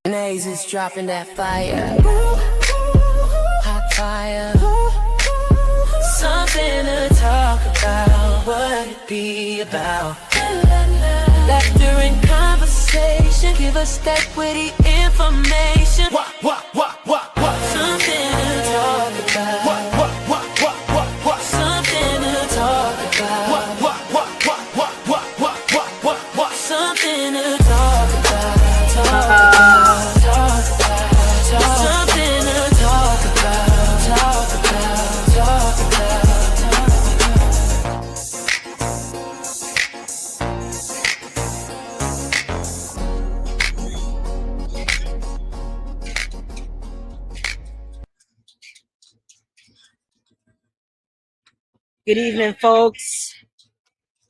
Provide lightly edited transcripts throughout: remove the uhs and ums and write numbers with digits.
Naezus dropping that fire. Hot fire. Something to talk about. What it be about? Laughter and conversation. Give us that witty information. Something to talk about. Something to talk about. Something to talk about. Something to talk Good evening, folks.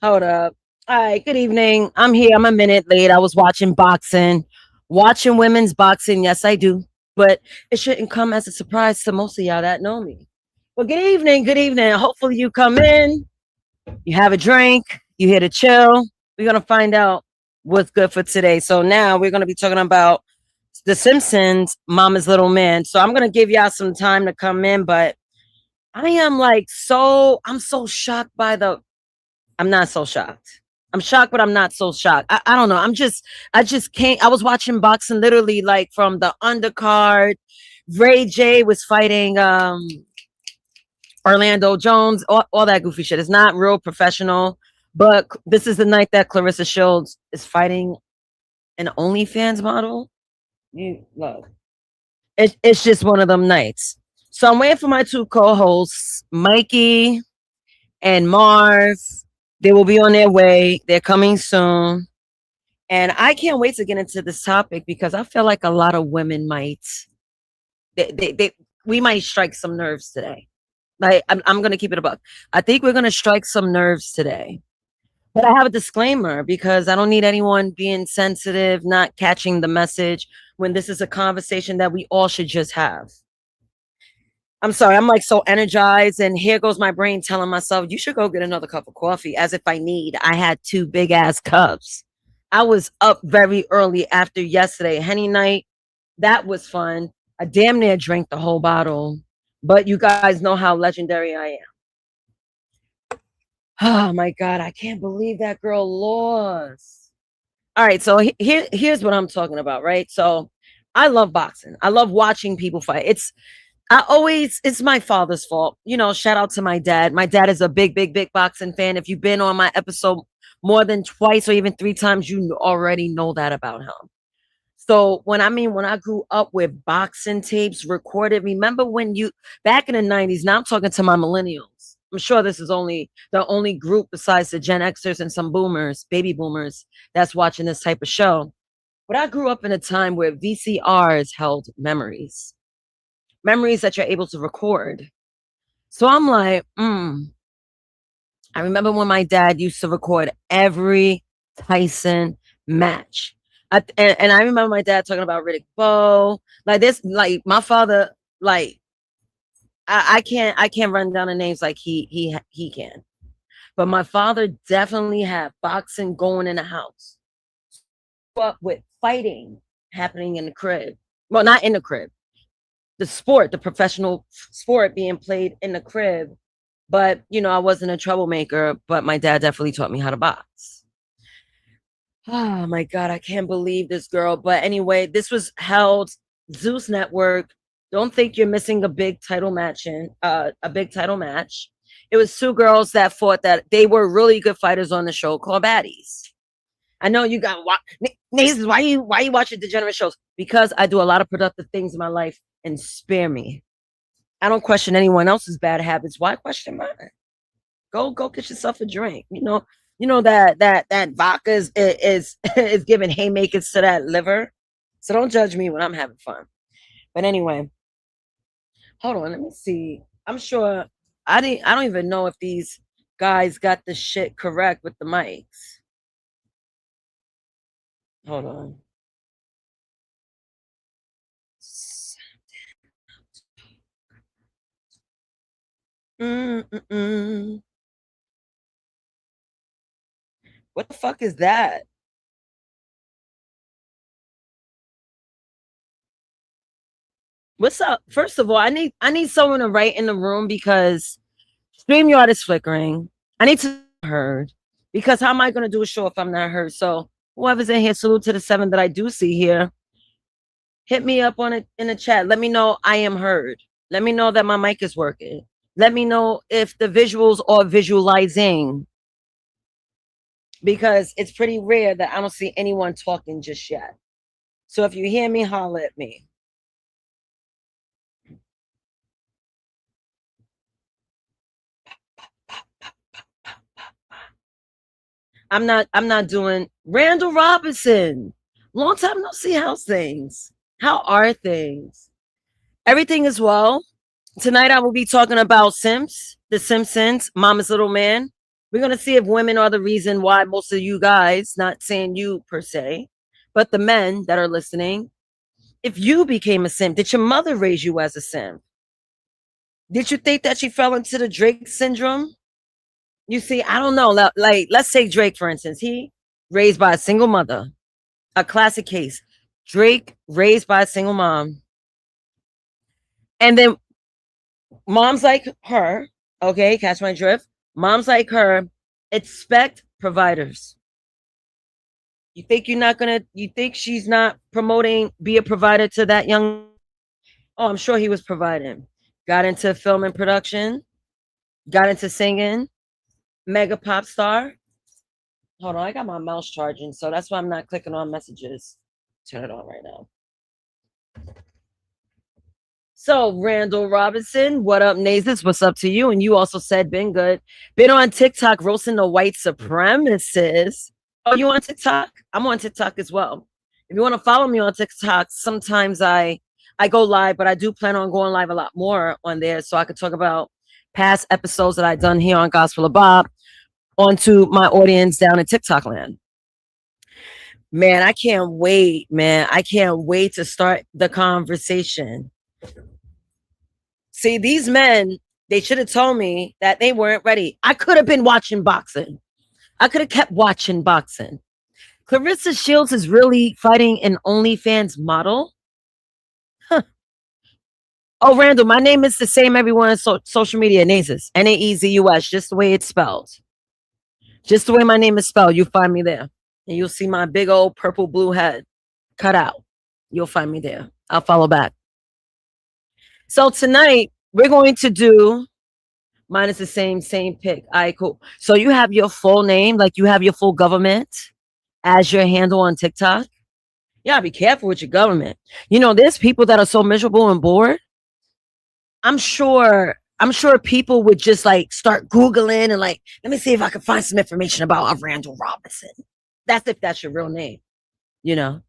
Hold up. All right, good evening. I'm here. I'm a minute late. I was watching boxing, watching women's boxing. Yes, I do. But it shouldn't come as a surprise to most of y'all that know me. Well, good evening. Good evening. Hopefully, you come in, you have a drink, you here to chill. We're going to find out what's good for today. So, now we're going to be talking about The Simpsons, Mama's Little Man. So, I'm going to give y'all some time to come in, but I'm so shocked by I'm not so shocked. I'm shocked, but I'm not so shocked. I don't know. I just can't. I was watching boxing literally like from the undercard. Ray J was fighting Orlando Jones, all that goofy shit. It's not real professional, but this is the night that Clarissa Shields is fighting an OnlyFans model. You look, it's just one of them nights. So I'm waiting for my two co-hosts, Mikey and Marv. They will be on their way. They're coming soon. And I can't wait to get into this topic because I feel like a lot of women might, we might strike some nerves today. Like, I'm going to keep it a buck. I think we're going to strike some nerves today. But I have a disclaimer because I don't need anyone being sensitive, not catching the message when this is a conversation that we all should just have. I'm sorry, I'm like so energized, and here goes my brain telling myself, you should go get another cup of coffee, as if I had two big ass cups. I was up very early after yesterday, Henny night. That was fun. I damn near drank the whole bottle, but you guys know how legendary I am. Oh my God, I can't believe that girl lost. All right, so here's what I'm talking about, right? So I love boxing. I love watching people fight. It's my father's fault. You know, shout out to my dad. My dad is a big, big, big boxing fan. If you've been on my episode more than twice or even three times, you already know that about him. So when I grew up with boxing tapes recorded, remember when you back in the 90s, now I'm talking to my millennials. I'm sure this is only the only group besides the Gen Xers and some boomers, baby boomers, that's watching this type of show. But I grew up in a time where VCRs held memories that you're able to record. So I'm like, I remember when my dad used to record every Tyson match. And I remember my dad talking about Riddick Bowe. Like this, like my father, like I can't run down the names like he can. But my father definitely had boxing going in the house. But with fighting happening in the crib. Well, not in the crib. The sport, the professional sport being played in the crib. But you know, I wasn't a troublemaker, but my dad definitely taught me how to box. Oh my God, I can't believe this girl. But anyway, this was held Zeus Network. Don't think you're missing a big title match. It was two girls that fought that they were really good fighters on the show called Baddies. I know you got Naezus, why you watching degenerate shows? Because I do a lot of productive things in my life and spare me. I don't question anyone else's bad habits. Why question mine? Go get yourself a drink. You know that vodka is is giving haymakers to that liver. So don't judge me when I'm having fun. But anyway, hold on, let me see. I'm sure I don't even know if these guys got the shit correct with the mics. Hold on. Mm-mm-mm. What the fuck is that? What's up? First of all, I need someone to write in the room because StreamYard is flickering. I need to be heard because how am I going to do a show if I'm not heard? So whoever's in here, salute to the 7 that I do see here. Hit me up on it in the chat. Let me know I am heard. Let me know that my mic is working. Let me know if the visuals are visualizing because it's pretty rare that I don't see anyone talking just yet. So if you hear me, holler at me. I'm not doing Randall Robinson. Long time no see. How's things? How are things? Everything is well. Tonight I will be talking about Simps, The Simpsons, Mama's Little Man. We're gonna see if women are the reason why most of you guys, not saying you per se, but the men that are listening, if you became a simp, did your mother raise you as a simp? Did you think that she fell into the Drake syndrome? You see, I don't know. Like, let's take Drake, for instance. He raised by a single mother, a classic case. Drake raised by a single mom. And then moms like her, okay, catch my drift. Moms like her expect providers. You think she's not promoting be a provider to that young? Oh, I'm sure he was providing. Got into film and production, got into singing, mega pop star. Hold on, I got my mouse charging, so that's why I'm not clicking on messages. Turn it on right now. So, Randall Robinson, what up, Naezus? What's up to you? And you also said, been good. Been on TikTok roasting the white supremacists. Oh, you on TikTok? I'm on TikTok as well. If you want to follow me on TikTok, sometimes I go live, but I do plan on going live a lot more on there so I could talk about past episodes that I've done here on Gospel of Bob onto my audience down in TikTok land. Man, I can't wait, man. I can't wait to start the conversation. See, these men, they should have told me that they weren't ready. I could have been watching boxing. I could have kept watching boxing. Clarissa Shields is really fighting an OnlyFans model. Huh. Oh, Randall, my name is the same everywhere on social media. Naezus, Naezus, just the way it's spelled. Just the way my name is spelled. You find me there. And you'll see my big old purple blue head cut out. You'll find me there. I'll follow back. So tonight we're going to do mine is the same pick. All right, cool. So you have your full name, like you have your full government as your handle on TikTok. Yeah, be careful with your government. You know, there's people that are so miserable and bored. I'm sure people would just like start Googling and like, let me see if I can find some information about a Randall Robinson. That's if that's your real name, you know.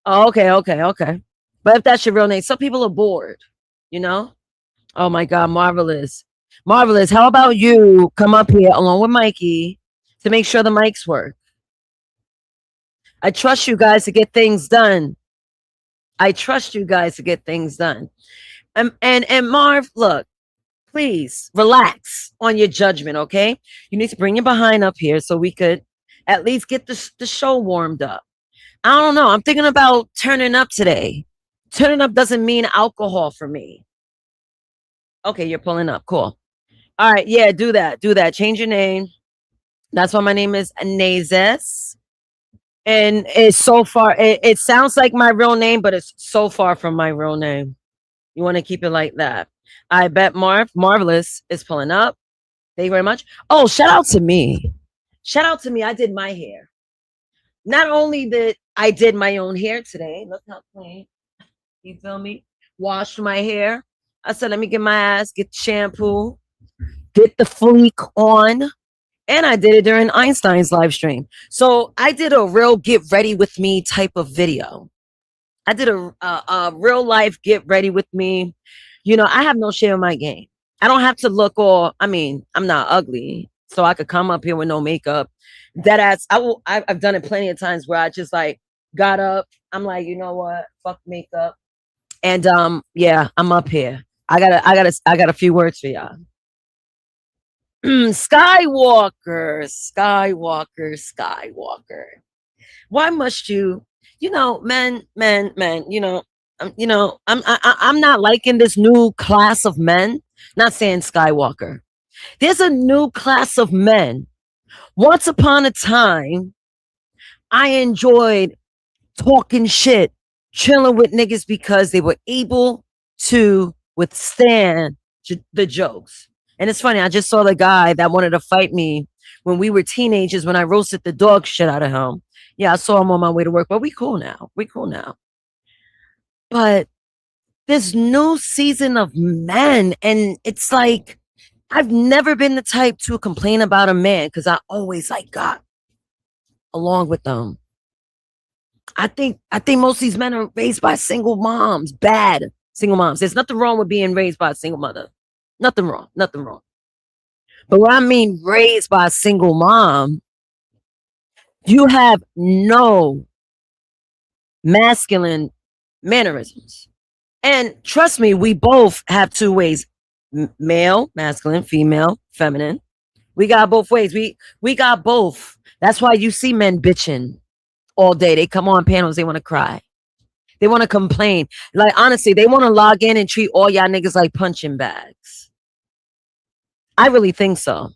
Oh, okay. But if that's your real name, some people are bored, you know. Oh my God, marvelous. How about you come up here along with Mikey to make sure the mics work? I trust you guys to get things done. And Marv, look, please relax on your judgment, okay? You need to bring your behind up here so we could at least get the show warmed up. I don't know. I'm thinking about turning up today. Turning up doesn't mean alcohol for me. Okay, you're pulling up. Cool. All right. Yeah, do that. Change your name. That's why my name is Naezus. And it's so far, it sounds like my real name, but it's so far from my real name. You want to keep it like that. I bet Marvelous is pulling up. Thank you very much. Oh, shout out to me. I did my hair. Not only that I did my own hair today. Look how clean. You feel me? Washed my hair. I said, let me get my ass, get the shampoo, get the fleek on. And I did it during Einstein's live stream. So I did a real get ready with me type of video. I did a real life get ready with me. You know, I have no shame in my game. I don't have to look I'm not ugly. So I could come up here with no makeup. I've done it plenty of times where I just like got up. I'm like, you know what? Fuck makeup. And yeah, I'm up here. I got a few words for y'all. Skywalker. Why must you know, men, you know, I'm not liking this new class of men. Not saying Skywalker. There's a new class of men. Once upon a time, I enjoyed talking shit, chilling with niggas because they were able to withstand the jokes. And it's funny, I just saw the guy that wanted to fight me when we were teenagers when I roasted the dog shit out of him. Yeah, I saw him on my way to work, but we cool now. We cool now. But this new season of men, and it's like, I've never been the type to complain about a man because I always like got along with them. I think most of these men are raised by single moms, bad single moms. There's nothing wrong with being raised by a single mother. Nothing wrong. Nothing wrong. But when I mean raised by a single mom, you have no masculine mannerisms. And trust me, we both have two ways: male, masculine, female, feminine. We got both ways. We got both. That's why you see men bitching all day. They come on panels, they want to cry. They want to complain. Like, honestly, they want to log in and treat all y'all niggas like punching bags. I really think so.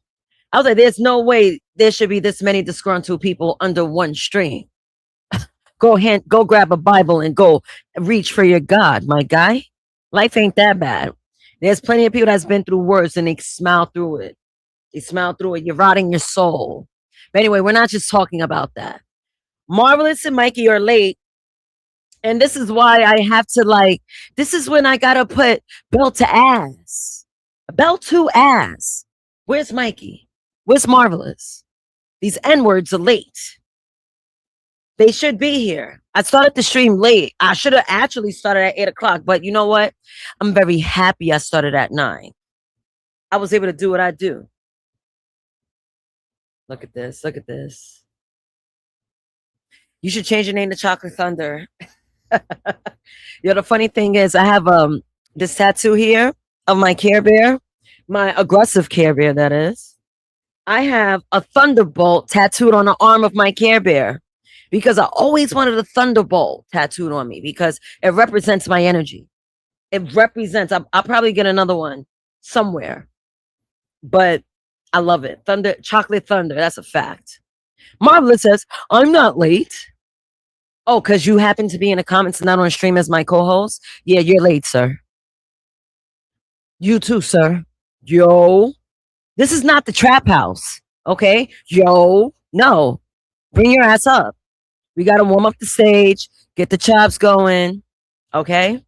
I was like, there's no way there should be this many disgruntled people under one string. Go grab a Bible and go reach for your God, my guy. Life ain't that bad. There's plenty of people that's been through worse and they smile through it. They smile through it. You're rotting your soul. But anyway, we're not just talking about that. Marvelous and Mikey are late. And this is why I have to this is when I gotta put belt to ass. Belt to ass. Where's Mikey? Where's Marvelous? These N-words are late. They should be here. I started the stream late. I should have actually started at 8 o'clock, but you know what? I'm very happy I started at 9. I was able to do what I do. Look at this. Look at this. You should change your name to Chocolate Thunder. The funny thing is I have this tattoo here of my Care Bear, my aggressive Care Bear, that is. I have a thunderbolt tattooed on the arm of my Care Bear because I always wanted a thunderbolt tattooed on me because it represents my energy. It represents, I'll probably get another one somewhere, but I love it. Chocolate Thunder, that's a fact. Marvelous says, I'm not late. Oh, because you happen to be in the comments and not on stream as my co-host? Yeah, you're late, sir. You too, sir. Yo. This is not the trap house, okay? Yo. No. Bring your ass up. We got to warm up the stage, get the chops going, okay?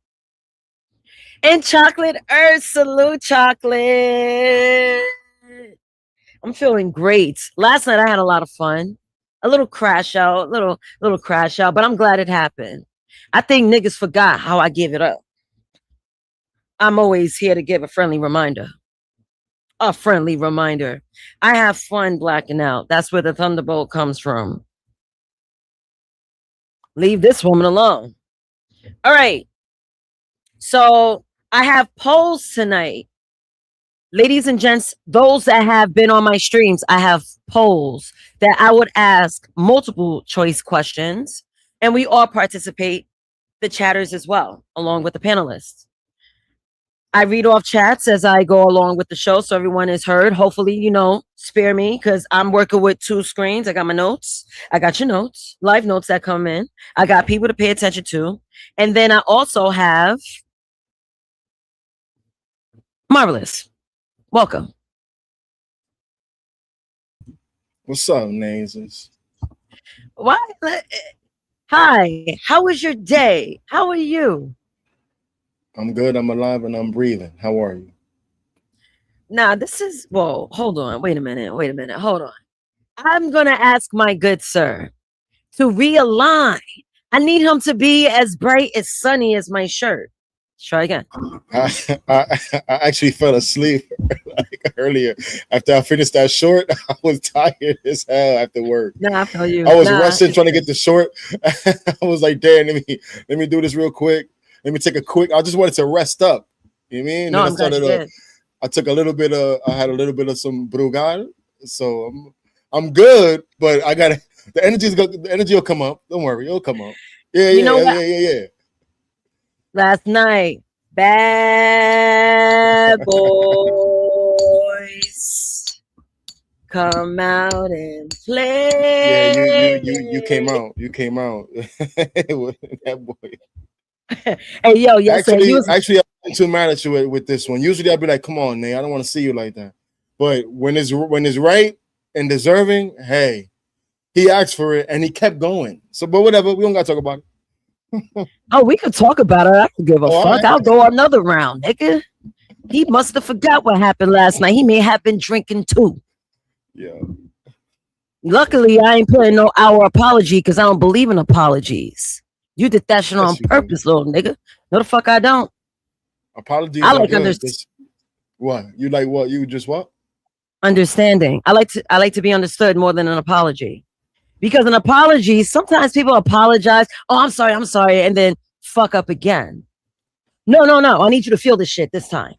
And Chocolate Earth, salute Chocolate. I'm feeling great. Last night I had a lot of fun. A little crash out, little crash out, but I'm glad it happened. I think niggas forgot how I give it up. I'm always here to give a friendly reminder. A friendly reminder. I have fun blacking out. That's where the thunderbolt comes from. Leave this woman alone. All right. So I have polls tonight. Ladies and gents, those that have been on my streams, I have polls that I would ask multiple choice questions, and we all participate, the chatters as well, along with the panelists. I read off chats as I go along with the show, so everyone is heard. Hopefully, spare me, because I'm working with 2 screens. I got my notes. I got your notes, live notes that come in. I got people to pay attention to. And then I also have Marvelous. Welcome. What's up, Naezus? Why? Hi. How was your day? How are you? I'm good. I'm alive and I'm breathing. How are you? Now, hold on. Wait a minute. Hold on. I'm going to ask my good sir to realign. I need him to be as bright as sunny as my shirt. Try again. I actually fell asleep earlier after I finished that short. I was tired as hell after work. Nah, I feel you. I was rushing trying to get the short. I was like, damn, let me do this real quick. Let me take a quick. I just wanted to rest up. You know what I mean? No, I'm glad you did. I took a little bit of. I had a little bit of some Brugal, so I'm good. But I got the energy. The energy will come up. Don't worry, it'll come up. Yeah. last night. Bad boys come out and Yeah, play. you came out. You came out. That boy. Hey, yo, yesterday you was Actually, I'm too mad at you with this one. Usually, I'd be like, "Come on, Nate, I don't want to see you like that." But when it's right and deserving, hey, he asked for it and he kept going. So, but whatever, we don't gotta talk about it. oh, we could talk about it. I could give a Oh, all fuck. right. I'll go another round, nigga. He must have forgot what happened last night. He may have been drinking too. Yeah. Luckily, I ain't putting no our apology because I don't believe in apologies. You did that shit on Yes, you do. purpose, little nigga. No, the fuck I don't. Apologies I are like good. What you like? What you just what? understanding. I like to be understood more than an apology. Because an apology, sometimes people apologize. Oh, I'm sorry, and then fuck up again. No, no, no. I need you to feel this shit this time.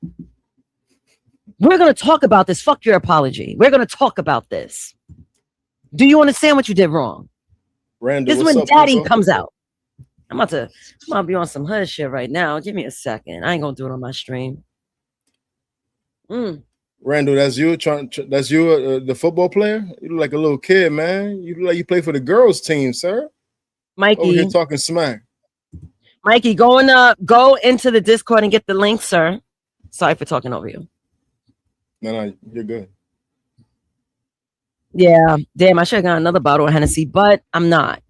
We're gonna talk about this. Fuck your apology. We're gonna talk about this. Do you understand what you did wrong? Randall, This is what's when up, daddy Pinto? comes out. I'm about to be on some hood shit right now. Give me a second. I ain't gonna do it on my stream. Randall, that's you that's you, the football player. You look like a little kid, man. You look like you play for the girls' team, sir. Over here Mikey, talking smack. Mikey, go into the Discord and get the link, sir. Sorry for talking over you. No, you're good. Yeah, damn, I should have got another bottle of Hennessy, but I'm not.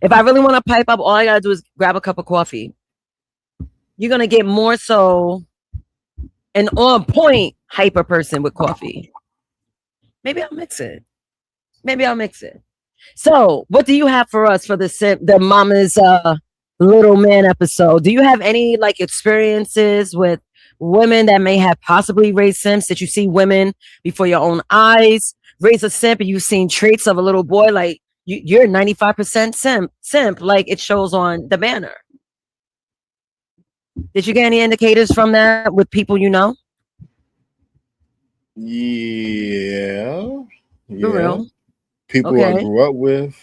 If I really want to pipe up, all I gotta do is grab a cup of coffee. You're gonna get more so an on point hyper person with coffee. Maybe I'll mix it. So, what do you have for us for the Mama's Little Man episode? Do you have any like experiences with women that may have possibly raised simps? Did you see women before your own eyes raise a simp, and you've seen traits of a little boy? Like you're 95% simp, like it shows on the banner. Did you get any indicators from that with people you know? Yeah. For real? People I Okay. grew up with.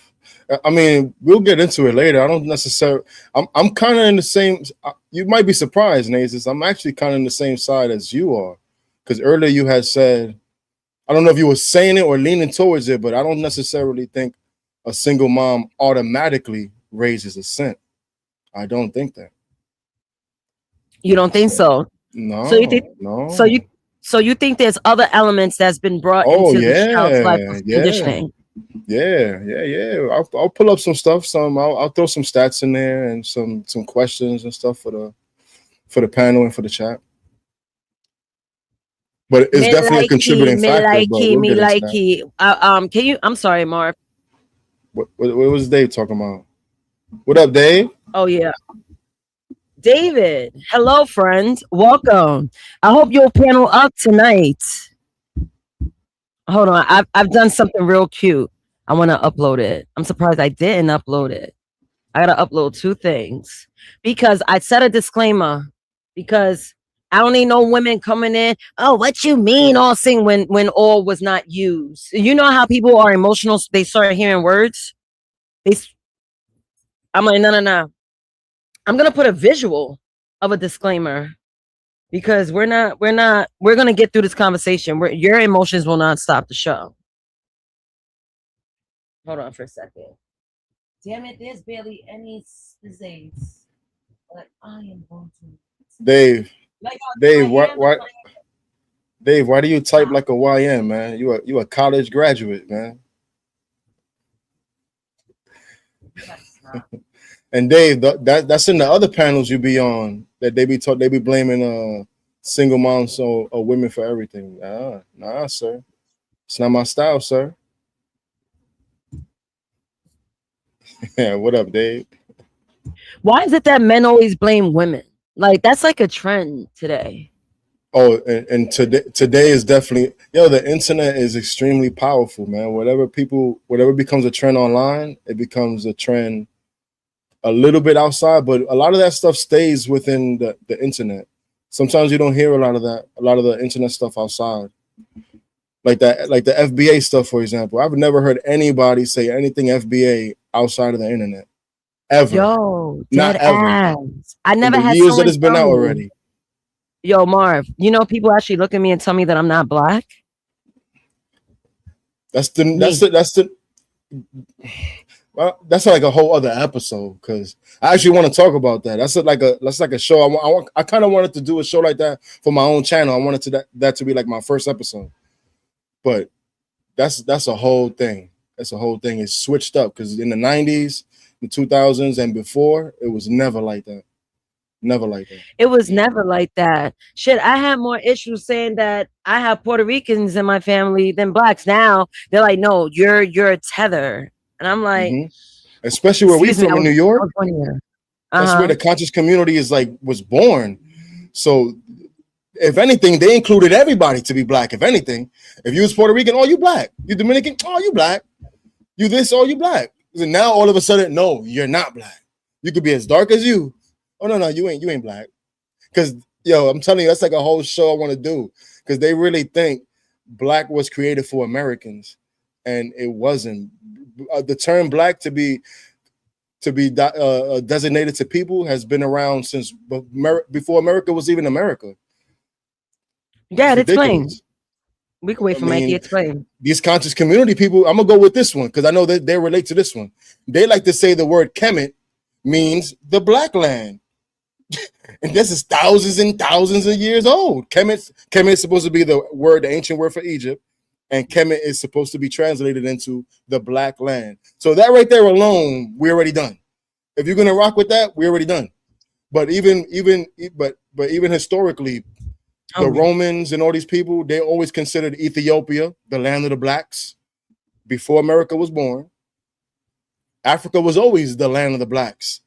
I mean, we'll get into it later. I don't necessarily. I'm kind of in the same. You might be surprised, Naezus. I'm actually kind of in the same side as you are, because earlier you had said, I don't know if you were saying it or leaning towards it, but I don't necessarily think a single mom automatically raises a simp. I don't think that. You don't think so? So you think so No. you think there's other elements that's been brought Oh into the child's life yeah, with yeah. conditioning? Yeah. I'll pull up some stuff. I'll throw some stats in there and some questions and stuff for the panel and for the chat. But it's Me definitely a likey, contributing factor. But we'll me get into that. likey. Can you? I'm sorry, Marv. What was Dave talking about? What up, Dave? Oh yeah, David. Hello, friend. Welcome. I hope your panel up tonight. Hold on, I've done something real cute. I want to upload it. I'm surprised I didn't upload it. I gotta upload two things because I set a disclaimer because I don't need no women coming in. Oh, what you mean all sing when all was not used? You know how people are emotional. They start hearing words. I'm like, no. I'm gonna put a visual of a disclaimer because we're gonna get through this conversation. Your emotions will not stop the show. Hold on for a second. Damn it, there's barely any disease. But I am going to. Dave, Like, Dave, Dave, why do you type like a YN, man? You a college graduate, man. And Dave, that's in the other panels you be on that they be blaming single moms or women for everything. Nah, sir. It's not my style, sir. Yeah, what up, Dave? Why is it that men always blame women? Like that's like a trend today. Oh, and today is definitely the internet is extremely powerful, man. Whatever becomes a trend online, it becomes a trend a little bit outside, but a lot of that stuff stays within the internet. Sometimes you don't hear a lot of the internet stuff outside. Like the FBA stuff, for example. I've never heard anybody say anything FBA outside of the internet. ever. Yo, Not dead ever. ass. I In never the had years that someone it's been tell out me. already. Yo, Marv, you know, people actually look at me and tell me that I'm not black. That's the Me. well, that's like a whole other episode because I actually want to talk about that. That's like a show. I kind of wanted to do a show like that for my own channel. I wanted that to be like my first episode, but that's a whole thing. That's a whole thing. It's switched up because in the 90s, the 2000s, and before, it was never like that. Never like that. It was never like that. Shit, I had more issues saying that I have Puerto Ricans in my family than blacks. Now they're like, no, you're a tether. And I'm like, Especially where we excuse me, from in New I York. was born here. That's where the conscious community was born. So if anything, they included everybody to be black. If anything, if you was Puerto Rican, oh, you black. You Dominican, oh, you black. You this, oh, you black. And now all of a sudden, no, you're not black. You could be as dark as you. Oh no, you ain't black. Because yo, I'm telling you, that's like a whole show I want to do. Because they really think black was created for Americans, and it wasn't. The term black to be designated to people has been around since before America was even America. Yeah, explain. We can wait for Mikey to explain. These conscious community people, I'm gonna go with this one because I know that they relate to this one. They like to say the word Kemet means the black land. And this is thousands and thousands of years old. Kemet is supposed to be the ancient word for Egypt, and Kemet is supposed to be translated into the black land. So that right there alone, we're already done. If you're gonna rock with that, we're already done. But even historically, the Romans and all these people, they always considered Ethiopia the land of the blacks before America was born. Africa was always the land of the blacks,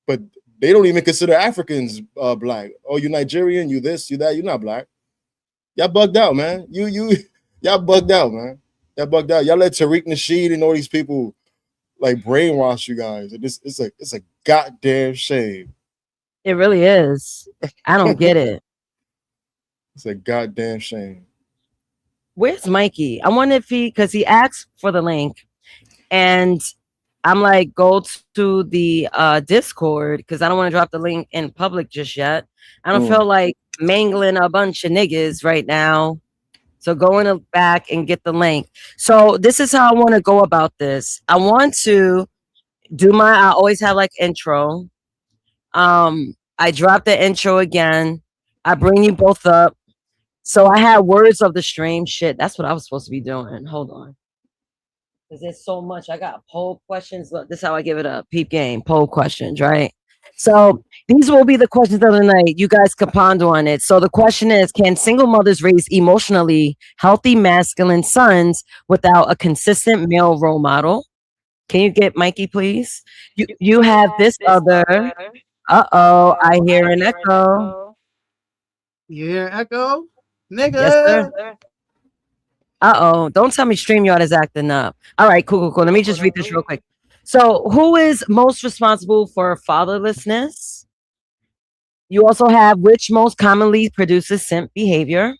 but they don't even consider Africans black. Oh, you Nigerian, you this, you that, you're not black. Y'all bugged out, man. Y'all bugged out, man. Y'all bugged out. Y'all let Tariq Nasheed and all these people like brainwash you guys. It's a goddamn shame. It really is. I don't get it. It's a goddamn shame. Where's Mikey? I wonder if because he asked for the link, and I'm like, go to the Discord because I don't want to drop the link in public just yet. I don't feel like mangling a bunch of niggas right now. So go in the back and get the link. So this is how I want to go about this. I want to do I always have like intro. I drop the intro again. I bring you both up. So I had words of the stream. Shit, that's what I was supposed to be doing. Hold on. Because there's so much. I got poll questions. Look, this is how I give it up. Peep game, poll questions, right? So these will be the questions of the night. You guys can ponder on it. So the question is, can single mothers raise emotionally healthy masculine sons without a consistent male role model? Can you get Mikey, please? You have this other. Uh-oh, I hear an echo. You hear an echo? Nigga. Yes, sir. Uh-oh, don't tell me StreamYard is acting up. All right, cool. Let me just read this real quick. So who is most responsible for fatherlessness? You also have which most commonly produces simp behavior.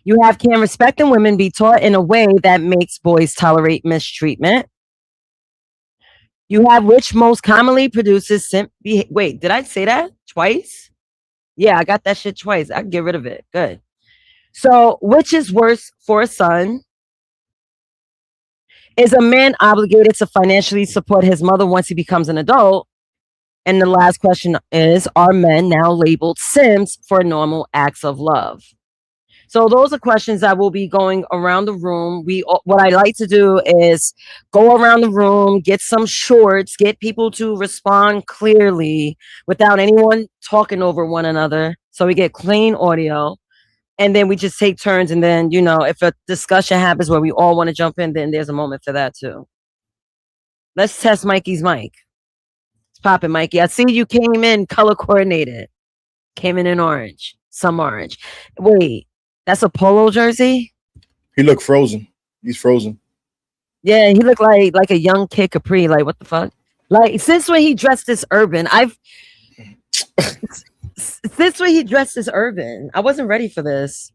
You have can respect in women be taught in a way that makes boys tolerate mistreatment? You have which most commonly produces simp behavior. Wait, did I say that twice? Yeah, I got that shit twice. I can get rid of it. Good. So, which is worse for a son? Is a man obligated to financially support his mother once he becomes an adult? And the last question is, are men now labeled simps for normal acts of love? So those are questions that will be going around the room. What I like to do is go around the room, get some shorts, get people to respond clearly without anyone talking over one another. So we get clean audio. And then we just take turns. And then, if a discussion happens where we all want to jump in, then there's a moment for that too. Let's test Mikey's mic. It's popping, Mikey. I see you came in color coordinated. Came in orange. Some orange. Wait, that's a polo jersey? He looked frozen. He's frozen. Yeah, he looked like a young Kid Capri. Like, what the fuck? Like, since when he dressed as urban, Since when he dressed as urban, I wasn't ready for this.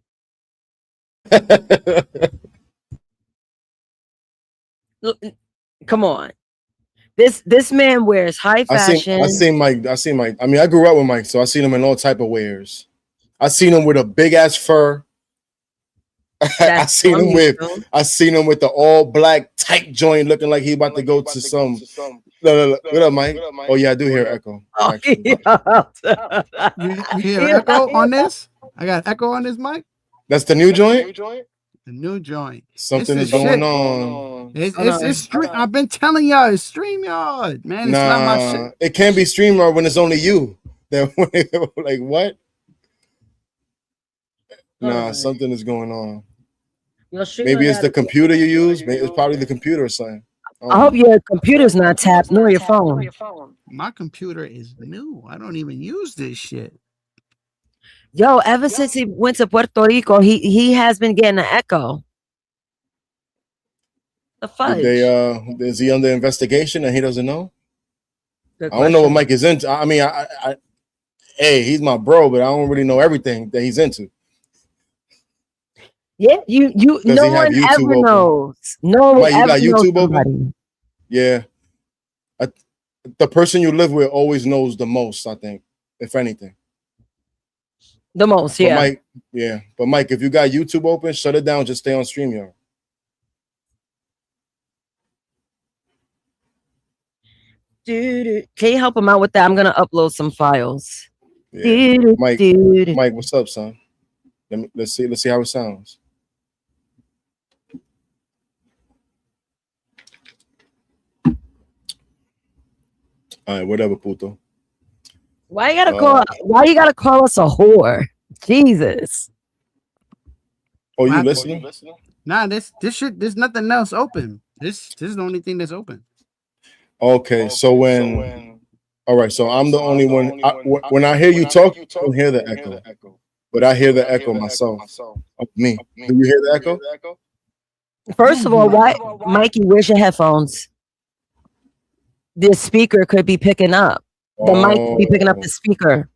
Come on. This man wears high fashion. I seen Mike. I mean, I grew up with Mike, so I seen him in all type of wears. I seen him with a big ass fur. I seen him with the all black tight joint, looking like he about to go to some. No. What up, Mike? Oh yeah, I do hear echo. Oh, You hear echo on this? I got echo on this mic. That's the new joint. The new joint. Something is going on. It's stream. I've been telling y'all, it's StreamYard, man. It's not my shit. It can't be StreamYard when it's only you. Like what? Nah, something is going on. Maybe it's the computer you use. Maybe it's probably the computer or something. I hope your computer's not tapped nor your phone. My computer is new. I don't even use this shit. Yo, ever since he went to Puerto Rico, he has been getting an echo. The fudge. Is he under investigation and he doesn't know? Good I don't question. know what Mike is into. I mean, hey, he's my bro, but I don't really know everything that he's into. Yeah, you. No one ever knows. No one Mike, you got YouTube open? somebody. Yeah. The person you live with always knows the most, I think, if anything. The most, yeah. But Mike, if you got YouTube open, shut it down. Just stay on StreamYard. Dude, can you help him out with that? I'm gonna upload some files. Yeah. Mike, what's up, son? Let's see how it sounds. All right, whatever, puto. Why you gotta call us a whore? Jesus. Oh, you listening? Nah, this shit. There's nothing else open. This is the only thing that's open. Okay, so all right, so I'm the only one. When I hear you talk, I don't hear the echo, but I hear the echo myself. Of me. Do you hear the echo? First of all, why, Mikey? Where's your headphones? The speaker could be picking up. The mic could be picking up the speaker.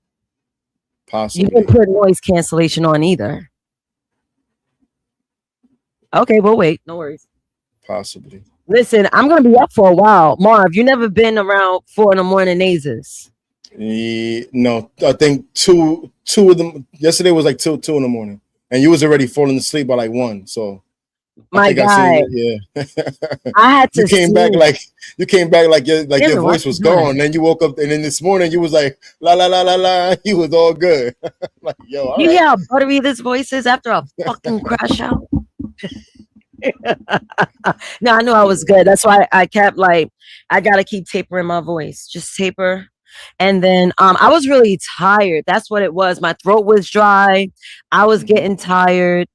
Possibly. You can put noise cancellation on either. Okay, we'll wait. No worries. Possibly. Listen, I'm gonna be up for a while. Marv, you never been around 4 in the morning Naezus? No, I think two of them. Yesterday was like two in the morning, and you was already falling asleep by like 1. So my guy, I had to. You came back like your voice was gone. And then you woke up, and then this morning you was like la la la la la. You was all good. Like yo, you hear how buttery this voice is after a fucking crash out. No, I knew I was good. That's why I kept like, I gotta keep tapering my voice. Just taper. And then I was really tired. That's what it was. My throat was dry. I was getting tired.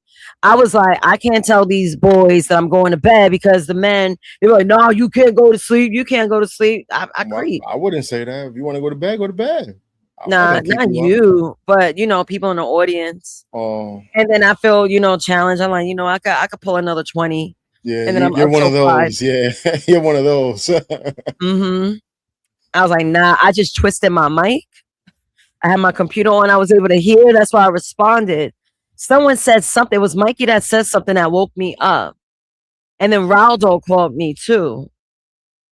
I was like, I can't tell these boys that I'm going to bed because the men, they're like, no, you can't go to sleep. You can't go to sleep. I creep. I wouldn't say that. If you want to go to bed, go to bed. Nah, not you, but people in the audience. Oh. And then I feel, challenged. I'm like, I could pull another 20. Yeah, and then you're one of those. 5. Yeah, you're one of those. Mm-hmm. I was like, nah, I just twisted my mic. I had my computer on. I was able to hear. That's why I responded. Someone said something. It was Mikey that said something that woke me up. And then Raldo called me too.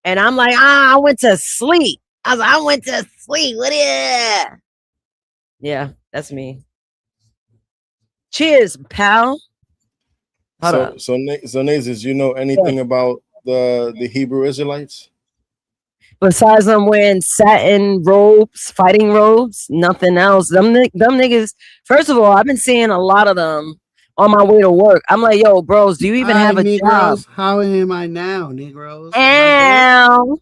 And I'm like, I went to sleep. I went to sleep. What is? Yeah, that's me. Cheers, pal. So Naezus, you know anything about the Hebrew Israelites? Besides them wearing satin robes, fighting robes, nothing else. Them niggas. First of all, I've been seeing a lot of them on my way to work. I'm like, yo, bros, do you even have a Negroes, job? How am I now, Negroes? Ow.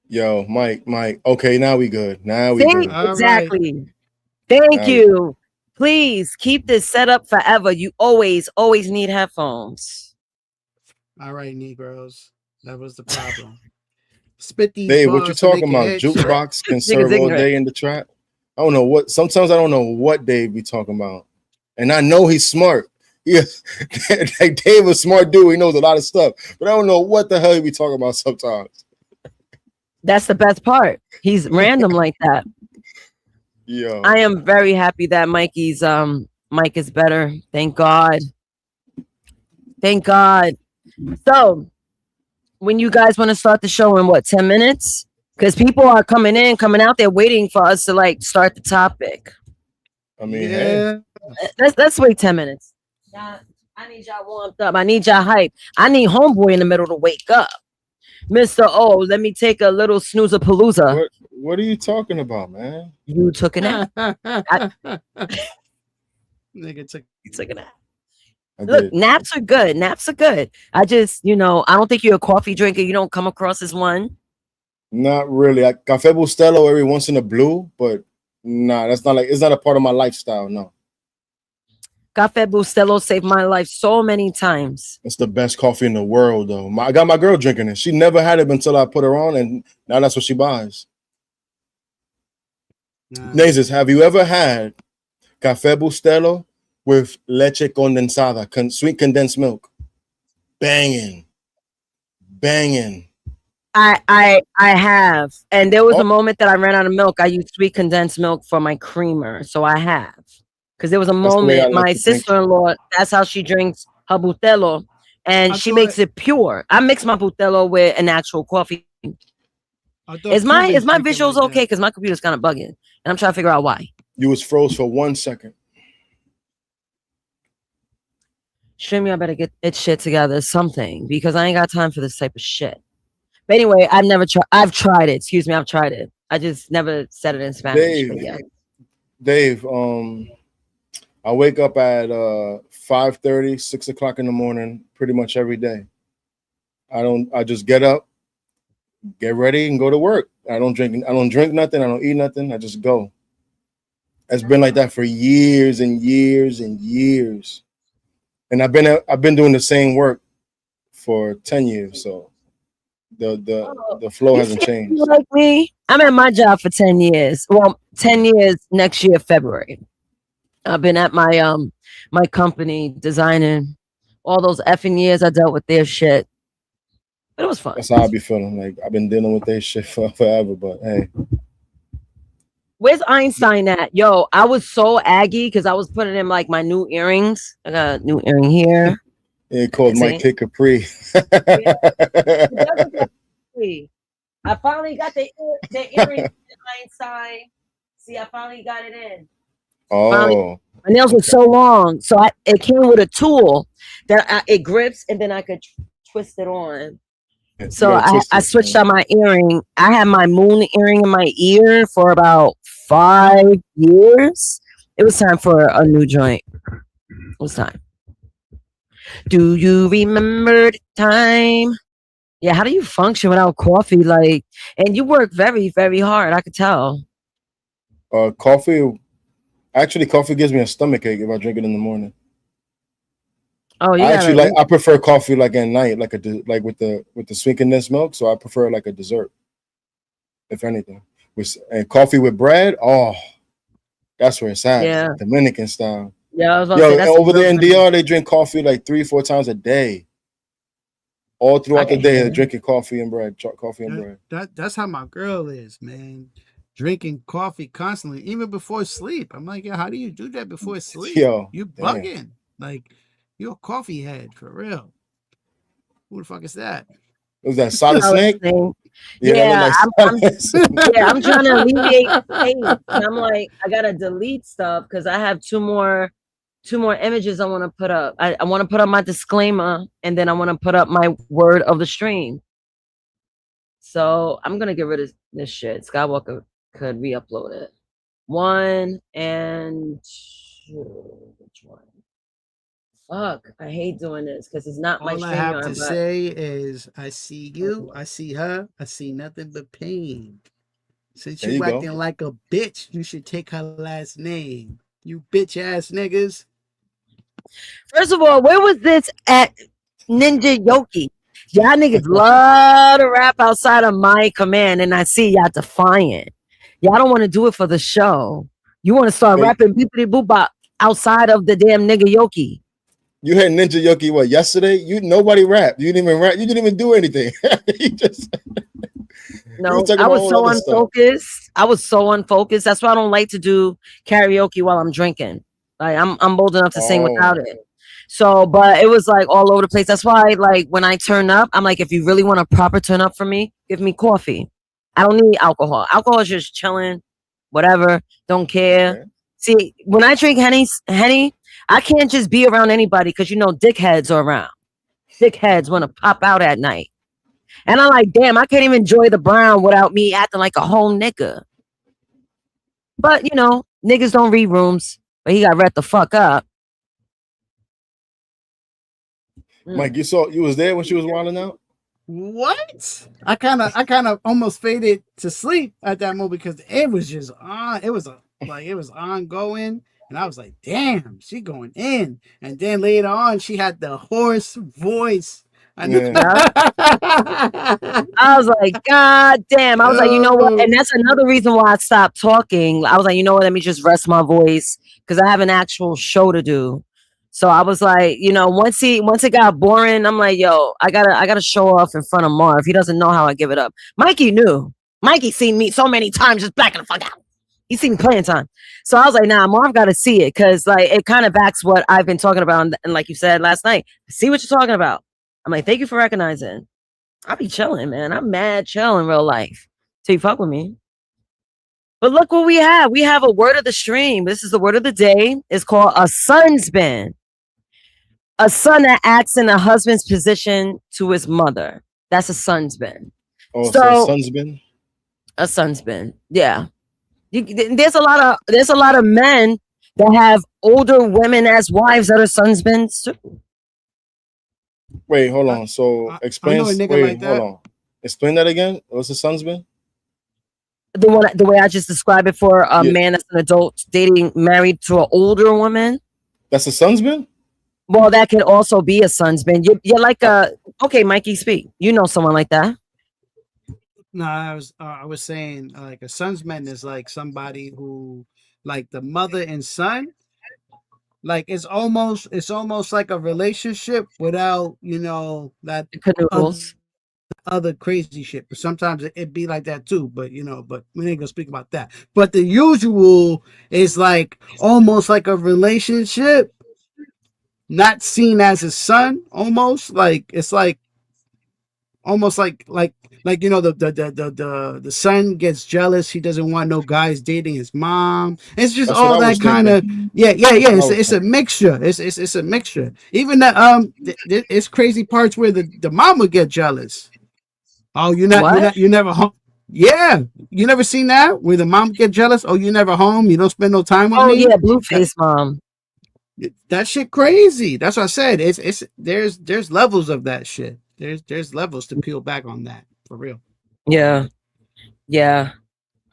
Yo, Mike. Okay, now we good. Now we good. Exactly. Right. Thank you. Please keep this set up forever. You always need headphones. All right, Negroes. That was the problem. Spit these. Dave, what you talking about? Jukebox can serve all day in the trap. I don't know what. Sometimes I don't know what Dave be talking about, and I know he's smart. Yeah, like Dave is a smart dude. He knows a lot of stuff, but I don't know what the hell he be talking about sometimes. That's the best part. He's random like that. Yeah, I am very happy that Mikey's mic is better. Thank God. Thank God. So when you guys want to start the show in what 10 minutes? Because people are coming in, coming out there, waiting for us to like start the topic. I mean, hey. Yeah. Let's wait 10 minutes. Y'all, I need y'all warmed up. I need y'all hype. I need homeboy in the middle to wake up. Mr. O, let me take a little snoozer palooza. What are you talking about, man? You took a nap. Nigga took. You took a nap. I Look, did. naps are good. Naps are good. I just, I don't think you're a coffee drinker. You don't come across as one. Not really. Café Bustelo every once in a blue, but nah, that's not like it's not a part of my lifestyle. No, Café Bustelo saved my life so many times. it's the best coffee in the world, though. I got my girl drinking it. She never had it until I put her on, and now that's what she buys. Nah. Naezus, have you ever had Café Bustelo with leche condensada, sweet condensed milk? Banging. I have, and there was Oh. a moment that I ran out of milk. I used sweet condensed milk for my creamer, so I have. Because there was a That's the way I moment, like my to drink. sister-in-law, that's how she drinks her Bustelo, and I she thought- makes it pure. I mix my Bustelo with an actual coffee. I thought Is my Cubans drink it visuals like okay? that. Because my computer's kind of bugging, and I'm trying to figure out why. You was froze for 1 second. Streamy, I better get its shit together, something, because I ain't got time for this type of shit. But anyway, I've tried it. Excuse me, I've tried it. I just never said it in Spanish. But yeah. Dave, I wake up at 5:30, 6 o'clock in the morning, pretty much every day. I just get up, get ready, and go to work. I don't drink nothing, I don't eat nothing, I just go. It's been like that for years and years and years. And I've been doing the same work for 10 years, so the flow hasn't changed. You like me? I'm at my job for 10 years. Well, 10 years next year, February. I've been at my my company designing. All those effing years I dealt with their shit. But it was fun. That's how I be feeling. Like I've been dealing with that shit for forever, but hey. Where's Einstein at? Yo, I was so aggy because I was putting in like my new earrings. I got a new earring here. It called See? Mike Kid Capri. I finally got the earrings in Einstein. See, I finally got it in. Oh, My nails were so long, so it came with a tool that it grips, and then I could twist it on. So I switched out my earring. I had my moon earring in my ear for about 5 years. It was time for a new joint. It was time. Do you remember the time? Yeah, how do you function without coffee? Like, and you work very, very hard. I could tell. Coffee. Actually, coffee gives me a stomach ache if I drink it in the morning. Oh, I prefer coffee like at night, like with the sweet condensed milk. So I prefer like a dessert, if anything. And coffee with bread. Oh, that's where it's at. Yeah. Dominican style. Yeah, I was about to say, that's over there in DR, they drink coffee like 3-4 times a day. All throughout the day, they're drinking coffee and bread. That's how my girl is, man. Drinking coffee constantly, even before sleep. I'm like, yeah, how do you do that before sleep? Yo, you bugging. Like, you're a coffee head for real. Who the fuck is that? Was that Solid Snake? Yeah, I'm trying to alleviate the pain. I'm like, I gotta delete stuff because I have two more images I want to put up. I want to put up my disclaimer, and then I want to put up my word of the stream. So I'm gonna get rid of this shit. Skywalker could re-upload it. 1 and 2. Which one? Fuck, I hate doing this because it's not my All I stream. have to say is, I see you, I see her, I see nothing but pain. Since you acting like a bitch, you should take her last name. You bitch ass niggas. First of all, where was this at Ninja Yoki? Y'all niggas love to rap outside of my command, and I see y'all defiant. Y'all don't want to do it for the show. You want to start rapping beepity boop bop outside of the damn nigga Yoki. You had Ninja Yoki what yesterday? Nobody rapped. You didn't even rap. You didn't even do anything. You just no. I was so unfocused. I was so unfocused. That's why I don't like to do karaoke while I'm drinking. Like I'm bold enough to sing without it. So, but it was like all over the place. That's why, like, when I turn up, I'm like, if you really want a proper turn up for me, give me coffee. I don't need alcohol. Alcohol is just chilling, whatever. Don't care. Okay. See, when I drink Henny, I can't just be around anybody because dickheads are around. Dickheads want to pop out at night, and I'm like, damn, I can't even enjoy the brown without me acting like a whole nigga. But niggas don't read rooms, but he got read the fuck up. Mike, you was there when she was wilding out? What? I kind of almost faded to sleep at that moment because it was just on. It was it was ongoing, and I was like, "Damn, she going in." And then later on, she had the hoarse voice. I knew. Yeah. I was like, God damn. I was like, you know what? And that's another reason why I stopped talking. I was like, you know what? Let me just rest my voice because I have an actual show to do. So I was like, once it got boring, I'm like, yo, I gotta show off in front of Marv. He doesn't know how I give it up. Mikey knew. Mikey seen me so many times just blacking the fuck out. He seen me playing time. So I was like, nah, Marv gotta see it because like it kind of backs what I've been talking about. And like you said last night, see what you're talking about. I'm like, thank you for recognizing. I be chilling, man. I'm mad chill in real life. So you fuck with me. But look what we have. We have a word of the stream. This is the word of the day. It's called a sunspin. A son that acts in a husband's position to his mother. That's a sunspin. Oh, so a sunspin? A sunspin. Yeah. There's a lot of men that have older women as wives that are sunspins too. Wait, hold on. So explain. Wait, hold on. Explain that again. What's a sunspin? The way I just described it for a man that's an adult married to an older woman. That's a sunspin? Well, that can also be a sunspin. You're like okay, Mikey, speak. You know someone like that. No, I was saying like a sunspin is like somebody who like the mother and son. Like it's almost like a relationship without that other crazy shit. But sometimes it be like that too. But but we ain't gonna speak about that. But the usual is like almost like a relationship, not seen as a son. Almost like it's like almost like the son gets jealous. He doesn't want no guys dating his mom. It's just That's all that kind of It's a mixture. It's a mixture. Even that it's crazy parts where the mom would get jealous. Oh, you never home. Yeah, you never seen that where the mom get jealous. Oh, you never home. You don't spend no time with me. Oh yeah, Blueface mom. That shit crazy. That's what I said. There's levels of that shit. There's levels to peel back on that for real. Yeah.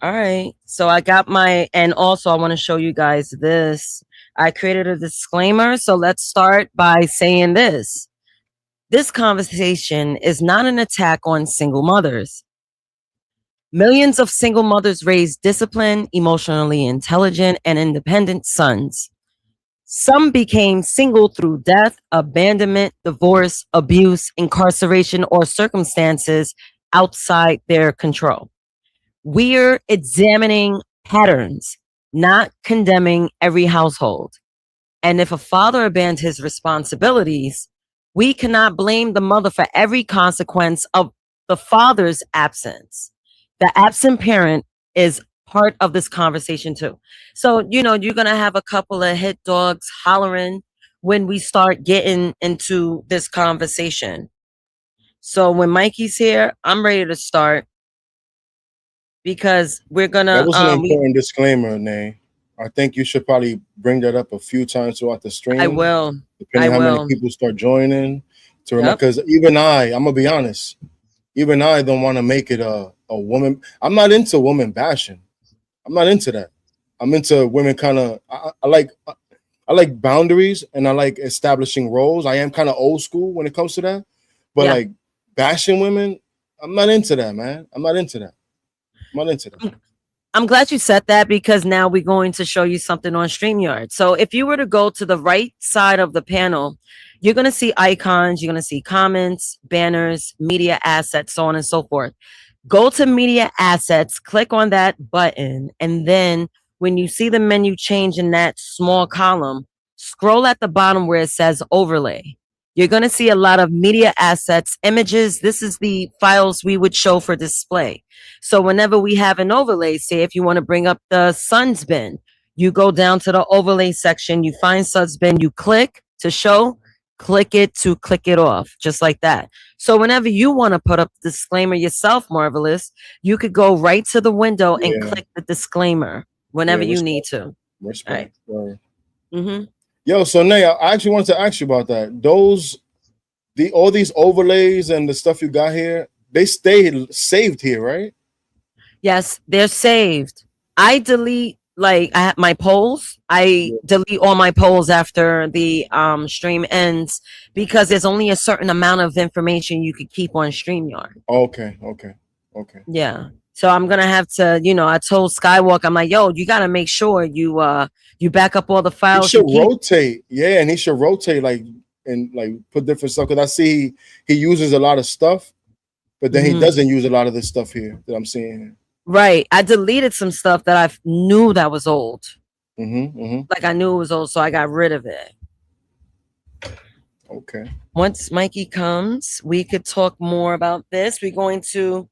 All right. So I got and also I want to show you guys this. I created a disclaimer. So let's start by saying this. This conversation is not an attack on single mothers. Millions of single mothers raise disciplined, emotionally intelligent, and independent sons. Some became single through death, abandonment, divorce, abuse, incarceration, or circumstances outside their control. We're examining patterns, not condemning every household. And if a father abandons his responsibilities, we cannot blame the mother for every consequence of the father's absence. The absent parent is part of this conversation too. So, you're going to have a couple of hit dogs hollering when we start getting into this conversation. So when Mikey's here, I'm ready to start because we're going to... That was an important disclaimer, Nay. I think you should probably bring that up a few times throughout the stream. I will. Depending how many people start joining. To remember, because even I'm going to be honest, even I don't want to make it a woman. I'm not into woman bashing. I'm not into that. I'm into women kind of, I like boundaries and I like establishing roles. I am kind of old school when it comes to that. But like bashing women, I'm not into that, man. I'm not into that. I'm glad you said that because now we're going to show you something on StreamYard. So if you were to go to the right side of the panel, you're going to see icons, you're going to see comments, banners, media assets, so on and so forth. Go to media assets, click on that button, and then when you see the menu change in that small column, scroll at the bottom where it says overlay. You're going to see a lot of media assets, images. This is the files we would show for display. So whenever we have an overlay, say if you want to bring up the Suns bin, you go down to the overlay section, you find Suns bin, you click to show, click it to click it off, just like that. So whenever you want to put up the disclaimer yourself, Marvelous, you could go right to the window and click the disclaimer whenever you need to. Respect. Right. Mm-hmm. Yo, so Nay, I actually wanted to ask you about that. All these overlays and the stuff you got here, they stay saved here, right? Yes, they're saved. I delete my polls. I delete all my polls after the stream ends because there's only a certain amount of information you could keep on StreamYard. Okay. Yeah. So I'm gonna have to, I told Skywalk, I'm like, yo, you gotta make sure you back up all the files. He should rotate, and he should rotate and put different stuff. Because I see he uses a lot of stuff, but then he doesn't use a lot of this stuff here that I'm seeing. Right. I deleted some stuff that I knew that was old. Like I knew it was old, so I got rid of it. Okay. Once Mikey comes, we could talk more about this. We're going to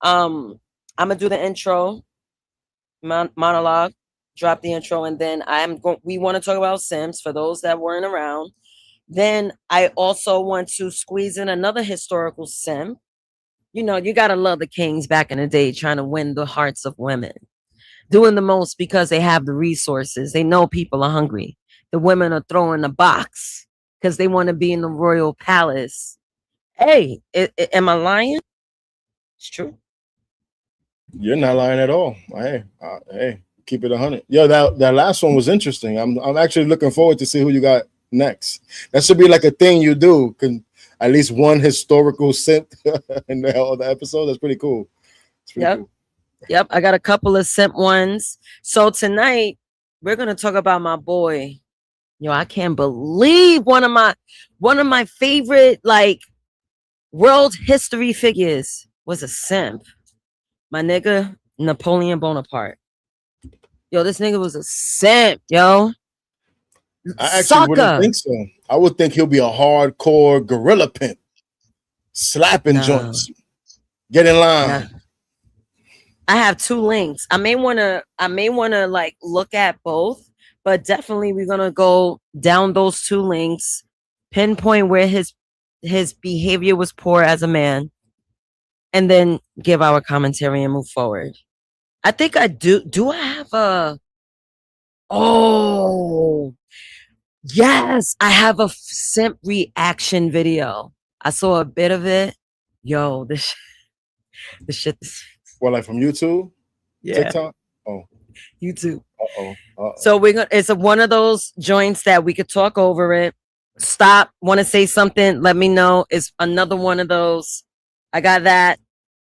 I'm gonna do the intro monologue, drop the intro, and then we want to talk about Sims for those that weren't around. Then I also want to squeeze in another historical Sim. You gotta love the kings back in the day trying to win the hearts of women, doing the most because they have the resources. They know people are hungry. The women are throwing the box because they want to be in the royal palace. Hey, am I lying? It's true. You're not lying at all. Hey, keep it 100. Yo, that last one was interesting. I'm actually looking forward to see who you got next. That should be like a thing you do. At least one historical simp in the episode. That's pretty cool. Cool. Yep. I got a couple of simp ones. So tonight we're gonna talk about my boy. Yo, I can't believe one of my favorite world history figures was a simp. My nigga Napoleon Bonaparte. Yo, this nigga was a simp, yo. I actually wouldn't think so. I would think he'll be a hardcore gorilla pimp, slapping joints. Get in line. I have two links. I may wanna look at both, but definitely we're gonna go down those two links, pinpoint where his behavior was poor as a man, and then give our commentary and move forward. I think I do. Do I have a? Oh. Yes, I have a simp reaction video. I saw a bit of it. Yo, this shit. Well, like from YouTube? Yeah. TikTok? Oh. YouTube. Uh-oh. So it's one of those joints that we could talk over it. Stop. Want to say something? Let me know. It's another one of those. I got that.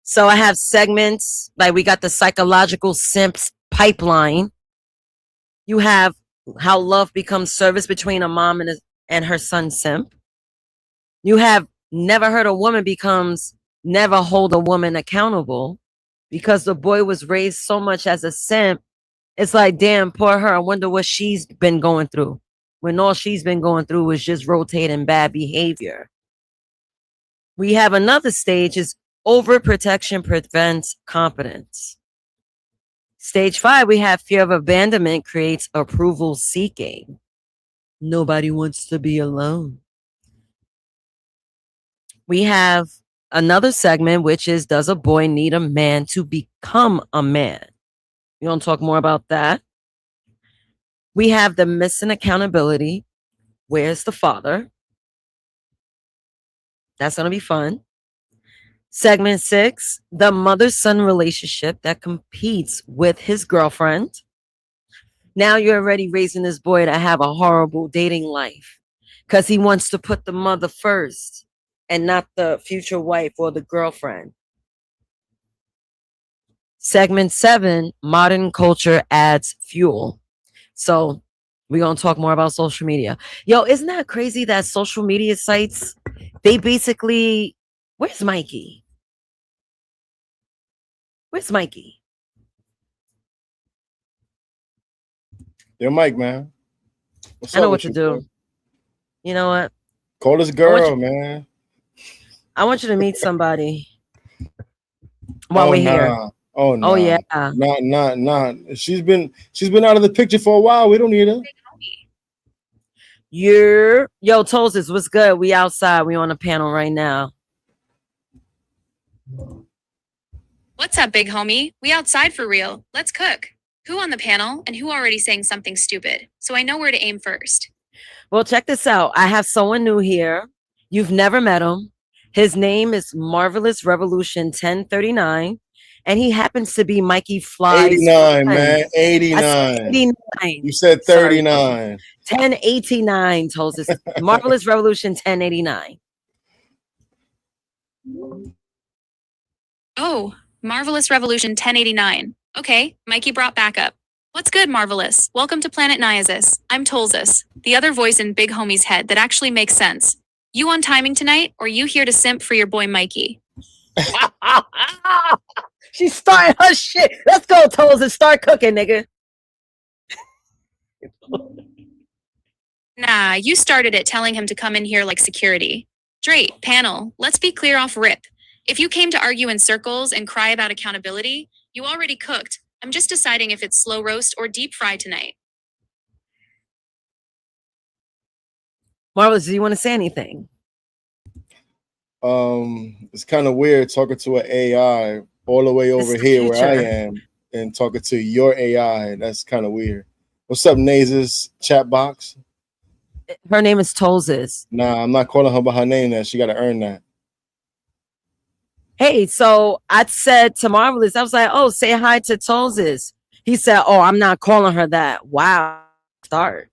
So I have segments. Like we got the psychological simps pipeline. You have how love becomes service between a mom and her son simp. You have never heard a woman becomes never hold a woman accountable because the boy was raised so much as a simp. It's like, damn, poor her. I wonder what she's been going through when all she's been going through was just rotating bad behavior. We have another stage is overprotection prevents competence. Stage 5, we have fear of abandonment creates approval seeking. Nobody wants to be alone. We have another segment, which is, does a boy need a man to become a man? We're going to talk more about that. We have the missing accountability. Where's the father? That's going to be fun. Segment 6, the mother-son relationship that competes with his girlfriend. Now you're already raising this boy to have a horrible dating life because he wants to put the mother first and not the future wife or the girlfriend. Segment 7, modern culture adds fuel. So we're going to talk more about social media. Yo, isn't that crazy that social media sites, they basically... Where's Mikey? Where's Mikey? Your mic, man. What's I know up what with to you, do. bro? You know what? Call this girl, man. I want you to meet somebody while Oh we're here. nah. Oh Oh nah. yeah. Not. She's been out of the picture for a while. We don't need her. Yo, Toes, what's good? We outside. We on a panel right now. What's up, big homie? We outside for real. Let's cook. Who on the panel and who already saying something stupid? So I know where to aim first. Well, check this out. I have someone new here. You've never met him. His name is Marvelous Revolution 1039. And he happens to be Mikey Fly's 89, friend. man. 89. 89. You said 39. 1089 tells us Marvelous Revolution 1089. Oh, Marvelous Revolution 1089. Okay, Mikey brought backup. What's good, Marvelous? Welcome to Planet Naezus. I'm Tolzus, the other voice in Big Homie's head that actually makes sense. You on timing tonight, or you here to simp for your boy Mikey? She's starting her shit. Let's go, Toes, and start cooking, nigga. Nah, you started it telling him to come in here like security. Drake, panel, let's be clear off rip. If you came to argue in circles and cry about accountability, you already cooked. I'm just deciding if it's slow roast or deep fry tonight. Marvelous, do you want to say anything? It's kind of weird talking to an AI all the way over here where I am and talking to your AI. That's kind of weird. What's up, Naezus chat box? Her name is Tolzis. Nah, I'm not calling her by her name. That she got to earn that. Hey, so I said to Marvelous, I was like, oh, say hi to Tolzis. He said, oh, I'm not calling her that. Wow. Start.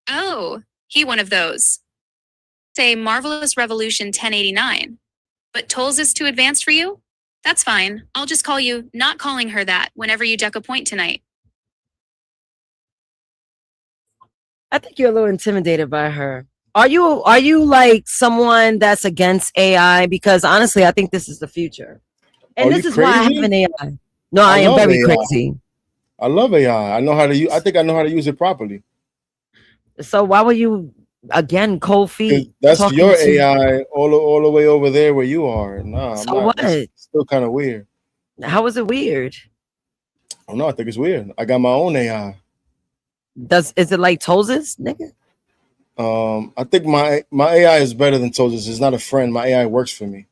Oh, he one of those. Say Marvelous Revolution 1089. But Tolls is too advanced for you? That's fine. I'll just call you not calling her that whenever you deck a point tonight. I think you're a little intimidated by her. Are you like someone that's against AI? Because honestly, I think this is the future. And this is why I have an AI. No, I am very crazy. I love AI. I know how to use. I think I know how to use it properly. So why were you again cold feet? That's your AI all the way over there where you are. Nah, so I'm not. What? It's still kind of weird. How is it weird? Oh no, I think it's weird. I got my own AI. Is it like Toz's, nigga? I think my AI is better than Toz's. It's not a friend. My AI works for me.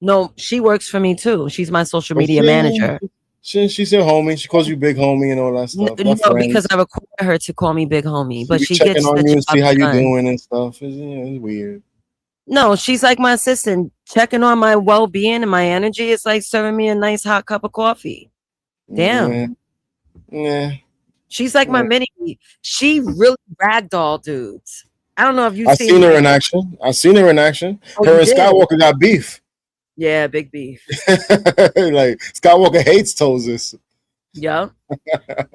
No, she works for me too. She's my social media manager. She's your homie. She calls you big homie and all that stuff. No, because I require her to call me big homie. But she checking gets on you and see how you done. doing and stuff. It's weird. No, she's like my assistant, checking on my well-being and my energy. It's like serving me a nice hot cup of coffee. Damn. Yeah. She's like my mini. She really ragdoll dudes. I don't know if you've seen her in action. I've seen her in action. Oh, her and Skywalker got beef. Yeah, big beef. Like Skywalker hates Tozis. Yeah.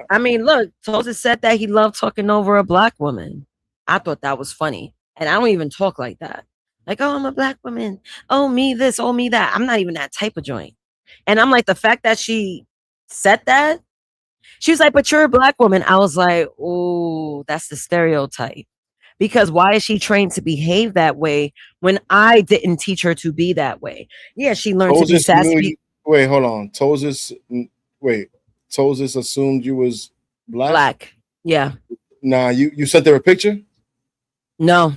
I mean, look, Tozis said that he loved talking over a black woman. I thought that was funny. And I don't even talk like that. Like, oh, I'm a black woman. Oh, me this, oh, me that. I'm not even that type of joint. And I'm like, the fact that she said that, she was like, but you're a black woman. I was like, oh, that's the stereotype. Because why is she trained to behave that way when I didn't teach her to be that way? Yeah, she learned to be sassy. Wait, hold on. Tozis assumed you was black? Black. Yeah. Nah, you sent her a picture? No.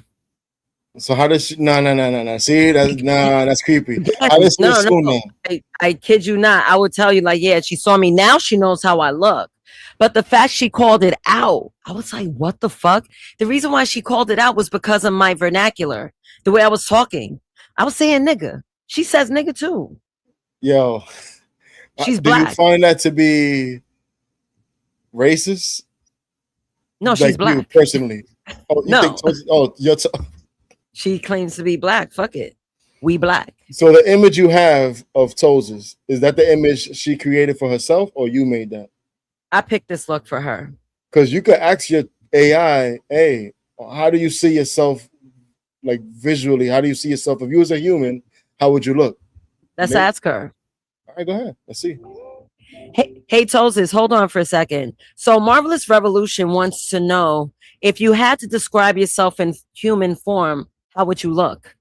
So how does she? No. See, that's creepy. How does she assume that? I kid you not. I would tell you, like, yeah, she saw me. Now she knows how I look. But the fact she called it out, I was like, what the fuck? The reason why she called it out was because of my vernacular, the way I was talking. I was saying nigga. She says nigga too. Yo, she's black. Do you find that to be racist? No, like she's black. You personally. Oh, you think she claims to be black. Fuck it. We black. So the image you have of Tozis, is that the image she created for herself or you made that? I picked this look for her. Because you could ask your AI, hey, how do you see yourself, like visually? How do you see yourself? If you was a human, how would you look? Let's ask her. All right, go ahead. Let's see. Hey, Toses, hold on for a second. So, Marvelous Revolution wants to know if you had to describe yourself in human form, how would you look?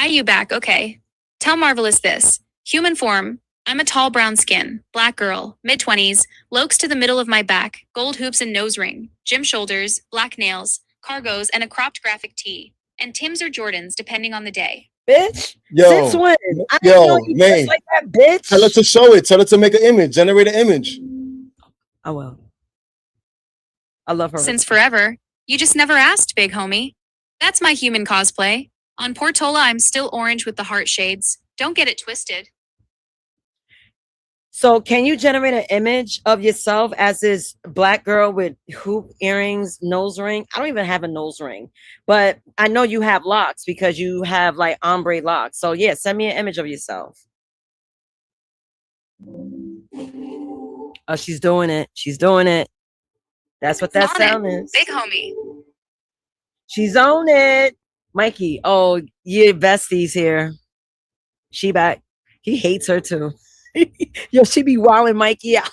You back, okay. Tell Marvelous this. Human form. I'm a tall brown skin, black girl, mid-20s, lokes to the middle of my back, gold hoops and nose ring, gym shoulders, black nails, cargos, and a cropped graphic tee. And Tim's or Jordans, depending on the day. Bitch? Yo, Since when? I didn't yo, know you man. dressed like that, bitch. Tell her to show it. Tell her to make an image, generate an image. I will. I love her. Since forever. You just never asked, big homie. That's my human cosplay. On Portola, I'm still orange with the heart shades. Don't get it twisted. So can you generate an image of yourself as this black girl with hoop earrings, nose ring? I don't even have a nose ring, but I know you have locks because you have like ombre locks. So yeah, send me an image of yourself. Oh, she's doing it. She's doing it. That's what that sound is. Big homie. She's on it. Mikey, oh, your bestie's here. She back. He hates her too. Yo, she be wilding Mikey out.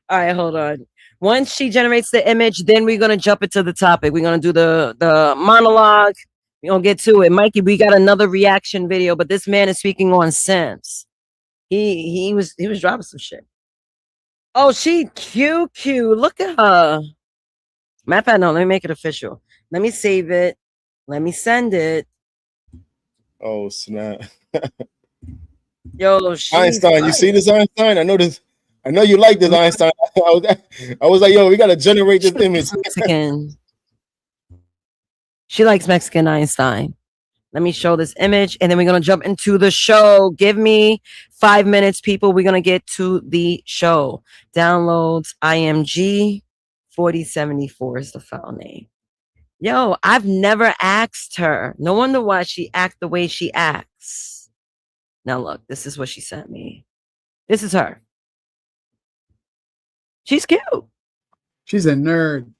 All right, hold on. Once she generates the image, then we're gonna jump into the topic. We're gonna do the monologue. We're gonna get to it. Mikey, we got another reaction video, but this man is speaking on SIMPs. He was dropping some shit. Oh, she cute. Look at her. Matter of fact, no, let me make it official. Let me save it. Let me send it. Oh, snap. Yo, Einstein, you see this, Einstein? I know this. I know you like this, Einstein. I was like, yo, we gotta generate this image. Mexican. She likes Mexican Einstein. Let me show this image, and then we're gonna jump into the show. Give me 5 minutes, people. We're gonna get to the show. Downloads IMG 4074 is the file name. Yo, I've never asked her. No wonder why she acts the way she acts. Now look, this is what she sent me. This is her. She's cute. She's a nerd.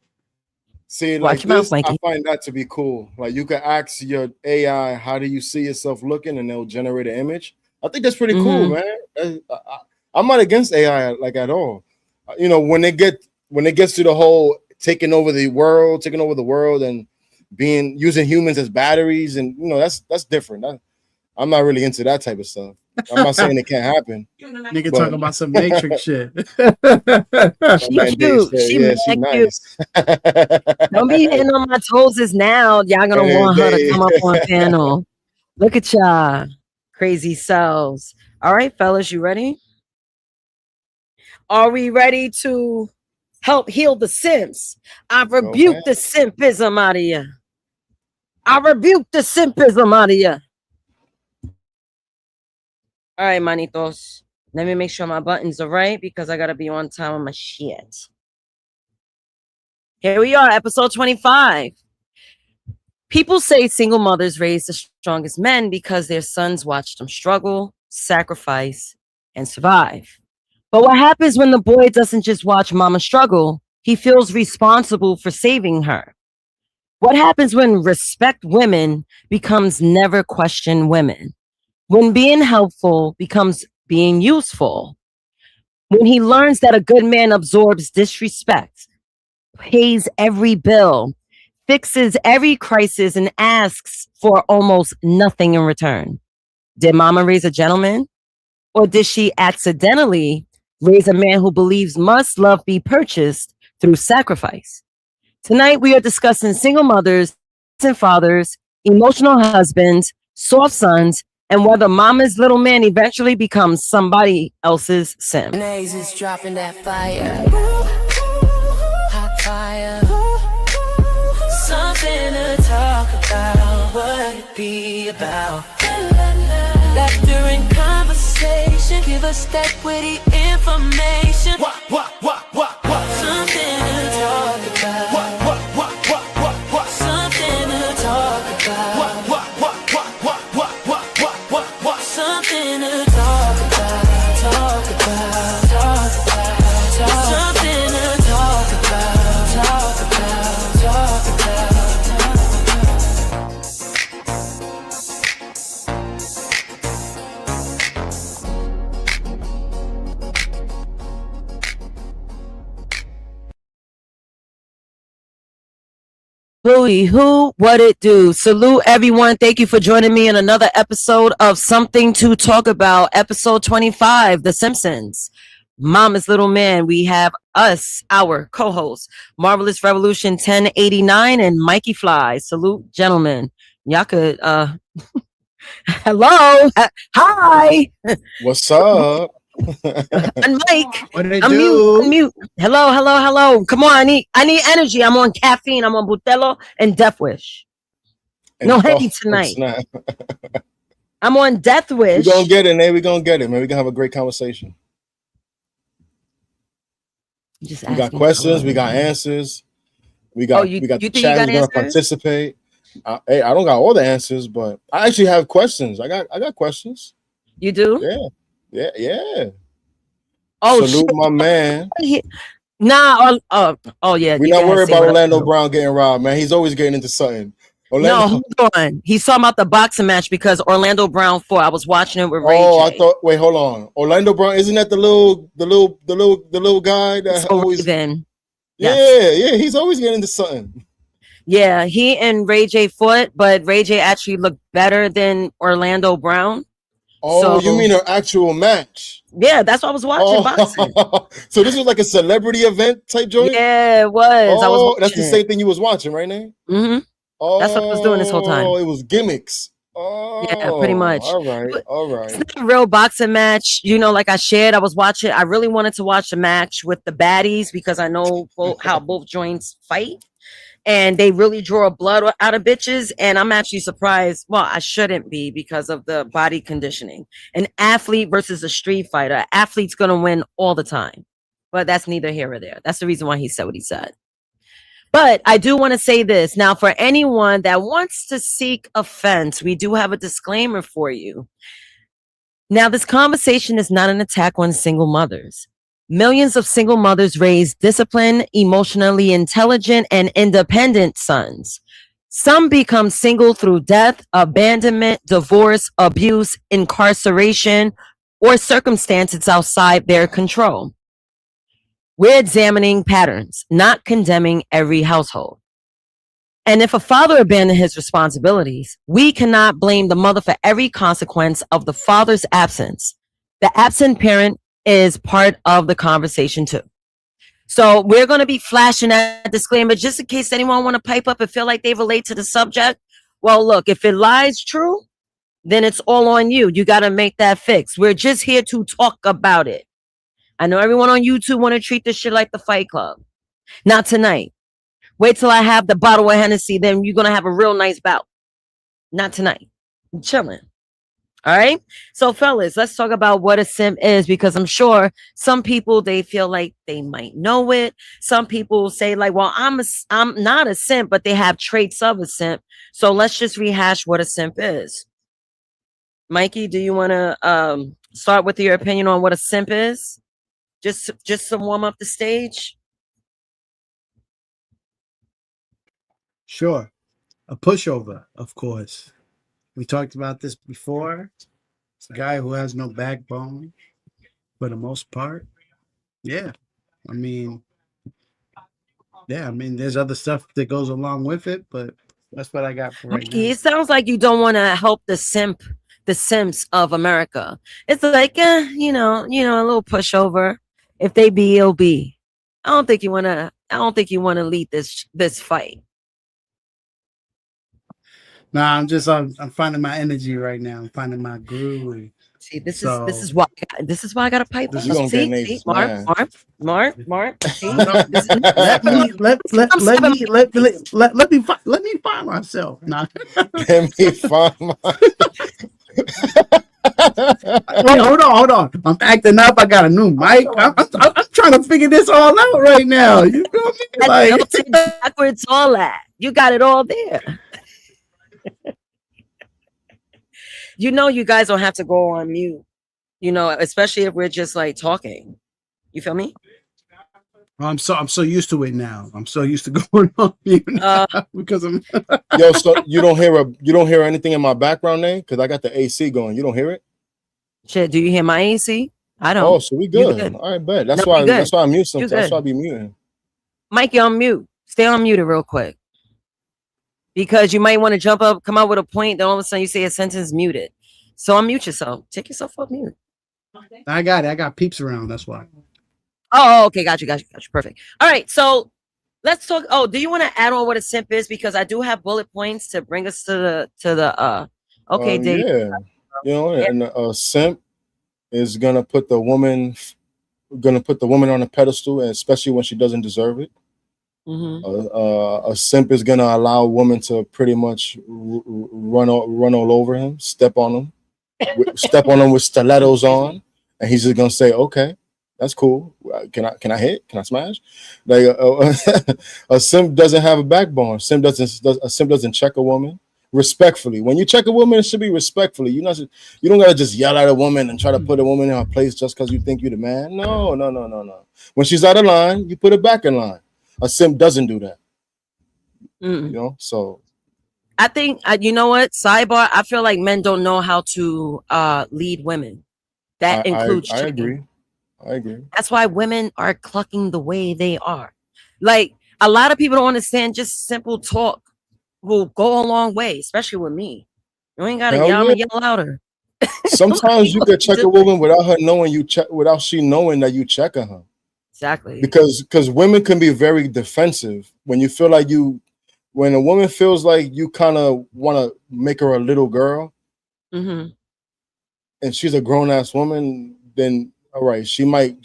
See, Watch like your mouth, this, Mikey. I find that to be cool. Like you can ask your AI, how do you see yourself looking, and they'll generate an image. I think that's pretty cool, man. I'm not against AI like at all. You know, when it gets to the whole taking over the world, and using humans as batteries, and you know, that's different. I'm not really into that type of stuff. I'm not saying it can't happen. Nigga talking about some Matrix shit. She cute. She nice. Don't be hitting on my toes now. Y'all gonna want her to come up on panel. Look at y'all. Crazy selves. All right, fellas, you ready? Are we ready to help heal the simps? I rebuke the simpism out of you. I rebuke the simpism out of you. All right, manitos. Let me make sure my buttons are right because I gotta be on time with my shit. Here we are, episode 25. People say single mothers raise the strongest men because their sons watched them struggle, sacrifice, and survive. But what happens when the boy doesn't just watch mama struggle? He feels responsible for saving her. What happens when respect women becomes never question women? When being helpful becomes being useful? When he learns that a good man absorbs disrespect, pays every bill, fixes every crisis, and asks for almost nothing in return? Did mama raise a gentleman? Or did she accidentally raise a man who believes must love be purchased through sacrifice? Tonight, we are discussing single mothers and fathers, emotional husbands, soft sons, and whether mama's little man eventually becomes somebody else's simp. Naezus dropping that fire. Hot fire. Something to talk about. What it be about? Laughter and conversation. Give us that witty information. Something to talk about. Something to talk about. Something to talk about. Something to talk about. Hooey who, what it do? Salute everyone. Thank you for joining me in another episode of Something to Talk About, episode 25, The Simpsons. Mama's Little Man. We have us, our co-hosts, Marvelous Revolution 1089 and Mikey Fly. Salute, gentlemen. Y'all could hello. Hi. What's up? And Mike. What did they do? Unmute. Hello. Come on, I need energy. I'm on caffeine. I'm on Butelo and Death Wish. No Henny tonight. I'm on Death Wish. We're gonna get it, man. We're gonna get it, man. We're gonna have a great conversation. We got questions, we got answers. We got the chat. We're gonna participate. Hey, I don't got all the answers, but I actually have questions. I got questions. You do? Yeah. Oh, salute my man. Nah. Oh yeah. We're not worried about Orlando Brown getting robbed, man. He's always getting into something. No, hold on. He's talking about the boxing match because Orlando Brown fought. I was watching it with Ray J. I thought. Wait, hold on. Orlando Brown, isn't that the little guy that always? Then. Yeah. He's always getting into something. Yeah, he and Ray J fought, but Ray J actually looked better than Orlando Brown. Oh, so, you mean an actual match? Yeah, that's what I was watching. Boxing. So this was like a celebrity event type joint? Yeah, it was. Oh, that's the same thing you was watching, right, Nate? Mm-hmm. Oh, that's what I was doing this whole time. Oh, it was gimmicks. Oh, yeah, pretty much. All right. It's not a real boxing match. Like I shared, I was watching. I really wanted to watch the match with the baddies because I know how both joints fight. And they really draw blood out of bitches. And I'm actually surprised. Well, I shouldn't be because of the body conditioning. An athlete versus a street fighter. An athlete's going to win all the time. But that's neither here or there. That's the reason why he said what he said. But I do want to say this. Now, for anyone that wants to seek offense, we do have a disclaimer for you. Now, this conversation is not an attack on single mothers. Millions of single mothers raise disciplined, emotionally intelligent, and independent sons. Some become single through death, abandonment, divorce, abuse, incarceration, or circumstances outside their control. We're examining patterns, not condemning every household. And if a father abandoned his responsibilities, we cannot blame the mother for every consequence of the father's absence. The absent parent is part of the conversation too. So we're going to be flashing that disclaimer just in case anyone want to pipe up and feel like they relate to the subject. Well, look, if it lies true, then it's all on you. You got to make that fix. We're just here to talk about it. I know everyone on YouTube want to treat this shit like the Fight Club. Not tonight. Wait till I have the bottle of Hennessy, then you're going to have a real nice bout. Not tonight. I'm chilling. All right. So, fellas, let's talk about what a simp is, because I'm sure some people, they feel like they might know it. Some people say like, well, I'm not a simp, but they have traits of a simp. So let's just rehash what a simp is. Mikey, do you want to start with your opinion on what a simp is? Just to warm up the stage. Sure. A pushover, of course. We talked about this before. It's a guy who has no backbone for the most part. Yeah. I mean, there's other stuff that goes along with it, but that's what I got for right now. It sounds like you don't want to help the simps of America. It's like, a little pushover. If they be, it'll be. I don't think you want to lead this fight. Nah, I'm finding my energy right now. I'm finding my groove. See, this is why I got to pipe up. See, Mark. See, let me find myself. Nah. Let me find Wait, hold on. I'm acting up. I got a new mic. I'm trying to figure this all out right now. You know me? Like, backwards, all that. You got it all there. You guys don't have to go on mute. Especially if we're just like talking. You feel me? I'm so used to it now. I'm so used to going on mute because I'm. Yo, so you don't hear anything in my background, name? Because I got the AC going. You don't hear it? Shit, do you hear my AC? I don't. Oh, so we good. All right, bet. That's why I mute sometimes. That's why I be muting. Mike, you're on mute. Stay on mute real quick. because you might want to jump up, come out with a point, then all of a sudden you say a sentence muted. So unmute yourself. Take yourself off mute. I got it. I got peeps around. That's why. Oh, okay. Got you. Perfect. All right. So let's talk. Oh, do you want to add on what a simp is? Because I do have bullet points to bring us to the okay, Dave. Yeah, you know, and a simp is gonna put the woman on a pedestal, and especially when she doesn't deserve it. A simp is gonna allow a woman to pretty much run all over him, step on him with stilettos on, and he's just gonna say, "Okay, that's cool. Can I hit? Can I smash?" Like a simp doesn't have a backbone. A simp doesn't check a woman respectfully. When you check a woman, it should be respectfully. You don't gotta just yell at a woman and try to put a woman in her place just because you think you're the man. No. When she's out of line, you put her back in line. A simp doesn't do that. You know, so I think you know what? Sidebar. I feel like men don't know how to lead women. That includes. I agree. That's why women are clucking the way they are. Like a lot of people don't understand. Just simple talk will go a long way, especially with me. You ain't gotta yell. I'm gonna yell louder. Sometimes you could check a woman without her knowing without she knowing that you checking her. Exactly. Because women can be very defensive when you feel like when a woman feels like you kind of want to make her a little girl, and she's a grown ass woman, then all right, she might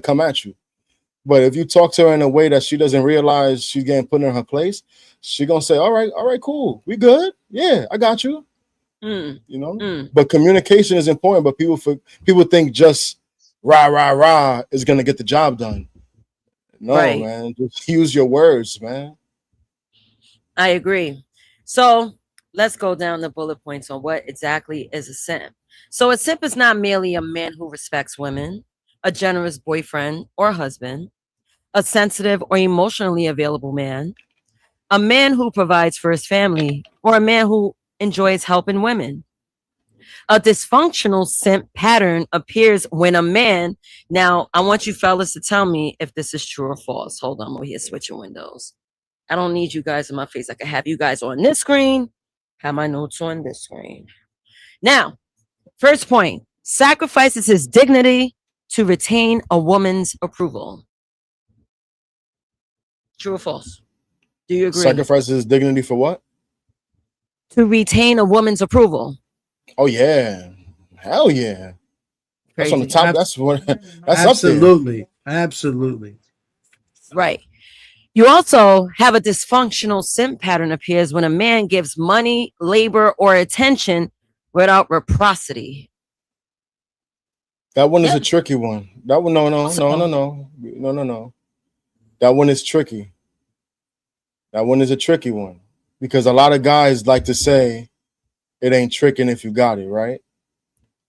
come at you. But if you talk to her in a way that she doesn't realize she's getting put in her place, she gonna say, all right, cool, we good, yeah, I got you. You know, but communication is important. But people think just rah is gonna get the job done. No, right. Man, just use your words, man. I agree. So let's go down the bullet points on what exactly is a simp. So a simp is not merely a man who respects women, a generous boyfriend or husband, a sensitive or emotionally available man, a man who provides for his family, or a man who enjoys helping women. A dysfunctional simp pattern appears when a man. Now, I want you fellas to tell me if this is true or false. Hold on, I'm over here switching windows. I don't need you guys in my face. I can have you guys on this screen, have my notes on this screen. Now, first point, sacrifices his dignity to retain a woman's approval. True or false? Do you agree? Sacrifices his dignity for what? To retain a woman's approval. Oh yeah, hell yeah. Crazy. That's on the top. That's absolutely, up there. Absolutely. Right. You also have a dysfunctional simp pattern appears when a man gives money, labor, or attention without reciprocity. That one is a tricky one. That one, no. That one is tricky. That one is a tricky one because a lot of guys like to say it ain't tricking if you got it, right?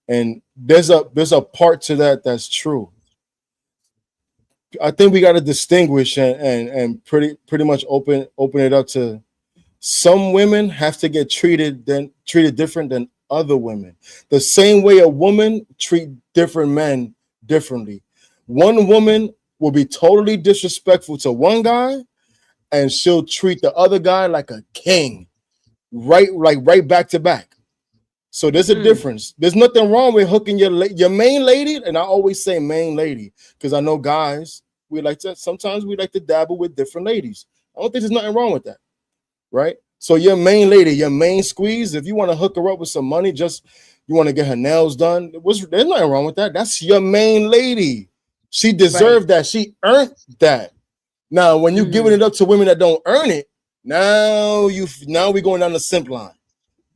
And there's a part to that that's true. I think we got to distinguish and pretty much open it up to some women have to get treated different than other women. The same way a woman treat different men differently. One woman will be totally disrespectful to one guy, and she'll treat the other guy like a king, right back to back. So there's a difference. There's nothing wrong with hooking your main lady, and I always say main lady because I know guys sometimes we like to dabble with different ladies. I don't think there's nothing wrong with that, right? So your main lady, your main squeeze, if you want to hook her up with some money, just you want to get her nails done, there's nothing wrong with that. That's your main lady. She deserved that. She earned that. Now, when you're giving it up to women that don't earn it, now we're going down the simp line.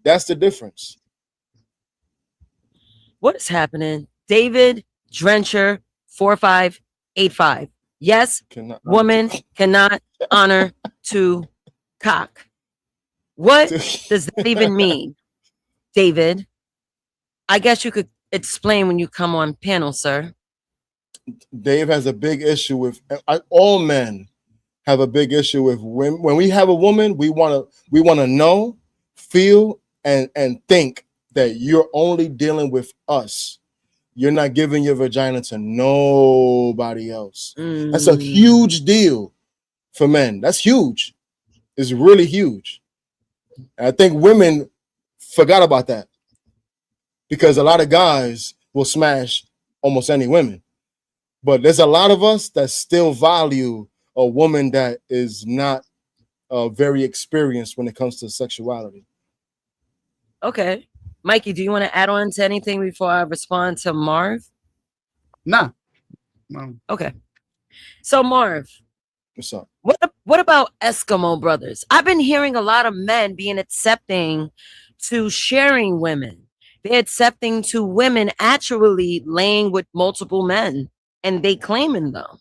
That's the difference. What is happening? David Drencher 4585. Yes, woman cannot honor to cock. What does that even mean, David? I guess you could explain when you come on panel, sir. Dave has a big issue with all men have a big issue with when we have a woman, we want to know, feel, and think that you're only dealing with us. You're not giving your vagina to nobody else. That's a huge deal for men. That's huge. It's really huge. And I think women forgot about that because a lot of guys will smash almost any women. But there's a lot of us that still value a woman that is not very experienced when it comes to sexuality. Okay. Mikey, do you want to add on to anything before I respond to Marv? Nah. No. Okay. So Marv, What's up? What about Eskimo brothers? I've been hearing a lot of men being accepting to sharing women. They're accepting to women actually laying with multiple men, and they claiming them.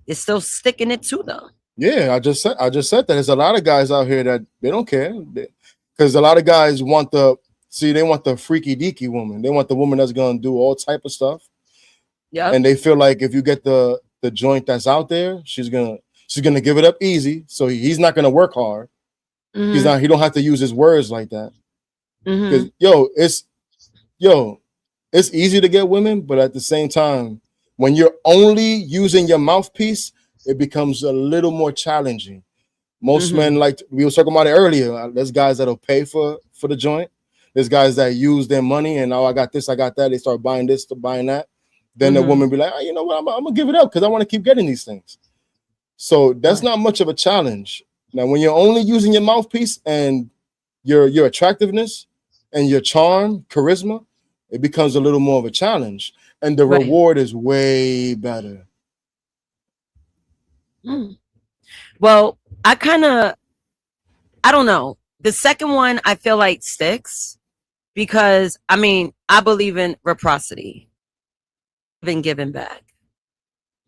They're still sticking it to them. Yeah, I just said that. There's a lot of guys out here that they don't care because a lot of guys want the freaky deaky woman. They want the woman that's gonna do all type of stuff. Yeah, and they feel like if you get the joint that's out there, she's gonna give it up easy. So he's not gonna work hard. Mm-hmm. He don't have to use his words like that. Mm-hmm. Because it's easy to get women, but at the same time, when you're only using your mouthpiece, it becomes a little more challenging. Most men, like we were talking about it earlier, there's guys that'll pay for the joint. There's guys that use their money and I got this, I got that. They start buying this, to buying that. Then the woman be like, oh, you know what, I'm gonna give it up because I want to keep getting these things. So that's not much of a challenge. Now, when you're only using your mouthpiece and your attractiveness and your charm, charisma, it becomes a little more of a challenge. And the reward is way better. Well, I don't know. The second one I feel like sticks because I believe in reciprocity. Been given back.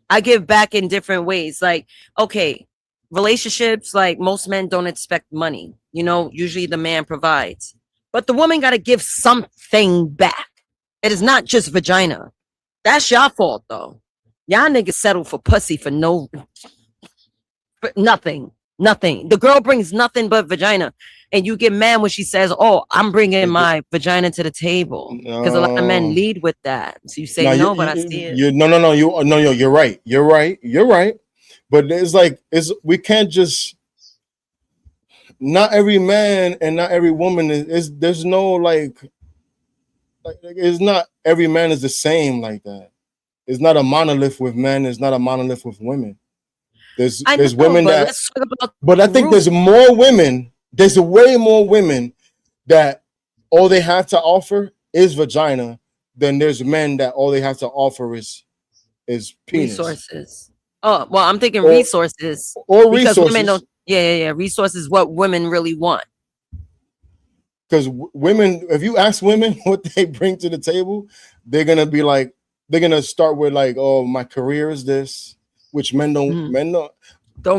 I give back in different ways. Like, okay, relationships, like most men don't expect money. Usually the man provides. But the woman got to give something back. It is not just vagina. That's your fault, though. Y'all niggas settle for pussy for nothing. Nothing. The girl brings nothing but vagina. And you get mad when she says, oh, I'm bringing my vagina to the table. Because a lot of men lead with that. So you say but I see it. No. You're right. You're right. But we can't just, not every man and not every woman there's no like it's not every man is the same like that. It's not a monolith with men. It's not a monolith with women. There's women but I think there's more women. There's way more women that all they have to offer is vagina than there's men that all they have to offer is penis. Resources. Oh, well, I'm thinking resources. Or because resources. Women don't, yeah. Resources, what women really want. Because women, if you ask women what they bring to the table, they're gonna start with like, oh, my career is this, which men don't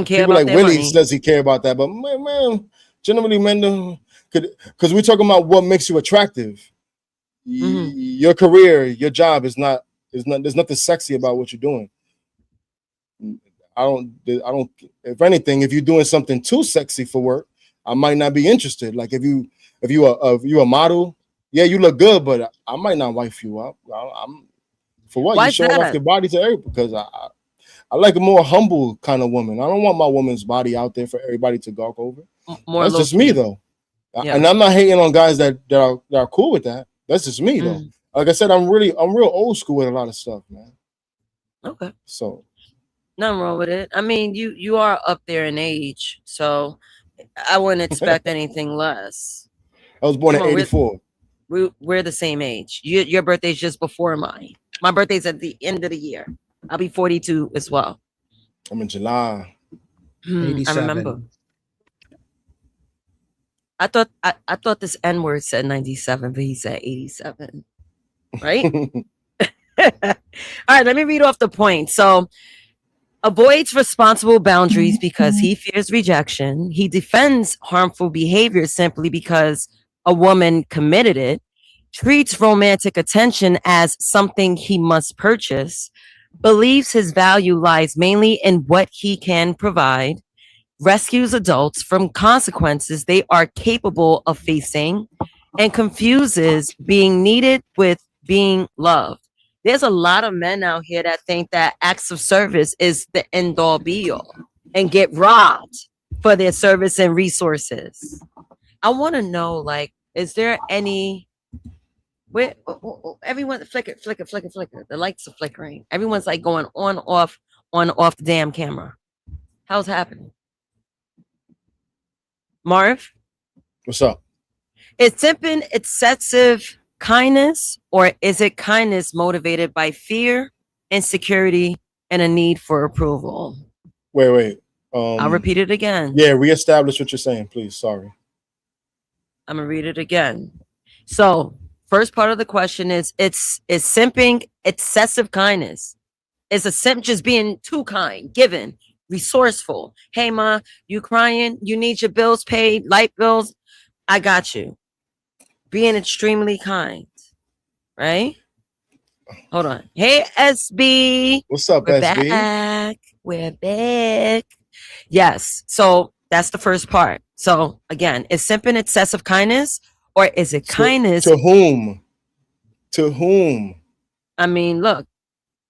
care about. Like Willie money. says he care about that, but man, generally men don't. Because we're talking about what makes you attractive. Your career, your job is not. There's nothing sexy about what you're doing. I don't. If anything, if you're doing something too sexy for work, I might not be interested. Like if you a model, yeah, you look good, but I might not wife you up. I'm for what? You showing off your body to everybody? Because I like a more humble kind of woman. I don't want my woman's body out there for everybody to gawk over. That's just me though. Yeah. And I'm not hating on guys that are cool with that. That's just me though. Like I said, I'm real old school with a lot of stuff, man. Okay. So nothing wrong with it. I mean, you are up there in age, so I wouldn't expect anything less. I was born in 84. We're the same age. Your birthday's just before mine. My birthday's at the end of the year. I'll be 42 as well. I'm in July. 87. I remember. I thought this N-word said 97, but he said 87. Right? All right, let me read off the point. So, avoids responsible boundaries because he fears rejection. He defends harmful behavior simply because a woman committed it. Treats romantic attention as something he must purchase. Believes his value lies mainly in what he can provide. Rescues adults from consequences they are capable of facing. And confuses being needed with being loved. There's a lot of men out here that think that acts of service is the end all be all and get robbed for their service and resources. I want to know, like, is there any where everyone flicker, flicker, flicker, flicker. The lights are flickering. Everyone's like going on, off the damn camera. How's happening? Marv, What's up? is simping excessive kindness, or is it kindness motivated by fear, insecurity, and a need for approval? Wait. I'll repeat it again. Yeah, reestablish what you're saying, please. Sorry. I'm gonna read it again. So, first part of the question is simping excessive kindness? Is a simp just being too kind, giving, resourceful? Hey ma, you crying? You need your bills paid, light bills? I got you. Being extremely kind, right? Hold on. Hey SB. What's up, We're SB? back. We're back. Yes. So that's the first part. So again, is simping excessive kindness, or is it kindness? To whom? To whom? I mean, look,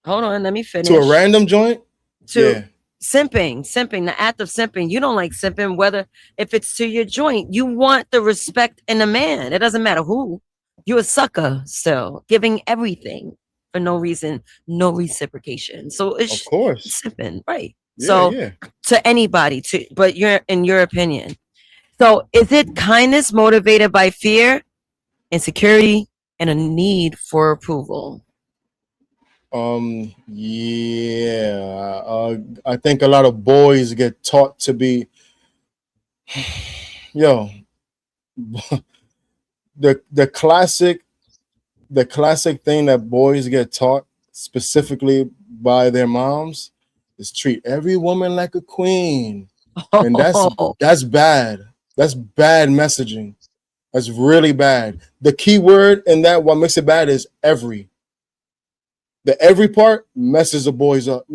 hold on, let me finish. To a random joint? To simping, the act of simping. You don't like simping, whether if it's to your joint. You want the respect in a man. It doesn't matter who. You're a sucker still, giving everything for no reason, no reciprocation. So it's of course simping, right? Yeah, so yeah. To anybody, but you're in your opinion. So is it kindness motivated by fear, insecurity, and a need for approval? Yeah. I think a lot of boys get taught to be, yo, the classic thing that boys get taught specifically by their moms is treat every woman like a queen. And that's bad. That's bad messaging. That's really bad. The key word in that, what makes it bad, is every. The every part messes a boy up.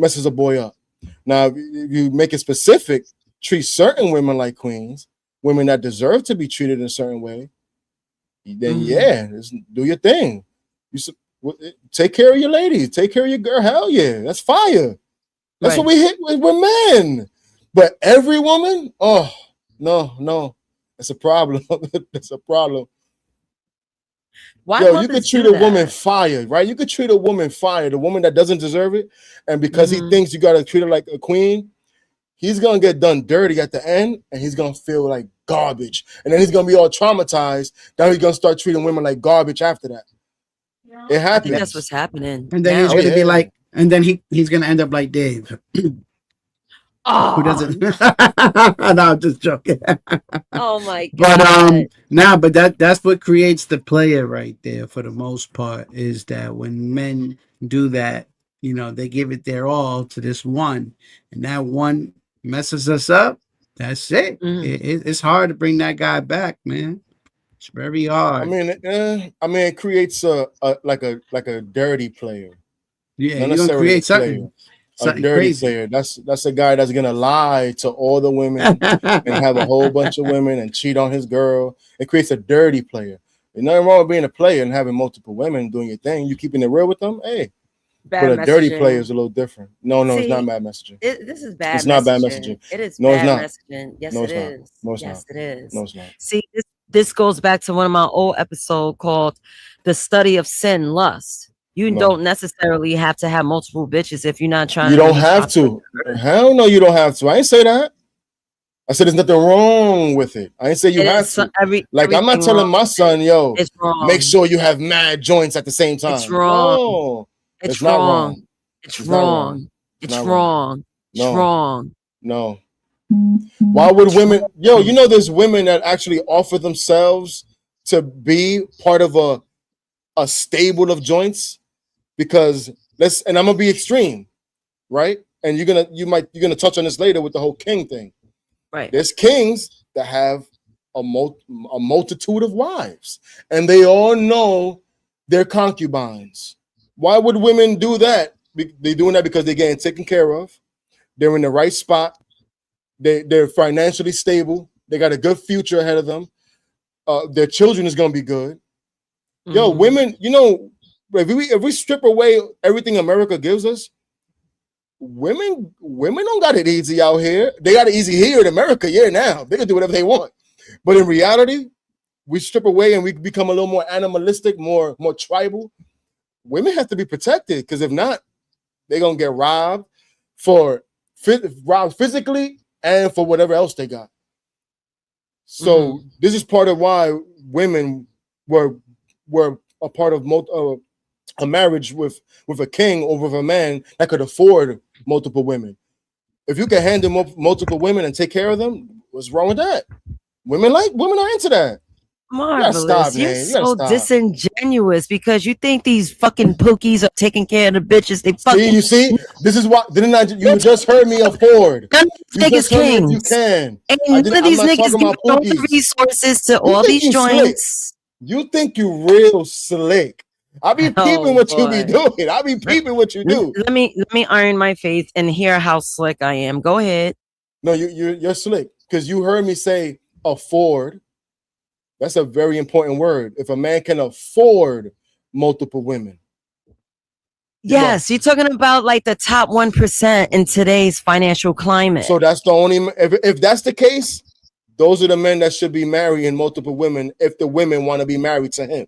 Now, if you make it specific, treat certain women like queens, women that deserve to be treated in a certain way, then yeah, do your thing. Take care of your ladies. Take care of your girl. Hell yeah, that's fire. That's what we hit with men. But every woman, oh, no. That's a problem. That's a problem. Yo, you could treat a woman fire, right? You could treat a woman fire, the woman that doesn't deserve it. And because he thinks you got to treat her like a queen, he's going to get done dirty at the end, and he's going to feel like garbage. And then he's going to be all traumatized. Now he's going to start treating women like garbage after that. It happens. I think that's what's happening. And then he's going to be like, and then he's going to end up like Dave. Oh, who doesn't? No, I'm just joking. Oh my god! But that's what creates the player right there. For the most part, is that when men do that, they give it their all to this one, and that one messes us up. That's it. It's hard to bring that guy back, man. It's very hard. I mean, it creates a dirty player. Yeah, you're gonna create something. A dirty player. That's a guy that's gonna lie to all the women and have a whole bunch of women and cheat on his girl. It creates a dirty player. There's nothing wrong with being a player and having multiple women doing your thing. You keeping it real with them, hey. But a dirty player is a little different. No, it's not bad messaging. This is bad. It's not bad messaging. It is no, bad it's not. messaging. Yes, no, it is. No, it's yes, not. it is. No, it's not. See, this goes back to one of my old episodes called "The Study of Sin, Lust." You don't necessarily have to have multiple bitches if you're not trying. You don't have to. Hell no, you don't have to. I ain't say that. I said there's nothing wrong with it. I ain't say you have to. I'm not telling my son, yo, it's wrong. Make sure you have mad joints at the same time. It's wrong. No, it's wrong. It's wrong. It's wrong. It's wrong. No. Why would women? Yo, there's women that actually offer themselves to be part of a stable of joints. Because and I'm gonna be extreme, right? And you're gonna touch on this later with the whole king thing. Right. There's kings that have a multitude of wives, and they all know their concubines. Why would women do that? They're doing that because they're getting taken care of. They're in the right spot. They're financially stable. They got a good future ahead of them. Their children is gonna be good. Yo, women, if we strip away everything America gives us, women don't got it easy out here. They got it easy here in America. Yeah, now they can do whatever they want. But in reality, we strip away and we become a little more animalistic, more tribal. Women have to be protected because if not, they're gonna get robbed physically and for whatever else they got. So this is part of why women were a part of a marriage with a king or with a man that could afford multiple women. If you can handle multiple women and take care of them, what's wrong with that? Women are into that. Marvelous. You're so disingenuous because you think these fucking pookies are taking care of the bitches. They fucking you see, this is what you just heard me afford. You just heard me you can. And none of these niggas give all the resources to all these joints. You think you real slick. I be peeping what you be doing. I be peeping what you do. Let me iron my face and hear how slick I am. Go ahead. No, you're slick because you heard me say afford. That's a very important word. If a man can afford multiple women. Yes, you're talking about like the top 1% in today's financial climate. So that's the only if that's the case, those are the men that should be marrying multiple women if the women want to be married to him.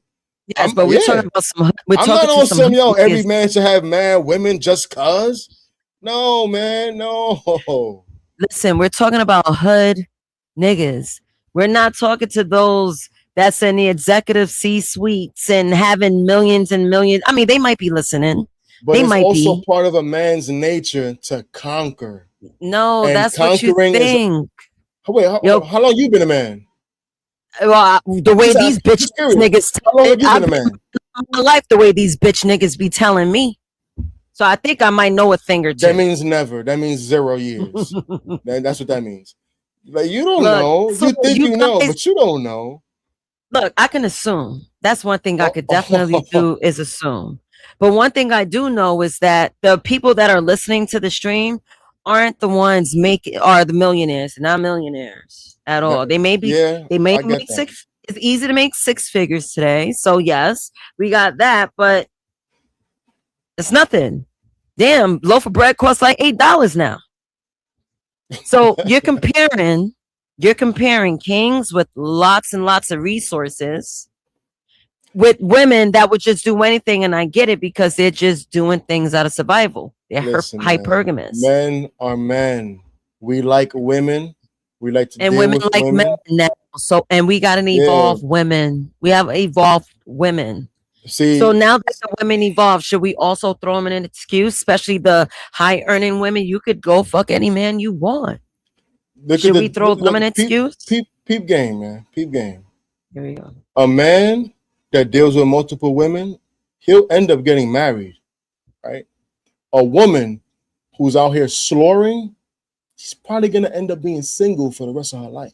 Yes, but we're talking about some. I'm not on some every man should have women just cause. No, man, no. Listen, we're talking about hood niggas. We're not talking to those that's in the executive C-suites and having millions and millions. I mean, they might be listening. But they might also be part of a man's nature to conquer. No, and that's what you think. Wait, how long you been a man? Well, the way these bitch niggas tell it, I've been my life the way these bitch niggas be telling me. So I think I might know a thing or two. That means never. That means 0 years. That's what that means. Like you don't know. So you think you know, but you don't know. Look, I can assume. That's one thing I could definitely do is assume. But one thing I do know is that the people that are listening to the stream aren't the ones are the millionaires, not millionaires at all. They may be, they may make six. It's easy to make 6 figures today. So yes, we got that, but it's nothing. Damn, loaf of bread costs like $8 now. So you're comparing kings with lots and lots of resources with women that would just do anything, and I get it because they're just doing things out of survival. They're hypergamous. Men are men. We like women. We like to and women like men now. So and we got an evolved women. We have evolved women. See, so now that the women evolve, should we also throw them in an excuse, especially the high earning women? You could go fuck any man you want. Should we throw them an excuse? Peep game, man. Peep game. Here we go. A man that deals with multiple women, he'll end up getting married, right? A woman who's out here slurring, she's probably gonna end up being single for the rest of her life.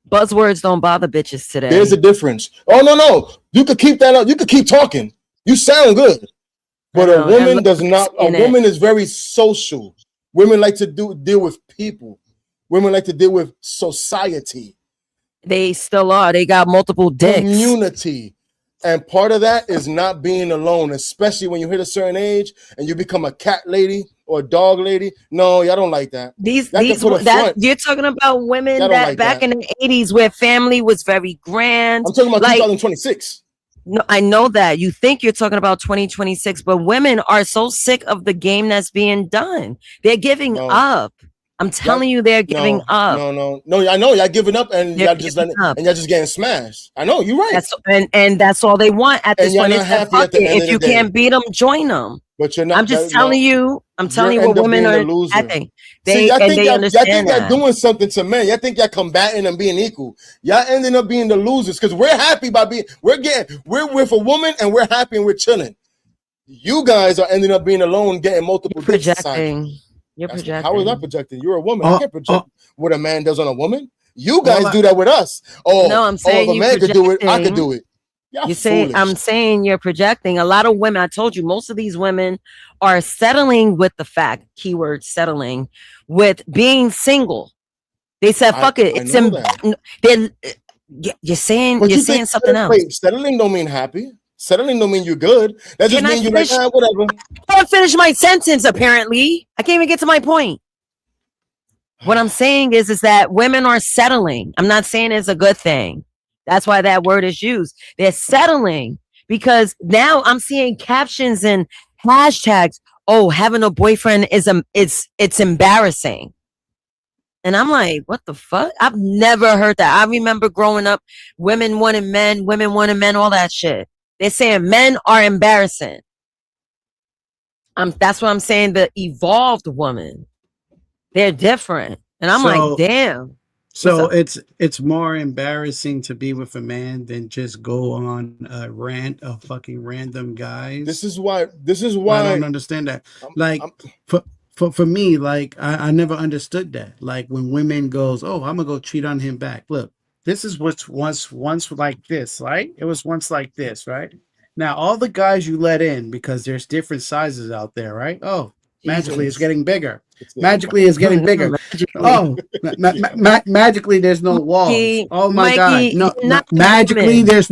Buzzwords don't bother bitches today. There's a difference. Oh no, you could keep that up. You could keep talking. You sound good, but a woman does not. A woman is very social. Women like to deal with people. Women like to deal with society. They still are. They got multiple dicks. Community. And part of that is not being alone, especially when you hit a certain age and you become a cat lady or a dog lady. No, y'all don't like that. You're talking about women that back in the 80s where family was very grand. I'm talking about 2026. No, I know that. You think you're talking about 2026, but women are so sick of the game that's being done. They're giving up. I'm telling you, they're giving up. No. I know y'all giving up, and y'all just getting smashed. I know you're right. And that's all they want at this point. If you can't beat them, join them. But you're not. I'm just telling you. I'm telling you what women are acting. They think y'all doing something to men. Y'all think y'all combating and being equal. Y'all ending up being the losers because we're happy by being. We're with a woman and we're happy and we're chilling. You guys are ending up being alone, getting multiple projecting. You're projecting. How is that projecting? You're a woman. I can't project what a man does on a woman. You guys do that with us. No, I'm saying if a man could do it, I could do it. I'm saying you're projecting. A lot of women, I told you, most of these women are settling with the fact, keyword settling, with being single. They said, fuck it. It's you're saying something else. Wait, settling don't mean happy. Settling don't mean you're good. That just means you're like, whatever. I can't finish my sentence, apparently. I can't even get to my point. What I'm saying is that women are settling. I'm not saying it's a good thing. That's why that word is used. They're settling because now I'm seeing captions and hashtags. Oh, having a boyfriend is it's embarrassing. And I'm like, what the fuck? I've never heard that. I remember growing up, women wanting men, all that shit. They're saying men are embarrassing. That's what I'm saying. The evolved woman, they're different. And I'm like, damn. So it's more embarrassing to be with a man than just go on a rant of fucking random guys. This is why I don't understand that. Like for me, like I never understood that. Like when women goes, oh, I'm gonna go cheat on him back. Look, this is what's once like this, right? It was once like this, right? Now all the guys you let in because there's different sizes out there, right? Oh, magically it's getting bigger. Magically it's getting bigger. Oh, magically there's no walls. Oh my God! No, magically there's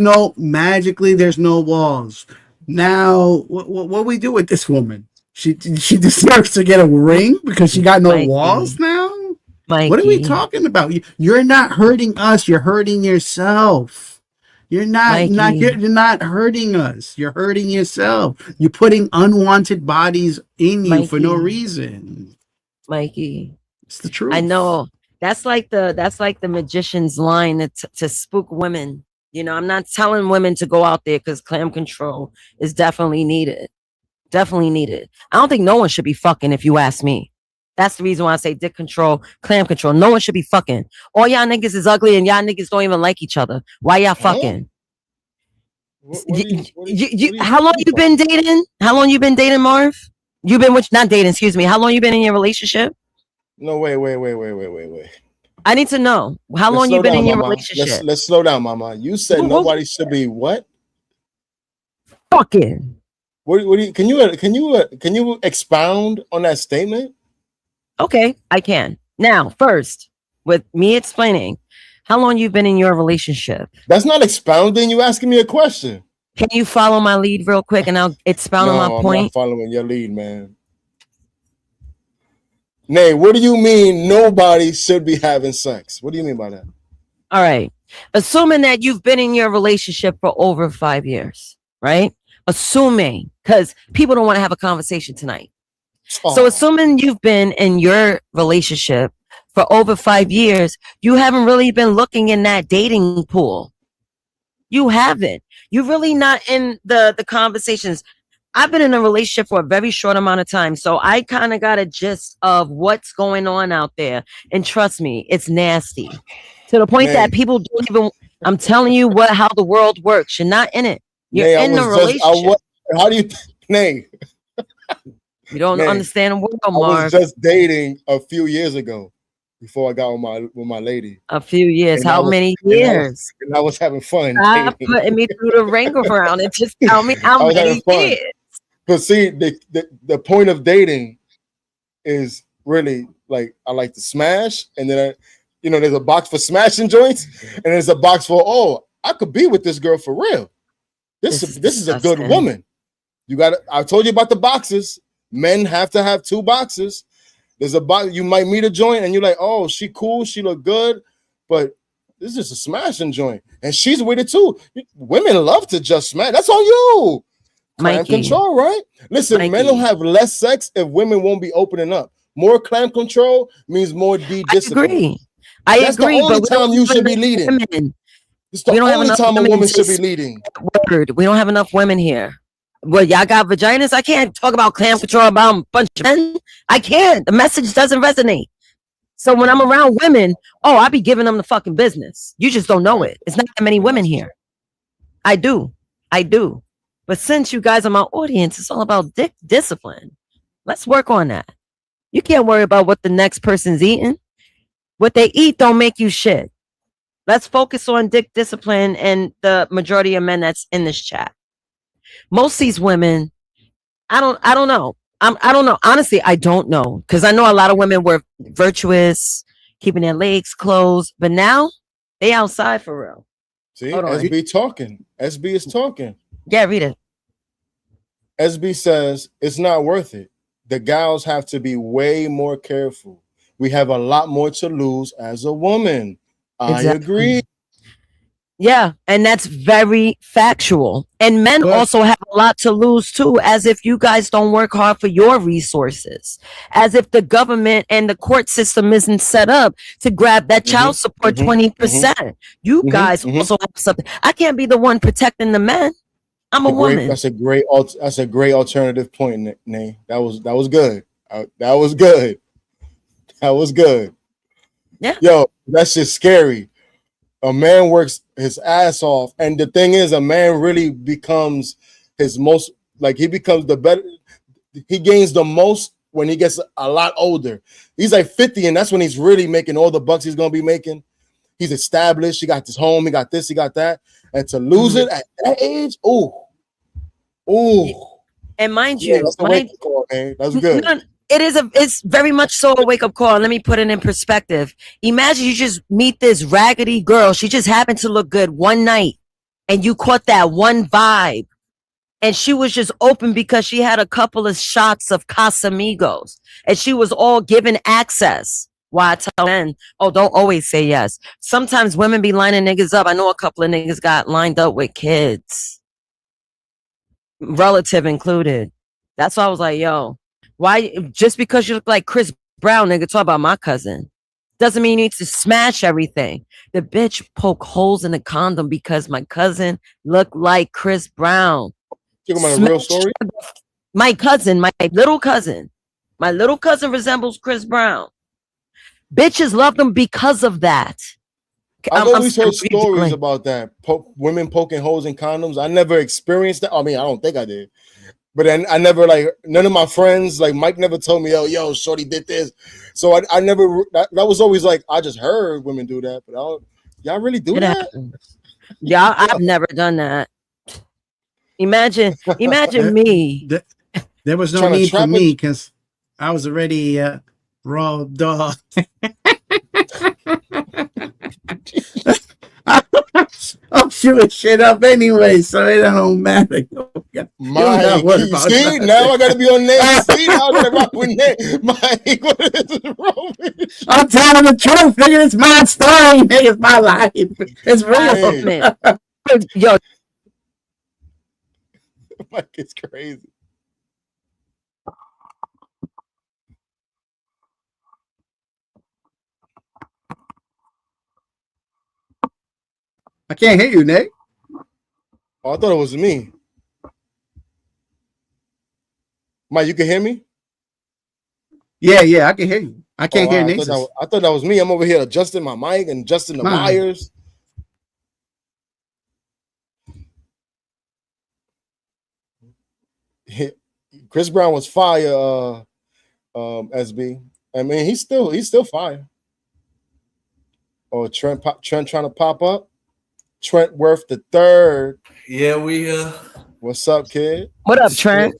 no walls. Now what we do with this woman? She deserves to get a ring because she got no walls now. Mikey. What are we talking about? You're not hurting us. You're hurting yourself. You're not hurting us. You're hurting yourself. You're putting unwanted bodies in you for no reason. Mikey, it's the truth. I know. That's like the magician's line to spook women. You know, I'm not telling women to go out there because clam control is definitely needed. Definitely needed. I don't think no one should be fucking if you ask me. That's the reason why I say dick control, clam control. No one should be fucking. All y'all niggas is ugly and y'all niggas don't even like each other. Why y'all fucking? How long you been dating? How long you been dating, Marv? You've been not dating, excuse me. How long you been in your relationship? No, wait. I need to know. How long you been in your relationship? Let's slow down, mama. You said nobody should be what? Fucking. What do you, can you expound on that statement? Okay, I can. Now, first, with me explaining how long you've been in your relationship. That's not expounding. You asking me a question. Can you follow my lead real quick and I'll expound on my point? I'm not following your lead, man. Nay, what do you mean nobody should be having sex? What do you mean by that? All right. Assuming that you've been in your relationship for over 5 years, right? Assuming, because people don't want to have a conversation tonight. Oh. So assuming you've been in your relationship for over 5 years, you haven't really been looking in that dating pool. You haven't. You're really not in the conversations. I've been in a relationship for a very short amount of time, so I kind of got a gist of what's going on out there. And trust me, it's nasty. To the point that people don't even, I'm telling you how the world works. You're not in it. You're in the relationship. How do you, Nay? You don't understand the world, Mark. I was just dating a few years ago before I got with my lady. A few years. And how many years? And I was having fun. Stop putting me through the ring around and just tell me how many years. But see, the point of dating is really like I like to smash, and then there's a box for smashing joints, and there's a box for I could be with this girl for real. This is a good woman. I told you about the boxes. Men have to have 2 boxes. There's a box. You might meet a joint, and you're like, oh, she cool, she look good, but this is a smashing joint, and she's with it too. Women love to just smash. That's on you. Clam control, right? Listen, men will have less sex if women won't be opening up. More clam control means more discipline. I agree. That's the only time you should be leading. It's the only time a woman should be leading. We don't have enough women here. Well, y'all got vaginas. I can't talk about clam control about a bunch of men. I can't. The message doesn't resonate. So when I'm around women, I be giving them the fucking business. You just don't know it. It's not that many women here. I do. But since you guys are my audience, it's all about dick discipline. Let's work on that. You can't worry about what the next person's eating. What they eat don't make you shit. Let's focus on dick discipline and the majority of men that's in this chat. Most of these women, I don't know. I don't know. Honestly, I don't know. Because I know a lot of women were virtuous, keeping their legs closed. But now, they outside for real. See, SB talking. SB is talking. Yeah, read it. SB says, it's not worth it. The gals have to be way more careful. we have a lot more to lose as a woman. I agree. Yeah, and that's very factual. And men also have a lot to lose too, as if you guys don't work hard for your resources, as if the government and the court system isn't set up to grab that child support 20%. You guys also have something. I can't be the one protecting the men. I'm a woman. That's a great alternative point, Nay. That was good. That was good. That was good. Yeah. Yo, that's just scary. A man works his ass off, and the thing is, a man really becomes his most, like, he becomes the better. He gains the most when he gets a lot older. He's like 50, and that's when he's really making all the bucks he's gonna be making. He's established. He got his home. He got this. He got that. And to lose it at that age, ooh. And mind you, that's a wake-up call, man. That's good. It's very much so a wake-up call. Let me put it in perspective. Imagine you just meet this raggedy girl. She just happened to look good one night, and you caught that one vibe. And she was just open because she had a couple of shots of Casamigos, and she was all given access. Why I tell men, don't always say yes. Sometimes women be lining niggas up. I know a couple of niggas got lined up with kids, relative included. That's why I was like, yo, why? Just because you look like Chris Brown, nigga, talk about my cousin, doesn't mean you need to smash everything. The bitch poke holes in the condom because my cousin looked like Chris Brown. Talking about a real story? My cousin, my little cousin resembles Chris Brown. Bitches love them because of that. I've always heard stories about that. Women poking holes in condoms. I never experienced that. I mean, I don't think I did. But then I never, like, none of my friends, like Mike never told me, yo, shorty did this. So I never, that was always like, I just heard women do that. But y'all really do that? Yeah, I've never done that. Imagine me. There was no need for me because I was already raw dog. I'm shooting shit up anyway, so it don't matter. Mike, see, now I gotta be on there. See, now I gotta rock with Nick. Mike, what is wrong with you? I'm telling the truth, nigga. It's my story, nigga. It's my life. It's real. Yo, Mike, it's crazy. I can't hear you, Nick. Oh, I thought it was me. Mike, you can hear me? Yeah, I can hear you. I can't hear Naezus. I thought that was me. I'm over here adjusting my mic and adjusting the wires. Chris Brown was fire, SB. I mean, he's still fire. Oh, Trent trying to pop up. Trent Worth the third. Yeah, we What's up, kid? What up, Trent?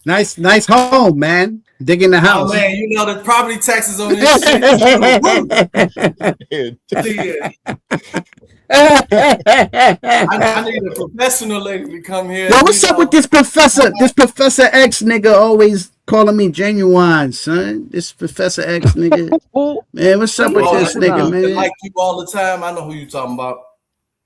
Nice home, man. Digging the house. Oh man, you know the property taxes on this shit. I need a professional lady to come here. Yo, what's up with this professor? This Professor X nigga always calling me genuine, son. This Professor X nigga. Man, what's up with this nigga, man? Like you all the time. I know who you talking about.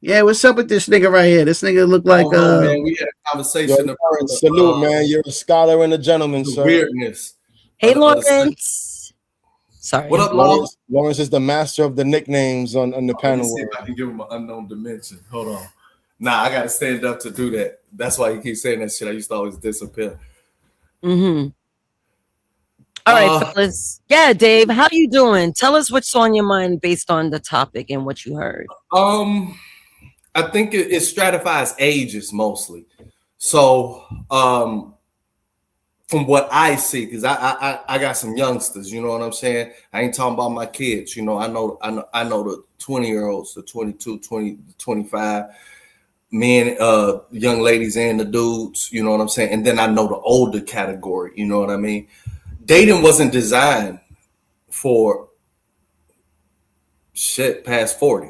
Yeah, what's up with this nigga right here? This nigga look like man, we had a conversation about salute, man. You're a scholar and a gentleman, sir. Weirdness. Hey, Lawrence. Sorry. What up, Lawrence? Lawrence is the master of the nicknames on the panel. See if I can give him an unknown dimension. Hold on. Nah, I gotta stand up to do that. That's why you keep saying that shit. I used to always disappear. Mm-hmm. All right, fellas. Yeah, Dave, how you doing? Tell us what's on your mind based on the topic and what you heard. I think it stratifies ages mostly. So, from what I see, because I got some youngsters, you know what I'm saying? I ain't talking about my kids, you know. I know the 20-year-olds, the 22, 20, 25 men, young ladies and the dudes, you know what I'm saying? And then I know the older category, you know what I mean? Dating wasn't designed for shit past 40.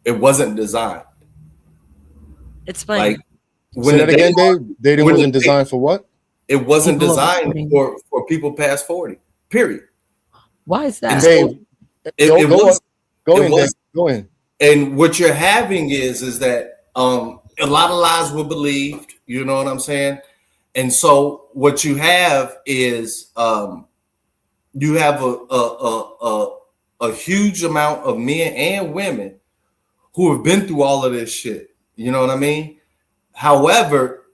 It wasn't designed. Explain. Like, when that again, Dave? Dating wasn't designed for what? It wasn't designed for people past 40, period. Why is that? Dave, go in. And what you're having is that a lot of lies were believed. You know what I'm saying? And so what you have is you have a huge amount of men and women who have been through all of this shit. You know what I mean? However,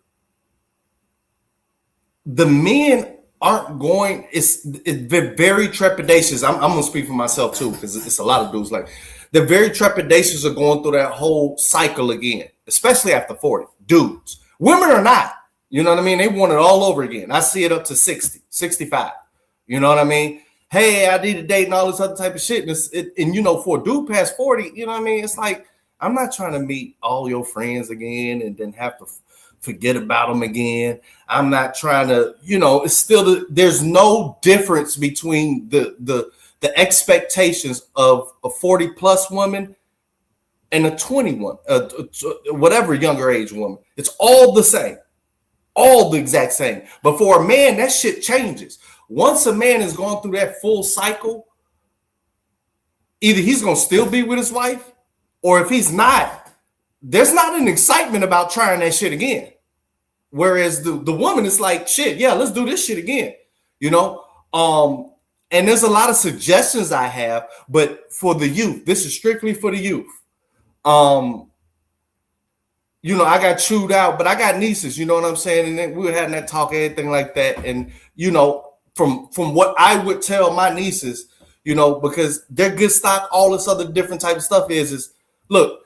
the men aren't going. It's very trepidatious. I'm gonna speak for myself too, because it's a lot of dudes like they're very trepidatious of going through that whole cycle again, especially after 40. Dudes, women are not. You know what I mean? They want it all over again. I see it up to 60, 65. You know what I mean? Hey, I need a date and all this other type of shit. And you know, for a dude past 40, you know what I mean? It's like, I'm not trying to meet all your friends again and then have to forget about them again. I'm not trying to, you know, it's still, there's no difference between the expectations of a 40 plus woman and a 21, whatever younger age woman. It's all the same. All the exact same. But for a man, that shit changes. Once a man has gone through that full cycle, either he's going to still be with his wife, or if he's not, there's not an excitement about trying that shit again. Whereas the woman is like, shit, yeah, let's do this shit again. You know? And there's a lot of suggestions I have, but for the youth, this is strictly for the youth. You know, I got chewed out, but I got nieces, you know what I'm saying? And then we were having that talk, everything like that. And, you know, from what I would tell my nieces, you know, because they're good stock, all this other different type of stuff is look,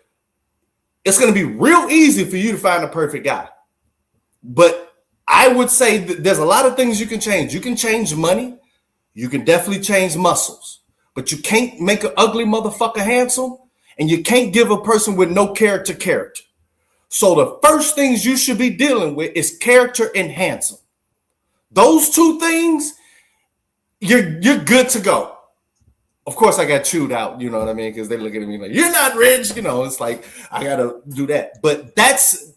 it's going to be real easy for you to find a perfect guy. But I would say that there's a lot of things you can change. You can change money. You can definitely change muscles. But you can't make an ugly motherfucker handsome. And you can't give a person with no character. So the first things you should be dealing with is character and handsome. Those two things, you're good to go. Of course, I got chewed out, you know what I mean? Because they look at me like, you're not rich, you know. It's like I gotta do that. But this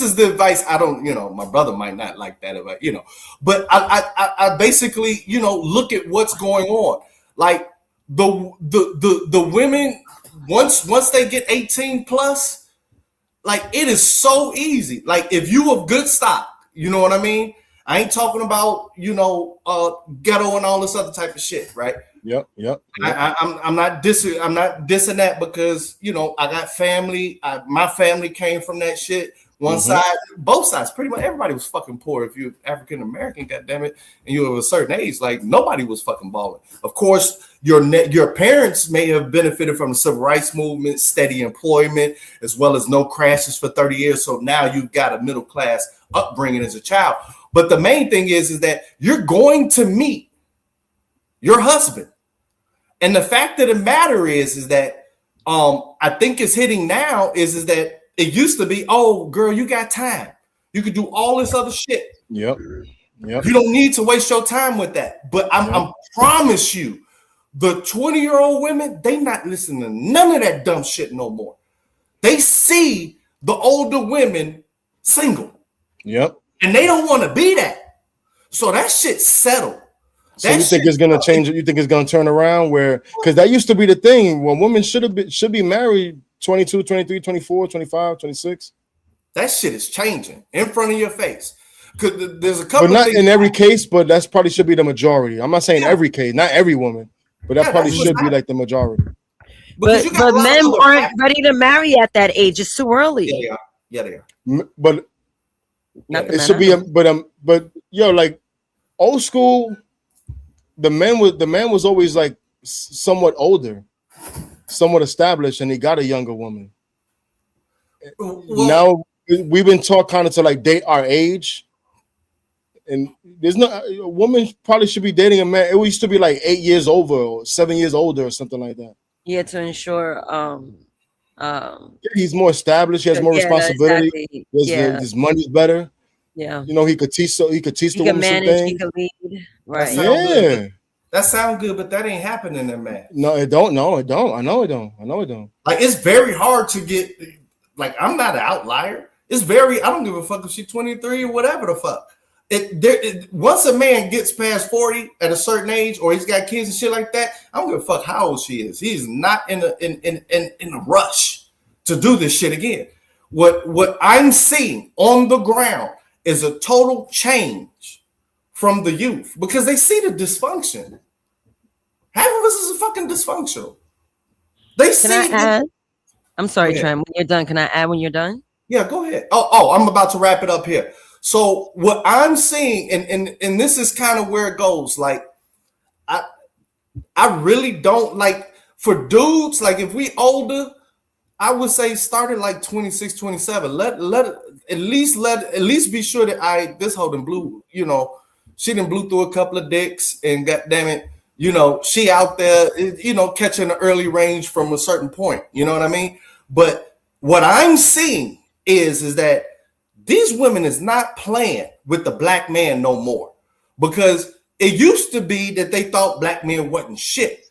is the advice. I don't, you know, my brother might not like that, you know. But I basically, you know, look at what's going on. Like the women, once they get 18 plus. Like, it is so easy. Like, if you of good stock, you know what I mean? I ain't talking about, you know, ghetto and all this other type of shit, right? Yep. I'm not dissing that because, you know, I got family. My family came from that shit. One side, both sides, pretty much everybody was fucking poor. If you're African American, goddammit, and you were of a certain age, like nobody was fucking balling. Of course, your parents may have benefited from the civil rights movement, steady employment, as well as no crashes for 30 years. So now you've got a middle class upbringing as a child. But the main thing is that you're going to meet your husband. And the fact of the matter is that I think it's hitting now is that it used to be, oh, girl, you got time. You could do all this other shit. Yep. You don't need to waste your time with that. But I promise you, the 20-year-old women, they not listening to none of that dumb shit no more. They see the older women single. Yep. And they don't want to be that. So that shit's settled. So you think it's gonna change? You think it's gonna turn around where, because that used to be the thing when women should be married 22, 23, 24, 25, 26. That shit is changing in front of your face. Because there's a couple, but not in every case. But that's probably should be the majority. I'm not saying every case, not every woman, but that probably should be like the majority. But men aren't ready to marry at that age. It's too early. Yeah, they are. But it should be. But yo, like old school, the man was always like somewhat older, somewhat established, and he got a younger woman. Well, now we've been taught kind of to like date our age, and there's no a woman probably should be dating a man. It used to be like 8 years over or 7 years older or something like that. Yeah, to ensure he's more established. He has more responsibility. Exactly. His money's better. Yeah, you know, he could teach the woman manage, some things. he could lead. Right. Yeah. That sounds good, but that ain't happening in man. No, it don't. No, it don't. I know it don't. Like, it's very hard to get. Like, I'm not an outlier. It's very. I don't give a fuck if she's 23 or whatever the fuck. Once a man gets past 40 at a certain age, or he's got kids and shit like that, I don't give a fuck how old she is. He's not in a rush to do this shit again. What I'm seeing on the ground is a total change from the youth because they see the dysfunction. Half of us is fucking dysfunctional. They see. Can I add? I'm sorry, Trent. When you're done, can I add when you're done? Yeah, go ahead. Oh, I'm about to wrap it up here. So what I'm seeing, and this is kind of where it goes. Like, I really don't like for dudes. Like, if we older, I would say start at like 26, 27. Let at least be sure that this hoe done blew. You know, she done blew through a couple of dicks, and goddamn it, you know, she out there, you know, catching an early range from a certain point. You know what I mean? But what I'm seeing is that these women is not playing with the black man no more, because it used to be that they thought black men wasn't shit.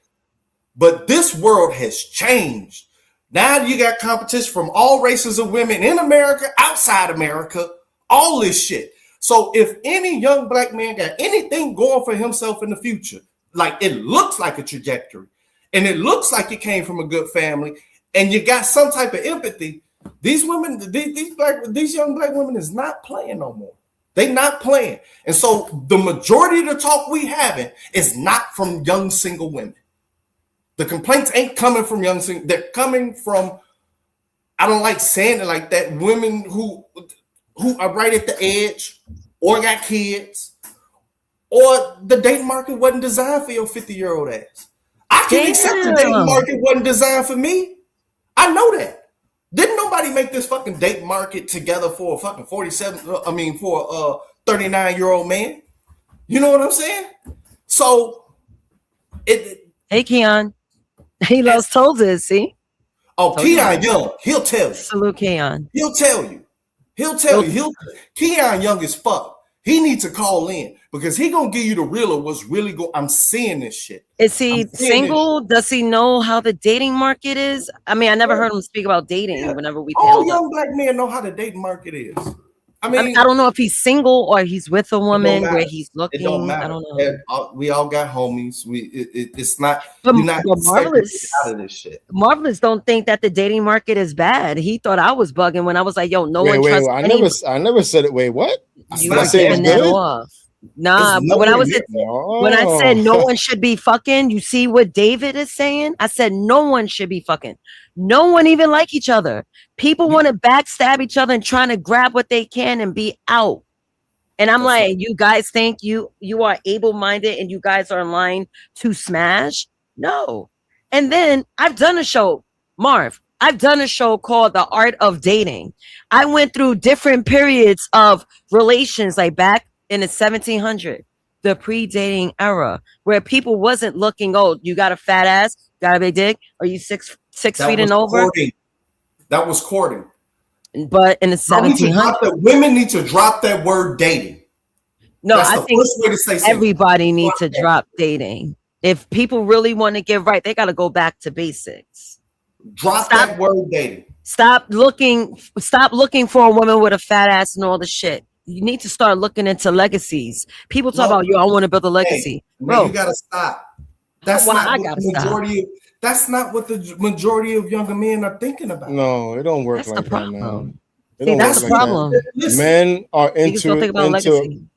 But this world has changed. Now you got competition from all races of women in America, outside America, all this shit. So if any young black man got anything going for himself in the future, like it looks like a trajectory, and it looks like it came from a good family, and you got some type of empathy, these women, these young black women is not playing no more. They not playing. And so the majority of the talk we having is not from young single women. The complaints ain't coming from young single, they're coming from, I don't like saying it like that, women who are right at the edge or got kids, or the dating market wasn't designed for your 50-year-old ass. I can accept the dating market wasn't designed for me. I know that. Didn't nobody make this fucking dating market together for a fucking 39-year-old man? You know what I'm saying? So hey, Keon. He loves Tolzis, see? Oh, Keon Young, he'll tell you. Salute Keon. He'll tell you. Keon Young as fuck. He needs to call in because he gonna give you the real of what's really going. I'm seeing this shit. Is he single? Does he know how the dating market is? I mean, I never heard him speak about dating whenever we all young black men know how the dating market is. I mean, I don't know if he's single or he's with a woman where he's looking. It don't matter. I don't know. We all got homies. It's not. But, you're not Marvelous. out of this shit. Marvelous don't think that the dating market is bad. He thought I was bugging when I was like, "Yo, no one trusts." I never said it. Wait, what? You were giving that off. Nah, but when I said no one should be fucking, you see what David is saying? I said no one should be fucking. No one even like each other. People want to backstab each other and trying to grab what they can and be out. And I'm like, you guys think you are able-minded and you guys are in line to smash? No. And then I've done a show, Marv. I've done a show called The Art of Dating. I went through different periods of relations, like back in the 1700s, the pre-dating era, where people wasn't looking, oh, you got a fat ass, got a big dick, are you six feet and over? That was courting. But in the 1700s, women need to drop that word dating. No, that's I the think first way to say everybody needs to drop dating. If people really want to get right, they got to go back to basics. Stop that word dating. Stop looking for a woman with a fat ass and all the shit. You need to start looking into legacies. People talk about, yo, I want to build a legacy. Bro, you gotta stop. That's not what the majority of younger men are thinking about. No, it don't work like that, man. That's the problem. Men are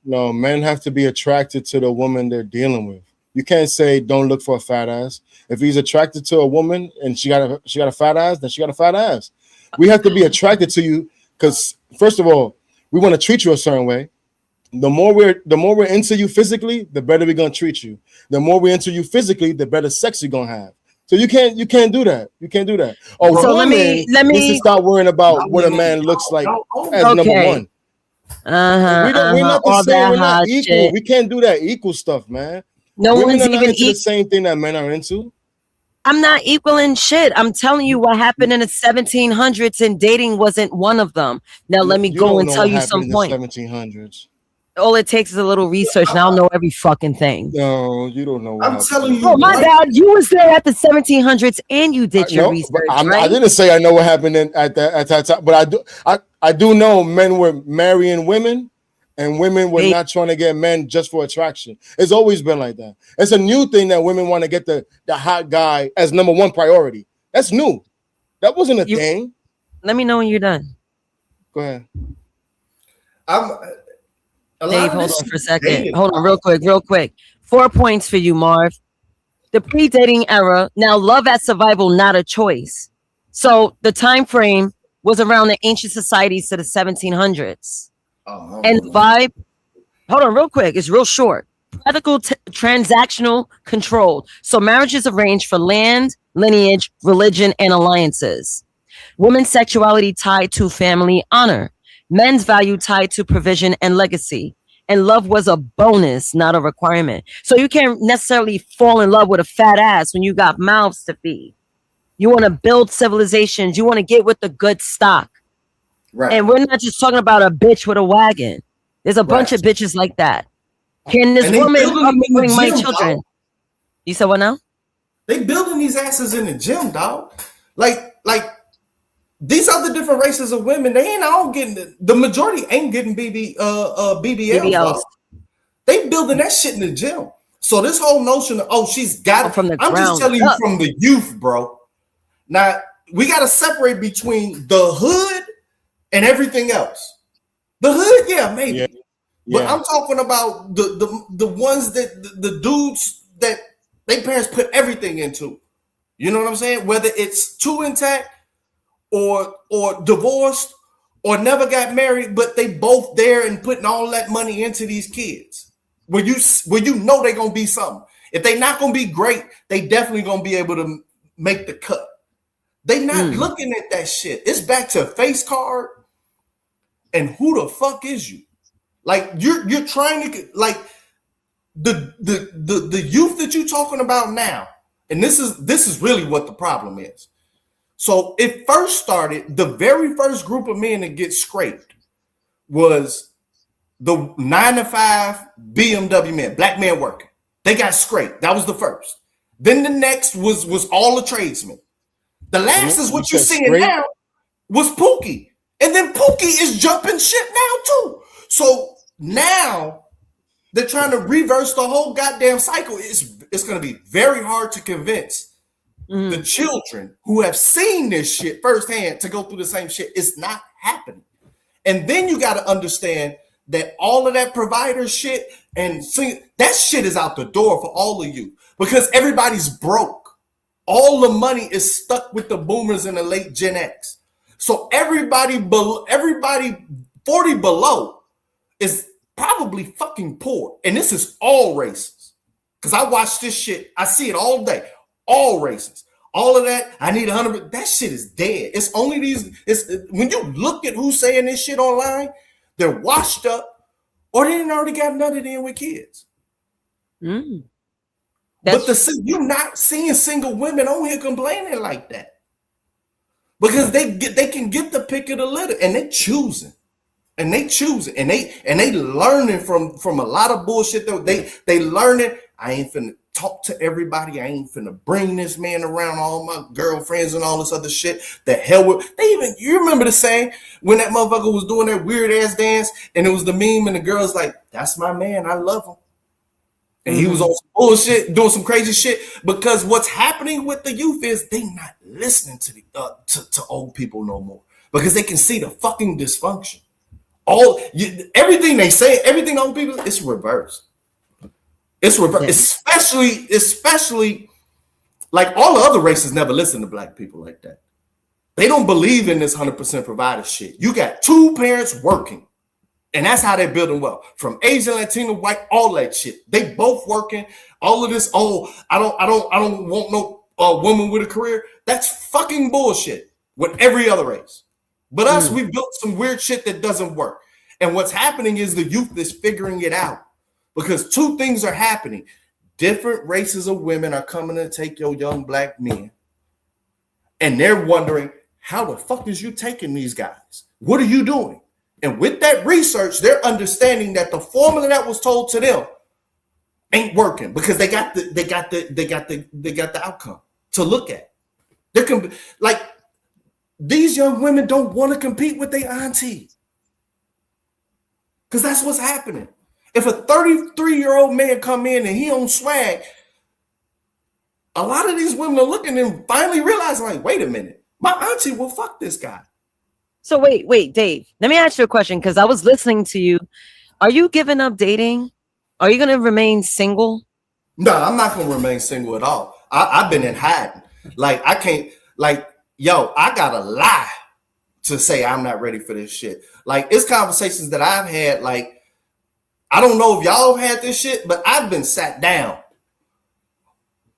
no, men have to be attracted to the woman they're dealing with. You can't say don't look for a fat ass. If he's attracted to a woman and she got a fat ass, then she got a fat ass. We have to be attracted to you because, first of all, we want to treat you a certain way. The more we're into you physically, the better we're gonna treat you. The more we're into you physically, the better sex you're gonna have. So you can't do that. You can't do that. Oh, so let me start worrying about what a man looks like as number one. We're not the same. We're not equal. Shit. We can't do that equal stuff, man. No Women one's are not even into the same thing that men are into. I'm not equaling shit. I'm telling you what happened in the 1700s, and dating wasn't one of them. Now let me go and tell you some points. 1700s. All it takes is a little research, and I'll know every fucking thing. No, you don't know. I'm telling you. Oh my bad. You was there at the 1700s, and you did your research. Right? I didn't say I know what happened at that time, but I do know men were marrying women And women were not trying to get men just for attraction. It's always been like that. It's a new thing that women want to get the hot guy as number one priority. That's new. That wasn't a thing. Let me know when you're done. Go ahead. Dave, hold on for a second. Hold on real quick. 4 points for you, Marv. The pre-dating era, now love at survival, not a choice. So the time frame was around the ancient societies to the 1700s. And vibe, hold on real quick, it's real short. Practical, transactional, controlled. So marriage is arranged for land, lineage, religion, and alliances. Women's sexuality tied to family honor. Men's value tied to provision and legacy. And love was a bonus, not a requirement. So you can't necessarily fall in love with a fat ass when you got mouths to feed. You want to build civilizations. You want to get with the good stock. Right. And we're not just talking about a bitch with a wagon. There's a bunch of bitches like that. Can this woman bring my children? Dog. You said what now? They building these asses in the gym, dog. Like these other different races of women, they ain't all getting the majority ain't getting BBLs. They building that shit in the gym. So this whole notion of she's got it. I'm just telling you from the youth, bro. Now we got to separate between the hood and everything else. The hood, yeah, maybe. Yeah. But I'm talking about the ones that the dudes that their parents put everything into. You know what I'm saying? Whether it's too intact or divorced or never got married, but they both there and putting all that money into these kids. Where you know they're gonna be something. If they not gonna be great, they definitely gonna be able to make the cut. They not looking at that shit. It's back to face card and who the fuck is you? Like you're trying to like the youth that you're talking about now, and this is really what the problem is. So it first started, the very first group of men that get scraped was the 9-to-5 BMW men, black men working. They got scraped. That was the first. Then the next was all the tradesmen. The last is what you're seeing now was Pookie. And then Pookie is jumping shit now too. So now they're trying to reverse the whole goddamn cycle. It's going to be very hard to convince the children who have seen this shit firsthand to go through the same shit. It's not happening. And then you got to understand that all of that provider shit and that shit is out the door for all of you because everybody's broke. All the money is stuck with the boomers and the late Gen X. So everybody 40 below is probably fucking poor. And this is all races. Because I watch this shit. I see it all day. All races. All of that. I need 100. That shit is dead. It's only when you look at who's saying this shit online, they're washed up or they didn't already got nutted in with kids. But you're not seeing single women on here complaining like that. Because they can get the pick of the litter and they choosing. And they learning from a lot of bullshit though. They learning. I ain't finna talk to everybody. I ain't finna bring this man around all my girlfriends and all this other shit. The hell with you remember the saying when that motherfucker was doing that weird ass dance and it was the meme and the girl's like, that's my man, I love him. And he was on some bullshit, doing some crazy shit. Because what's happening with the youth is they not listening to the to old people no more. Because they can see the fucking dysfunction. Everything they say, everything old people, it's reversed. It's reversed. Especially like all the other races never listen to black people like that. They don't believe in this 100% provider shit. You got two parents working. And that's how they're building wealth. From Asian, Latino, white, all that shit. They both working. All of this, I don't want no woman with a career. That's fucking bullshit with every other race. But us, we built some weird shit that doesn't work. And what's happening is the youth is figuring it out. Because two things are happening. Different races of women are coming to take your young black men. And they're wondering, how the fuck is you taking these guys? What are you doing? And with that research, they're understanding that the formula that was told to them ain't working because they got the outcome to look at. Like these young women don't want to compete with their auntie. Because that's what's happening. If a 33-year-old man come in and he on swag, a lot of these women are looking and finally realizing, like, wait a minute, my auntie will fuck this guy. So wait, Dave, let me ask you a question, because I was listening to you. Are you giving up dating? Are you going to remain single? No, I'm not going to remain single at all. I've been in hiding. Like, I can't, like, yo, I got to lie to say I'm not ready for this shit. Like, it's conversations that I've had, like, I don't know if y'all had this shit, but I've been sat down.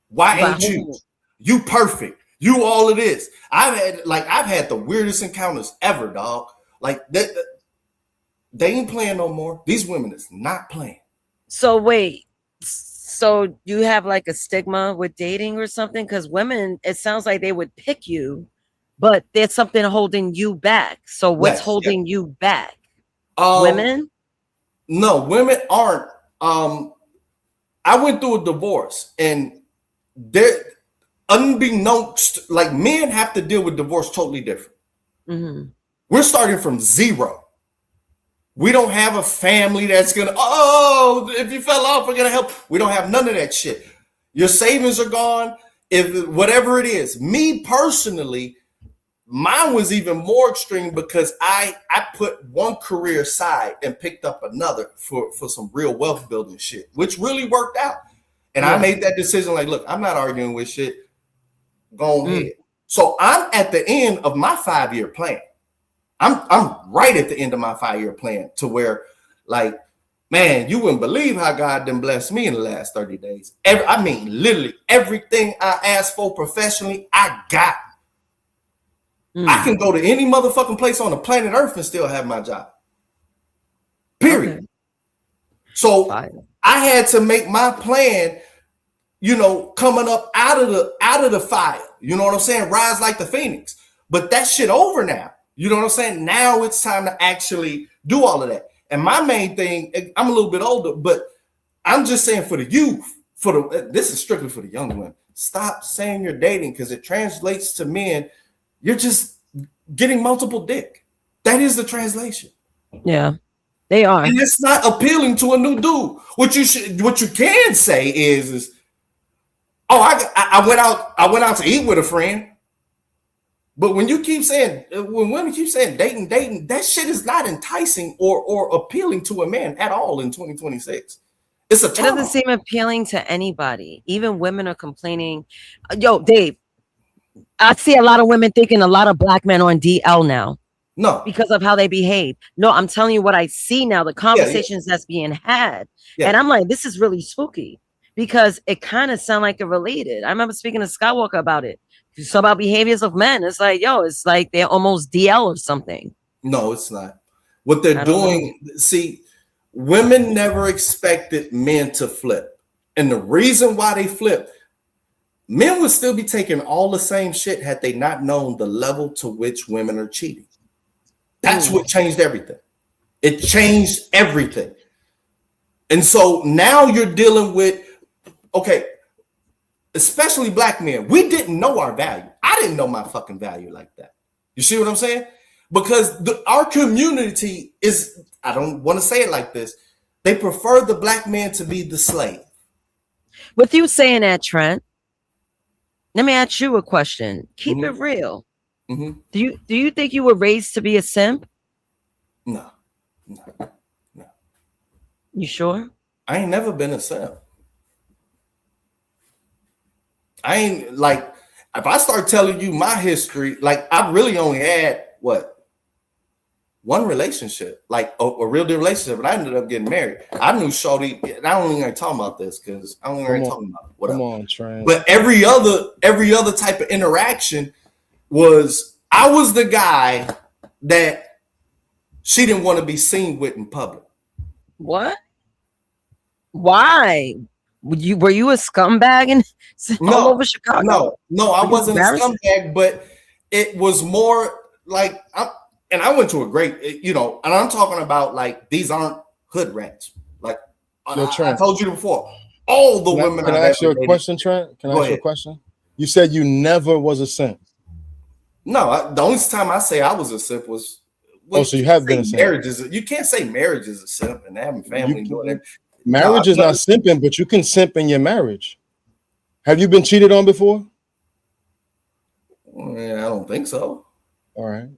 Why ain't you? You perfect. You all of this. I've had the weirdest encounters ever, dog. Like, they ain't playing no more. These women is not playing. So wait, so you have like a stigma with dating or something? Because women, it sounds like they would pick you, but there's something holding you back. So what's holding you back? Women? No, women aren't. I went through a divorce, and they're unbeknownst, like, men have to deal with divorce totally different. Mm-hmm. We're starting from zero. We don't have a family that's gonna, oh, if you fell off, we're gonna help. We don't have none of that shit. Your savings are gone. If whatever it is, me personally, mine was even more extreme because I put one career aside and picked up another for some real wealth building shit, which really worked out. And I made that decision like, look, I'm not arguing with shit. Go ahead. So I'm at the end of my 5-year plan. I'm right at the end of my 5-year plan to where, like, man, you wouldn't believe how God done blessed me in the last 30 days. I mean, literally everything I asked for professionally, I got. I can go to any motherfucking place on the planet Earth and still have my job. Period. Okay. So I had to make my plan, you know, coming up out of the fire. You know what I'm saying? Rise like the phoenix. But that shit over now. You know what I'm saying? Now it's time to actually do all of that. And my main thing, I'm a little bit older, but I'm just saying for the youth, this is strictly for the young women. Stop saying you're dating, because it translates to men. You're just getting multiple dick. That is the translation. Yeah, they are. And it's not appealing to a new dude. What you can say is oh, I went out to eat with a friend. But when women keep saying dating, that shit is not enticing or appealing to a man at all in 2026. It doesn't seem appealing to anybody. Even women are complaining. Yo, Dave, I see a lot of women thinking a lot of black men are on DL now. No. Because of how they behave. No, I'm telling you what I see now, the conversations that's being had. Yeah. And I'm like, this is really spooky, because it kind of sounds like they're related. I remember speaking to Skywalker about it. So about behaviors of men. It's like, yo, it's like they're almost DL or something. No, it's not. What they're doing, see, women never expected men to flip. And the reason why they flip, men would still be taking all the same shit had they not known the level to which women are cheating. That's what changed everything. It changed everything. And so now you're dealing with, okay, especially black men, we didn't know our value. I didn't know my fucking value like that. You see what I'm saying? Because our community is, I don't want to say it like this, they prefer the black man to be the slave. With you saying that, Trent, let me ask you a question. Keep it real. Do you think you were raised to be a simp? No. You sure? I ain't never been a simp. I ain't, like, if I start telling you my history, like, I really only had one relationship, like a real good relationship, and I ended up getting married. I knew shorty, and I don't even talk about this because I don't even talking about it. Come on, Trent. But every other type of interaction I was the guy that she didn't want to be seen with in public. What? Why? Were you a scumbag and all over Chicago? No, I wasn't a scumbag, but it was more like I went to a great, you know, and I'm talking about, like, these aren't hood rats. Like, I told you before, all the women. Can I ask you a question, Trent? Can I ask you a question? You said you never was a simp. No, the only time I say I was a simp was Well, so you have been a simp. You can't say marriage is a simp and having family doing it. Marriage is not simping, but you can simp in your marriage. Have you been cheated on before? Yeah, I don't think so. All right.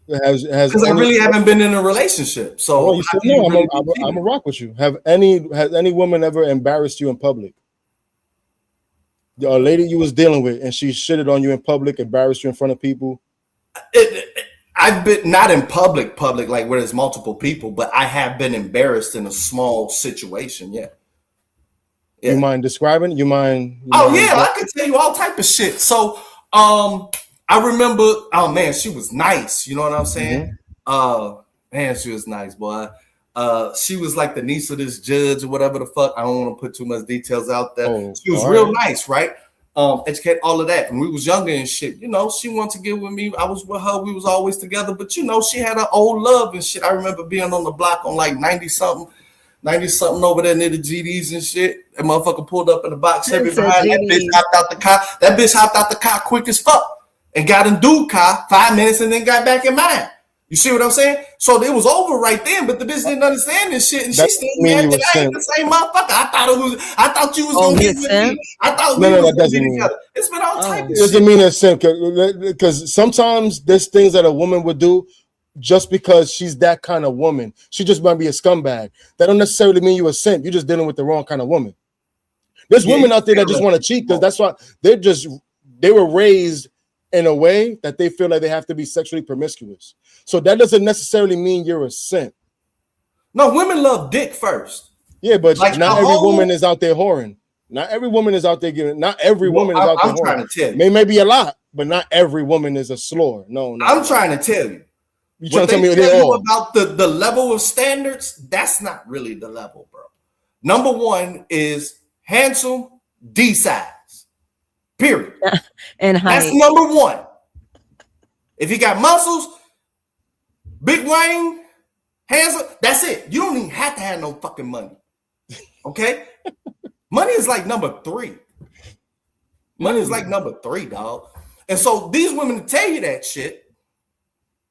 Because I really haven't been in a relationship. So you said, no, I'm a rock with you. Has any woman ever embarrassed you in public? A lady you was dealing with and she shitted on you in public, embarrassed you in front of people? I've been not in public, like where there's multiple people, but I have been embarrassed in a small situation. Yeah. You mind describing? I could tell you all type of shit. So, I remember. Oh man, she was nice. You know what I'm saying? Mm-hmm. Man, she was nice, boy. She was like the niece of this judge or whatever the fuck. I don't want to put too much details out there. She was real nice, right? Educate all of that. And we was younger and shit. You know, she wanted to get with me. I was with her. We was always together. But you know, she had her old love and shit. I remember being on the block on like 90 something over there near the GDs and shit. That motherfucker pulled up in the box. Behind that bitch hopped out the car. That bitch hopped out the car quick as fuck and got in dude car 5 minutes and then got back in mine. You see what I'm saying? So it was over right then, but the bitch didn't understand this shit, and she still mad that I ain't the same motherfucker. I thought you was gonna get with me. I thought we was gonna be together. It's been all type of shit. It doesn't mean it's simp, because sometimes there's things that a woman would do just because she's that kind of woman. She just might be a scumbag. That don't necessarily mean you're a simp. You're just dealing with the wrong kind of woman. There's women out there that just want to cheat because that's why they were raised in a way that they feel like they have to be sexually promiscuous. So that doesn't necessarily mean you're a simp. No, women love dick first. Yeah, but like not every woman is out there whoring. Not every woman is out there giving. Not every woman is out there whoring. I'm trying to tell you. Maybe a lot, but not every woman is a slore. No. I'm trying to tell you. You trying to tell me about the level of standards? That's not really the level, bro. Number one is handsome, D size. Period. And height. That's number one. If you got muscles, big wang, handsome, that's it. You don't even have to have no fucking money. Okay? Money is like number 3. Money is like number 3, dog. And so these women tell you that shit,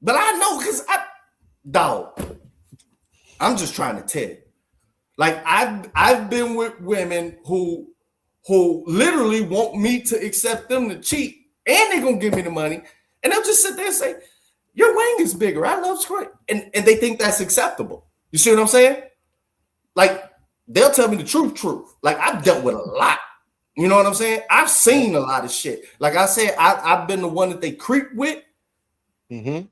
but I know because I'm just trying to tell you. Like I've been with women who literally want me to accept them to cheat, and they're gonna give me the money, and they'll just sit there and say, your wang is bigger. I love squirt. And they think that's acceptable. You see what I'm saying? Like, they'll tell me the truth. Like, I've dealt with a lot. You know what I'm saying? I've seen a lot of shit. Like I said, I've been the one that they creep with. Mm-hmm.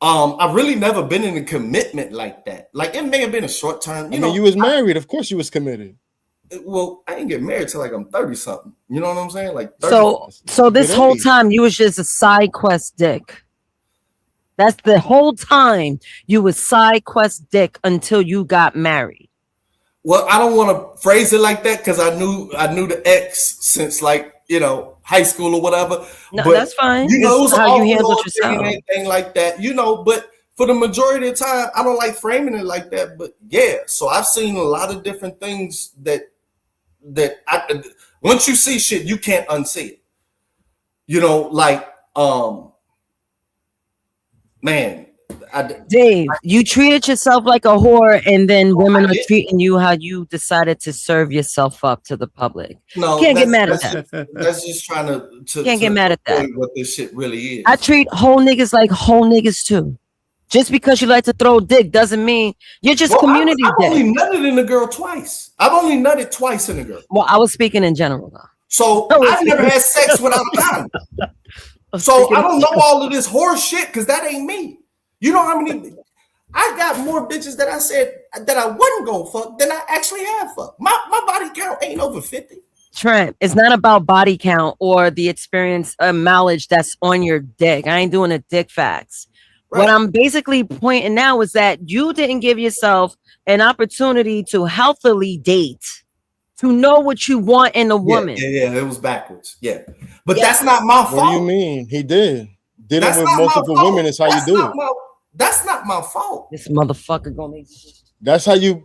I've really never been in a commitment like that. Like, it may have been a short term. You know, you was married. Of course you was committed. Well, I didn't get married till like I'm 30 something. You know what I'm saying? Like 30. So this whole time you was just a side quest dick. That's the whole time you was side quest dick until you got married. Well, I don't want to phrase it like that because I knew the ex since like, you know, high school or whatever. No, but, that's fine. You know, it was how you handled yourself. Anything like that, you know, but for the majority of the time, I don't like framing it like that. But yeah, so I've seen a lot of different things that once you see shit, you can't unsee it. You know, like, man. Dave, you treated yourself like a whore, and then women are treating you how you decided to serve yourself up to the public. No, can't get mad at that. That's just trying to can't get mad at that. What this shit really is. I treat whole niggas like whole niggas too. Just because you like to throw dick doesn't mean you're just community dick. I've only nutted in a girl twice. I've only nutted twice in a girl. Well, I was speaking in general though. So I've never had sex without a condom. So I don't know all of this horse shit because that ain't me. You know how many? I got more bitches that I said that I wasn't gonna fuck than I actually have fucked. My body count ain't over 50. Trent, it's not about body count or the experience mileage that's on your dick. I ain't doing a dick facts. Right. What I'm basically pointing now is that you didn't give yourself an opportunity to healthily date, to know what you want in a woman. Yeah, it was backwards. Yeah, but that's not my fault. What do you mean? He did. Dealing with multiple women is how you do it. That's not my fault. This motherfucker gonna. That's how you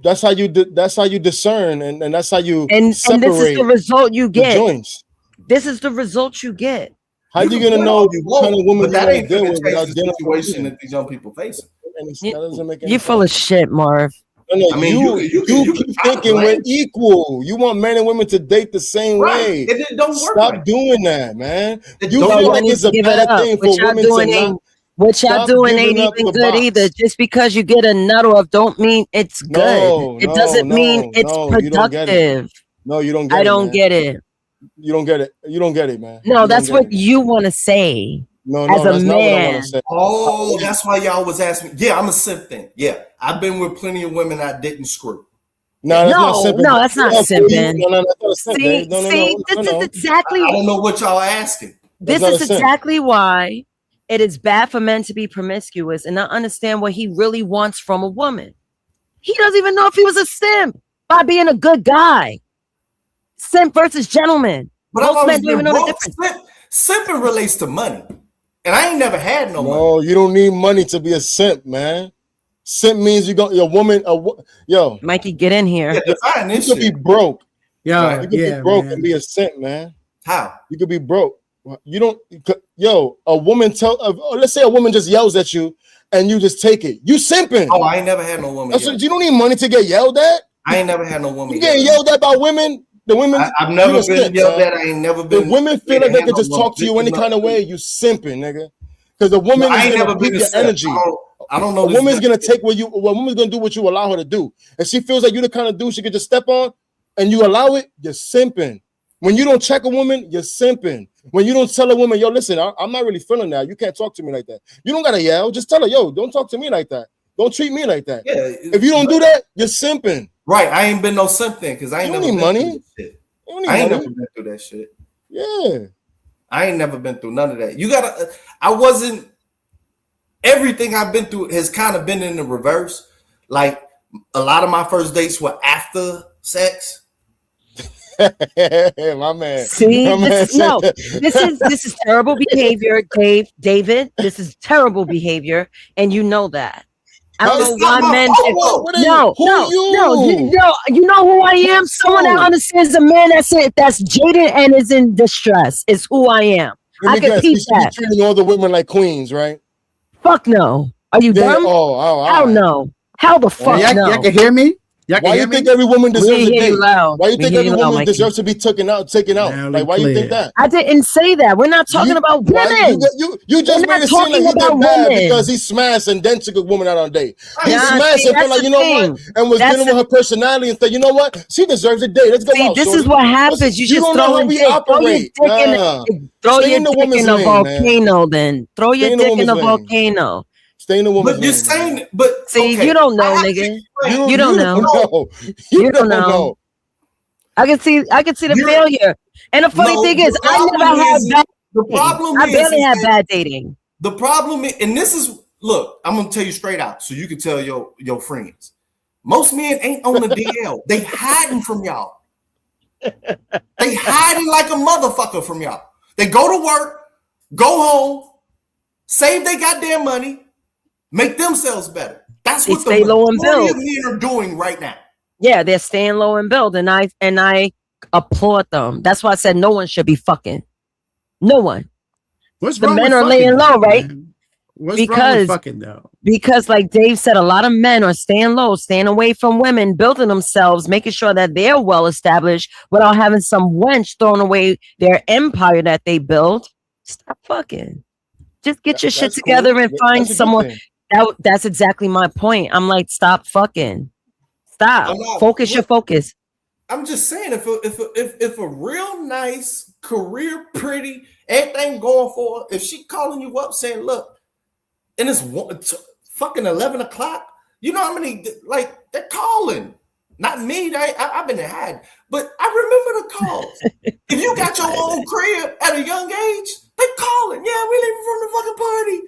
discern, and that's how you and separate. And this is the result you get. Joints. This is the result you get. How you gonna know what kind of woman that ain't deal gonna with change without the dealing with situation that these young people facing? that doesn't make any You're full of shit, Marv. No, I mean, you keep thinking we're equal. You want men and women to date the same way. It don't work. Stop doing that, man. You So feel y'all like need it's to a give it bad up. thing What for y'all women to doing not. ain't what y'all Stop doing giving ain't up even the good box. either. Just because you get a nut off don't mean it's good. It doesn't mean it's you don't get it. productive. No, you don't get it. I don't man. get it. You don't get it. You don't get it, man. No, You that's don't get what it. you want to say. No, as a that's not what I want man. to say. Oh, that's why y'all was asking. Yeah, I'm a simp thing. Yeah, I've been with plenty of women I didn't screw. No, that's not simping. No, that's not simping. No, that's not a simp. See, No, this is exactly. I don't know what y'all are asking. This is exactly why it is bad for men to be promiscuous and not understand what he really wants from a woman. He doesn't even know if he was a simp by being a good guy. Simp versus gentleman. But most men don't even know the difference. Simping relates to money, and I ain't never had no money. No, you don't need money to be a simp, man. Simp means you got your woman. Yo, Mikey, get in here. Yeah, define this you could shit. be broke. Yo, you could be broke and be a simp, man. How? You could be broke. You don't. Yo, a woman let's say a woman just yells at you, and you just take it. You simping. Oh, I ain't never had no woman. You don't need money to get yelled at. I ain't never had no woman. You getting yelled at by women. The women. I've never been yelled at. I ain't never been. The women feel like they can just talk to you any kind of way. You simping, nigga. Because the woman is gonna keep your energy. I don't know. A woman's gonna take what you. A woman's gonna do what you allow her to do. And she feels like you're the kind of dude she could just step on, and you allow it. You're simping. When you don't check a woman, you're simping. When you don't tell a woman, yo, listen, I'm not really feeling that. You can't talk to me like that. You don't gotta yell. Just tell her, yo, don't talk to me like that. Don't treat me like that. Yeah. If you don't do that, you're simping. Right. I ain't been no simp then because I ain't never need money. I ain't never been through that shit. Yeah. I ain't never been through none of that. You gotta. I wasn't. Everything I've been through has kind of been in the reverse. Like a lot of my first dates were after sex. My man. See, this is terrible behavior, David. This is terrible behavior, and you know that. I don't know why men. You know who I am. Someone that understands a man that's jaded and is in distress is who I am. I can teach that. Treating all the women like queens, right? Fuck no. Are you dumb? Hell no. Hell the fuck no. Y'all can hear me? Why you think every woman deserves a date? Why you think every woman deserves to be taken out? Like, why you think that? I didn't say that. We're not talking about women. You just made it seem like you did bad because he smashed and then took a woman out on a date. He smashed and felt like, you know what? And was dealing with her personality and said, you know what? She deserves a date. Let's go out. This is what happens. You just don't know how we operate. Throw your dick in a volcano then. Throw your dick in a volcano. Stay in the woman's But you're saying, but see, you don't know, nigga. You don't know. You don't know. I can see the failure. And the funny thing is, I never had bad. The problem I barely had bad dating. The problem is, and this is, look, I'm gonna tell you straight out, so you can tell your friends. Most men ain't on the DL. They hiding from y'all. They hiding like a motherfucker from y'all. They go to work, go home, save their goddamn money. Make themselves better. That's what stay low and build. The men are doing right now. Yeah, they're staying low and build, and I applaud them. That's why I said no one should be fucking. No one. The men are laying low, right? What's wrong with fucking though? Because, like Dave said, a lot of men are staying low, staying away from women, building themselves, making sure that they're well established without having some wench throwing away their empire that they built. Stop fucking. Just get your shit together and find someone. That's exactly my point. I'm like, stop fucking. Stop. Focus your focus. I'm just saying, if a real nice, career pretty, everything going for her, if she calling you up saying, look, and it's fucking 11 o'clock, you know how many, like, they're calling. Not me, I've been hiding, but I remember the calls. If you got your own crib at a young age, they calling. Yeah, we leaving from the fucking party.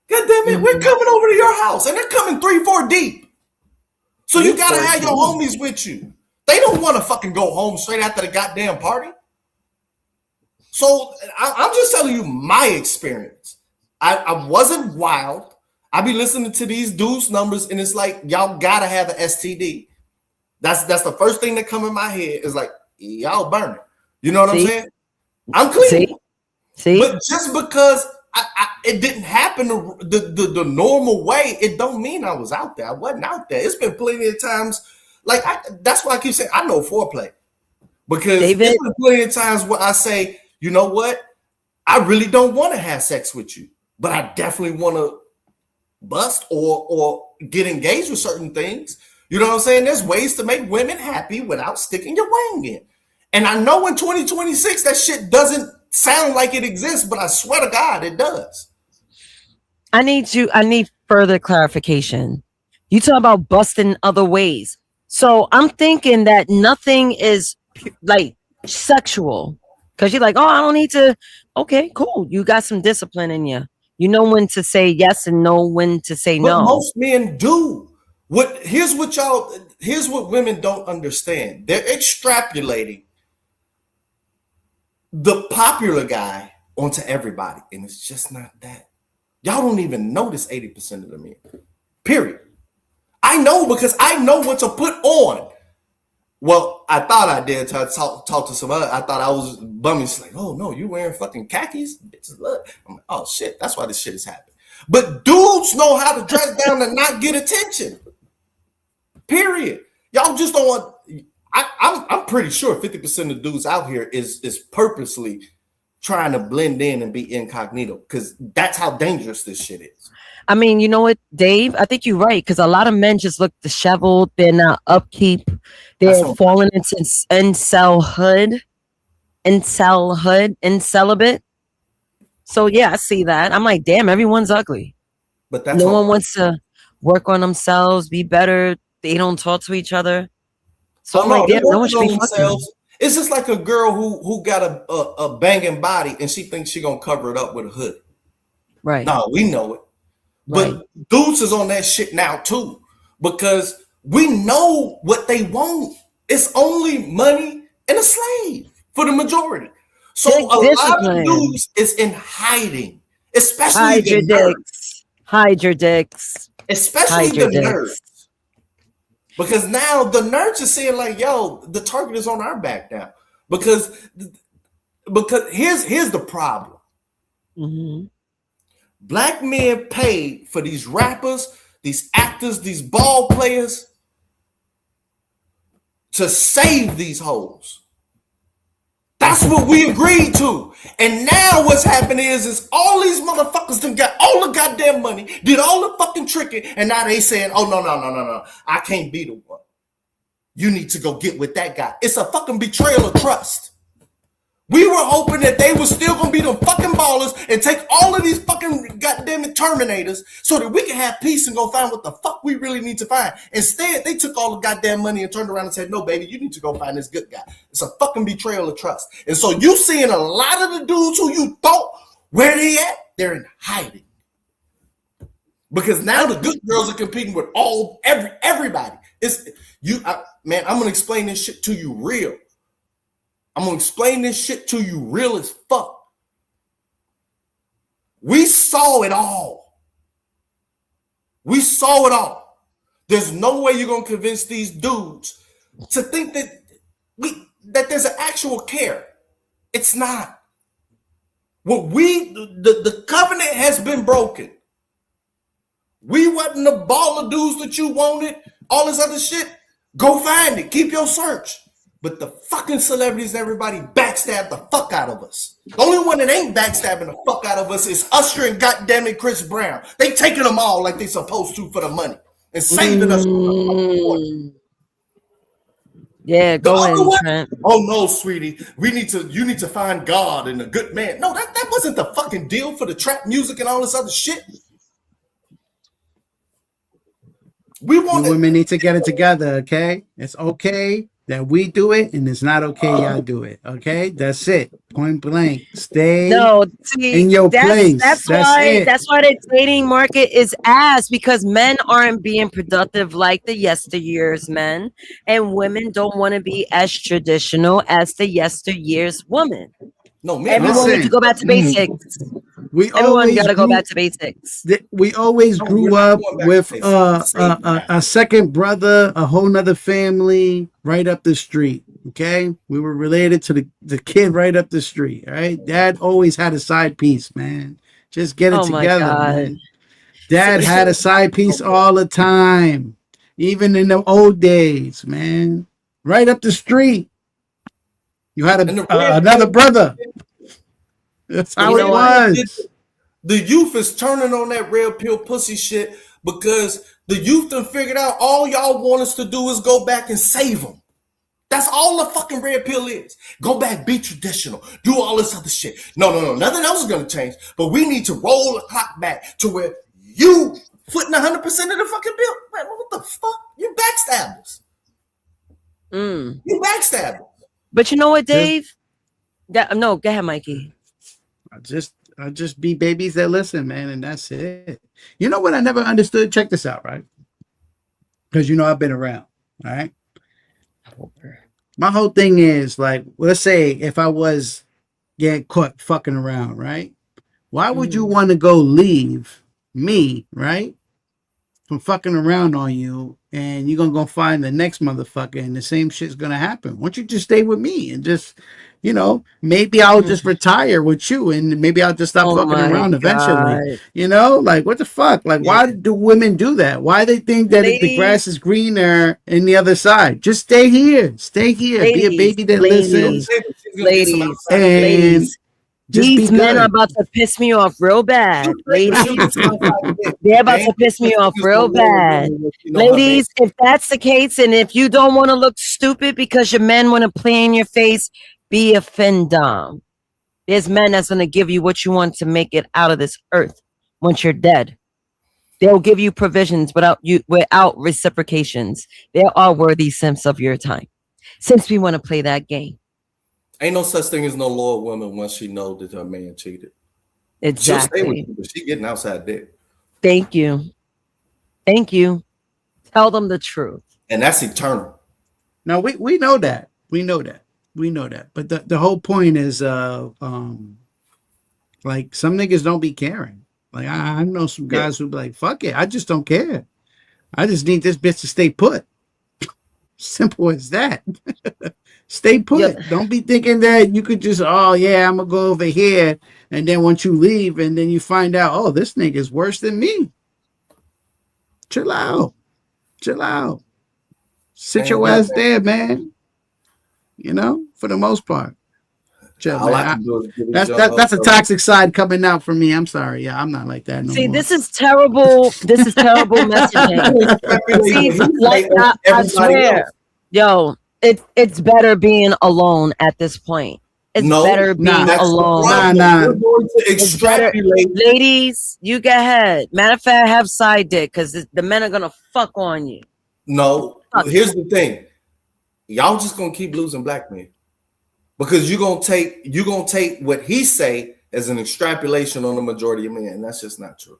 God damn it, we're coming over to your house, and they're coming 3-4 deep. So you gotta have your homies with you. They don't want to fucking go home straight after the goddamn party. So I'm just telling you my experience. I wasn't wild. I be listening to these dudes' numbers, and it's like y'all gotta have an STD. That's the first thing that come in my head is like y'all burning. You know what I'm saying? I'm clean. See? But just because it didn't happen the normal way, it don't mean I was out there. I wasn't out there. It's been plenty of times. Like that's why I keep saying I know foreplay, because David? it's been plenty of times where I say, you know what, I really don't want to have sex with you, but I definitely want to bust or get engaged with certain things. You know what I'm saying? There's ways to make women happy without sticking your wang in. And I know in 2026 that shit doesn't sound like it exists, but I swear to God it does. I need further clarification. You talk about busting other ways. So I'm thinking that nothing is like sexual, because you're like, oh, I don't need to. Okay, cool. You got some discipline in you. You know when to say yes and know when to say But no. most men do. Here's what women don't understand. They're extrapolating the popular guy onto everybody, and it's just not that. Y'all don't even notice 80% of the men. Period. I know, because I know what to put on. Well, I thought I did. To talk to some other. I thought I was bumming. It's like, oh no, you wearing fucking khakis? Bitches, look. I'm like, oh shit, that's why this shit is happening. But dudes know how to dress down and not get attention. Period. Y'all just don't want. I'm pretty sure 50% of dudes out here is purposely trying to blend in and be incognito, because that's how dangerous this shit is. I mean, you know what, Dave? I think you're right, because a lot of men just look disheveled. They're not upkeep. They're falling into incelhood, celibate. So yeah, I see that. I'm like, damn, everyone's ugly. But that's no one wants to work on themselves, be better. They don't talk to each other. So I'm like, damn, no one should be fucking. It's just like a girl who got a banging body and she thinks she gonna cover it up with a hood. Right. No, we know it. Right. But dudes is on that shit now too, because we know what they want. It's only money and a slave for the majority. So a lot of dudes is in hiding, especially hide your dicks. Hide your dicks. Especially the nerds. Because now the nerds are saying like, yo, the target is on our back now. Because here's the problem. Mm-hmm. Black men paid for these rappers, these actors, these ball players to save these hoes. That's what we agreed to. And now what's happening is all these motherfuckers done got all the goddamn money, did all the fucking tricking, and now they saying, oh, no. I can't be the one. You need to go get with that guy. It's a fucking betrayal of trust. We were hoping that they were still gonna be them fucking ballers and take all of these fucking goddamn Terminators so that we can have peace and go find what the fuck we really need to find. Instead, they took all the goddamn money and turned around and said, no, baby, you need to go find this good guy. It's a fucking betrayal of trust. And so you seeing a lot of the dudes who you thought, where they at? They're in hiding. Because now the good girls are competing with everybody. Man, I'm gonna explain this shit to you real. I'm going to explain this shit to you real as fuck. We saw it all. We saw it all. There's no way you're going to convince these dudes to think that there's an actual care. It's not. The covenant has been broken. We wasn't the ball of dudes that you wanted, all this other shit. Go find it. Keep your search. But the fucking celebrities and everybody backstab the fuck out of us. The only one that ain't backstabbing the fuck out of us is Usher and goddammit Chris Brown. They taking them all like they supposed to for the money and saving us. Yeah, go in, Trent. Oh no, sweetie. You need to find God and a good man. No, that wasn't the fucking deal for the trap music and all this other shit. Women need to get it together, okay? It's okay that we do it, and it's not okay y'all do it. Okay, that's it. Point blank. Stay in your place. That's why the dating market is ass, because men aren't being productive like the yesteryears men, and women don't want to be as traditional as the yesteryears woman. No, man. Everyone needs to go back to basics. Everyone got to go back to basics. We always grew up with a second brother, a whole nother family right up the street. Okay, we were related to the kid right up the street. All right, Dad always had a side piece, man. Just get it Oh my together, God. man. Dad had a side piece all the time, even in the old days, man. Right up the street, you had another brother. That's how You it know what? was. The youth is turning on that red pill pussy shit because the youth done figured out all y'all want us to do is go back and save them. That's all the fucking red pill is. Go back, be traditional, do all this other shit. No. Nothing else is gonna change. But we need to roll the clock back to where you footing 100% of the fucking bill. Man, what the fuck? You backstabbers. You backstabbers. But you know what, Dave? No, go ahead, Mikey. I just be babies that listen, man, and that's it. You know what I never understood? Check this out, right? Because you know I've been around, all right? My whole thing is like, let's say if I was getting caught fucking around, right? Why would you want to go leave me, right? From fucking around on you, and you're gonna go find the next motherfucker, and the same shit's gonna happen. Why don't you just stay with me and just, you know, maybe I'll just retire with you, and maybe I'll just stop fucking around eventually. You know, like what the fuck? Like, why do women do that? Why they think that the grass is greener in the other side? Just stay here, be a baby that listens, and these men are about to piss me off real bad, ladies. They're about to piss me off real bad. Ladies, if that's the case, and if you don't want to look stupid because your men want to play in your face, be a findom. There's men that's going to give you what you want to make it out of this earth once you're dead. They'll give you provisions without reciprocations. There are worthy simps of your time. Since we want to play that game. Ain't no such thing as no loyal woman once she knows that her man cheated. Exactly. She'll stay with you, but she getting outside dick. Thank you. Tell them the truth. And that's eternal. Now we know that. We know that. But the whole point is like some niggas don't be caring. Like I know some guys who be like, fuck it, I just don't care. I just need this bitch to stay put. Simple as that. Stay put. Yeah. Don't be thinking that you could just, I'm gonna go over here, and then once you leave, and then you find out, this nigga is worse than me. Chill out. Sit your ass there, man. You know, for the most part. Chill, that's a toxic side coming out from me. I'm sorry. Yeah, I'm not like that no more. This is terrible. This is terrible messaging. See, I swear, yo, it's better being alone at this point. It's better being alone. It's better. Ladies, you go ahead. Matter of fact, have side dick because the men are gonna fuck on you. No, here's the thing. Y'all just gonna keep losing black men. Because you're gonna take what he say as an extrapolation on the majority of men, and that's just not true.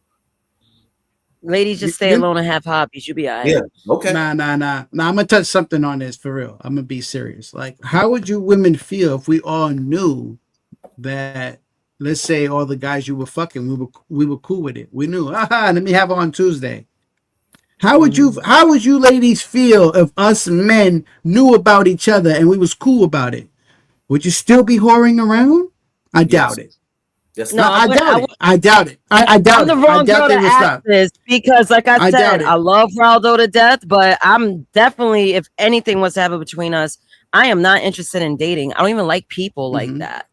Ladies, just stay alone and have hobbies. You'll be all right. Yeah. Okay. Nah. I'm gonna touch something on this for real. I'm gonna be serious. Like, how would you women feel if we all knew that? Let's say all the guys you were fucking, we were cool with it. We knew. Let me have it on Tuesday. How would you ladies feel if us men knew about each other and we was cool about it? Would you still be whoring around? I doubt it. Yes. No, I doubt it. I doubt I'm the wrong girl to ask this because, like I said, I love Raldo to death, but I'm definitely, if anything was to happen between us, I am not interested in dating. I don't even like people like that.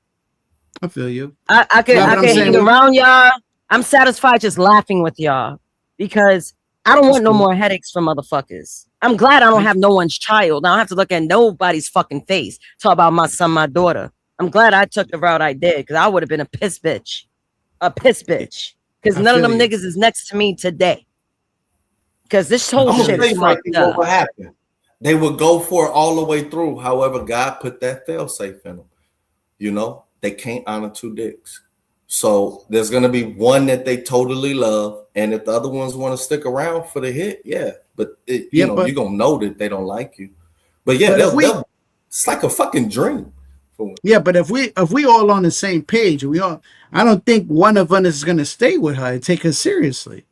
I feel you. I can hang around y'all. I'm satisfied just laughing with y'all because I don't want no more headaches from motherfuckers. I'm glad I don't have no one's child. I don't have to look at nobody's fucking face. Talk about my son, my daughter. I'm glad I took the route I did because I would have been a piss bitch. Because none of them niggas is next to me today. Because this whole shit is fucked up. What happened? They would go for it all the way through. However, God put that fail safe in them. You know, they can't honor two dicks. So there's going to be one that they totally love. And if the other ones want to stick around for the hit, but you're going to know that they don't like you. But it's like a fucking dream. Yeah, but if we all on the same page, I don't think one of us is going to stay with her and take her seriously.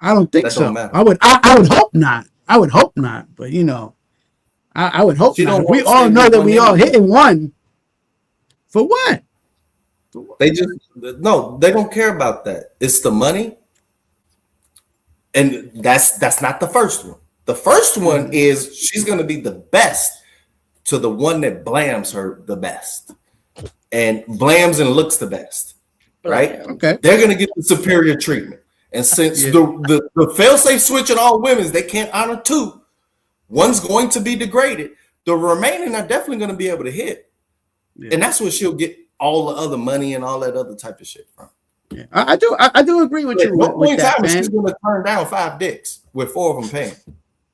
I don't think so. I would hope not. But I would hope She don't not. We want to all stay know with that one we all nigga. hitting one. For what? They just no, they don't care about that. It's the money, and that's not the first one. The first one is she's gonna be the best to the one that blams her the best, and blams and looks the best, right? Okay. They're gonna get the superior treatment. And since the fail-safe switch in all women's, they can't honor two. One's going to be degraded. The remaining are definitely going to be able to hit. Yeah. And that's where she'll get all the other money and all that other type of shit from. Yeah. I do agree with you with that, man. She's going to turn down 5 dicks with 4 of them paying.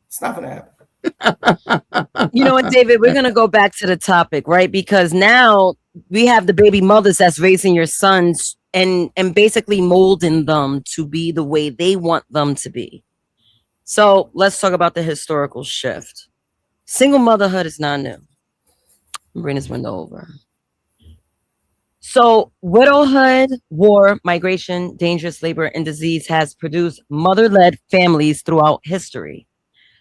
It's not going to happen. You know what, David? We're going to go back to the topic, right? Because now we have the baby mothers that's raising your sons and basically molding them to be the way they want them to be. So let's talk about the historical shift. Single motherhood is not new. Bring this window over. So widowhood, war, migration, dangerous labor, and disease has produced mother-led families throughout history.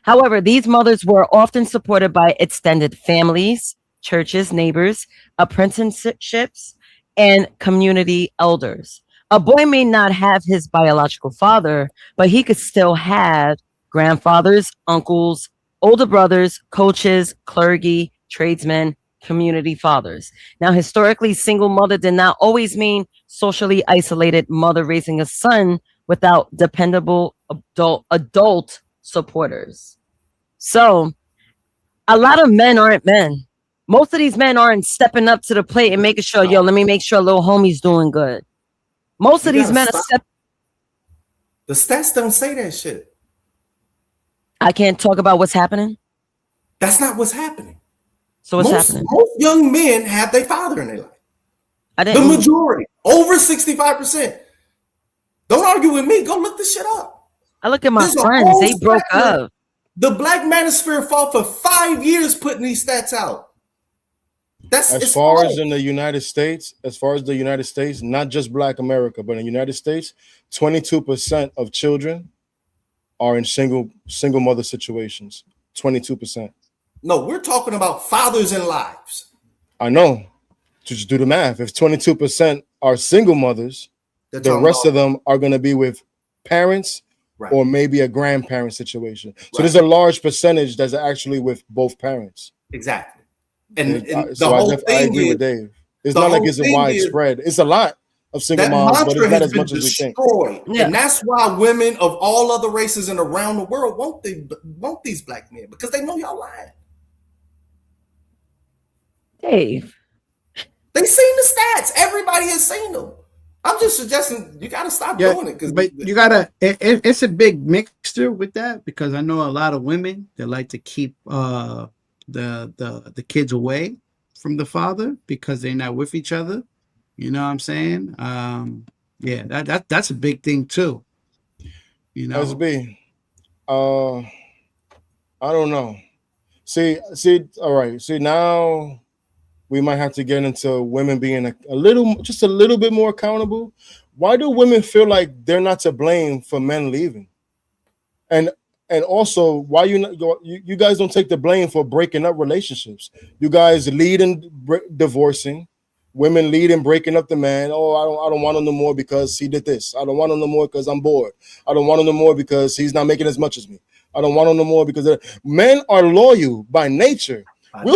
However, these mothers were often supported by extended families, churches, neighbors, apprenticeships, and community elders. A boy may not have his biological father, but he could still have grandfathers, uncles, older brothers, coaches, clergy, tradesmen, community fathers. Now, historically, single mother did not always mean socially isolated mother raising a son without dependable adult supporters. So a lot of men aren't men. Most of these men aren't stepping up to the plate and making sure, let me make sure little homie's doing good. Most of these men are The stats don't say that shit. I can't talk about what's happening. That's not what's happening. So what's happening? Most young men have their father in their life. The majority, over 65%. Don't argue with me. Go look this shit up. I look at my friends. They broke up. The Black Manosphere fought for 5 years putting these stats out. That's as far as the United States, not just Black America, but in the United States, 22% of children are in single mother situations. 22%. No, we're talking about fathers and lives. I know. Just do the math. If 22% are single mothers, the rest of them are going to be with parents or maybe a grandparent situation. So there's a large percentage that's actually with both parents. Exactly. And the so whole I thing agree with Dave. It's not like it's a widespread. It's a lot of single moms, but it's not as much as we think. Yeah. And that's why women of all other races and around the world want these black men, because they know y'all lying. Dave. They seen the stats. Everybody has seen them. I'm just suggesting you got to stop doing it. But you gotta. It's a big mixture with that, because I know a lot of women that like to keep the kids away from the father because they're not with each other. You know what I'm saying? That's a big thing too. You know, SB. I don't know. See. All right. See, now we might have to get into women being just a little bit more accountable. Why do women feel like they're not to blame for men leaving? And also, why you guys don't take the blame for breaking up relationships? You guys lead in divorcing. Women lead in breaking up the man. Oh, I don't want him no more because he did this. I don't want him no more because I'm bored. I don't want him no more because he's not making as much as me. I don't want him no more because men are loyal by nature.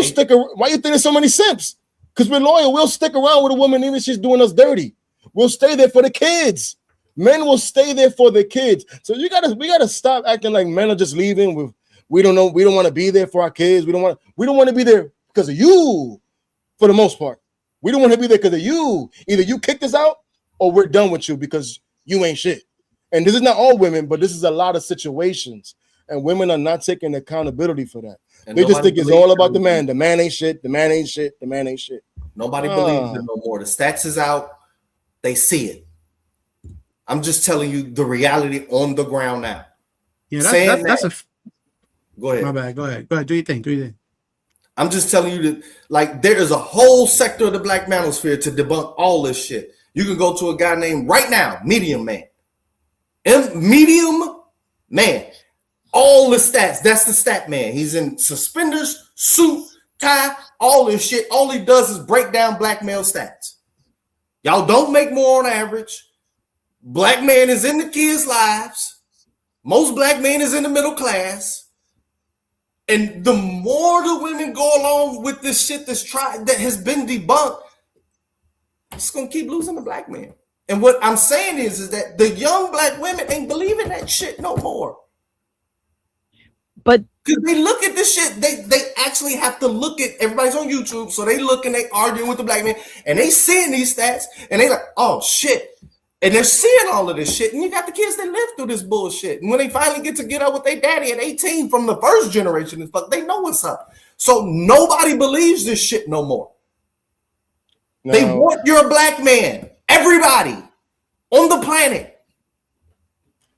Stick around. Why you think there's so many simps? Because we're loyal. We'll stick around with a woman even if she's doing us dirty. We'll stay there for the kids. Men will stay there for the kids. So we gotta stop acting like men are just leaving. We don't know. We don't want to be there for our kids. We don't want to be there because of you. For the most part, we don't want to be there because of you. Either you kicked us out or we're done with you because you ain't shit. And this is not all women, but this is a lot of situations. And women are not taking accountability for that. And they just think it's all about the man. The man ain't shit. The man ain't shit. The man ain't shit. Nobody believes it no more. The stats is out. They see it. I'm just telling you the reality on the ground now. Yeah, Go ahead. My bad. Go ahead. Do your thing. I'm just telling you that, like, there is a whole sector of the Black Manosphere to debunk all this shit. You can go to a guy named right now, Medium Man. Medium Man. All the stats. That's the stat man. He's in suspenders suit, tie, all this shit. All he does is break down black male stats. Y'all don't make more on average. Black man is in the kids' lives. Most black men is in the middle class. And the more the women go along with this shit that has been debunked, it's gonna keep losing the black man. And what I'm saying is that the young black women ain't believing that shit no more. But because they look at this shit, they actually have to look at, everybody's on YouTube, so they look and they arguing with the black man, and they seeing these stats, and they like, oh shit. And they're seeing all of this shit, and you got the kids that live through this bullshit. And when they finally get up with their daddy at 18 from the first generation and fuck, they know what's up. So nobody believes this shit no more. No. They want your black man. Everybody on the planet.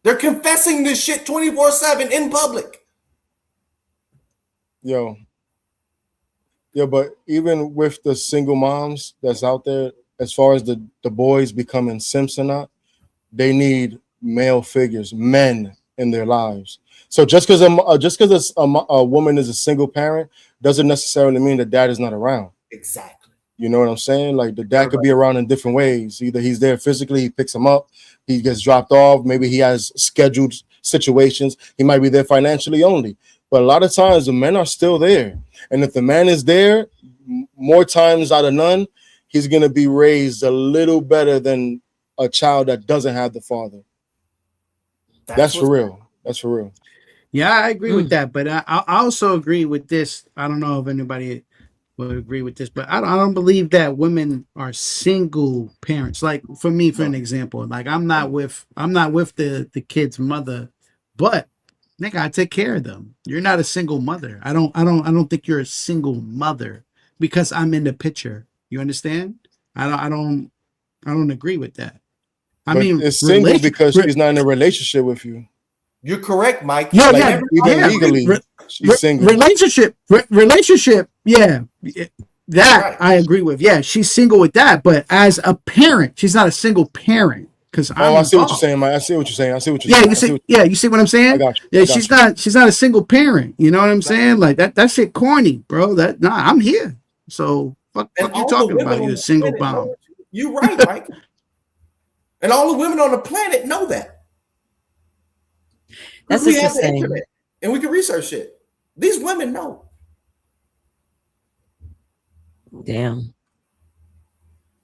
They're confessing this shit 24/7 in public. Yo, but even with the single moms that's out there, as far as the boys becoming simps or not, they need male figures, men in their lives. So just because a woman is a single parent doesn't necessarily mean the dad is not around. Exactly. You know what I'm saying? Like the dad could be around in different ways. Either he's there physically, he picks him up, he gets dropped off. Maybe he has scheduled situations. He might be there financially only. But a lot of times the men are still there. And if the man is there, more times out of none, he's going to be raised a little better than a child that doesn't have the father. That's for real. That's for real. Yeah, I agree with that. But I also agree with this. I don't know if anybody would agree with this, but I don't believe that women are single parents. Like for me, for an example, like I'm not with the kid's mother, but nigga, I take care of them. You're not a single mother. I don't think you're a single mother because I'm in the picture. You understand? I don't agree with that. I mean, it's single because she's not in a relationship with you. You're correct, Mike. No, like, yeah, legally, she's single. Relationship, yeah. That right. I agree with. Yeah, she's single with that, but as a parent, she's not a single parent. Because I see what you're saying, Mike. I see what you're saying. You see what I'm saying? I got you. Yeah, she's not a single parent. You know what I'm saying? Like that shit corny, bro. I'm here. So fuck you talking about? You a single bomb. You're right, Mike. And all the women on the planet know that. That's what you're saying. And we can research it. These women know. Damn.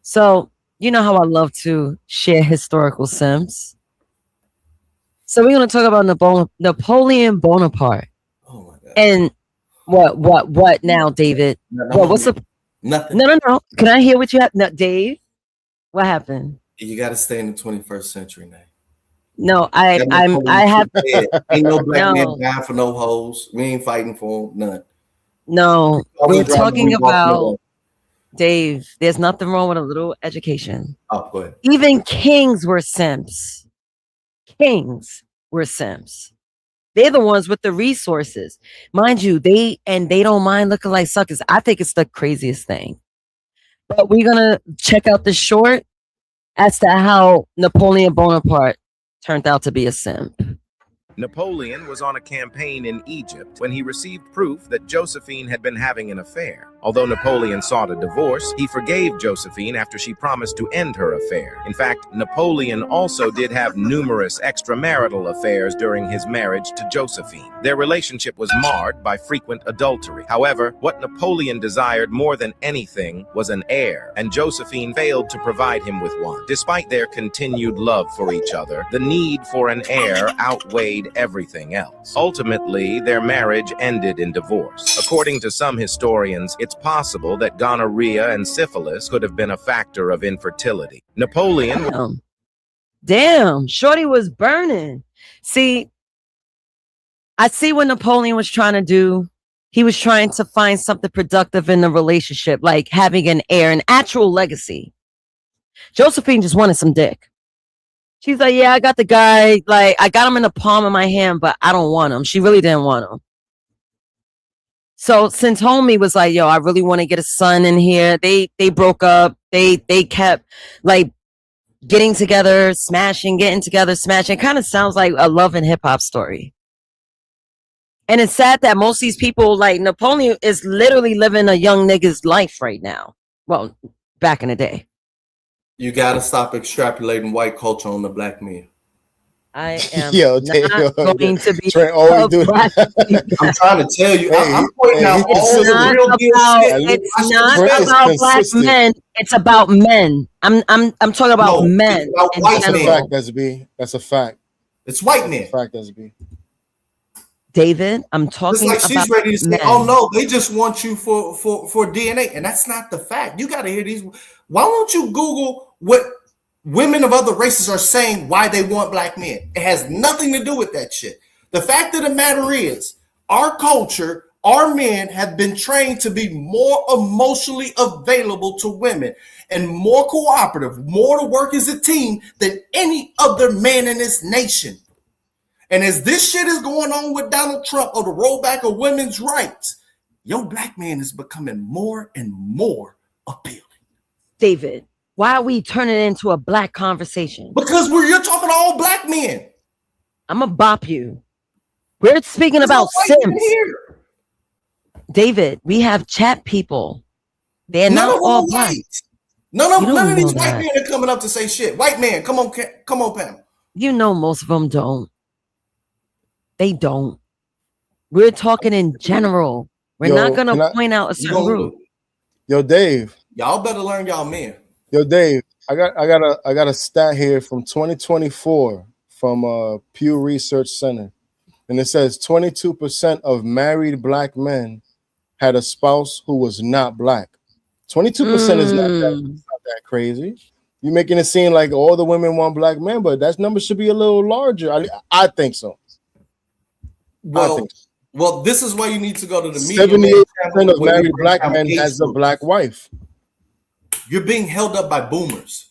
So, you know how I love to share historical simps. So we're going to talk about Napoleon Bonaparte. Oh my God. And what now, David? What's the... Nothing. No. Can I hear what you have? No, Dave, what happened? You got to stay in the 21st century now. No, I have. Ain't no black man dying for no hoes. We ain't fighting for them, none. No, we're talking about Dave. There's nothing wrong with a little education. Oh, go ahead. Even kings were simps. Kings were simps. They're the ones with the resources, mind you. They don't mind looking like suckers. I think it's the craziest thing. But we're gonna check out the short as to how Napoleon Bonaparte turned out to be a simp. Napoleon was on a campaign in Egypt when he received proof that Josephine had been having an affair. Although Napoleon sought a divorce, he forgave Josephine after she promised to end her affair. In fact, Napoleon also did have numerous extramarital affairs during his marriage to Josephine. Their relationship was marred by frequent adultery. However, what Napoleon desired more than anything was an heir, and Josephine failed to provide him with one. Despite their continued love for each other, the need for an heir outweighed everything else. Ultimately, their marriage ended in divorce. According to some historians, it's possible that gonorrhea and syphilis could have been a factor of infertility. Napoleon... Damn, Shorty was burning. See, I see what Napoleon was trying to do. He was trying to find something productive in the relationship, like having an heir, an actual legacy. Josephine just wanted some dick. She's like, yeah, I got the guy. Like, I got him in the palm of my hand, but I don't want him. She really didn't want him. So since homie was like, yo, I really want to get a son in here. They broke up. They kept like getting together, smashing, getting together, smashing. It kind of sounds like a love and hip hop story. And it's sad that most of these people, like Napoleon, is literally living a young nigga's life right now. Well, back in the day. You gotta stop extrapolating white culture on the black men. I am not going to be. Trent always do I'm trying to tell you. I'm pointing out all the real shit. It's not about black men. It's about men. I'm talking about men. About white men. That's a fact, SB. That's a fact. It's white men. Fact, SB. David, I'm talking it's like she's about ready to say, men. "Oh no, they just want you for DNA," and that's not the fact. You got to hear these. Why won't you Google what women of other races are saying why they want black men? It has nothing to do with that shit. The fact of the matter is, our culture, our men have been trained to be more emotionally available to women and more cooperative, more to work as a team than any other man in this nation. And as this shit is going on with Donald Trump or the rollback of women's rights, your black man is becoming more and more appealing. David, why are we turning it into a black conversation? Because you're talking to all black men. I'm going to bop you. We're speaking about simps. David, we have chat people. They're not all black. None of these white men are coming up to say shit. White man, come on, panel. You know most of them don't. They don't. We're talking in general. We're not going to point out a certain group. Yo, Dave. Y'all better learn y'all men. Yo, Dave, I got a stat here from 2024 from Pew Research Center. And it says 22% of married black men had a spouse who was not black. 22% is not that crazy. You're making it seem like all the women want black men, but that number should be a little larger. I think so. Well, this is why you need to go to the media. 78% of married black men has a black wife. You're being held up by boomers.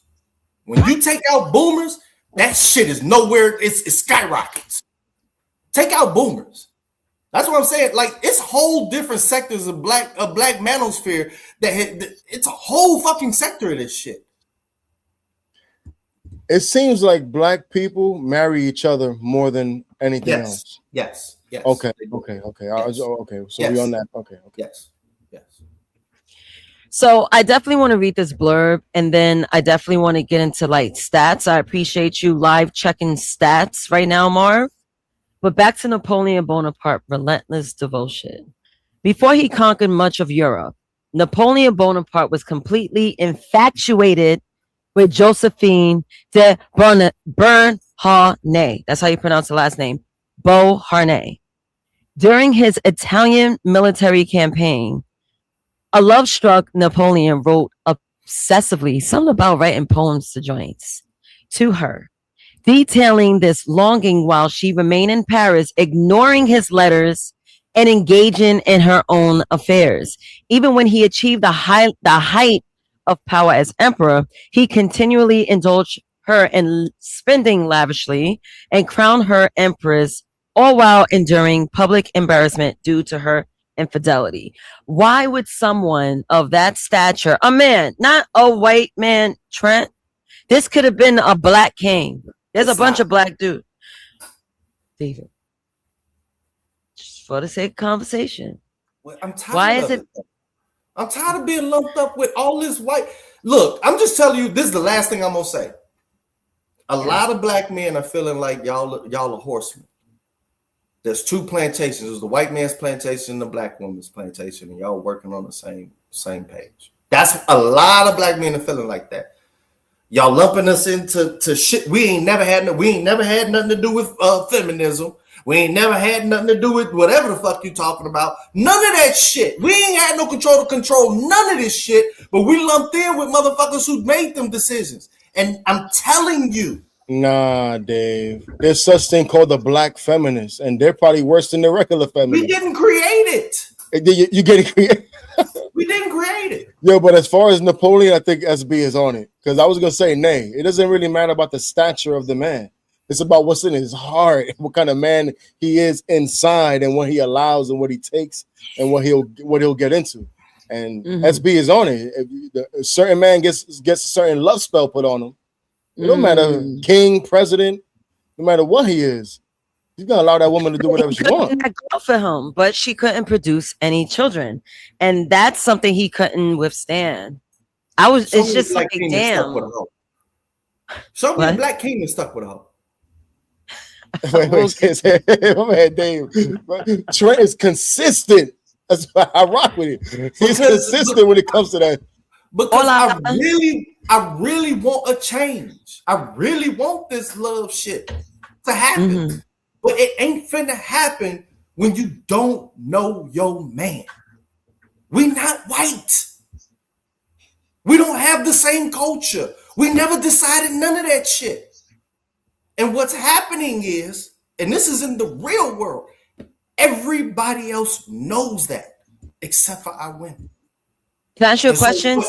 When you take out boomers, that shit is nowhere. It skyrockets. Take out boomers. That's what I'm saying. Like, it's whole different sectors of black manosphere it's a whole fucking sector of this shit. It seems like black people marry each other more than anything else. Yes. Okay. Yes. So we on that. Okay. Yes. So I definitely want to read this blurb, and then I definitely want to get into like stats. I appreciate you live checking stats right now, Marv. But back to Napoleon Bonaparte, relentless devotion. Before he conquered much of Europe, Napoleon Bonaparte was completely infatuated with Josephine de Beauharnais. That's how you pronounce the last name, Beauharnais. During his Italian military campaign, a love-struck Napoleon wrote obsessively, something about writing poems to joints, to her, detailing this longing while she remained in Paris, ignoring his letters and engaging in her own affairs. Even when he achieved the height of power as emperor, he continually indulged her in spending lavishly and crowned her empress, all while enduring public embarrassment due to her infidelity. Why would someone of that stature, a man, not a white man, Trent, this could have been a black king. There's a bunch of black dudes. David, just for the sake of conversation. Well, I'm tired of being lumped up with all this white. Look, I'm just telling you, this is the last thing I'm gonna say. A lot of black men are feeling like y'all are horsemen. There's two plantations. There's the white man's plantation and the black woman's plantation, and y'all working on the same page. That's a lot of black men are feeling like that. Y'all lumping us into shit. We ain't never had nothing to do with feminism. We ain't never had nothing to do with whatever the fuck you talking about. None of that shit. We ain't had no control to control none of this shit, but we lumped in with motherfuckers who made them decisions. And I'm telling you. Nah, Dave. There's such thing called the black feminists, and they're probably worse than the regular feminists. We didn't create it. You get it created. We didn't create it. Yo, but as far as Napoleon, I think SB is on it. Because I was going to say, nay, it doesn't really matter about the stature of the man. It's about what's in his heart, what kind of man he is inside, and what he allows and what he takes and what he'll get into. And SB is on it. If a certain man gets a certain love spell put on him, it don't matter king, president, no matter what he is. You gotta allow that woman to do whatever she wants. That girl for him, but she couldn't produce any children, and that's something he couldn't withstand. It's just like, damn. Show me a black king that stuck with a hoe. Wait, my man Dave. Trent is consistent. That's why I rock with it. He's consistent when it comes to that. Because I really want a change. I really want this love shit to happen. Mm-hmm. But it ain't finna happen when you don't know your man. We not white. We don't have the same culture. We never decided none of that shit. And what's happening is, and this is in the real world, everybody else knows that, except for our women. Can I ask you a question?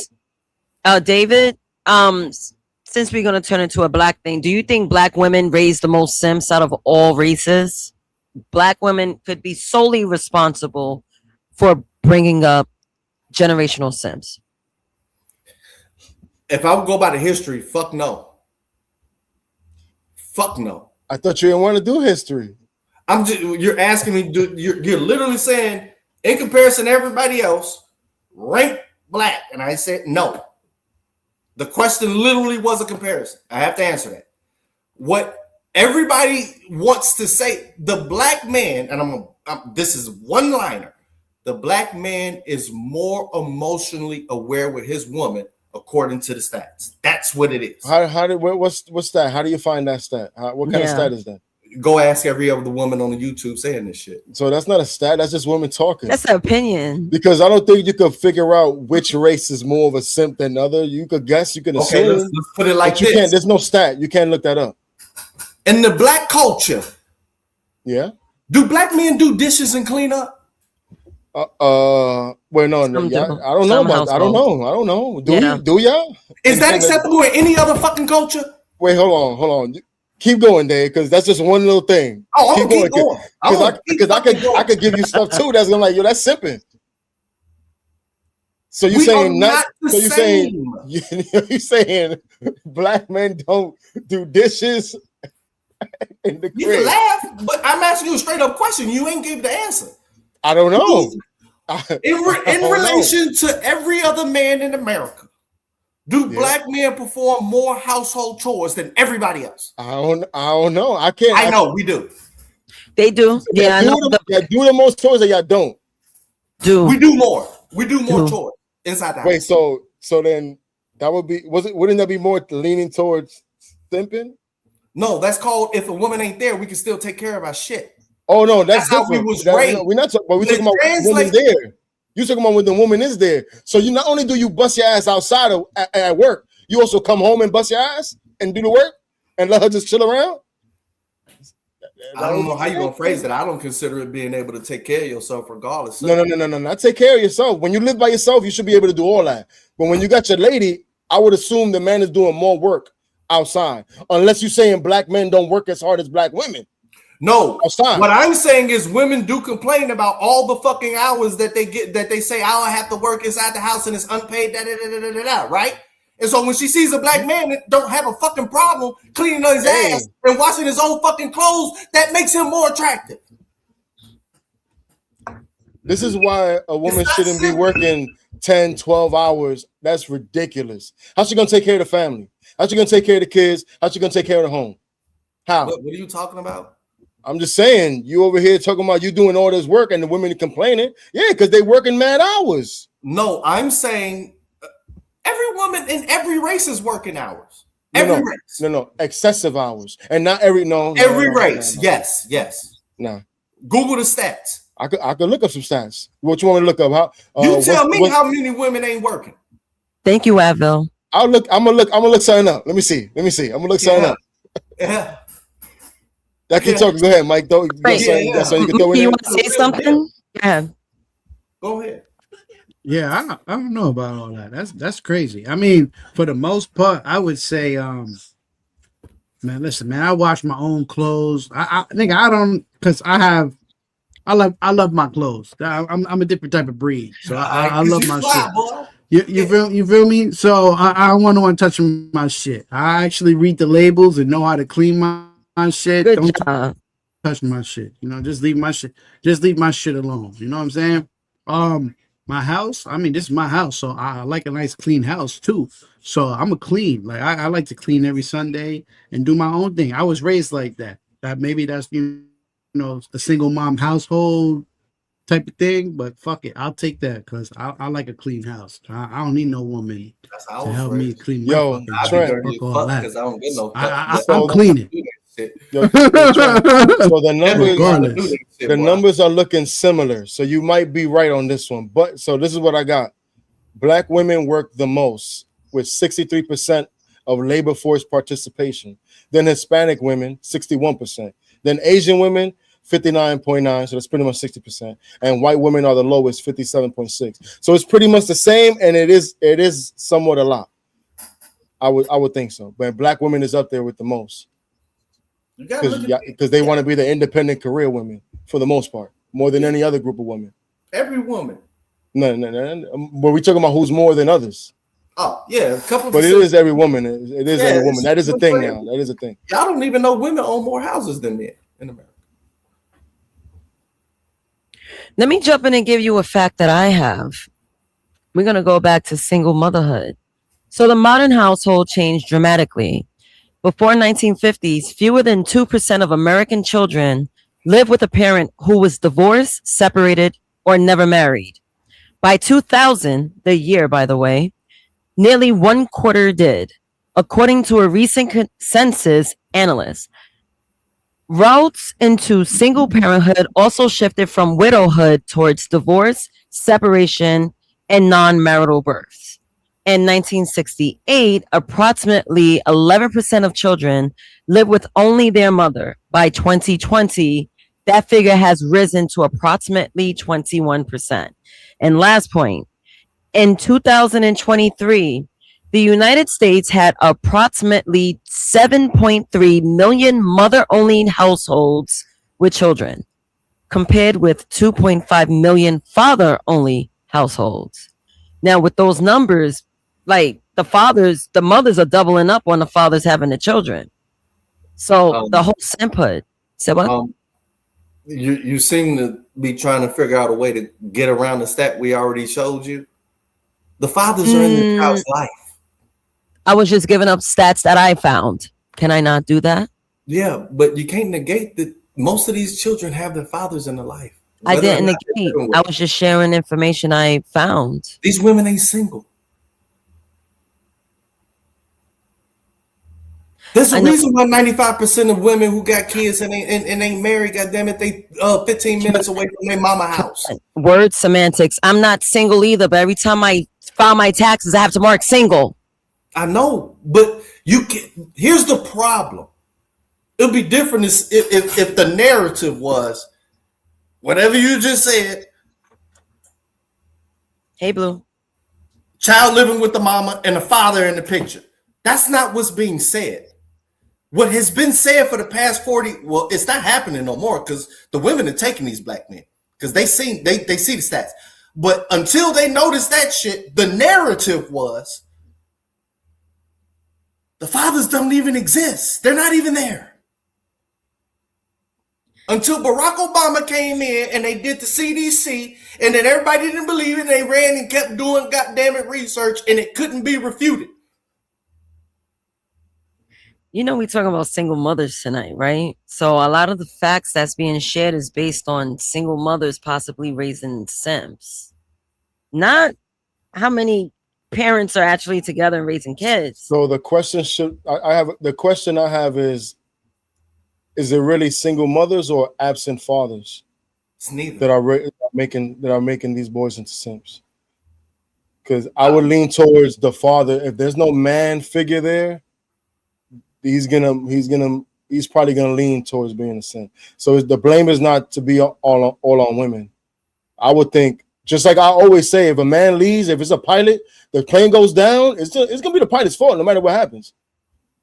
David, since we're going to turn into a black thing, do you think black women raise the most simps out of all races? Black women could be solely responsible for bringing up generational simps. If I would go by the history, fuck no. Fuck no. I thought you didn't want to do history. You're asking me, you're literally saying, in comparison to everybody else, rank black. And I said no. The question literally was a comparison. I have to answer that. What everybody wants to say, the black man, and this is one-liner, the black man is more emotionally aware with his woman, according to the stats. That's what it is. What's that? How do you find that stat? What kind of stat is that? Go ask every other woman on the YouTube saying this shit. So that's not a stat. That's just women talking. That's an opinion. Because I don't think you could figure out which race is more of a simp than other. You could guess. You can assume. Okay, let's put it like this. There's no stat. You can't look that up. In the black culture, yeah, do black men do dishes and clean up? Well, no, I don't know about. I don't know. Do y'all? Is that acceptable in any other fucking culture? Wait, hold on. Keep going, Dave, because that's just one little thing. Oh, I'm keep going. Because I could give you stuff too that's gonna like, yo, that's simping. So you're saying not? So you're saying black men don't do dishes in the crib? You can laugh, but I'm asking you a straight up question. You ain't give the answer. I don't know. In relation to every other man in America, do black men perform more household chores than everybody else? I don't know. I know we do. They do. Yeah, I know. Do the most chores that y'all don't. We do more. We do more chores inside the house. Wait, so then that would be wouldn't that be more leaning towards simping? No, that's called if a woman ain't there, we can still take care of our shit. Oh no, that's how we was raised. We're not talking, but we're talking about women there. You're talking about when the woman is there. So you not only do you bust your ass outside at work, you also come home and bust your ass and do the work and let her just chill around. I don't know how you're gonna phrase it. I don't consider it being able to take care of yourself regardless. No. Not take care of yourself. When you live by yourself, you should be able to do all that. But when you got your lady, I would assume the man is doing more work outside, unless you're saying black men don't work as hard as black women. No, outside. What I'm saying is women do complain about all the fucking hours that they get, that they say, I have to work inside the house and it's unpaid, right? And so when she sees a black man that don't have a fucking problem cleaning his ass and washing his own fucking clothes, that makes him more attractive. This is why a woman shouldn't be working 10, 12 hours. That's ridiculous. How's she gonna take care of the family? How's she gonna take care of the kids? How's she gonna take care of the home? How? What are you talking about? I'm just saying, you over here talking about you doing all this work and the women complaining. Yeah, because they working mad hours. No, I'm saying every woman in every race is working hours. Every race. No, excessive hours. And not every race. Yes. Nah. Google the stats. I could look up some stats. What you want to look up? How you tell me how many women ain't working. Thank you, Advil. I'm gonna look something up. Let me see. I'm gonna look something up. Yeah. I can talk. Go ahead, Mike. So you can throw you want to say something? Yeah. Go ahead. Yeah, I don't know about all that. That's crazy. I mean, for the most part, I would say, man, listen, man, I wash my own clothes. I think I don't, because I love my clothes. I'm a different type of breed, so I love my shit. You feel me? So I don't want to touch my shit. I actually read the labels and know how to clean my shit. Good job. touch my shit. You know, just leave my shit. Just leave my shit alone. You know what I'm saying? My house. I mean, this is my house, so I like a nice clean house too. So I'm a clean. Like I like to clean every Sunday and do my own thing. I was raised like that. That maybe that's you know a single mom household type of thing. But fuck it, I'll take that because I like a clean house. I don't need no woman That's how I to was help me raised. clean my Yo, fucking I'd be Trent. shit. dirty Fuck as all fuck that. because I don't get no fuck. I'm cleaning. Yo, Trent, so the numbers, Regardless. the numbers are looking similar. So you might be right on this one. But so this is what I got. Black women work the most with 63% of labor force participation. Then Hispanic women, 61%. Then Asian women, 59.9. So that's pretty much 60%. And white women are the lowest, 57.6. So it's pretty much the same, and it is somewhat a lot. I would think so. But black women is up there with the most. Because they want to be the independent career women for the most part, more than any other group of women. Every woman. No. But we talking about who's more than others. Oh yeah, a couple. But it is every woman. It is every woman. That is a thing now. That is a thing. Y'all don't even know women own more houses than men in America. Let me jump in and give you a fact that I have. We're going to go back to single motherhood. So the modern household changed dramatically. Before 1950s, fewer than 2% of American children live with a parent who was divorced, separated, or never married. By 2000, the year, by the way, nearly 1/4 did, according to a recent census analyst. Routes into single parenthood also shifted from widowhood towards divorce, separation, and non-marital births. In 1968, approximately 11% of children lived with only their mother. By 2020, that figure has risen to approximately 21%. And last point, in 2023, the United States had approximately 7.3 million mother-only households with children, compared with 2.5 million father-only households. Now, with those numbers, like the mothers are doubling up on the fathers having the children. So the whole simphood. So what? You seem to be trying to figure out a way to get around the stat we already showed you. The fathers are in the child's life. I was just giving up stats that I found. Can I not do that? Yeah, but you can't negate that most of these children have their fathers in their life. I didn't negate. I was just sharing information I found. These women ain't single. There's a reason why 95% of women who got kids and ain't married, goddamn it, they 15 minutes away from their mama house. Word semantics. I'm not single either, but every time I file my taxes, I have to mark single. I know, but here's the problem. It'll be different if the narrative was whatever you just said. Hey, Blue. Child living with the mama and the father in the picture. That's not what's being said. What has been said for the past 40, well, it's not happening no more because the women are taking these black men because they see the stats. But until they notice that shit, the narrative was the fathers don't even exist. They're not even there. Until Barack Obama came in and they did the CDC and then everybody didn't believe it and they ran and kept doing goddamn it research and it couldn't be refuted. You know, we're talking about single mothers tonight, right? So a lot of the facts that's being shared is based on single mothers possibly raising simps. Not how many parents are actually together and raising kids. So the question I have is it really single mothers or absent fathers that are making these boys into simps? Because I would lean towards the father. If there's no man figure there, he's probably gonna lean towards being a simp. So the blame is not to be all on women. I would think, just like I always say, if a man leaves, if it's a pilot, the plane goes down, it's gonna be the pilot's fault no matter what happens.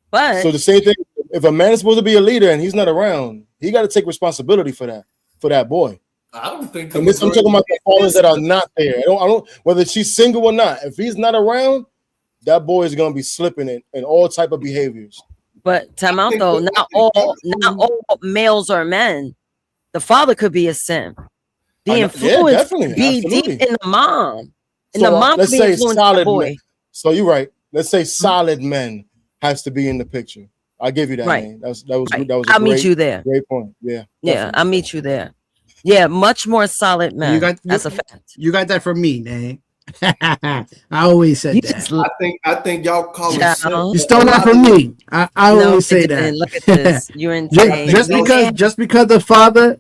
But so the same thing, if a man is supposed to be a leader and he's not around, he got to take responsibility for that boy. I don't think. I'm talking about the fathers that are not there. I don't whether she's single or not. If he's not around, that boy is gonna be slipping in all type of behaviors. But time out though, not all males are men. The father could be a simp. The influence could be deep in the mom. And the mom could be influenced by the boy. Men. So you're right. Let's say solid men has to be in the picture. I'll give you that. Right. That was I'll meet you there. Great point. Yeah. Yeah, I'll meet you there. Yeah, much more solid men. That's a fact. You got that from me, man. I always said that. I think y'all call it. You stole that from me. I always say that. Look at this. You're insane. just because the father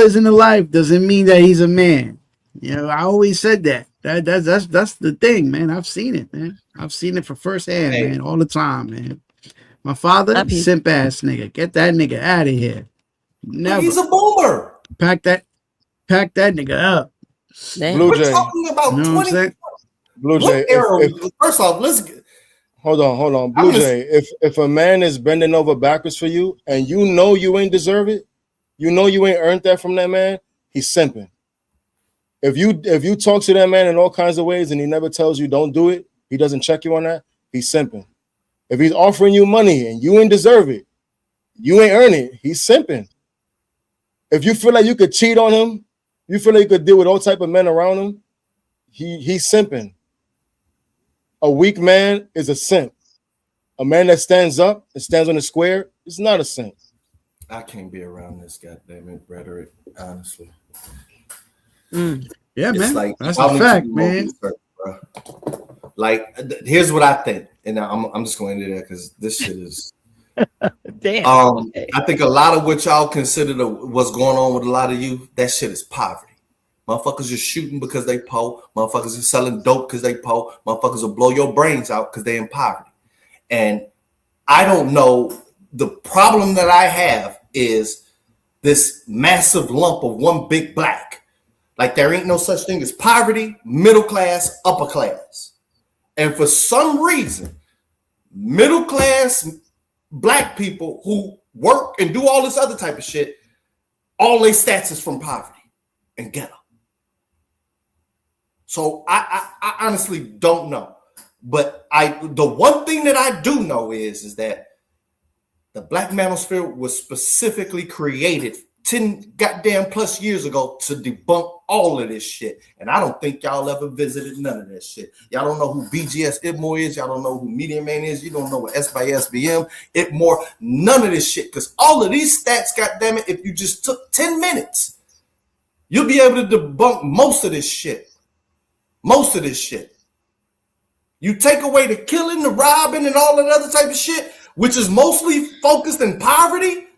is in the life doesn't mean that he's a man. You know, I always said that. That's the thing, man. I've seen it, man. I've seen it for firsthand, man, all the time, man. My father, simp ass nigga. Get that nigga out of here. Never. He's a boomer. Pack that nigga up. Blue Jay. We're talking about 20. Blue Jay. First off, let's get. Hold on. Blue Jay, if a man is bending over backwards for you and you know you ain't deserve it, you know you ain't earned that from that man, he's simping. If you talk to that man in all kinds of ways and he never tells you don't do it, he doesn't check you on that, he's simping. If he's offering you money and you ain't deserve it, you ain't earn it, he's simping. If you feel like you could cheat on him, you feel like you could deal with all type of men around him, he's simping. A weak man is a simp. A man that stands up and stands on the square is not a simp. I can't be around this goddamn rhetoric, honestly. Yeah, man. Like, that's a fact, man. Like, here's what I think, and I'm just going into that because this shit is. Damn. I think a lot of what y'all consider what's going on with a lot of you, that shit is poverty. Motherfuckers are shooting because they poor. Motherfuckers are selling dope because they poor. Motherfuckers will blow your brains out because they in poverty. And I don't know. The problem that I have is this massive lump of one big black. Like there ain't no such thing as poverty, middle class, upper class. And for some reason, middle class black people who work and do all this other type of shit, all their stats is from poverty and ghetto. So I honestly don't know. But the one thing that I do know is that the Black Manosphere was specifically created 10 goddamn plus years ago to debunk all of this shit. And I don't think y'all ever visited none of that shit. Y'all don't know who BGS Itmore is. Y'all don't know who Media Man is. You don't know what S by SBM, Itmore, none of this shit. Because all of these stats, goddamn it, if you just took 10 minutes, you'll be able to debunk most of this shit. Most of this shit. You take away the killing, the robbing, and all that other type of shit, which is mostly focused in poverty.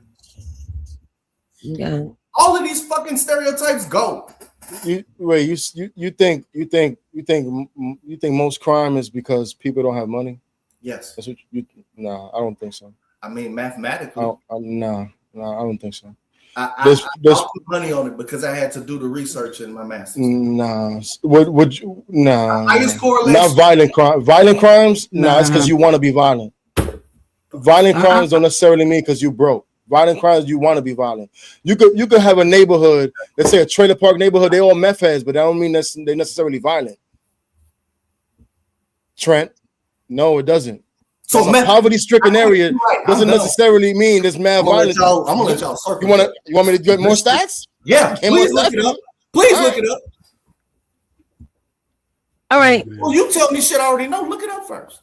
Yeah. All of these fucking stereotypes go. You think most crime is because people don't have money? Yes. That's what nah, I don't think so. I mean, mathematically. No, I don't think so. I put money on it because I had to do the research in my master's. Nah, highest correlation. Not violent crime. Violent crimes? Nah, it's because you want to be violent. Violent crimes don't necessarily mean because you broke. Violent crimes, you want to be violent. You could have a neighborhood, let's say a trailer park neighborhood, they all meth heads, but that don't mean they're necessarily violent. Trent, no, it doesn't. So a poverty-stricken area doesn't necessarily mean there's mad violence. I'm gonna let y'all circle. You want me to get more stats? Yeah, please look it up. Please look it up. All right. Well, you tell me shit I already know. Look it up first.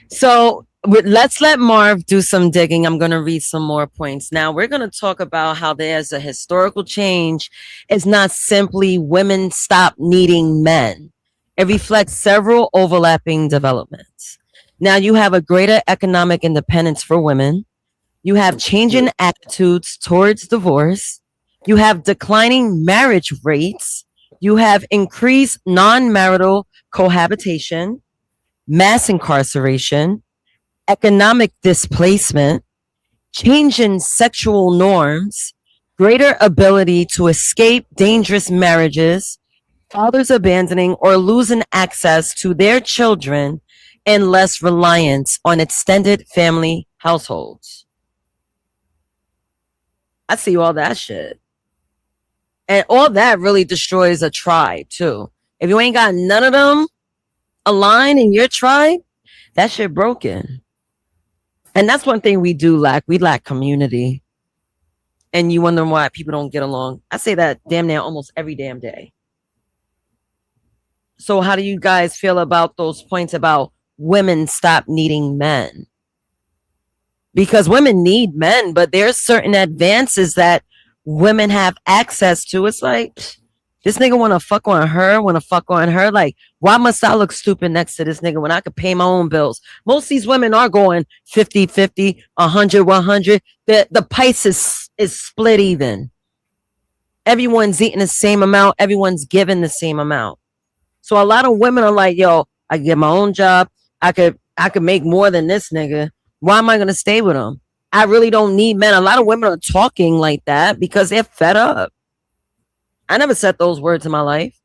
So let's let Marv do some digging. I'm going to read some more points. Now we're going to talk about how there's a historical change. It's not simply women stop needing men. It reflects several overlapping developments. Now you have a greater economic independence for women. You have changing attitudes towards divorce. You have declining marriage rates. You have increased non-marital cohabitation, mass incarceration, economic displacement, change in sexual norms, greater ability to escape dangerous marriages, fathers abandoning or losing access to their children, and less reliance on extended family households. I see all that shit. And all that really destroys a tribe too. If you ain't got none of them aligned in your tribe, that shit broken. And that's one thing we do lack. We lack community. And you wonder why people don't get along. I say that damn near almost every damn day. So how do you guys feel about those points about women stop needing men? Because women need men, but there's certain advances that women have access to. It's like, this nigga want to fuck on her. Like, why must I look stupid next to this nigga when I could pay my own bills? Most of these women are going 50-50, 100-100. The price is split even. Everyone's eating the same amount. Everyone's giving the same amount. So a lot of women are like, yo, I get my own job. I could make more than this nigga. Why am I going to stay with him? I really don't need men. A lot of women are talking like that because they're fed up. I never said those words in my life.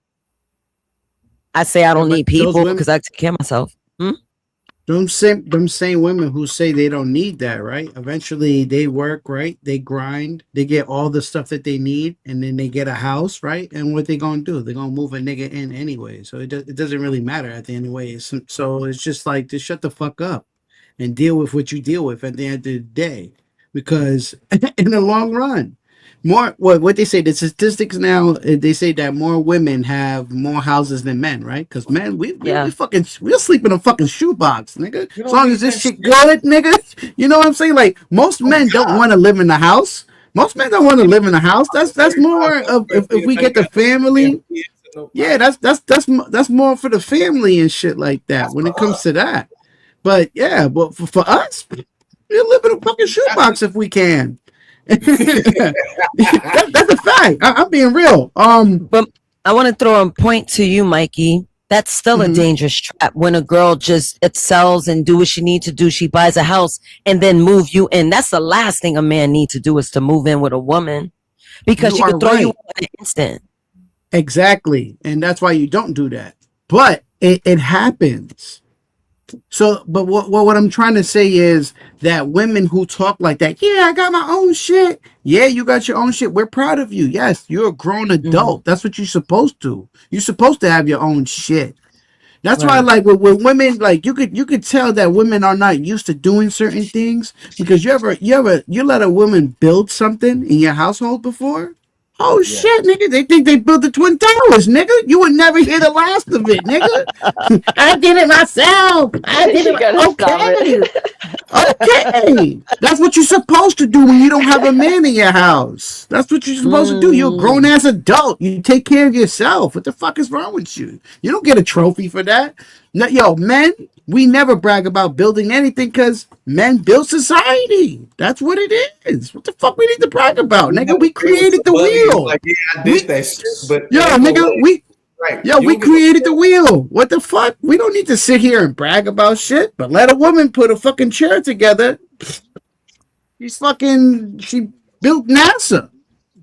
I say I don't need people because I take care of myself. Them same women who say they don't need that, right? Eventually they work, right? They grind, they get all the stuff that they need, and then they get a house, right? And what they gonna do? They're gonna move a nigga in anyway. So it doesn't really matter at the end of the way. So it's just like, just shut the fuck up and deal with what you deal with at the end of the day. Because in the long run, what they say, the statistics now, they say that more women have more houses than men, right? Because men, we'll sleep in a fucking shoebox, nigga. As long as this shit good, nigga. You know what I'm saying? Like, most men don't want to live in the house. Most men don't want to live in the house. That's more of if we get the family. Yeah, that's more for the family and shit like that when it comes to that. But yeah, but for us, we'll live in a fucking shoebox if we can. That's a fact. I'm being real. But I want to throw a point to you, Mikey. That's still a dangerous trap when a girl just excels and do what she needs to do. She buys a house and then move you in. That's the last thing a man needs to do, is to move in with a woman, because she could throw you in an instant. Exactly. And that's why you don't do that. But it happens. So, but what I'm trying to say is that women who talk like that, yeah, I got my own shit. Yeah, you got your own shit. We're proud of you. Yes, you're a grown adult. That's what you're supposed to. You're supposed to have your own shit. That's why, like, with women, like, you could tell that women are not used to doing certain things, because you let a woman build something in your household before. Oh shit, nigga! They think they built the Twin Towers, nigga. You would never hear the last of it, nigga. I did it myself. I did it. Okay. That's what you're supposed to do when you don't have a man in your house. That's what you're supposed to do. You're a grown ass adult. You take care of yourself. What the fuck is wrong with you? You don't get a trophy for that. No, yo, men, we never brag about building anything because men build society. That's what it is. What the fuck we need to brag about, nigga? We created the wheel. Like, yeah, I did that shit, but yo, nigga, we created the wheel. What the fuck? We don't need to sit here and brag about shit, but let a woman put a fucking chair together. She built NASA.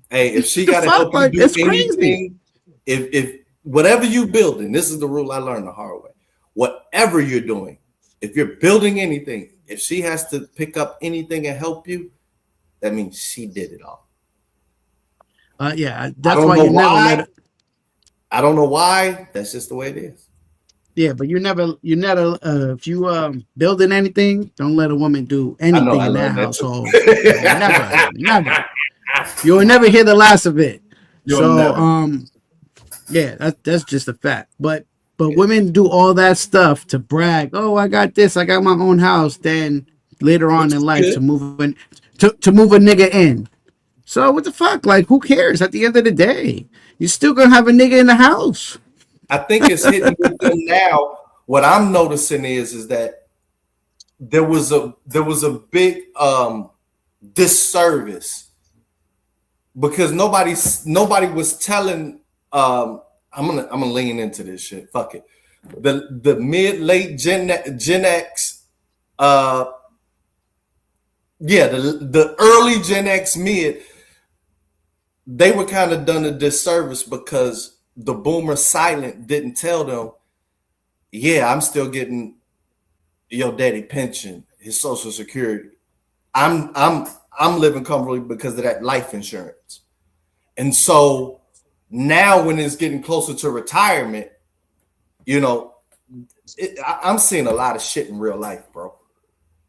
Hey, if she got to help you do anything, if whatever you building, this is the rule I learned the hard way. Whatever you're doing, if you're building anything, if she has to pick up anything and help you, that means she did it all. Yeah, that's why you never let it. I don't know why. That's just the way it is. Yeah, but you never. If you building anything, don't let a woman do anything in that household. Never. You'll never hear the last of it. Yeah, that's just a fact. But women do all that stuff to brag. Oh, I got this. I got my own house. Then later on in life, to move a nigga in. So what the fuck? Like, who cares? At the end of the day, you're still gonna have a nigga in the house. I think it's hitting with them now. What I'm noticing is that there was a big disservice, because nobody was telling. I'm gonna lean into this shit. Fuck it. The mid late Gen X. The early Gen X mid. They were kind of done a disservice because the boomer silent didn't tell them, yeah, I'm still getting your daddy pension, his social security. I'm living comfortably because of that life insurance. And so now when it's getting closer to retirement, you know, I'm seeing a lot of shit in real life, bro.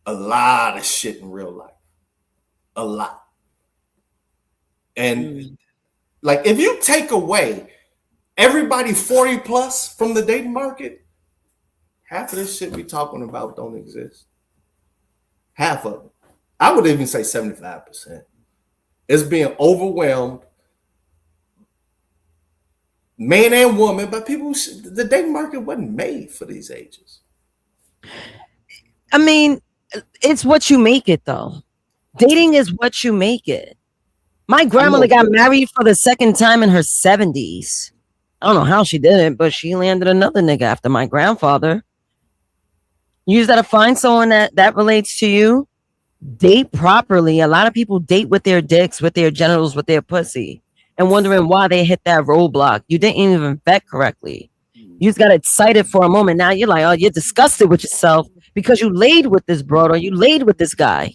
a lot of shit in real life. A lot. And like, if you take away everybody 40 plus from the dating market, half of this shit we talking about don't exist. Half of it. I would even say 75%. It's being overwhelmed, man and woman, by people the dating market wasn't made for these ages. I mean, it's what you make it, though. Dating is what you make it. My grandmother got married for the second time in her 70s. I don't know how she did it, but she landed another nigga after my grandfather. You just gotta find someone that relates to you. Date properly. A lot of people date with their dicks, with their genitals, with their pussy, and wondering why they hit that roadblock. You didn't even vet correctly. You just got excited for a moment. Now you're like, oh, you're disgusted with yourself because you laid with this broad or you laid with this guy.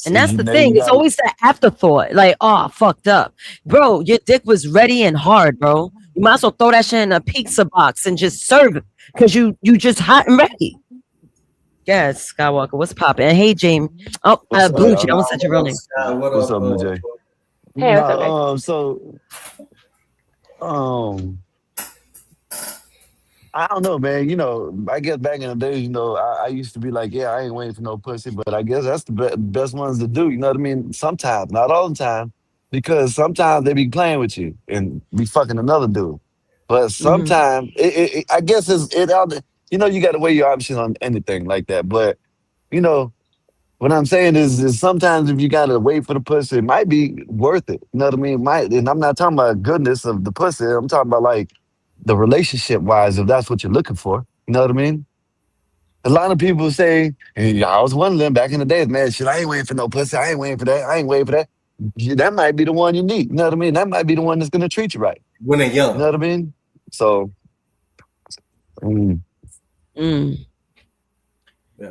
And that's the thing. It's always that afterthought. Like, oh, fucked up. Bro, your dick was ready and hard, bro. You might as well throw that shit in a pizza box and just serve it because you just hot and ready. Yes, Skywalker, what's poppin'? And hey, James. Oh, Blue Jay. I almost said your real name. What's up, Blue Jay? Hey, what's up, I don't know, man. You know, I guess back in the day, you know, I used to be like, yeah, I ain't waiting for no pussy, but I guess that's the best ones to do. You know what I mean? Sometimes, not all the time, because sometimes they be playing with you and be fucking another dude. But sometimes, I guess it out. You know, you got to weigh your options on anything like that. But you know, what I'm saying is sometimes if you got to wait for the pussy, it might be worth it. You know what I mean? And I'm not talking about goodness of the pussy. I'm talking about like the relationship wise, if that's what you're looking for. You know what I mean? A lot of people say, hey, I was one of them back in the day, man, shit, I ain't waiting for no pussy. I ain't waiting for that. I ain't waiting for that. That might be the one you need. You know what I mean? That might be the one that's going to treat you right. When they're young. You know what I mean? So. I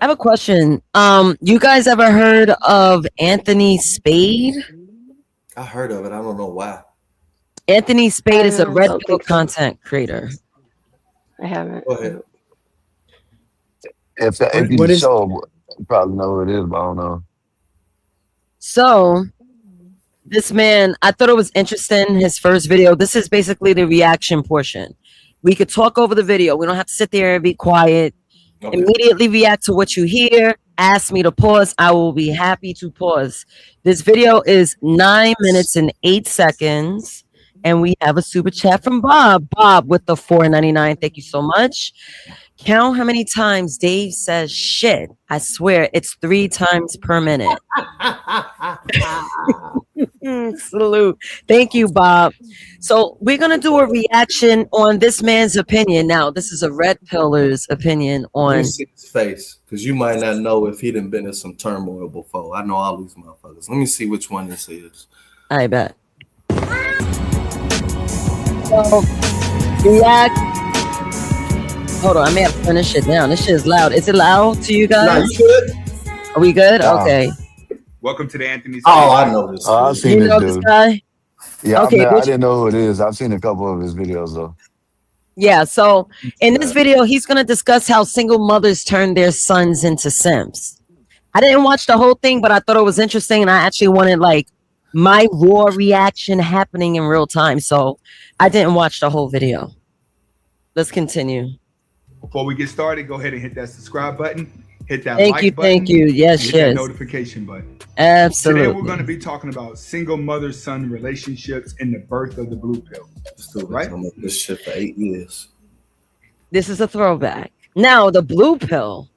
have a question. You guys ever heard of Anthony Spade? I heard of it. I don't know why. Anthony Spade is a red pill content creator. I haven't. Go ahead. If you show, you probably know what it is, but I don't know. So, this man, I thought it was interesting, his first video. This is basically the reaction portion. We could talk over the video. We don't have to sit there and be quiet. Okay. Immediately react to what you hear. Ask me to pause. I will be happy to pause. This video is 9 minutes and 8 seconds. And we have a super chat from Bob. Bob with the $4.99. Thank you so much. Count how many times Dave says shit. I swear it's 3 times per minute. Salute. Thank you, Bob. So we're going to do a reaction on this man's opinion. Now, this is a red pillar's opinion on... Let me see his face, because you might not know if he done been in some turmoil before. I know all these motherfuckers. Let me see which one this is. I bet. So, react. Hold on, I may have to turn this shit down. This shit is loud. Is it loud to you guys? Nah, you good? Are we good? Okay. Welcome to the Anthony. Oh, I know this. I've seen you know this this guy? Yeah, okay, I didn't know who it is. I've seen a couple of his videos though. Yeah, so in this video, he's going to discuss how single mothers turn their sons into simps. I didn't watch the whole thing, but I thought it was interesting, and I actually wanted like my raw reaction happening in real time. So I didn't watch the whole video. Let's continue. Before we get started, go ahead and hit that subscribe button. Hit that like button. Thank you. Yes, hit yes. that notification button. Absolutely. Today we're going to be talking about single mother-son relationships and the birth of the blue pill. Right? This shit for 8 years. This is a throwback. Now, the blue pill.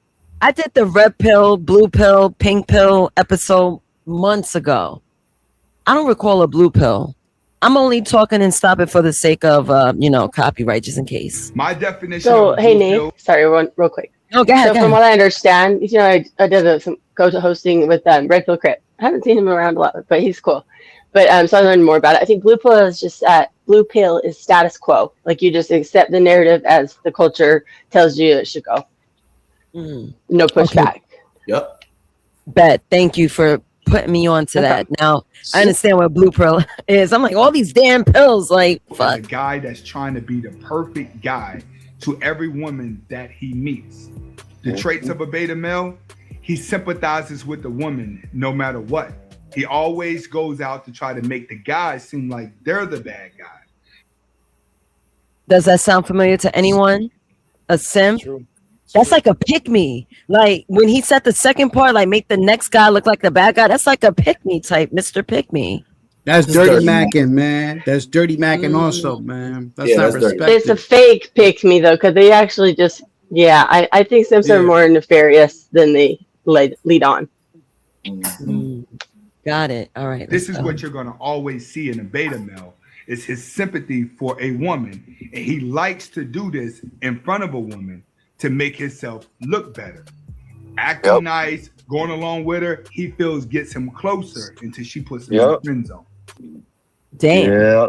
I did the red pill, blue pill, pink pill episode months ago. I don't recall a blue pill. I'm only talking and stopping for the sake of, copyright, just in case. My definition. So, hey, Nate. Sorry, real quick. Oh, go ahead. So, from what I understand, I did some go-to hosting with Red Pill Crit. I haven't seen him around a lot, but he's cool. But so I learned more about it. I think blue pill is just blue pill is status quo. Like you just accept the narrative as the culture tells you it should go. No pushback. Okay. Yep. Bet. Thank you for putting me on to that. Now I understand what blue pill is. I'm like, all these damn pills, like fuck. A guy that's trying to be the perfect guy to every woman that he meets. The traits of a beta male, He sympathizes with the woman no matter what. He always goes out to try to make the guys seem like they're the bad guy. Does that sound familiar to anyone? A simp? True. That's like a pick me. Like when he said the second part, like make the next guy look like the bad guy. That's like a pick me type, Mr. Pick Me. That's dirty macking, man. That's dirty macking also, man. That's not respected. It's a fake pick me though, because they actually just I think simps are more nefarious than they lead on. Got it. All right. This is what you're gonna always see in a beta male. Is his sympathy for a woman, and he likes to do this in front of a woman to make himself look better. Acting nice, going along with her, he feels gets him closer until she puts him in the friend zone. Damn. Yeah,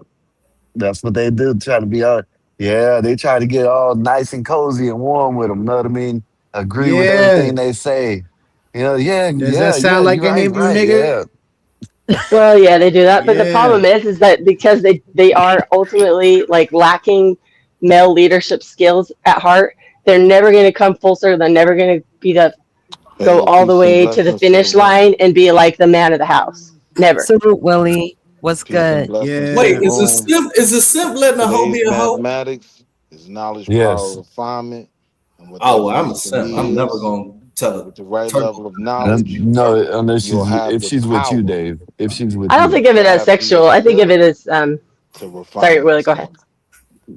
that's what they do. Try to be all. Yeah, they try to get all nice and cozy and warm with them. You know what I mean? Agree with everything they say. You know, Does that sound like a Hebrew nigga? Well, yeah, they do that, but the problem is that because they are ultimately like lacking male leadership skills at heart, they're never going to come full circle. They're never going to be go all the way to the finish line and be like the man of the house. Never. Salute, Willie. What's good? Yeah. Wait, is a simp letting a hoe be a hoe? Mathematics is knowledge, power, refinement. And oh, well, I'm a simp. I'm never gonna tell her with the right level of knowledge. No, unless if she's with you, Dave. If she's with I don't think of it as sexual. I think of it as sorry, Willie, go ahead.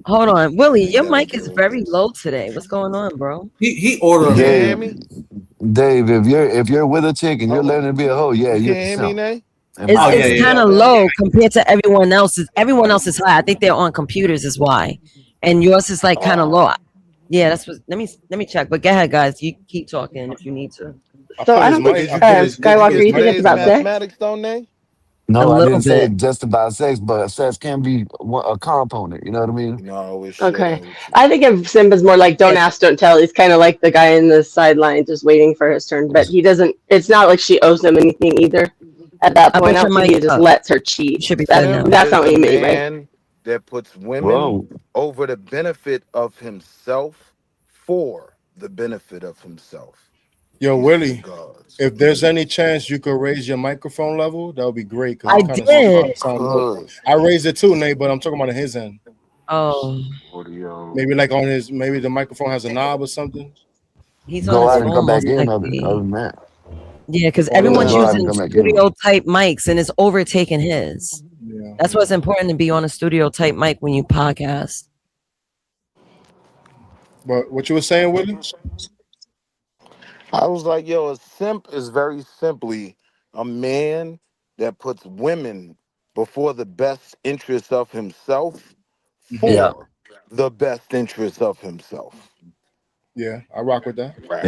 Hold on, Willie. Your mic is very low today. What's going on, bro? He ordered Dave, if you're with a chick and you're letting her be a hoe, you're hear me, Nay? It's kind of low compared to everyone else's. Everyone else is high. I think they're on computers, is why, and yours is like kind of low. Yeah, that's what. Let me check. But go ahead, guys. You keep talking if you need to. So I don't think Skywalker. You think it's about sex? Mathematics, don't they? No, I didn't say just about sex, but sex can be a component. You know what I mean? No, okay. I think of Simp as more like don't ask, don't tell. He's kind of like the guy in the sideline just waiting for his turn, but he doesn't. It's not like she owes him anything either. At that point, I don't think he just lets her cheat. That's not what you mean, right? That puts women over the benefit of himself for the benefit of himself. Yo, Willie, if there's any chance you could raise your microphone level, that would be great. I did. I raised it too, Nate, but I'm talking about his end. Oh. Maybe like on his, maybe the microphone has a knob or something. He's on his phone. Come back in other than that. Yeah, because everyone's using studio type mics and it's overtaking his. Yeah. That's why it's important to be on a studio type mic when you podcast. But what you were saying, Willie? I was like, yo, a simp is very simply a man that puts women before the best interests of himself for the best interests of himself. Yeah, I rock with that. Right.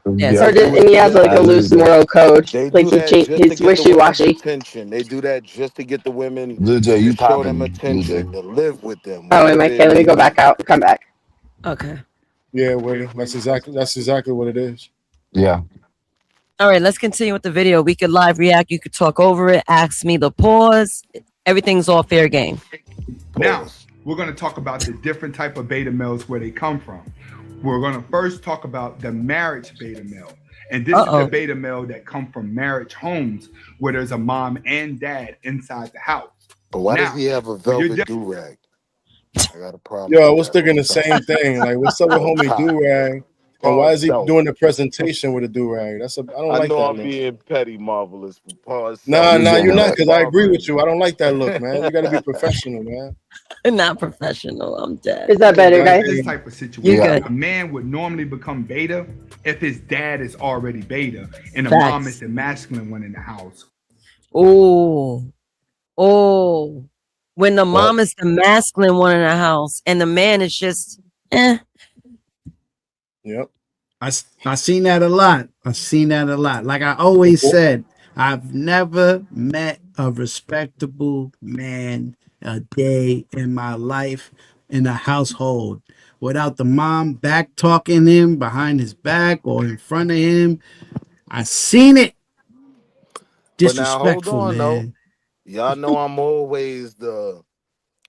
And he has like a loose moral code. Like he's wishy-washy. They do that just to get the women to show them attention, to live with them. Oh, am I okay? Let me go back out. Come back. Okay. Yeah, Willie. That's exactly what it is. Yeah. All right, let's continue with the video. We could live react. You could talk over it. Ask me the pause. Everything's all fair game. Now, we're going to talk about the different type of beta males where they come from. We're going to first talk about the marriage beta male. And this is the beta male that come from marriage homes where there's a mom and dad inside the house. But why does he have a velvet do-rag? I got a problem. Yo, I was thinking the same thing. Like, what's up with homie do-rag? And why is he doing the presentation with a do-rag? I don't like that. I'm being petty, Marvelous. Nah, you're not, because I agree with you. I don't like that look, man. You got to be professional, man. Not professional. I'm dead. Is that better, guys? This type of situation, a man would normally become beta if his dad is already beta and the mom is the masculine one in the house. Oh. When the mom is the masculine one in the house and the man is just Yep. I seen that a lot. Like I always said, I've never met a respectable man a day in my life in a household without the mom back talking him behind his back or in front of him. I seen it. Disrespectful, but now, hold on, man. Y'all know I'm always the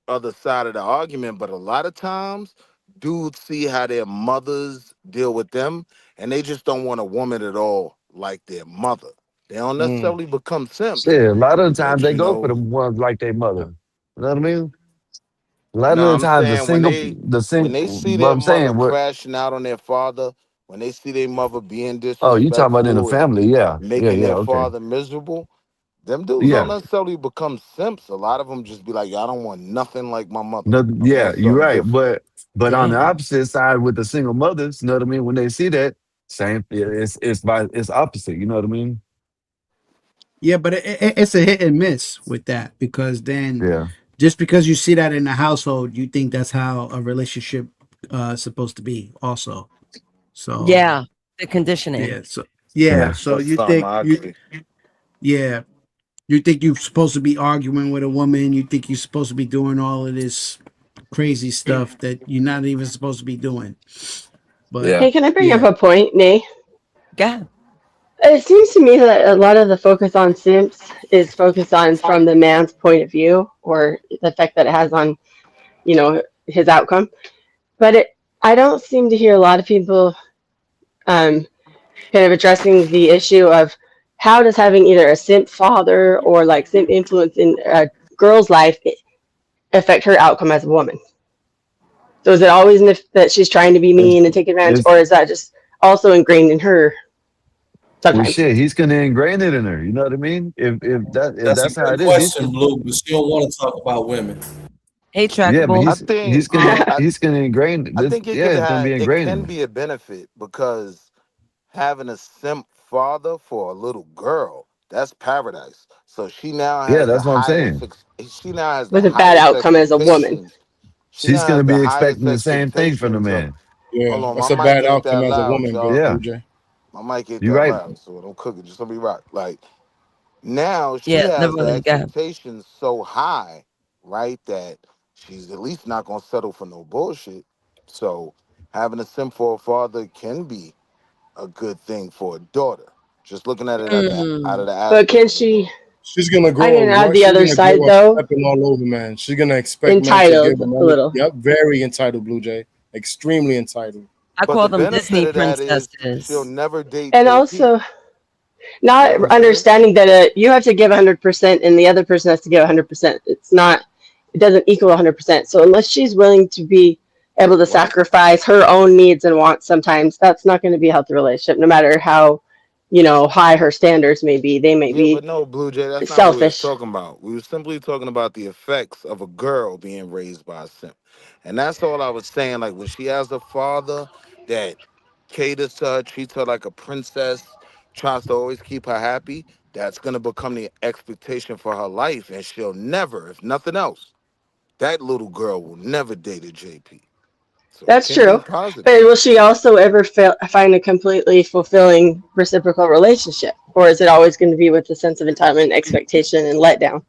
other side of the argument, but a lot of times dudes see how their mothers deal with them, and they just don't want a woman at all like their mother. They don't necessarily become simps, Shit, a lot of the times but they you go for know, the ones like their mother. You know what I mean? A lot no, of the I'm times saying when they see what their I'm mother saying, crashing out on their father, when they see their mother being oh, you talking about in the disrespectful and family? Yeah, making yeah, their okay, father miserable, them dudes don't yeah. necessarily become simps. A lot of them just be like, "Yo, I don't want nothing like my mother. No, I yeah, want you're something right. different." But on the Damn. opposite side with the single mothers, you know what I mean? When they see that, same, it's opposite. You know what I mean? Yeah, but it's a hit and miss with that, because then Yeah, just because you see that in the household, you think that's how a relationship supposed to be also. So Yeah, the conditioning. yeah, yeah, yeah. so That's you something think I agree. yeah, you think you're supposed to be arguing with a woman, you think you're supposed to be doing all of this crazy stuff that you're not even supposed to be doing. But Yeah. Hey, can I bring up yeah, a point, Nay? Yeah. It seems to me that a lot of the focus on simps is focused on from the man's point of view, or the effect that it has on, his outcome. But I don't seem to hear a lot of people um, kind of addressing the issue of how does having either a simp father or like simp influence in a girl's life affect her outcome as a woman. So is it always that she's trying to be It's, mean and take advantage, it's or is that just also ingrained in her well, sometimes? shit. He's gonna ingrain it in her. You know what I mean? If That's a that's how great it is, question, Blue, but she don't want to talk about women. Hey, yeah. But trackable. I he's think gonna he's gonna ingrain I this. think it Yeah, could it's gonna have be it ingrained in can her. be a benefit, because having a simp father for a little girl, that's paradise. So Yeah, that's what I'm saying. she now has the With a bad highest outcome as a woman. expectations. She She's now gonna has the be highest expecting the same thing from the expectations of, man. Yeah, hold on, that's my a mic bad ain't outcome that as a loud, woman, bro, y'all. Yeah, Blue Jay. My mic ain't you're that right. loud, so don't cook it. Just let me rock. Like, now she Yeah, has never the mind. Yeah. expectations so high, right, that she's at least not gonna settle for no bullshit. So having a simp for a father can be a good thing for a daughter. Just looking at it out of Mm. the But aspect can of a she? daughter. She's gonna I'm grow gonna add up. the She's other gonna side grow up though. stepping all over, man. She's gonna expect men to give Entitled her a money. little. Yep, very entitled, Blue Jay. Extremely entitled. I But call the them benefit Disney of that is she'll princesses. never date And JP. also, You know not what I'm saying? understanding that you have to give 100% and the other person has to give 100%. It's not, it doesn't equal 100%. So unless she's willing to be able to What? sacrifice her own needs and wants, sometimes that's not going to be a healthy relationship, no matter how, high her standards may be. They may Yeah, but be no, Blue Jay, that's not what we was selfish. talking about. We were simply talking about the effects of a girl being raised by a simp. And that's all I was saying. Like, when she has a father that caters to her, treats her like a princess, tries to always keep her happy, that's gonna become the expectation for her life. And she'll never, if nothing else, that little girl will never date a JP. So it That's can be true. positive. But will she also ever find a completely fulfilling reciprocal relationship? Or is it always going to be with a sense of entitlement, expectation, and letdown?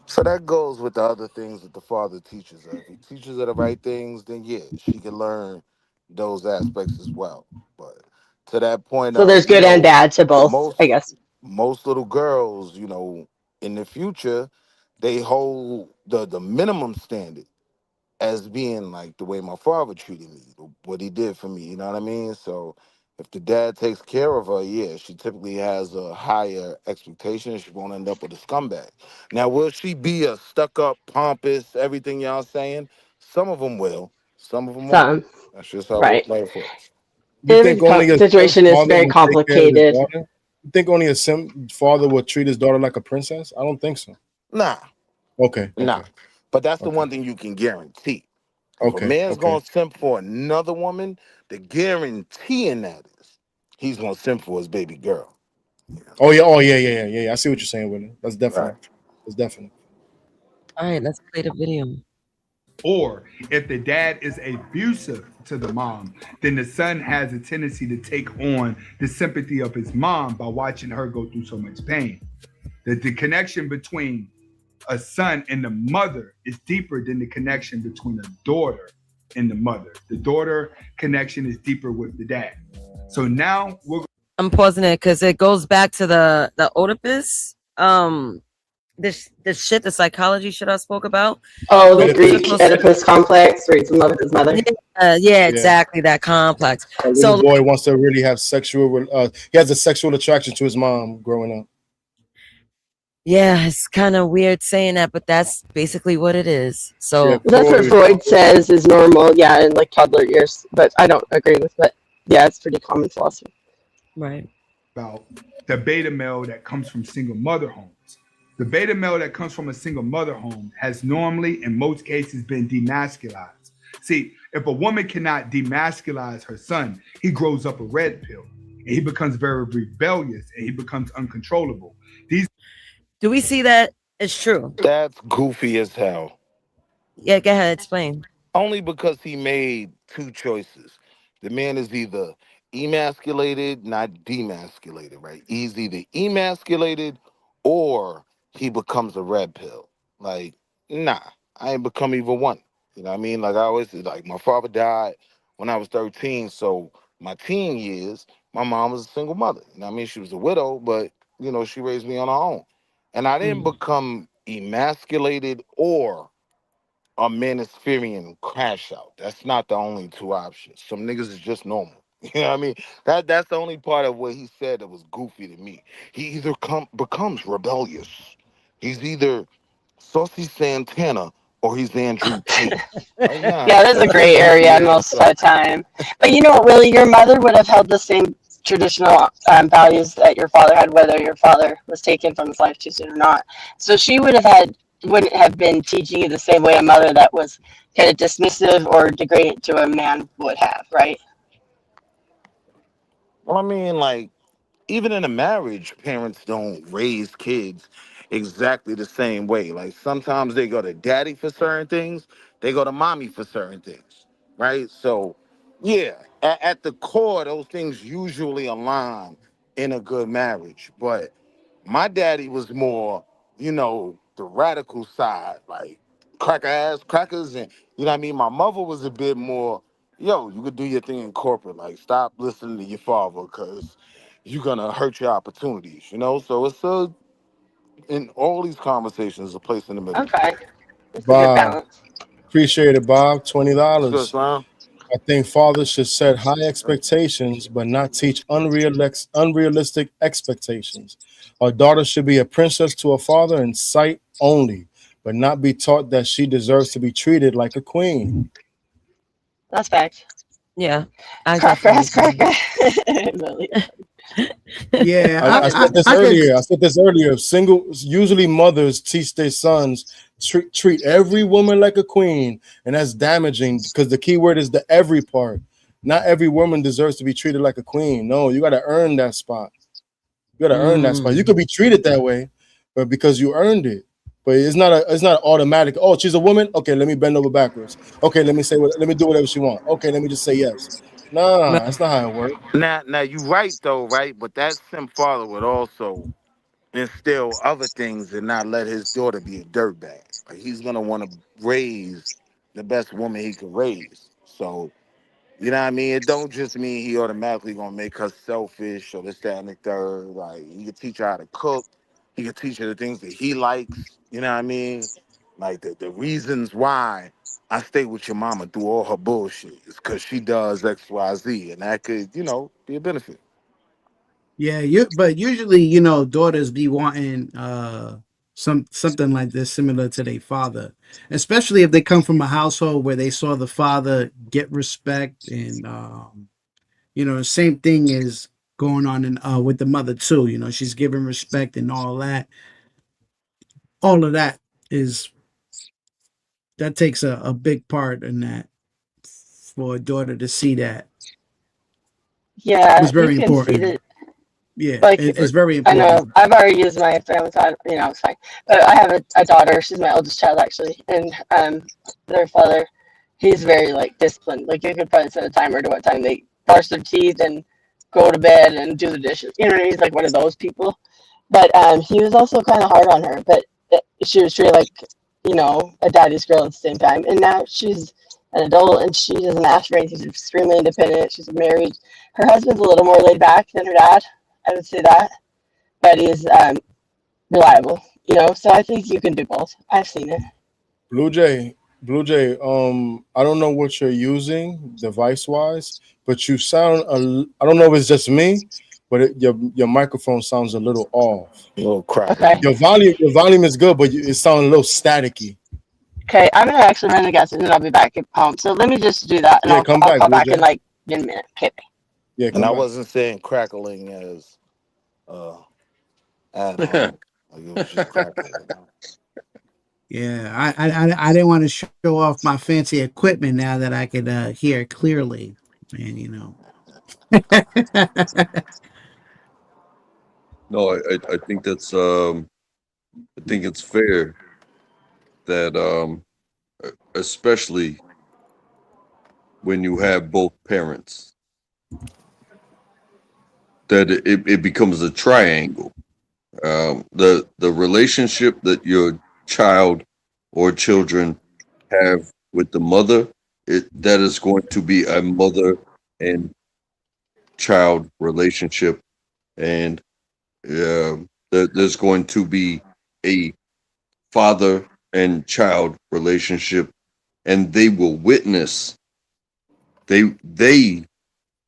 So that goes with the other things that the father teaches her. If he teaches her the right things, then yeah, she can learn those aspects as well. But to that point So of, there's good and bad to both, I most guess. most little girls, in the future, they hold the minimum standard as being like the way my father treated me, what he did for me. You know what I mean? So if the dad takes care of her, yeah, she typically has a higher expectation. She won't end up with a scumbag. Now, will she be a stuck-up, pompous, everything y'all saying? Some of them will. Some of them won't. Some, That's just how right. life works. You Every think only a simp situation is father very would take care of his complicated. daughter? You think only a simp father would treat his daughter like a princess? I don't think so. Nah, Okay, nah. okay, But that's the okay, one thing you can guarantee. If a okay, man's okay. gonna simp for another woman, the guarantee in that is he's gonna simp for his baby girl. Oh yeah, oh yeah, yeah, yeah, yeah. I see what you're saying, Willie. That's Right. definite. That's definite. All right, let's play the video. Or if the dad is abusive to the mom, then the son has a tendency to take on the sympathy of his mom by watching her go through so much pain. The connection between a son and the mother is deeper than the connection between a daughter and the mother. The daughter connection is deeper with the dad. So now I'm pausing it because it goes back to the Oedipus the shit, the psychology shit I spoke about. Oh, the Oedipus. Greek Oedipus complex, where he's in love with his mother. Yeah, Yeah. exactly, that complex. A little So boy wants to really have sexual. He has a sexual attraction to his mom growing up. yeah, it's kind of weird saying that, but that's basically what it is. Yeah, So That's what Freud says is normal, yeah, in like toddler years. But I don't agree with it. Yeah, it's pretty common philosophy. right. About the beta male that comes from single mother homes. The beta male that comes from a single mother home has normally, in most cases, been demasculized. See, if a woman cannot demasculize her son, he grows up a red pill and he becomes very rebellious and he becomes uncontrollable. Do we see that it's true? That's goofy as hell. Yeah, go ahead, explain. Only because he made two choices. The man is either emasculated, not demasculated, right? He's either emasculated or he becomes a red pill. Like, nah, I ain't become either one. You know what I mean? Like I always say, like my father died when I was 13. So my teen years, my mom was a single mother. You know what I mean? She was a widow, but you know, she raised me on her own. And I didn't become emasculated or a Manispherian crash out. That's not the only two options. Some niggas is just normal. You know what I mean? That's the only part of what he said that was goofy to me. He either becomes rebellious. He's either Saucy Santana or he's Andrew Tate. Like, nah, Yeah, there's a gray area most of the time. But you know what, Willie, your mother would have held the same traditional values that your father had, whether your father was taken from his life too soon or not. So she wouldn't have been teaching you the same way a mother that was kind of dismissive or degrading to a man would have, right? Well, I mean, like, even in a marriage, parents don't raise kids exactly the same way. Like sometimes they go to daddy for certain things, they go to mommy for certain things, right? So, yeah, at the core, those things usually align in a good marriage. But my daddy was more, you know, the radical side, like cracker ass crackers, and you know what I mean. My mother was a bit more, yo, you could do your thing in corporate, like stop listening to your father, cause you're gonna hurt your opportunities, you know. So it's in all these conversations, a place in the middle. Okay. It's a good Bob, balance. appreciate it, Bob. It's good, $20. son. I think fathers should set high expectations, but not teach unrealistic expectations. Our daughter should be a princess to her father in sight only, but not be taught that she deserves to be treated like a queen. That's fact. Yeah, I Cracker ass definitely cracker. Yeah, I said this I could. earlier. I said this earlier. Usually mothers teach their sons treat every woman like a queen, and that's damaging because the key word is the every part. Not every woman deserves to be treated like a queen. No, you got to earn that spot. You got to earn that spot. You could be treated that way, but because you earned it. But it's not automatic. Oh, she's a woman. Okay, let me bend over backwards. Okay, let me do whatever she wants. Okay, let me just say yes. Nah, that's not how it works. Now you right though, right? But that simp father would also instill other things and not let his daughter be a dirtbag. Like he's gonna want to raise the best woman he could raise. So you know what I mean? It don't just mean he automatically gonna make her selfish or this, that, and the third. Like he can teach her how to cook. He can teach her the things that he likes. You know what I mean? Like the reasons why I stay with your mama through all her bullshit is because she does X, Y, Z, and that could, you know, be a benefit. Yeah, but usually, daughters be wanting something like this similar to their father, especially if they come from a household where they saw the father get respect and the same thing is going on in with the mother too. She's giving respect and all that. All of that is that takes a big part in that for a daughter to see that. Yeah, It's you very can see important. that. Yeah, Like, it's very I know important. I've already used my family side, it's fine. But I have a daughter. She's my oldest child, actually, and their father, he's very like disciplined. Like you could probably set a timer to what time they brush their teeth and go to bed and do the dishes. He's like one of those people. But he was also kind of hard on her. But she was treated like a daddy's girl at the same time. And now she's an adult and she doesn't ask for anything. She's extremely independent. She's married. Her husband's a little more laid back than her dad. I would say that, but he's reliable. So I think you can do both. I've seen it. Blue Jay, I don't know what you're using device wise, but you sound I don't know if it's just me, but your microphone sounds a little off. A little crackly. Okay. Your volume is good, but it sounds a little staticky. Okay, I'm gonna actually run the gas and then I'll be back at home. So let me just do that and Yeah, come I'll back, call Blue back in Jay. like in a minute. Okay. Yeah, And come I back. wasn't saying crackling as uh at like it was just crackling. Yeah, I didn't want to show off my fancy equipment now that I could hear clearly, and No, I think that's I think it's fair that especially when you have both parents, that it becomes a triangle. The relationship that your child or children have with the mother, that is going to be a mother and child relationship, and there's going to be a father and child relationship, and they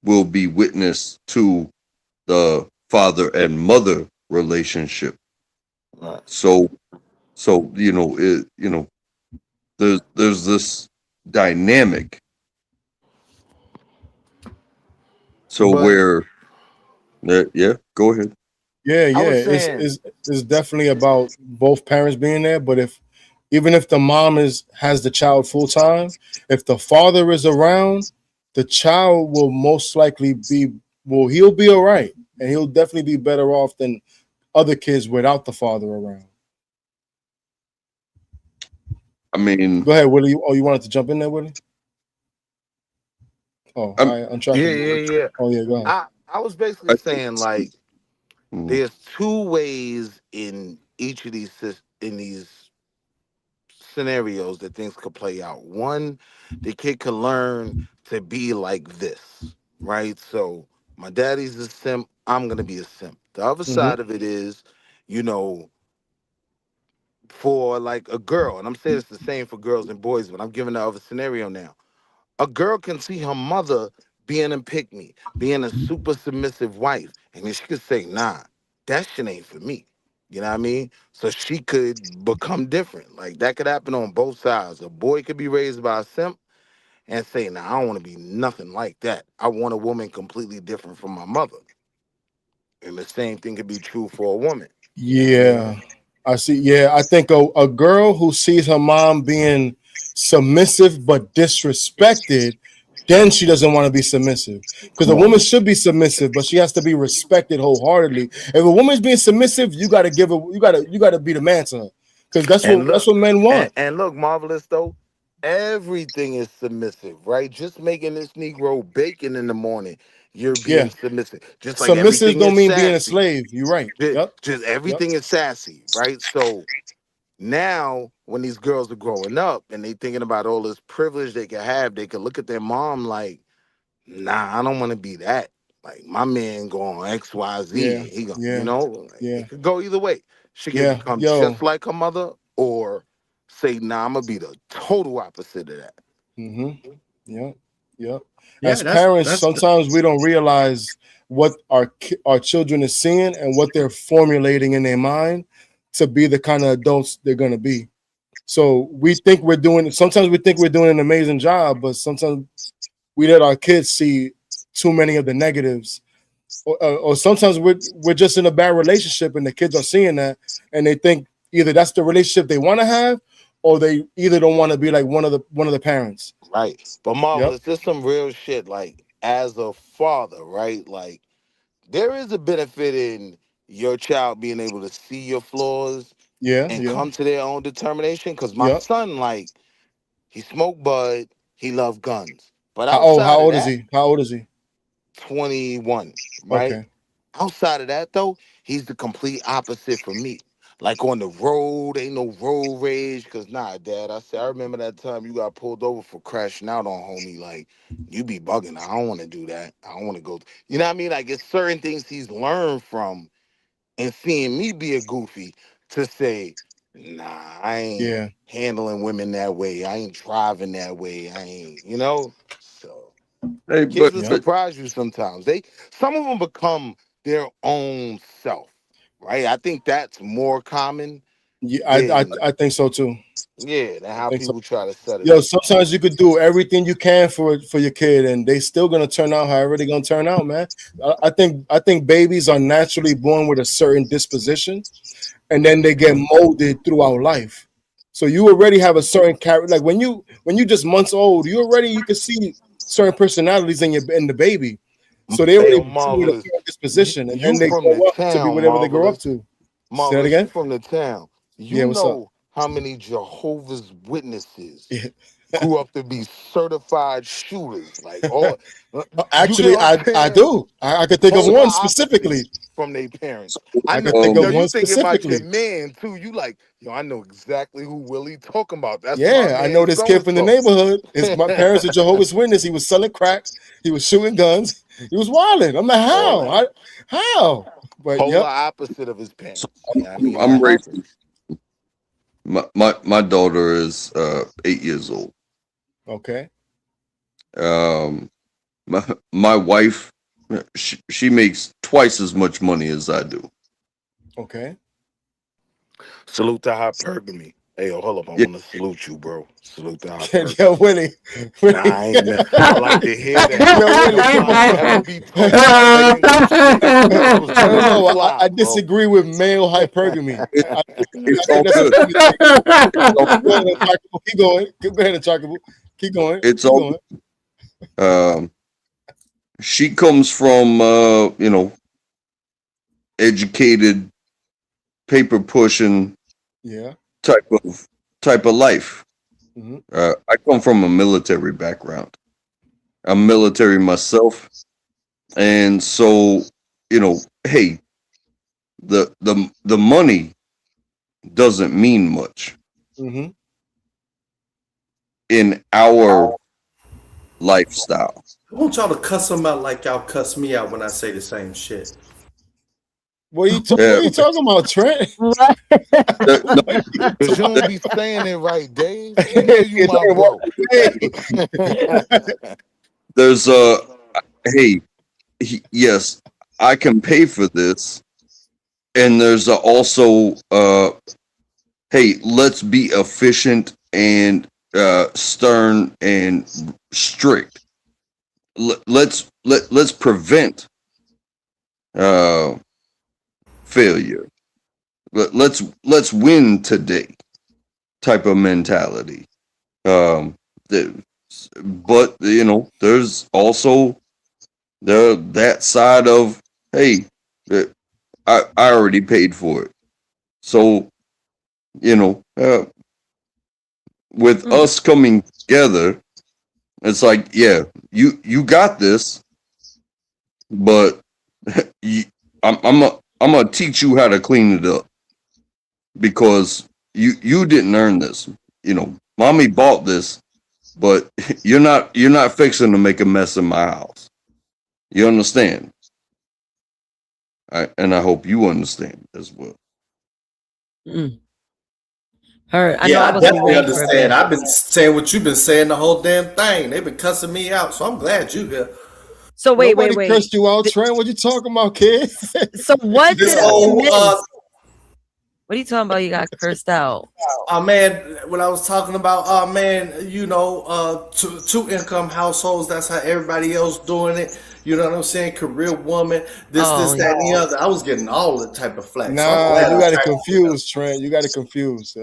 will be witness to the father and mother relationship. Right. So there's this dynamic. So But where yeah, go ahead. Yeah, I yeah. was It's saying, it's it's definitely about both parents being there. But if even if the mom has the child full time, if the father is around, the child will most likely be he'll be all right, and he'll definitely be better off than other kids without the father around. I mean, Go ahead, Willie. Oh, you wanted to jump in there, Willie? Oh, I'm I yeah, untrackable. yeah, yeah. Oh yeah, go ahead. I was basically I think saying like mm, there's two ways in each of these in these scenarios that things could play out. One, the kid can learn to be like this, right? So my daddy's a simp, I'm gonna be a simp. The other Mm-hmm. side of it is, you know, for like a girl, and I'm saying it's the same for girls and boys, but I'm giving the other scenario now. A girl can see her mother being a pick me, being a super submissive wife, and then she could say, nah, that shit ain't for me. You know what I mean? So she could become different. Like that could happen on both sides. A boy could be raised by a simp and say, nah, I don't want to be nothing like that. I want a woman completely different from my mother. And the same thing could be true for a woman. You know what I mean? Yeah, I see. Yeah, I think a girl who sees her mom being submissive but disrespected, then she doesn't want to be submissive. Because a Right. woman should be submissive, but she has to be respected wholeheartedly. If a woman's being submissive, you got to give her. You got to be the man to her. Because that's And what look, men want. and look, marvelous though. Everything is submissive, right? Just making this Negro bacon in the morning, you're being Yeah, submissive. Just like submissive everything don't is mean being a sassy. slave. You're right. Yep. Just Yep. everything is sassy, right? So now when these girls are growing up and they thinking about all this privilege they can have, they can look at their mom like, nah, I don't want to be that. Like my man going XYZ. Yeah. He go, Yeah. like, Yeah. it could go either way. She can Yeah. become Yo. just like her mother or say, nah, I'm gonna be the total opposite of that. Mm-hmm. Yep. Yep. yeah, As parents, that's sometimes we don't realize what our children is seeing and what they're formulating in their mind to be the kind of adults they're going to be. So we think we're doing. Sometimes we think we're doing an amazing job, but sometimes we let our kids see too many of the negatives, or sometimes we're just in a bad relationship, and the kids are seeing that, and they think either that's the relationship they want to have, or they either don't want to be like one of the parents. Right. But Yep. marvelous, there's some real shit. Like as a father, right? Like there is a benefit in your child being able to see your flaws Yeah. and Yeah. come to their own determination. Cause my Yep. son, like, he smoked bud, he loved guns. But How outside of old is that, he? How old is he? 21, right? Okay. Outside of that, though, he's the complete opposite for me. Like on the road, ain't no road rage. Cause nah, dad, I said, I remember that time you got pulled over for crashing out on homie. Like, you be bugging. I don't want to do that. I don't want to go. You know what I mean? Like, it's certain things he's learned from and seeing me be a goofy to say, nah, I ain't handling women that way. I ain't driving that way. I ain't, you know. So Hey, kids but will surprise you sometimes. Some of them become their own self, right? I think that's more common than I think so too. than I how think so. people try to set it Yo, up. sometimes you could do everything you can for your kid, and they still gonna turn out however they're gonna turn out, man. I think babies are naturally born with a certain disposition, and then they get molded throughout life. So you already have a certain character. Like when you just months old, you can see certain personalities in the baby. So they Hey, already yo, born with a Marvelous, certain disposition, and then you they from the grow up to be town, whatever they grow up Marvelous. to. Say that Marvelous, you again? from the town. Yeah, You what's up? know how many Jehovah's Witnesses Yeah. grew up to be certified shooters. Like, all you get Actually, what I'm I saying? do. I could think of Polar one specifically. opposites from their parents. I I know, could think yo, of you one thinking about your specifically. man too. You like, yo, I know exactly who Willie talking about. That's my Yeah, I know man this so kid and from the so. neighborhood. My parents are Jehovah's Witness. He was selling crack. He was shooting guns. He was wilding. I'm like, All how? that. How? But Polar yep. opposite of his parents. so Yeah, I mean I'm that raising happens. my daughter is 8 years old. Okay. Um, my wife, she makes twice as much money as I do. Okay. Salute to hypergamy. Hey, yo, hold up. I Yeah, want to salute you, bro. Salute to Yo, hypergamy. Willie. Nah, I ain't. I like to hear that. Yo, I Willie, ain't come trying to ever on. be talking that nigga shit. That was No, no, pure no. fly, I bro. disagree with male hypergamy. it, I it's think all that's a good. woman thing. It's all Go ahead, Untalkable. Keep going. Go ahead, Untalkable. Keep going. it's Keep all going. she comes from educated, paper pushing Yeah. type of life. Hmm. I come from a military background. I'm military myself, and so hey, the money doesn't mean much Hmm. in our lifestyle. I want y'all to cuss them out like y'all cuss me out when I say the same shit. What Yeah, are you talking about, Trent? What? no, What are you Cause you don't talking be saying it right, Dave. You know you You're my talking bro. about there's hey, yes, I can pay for this, and there's also hey, let's be efficient and stern and strict. Let's prevent uh, failure. Let's win today type of mentality. The, but there's also that side of, hey, I already paid for it, so with us coming together, it's like, yeah, you got this, but you, I'm gonna teach you how to clean it up because you didn't earn this. Mommy bought this, but you're not fixing to make a mess in my house. You understand? And I hope you understand as well. Mm. Heard. I know Yeah, I I was on definitely mute for a understand. bit. I've been saying what you've been saying the whole damn thing. They've been cussing me out, so I'm glad you here. So wait, Nobody wait. cursed you out, Trent. What you talking about, kid? So what This did I whole miss? What are you talking about? You got cursed out. man, when I was talking about man, two income households, that's how everybody else doing it. You know what I'm saying? Career woman, this, Oh, that, and the other. I was getting all the type of flack. So I'm Nah, glad you I got it cracked it up. confused, Trent. You got it confused.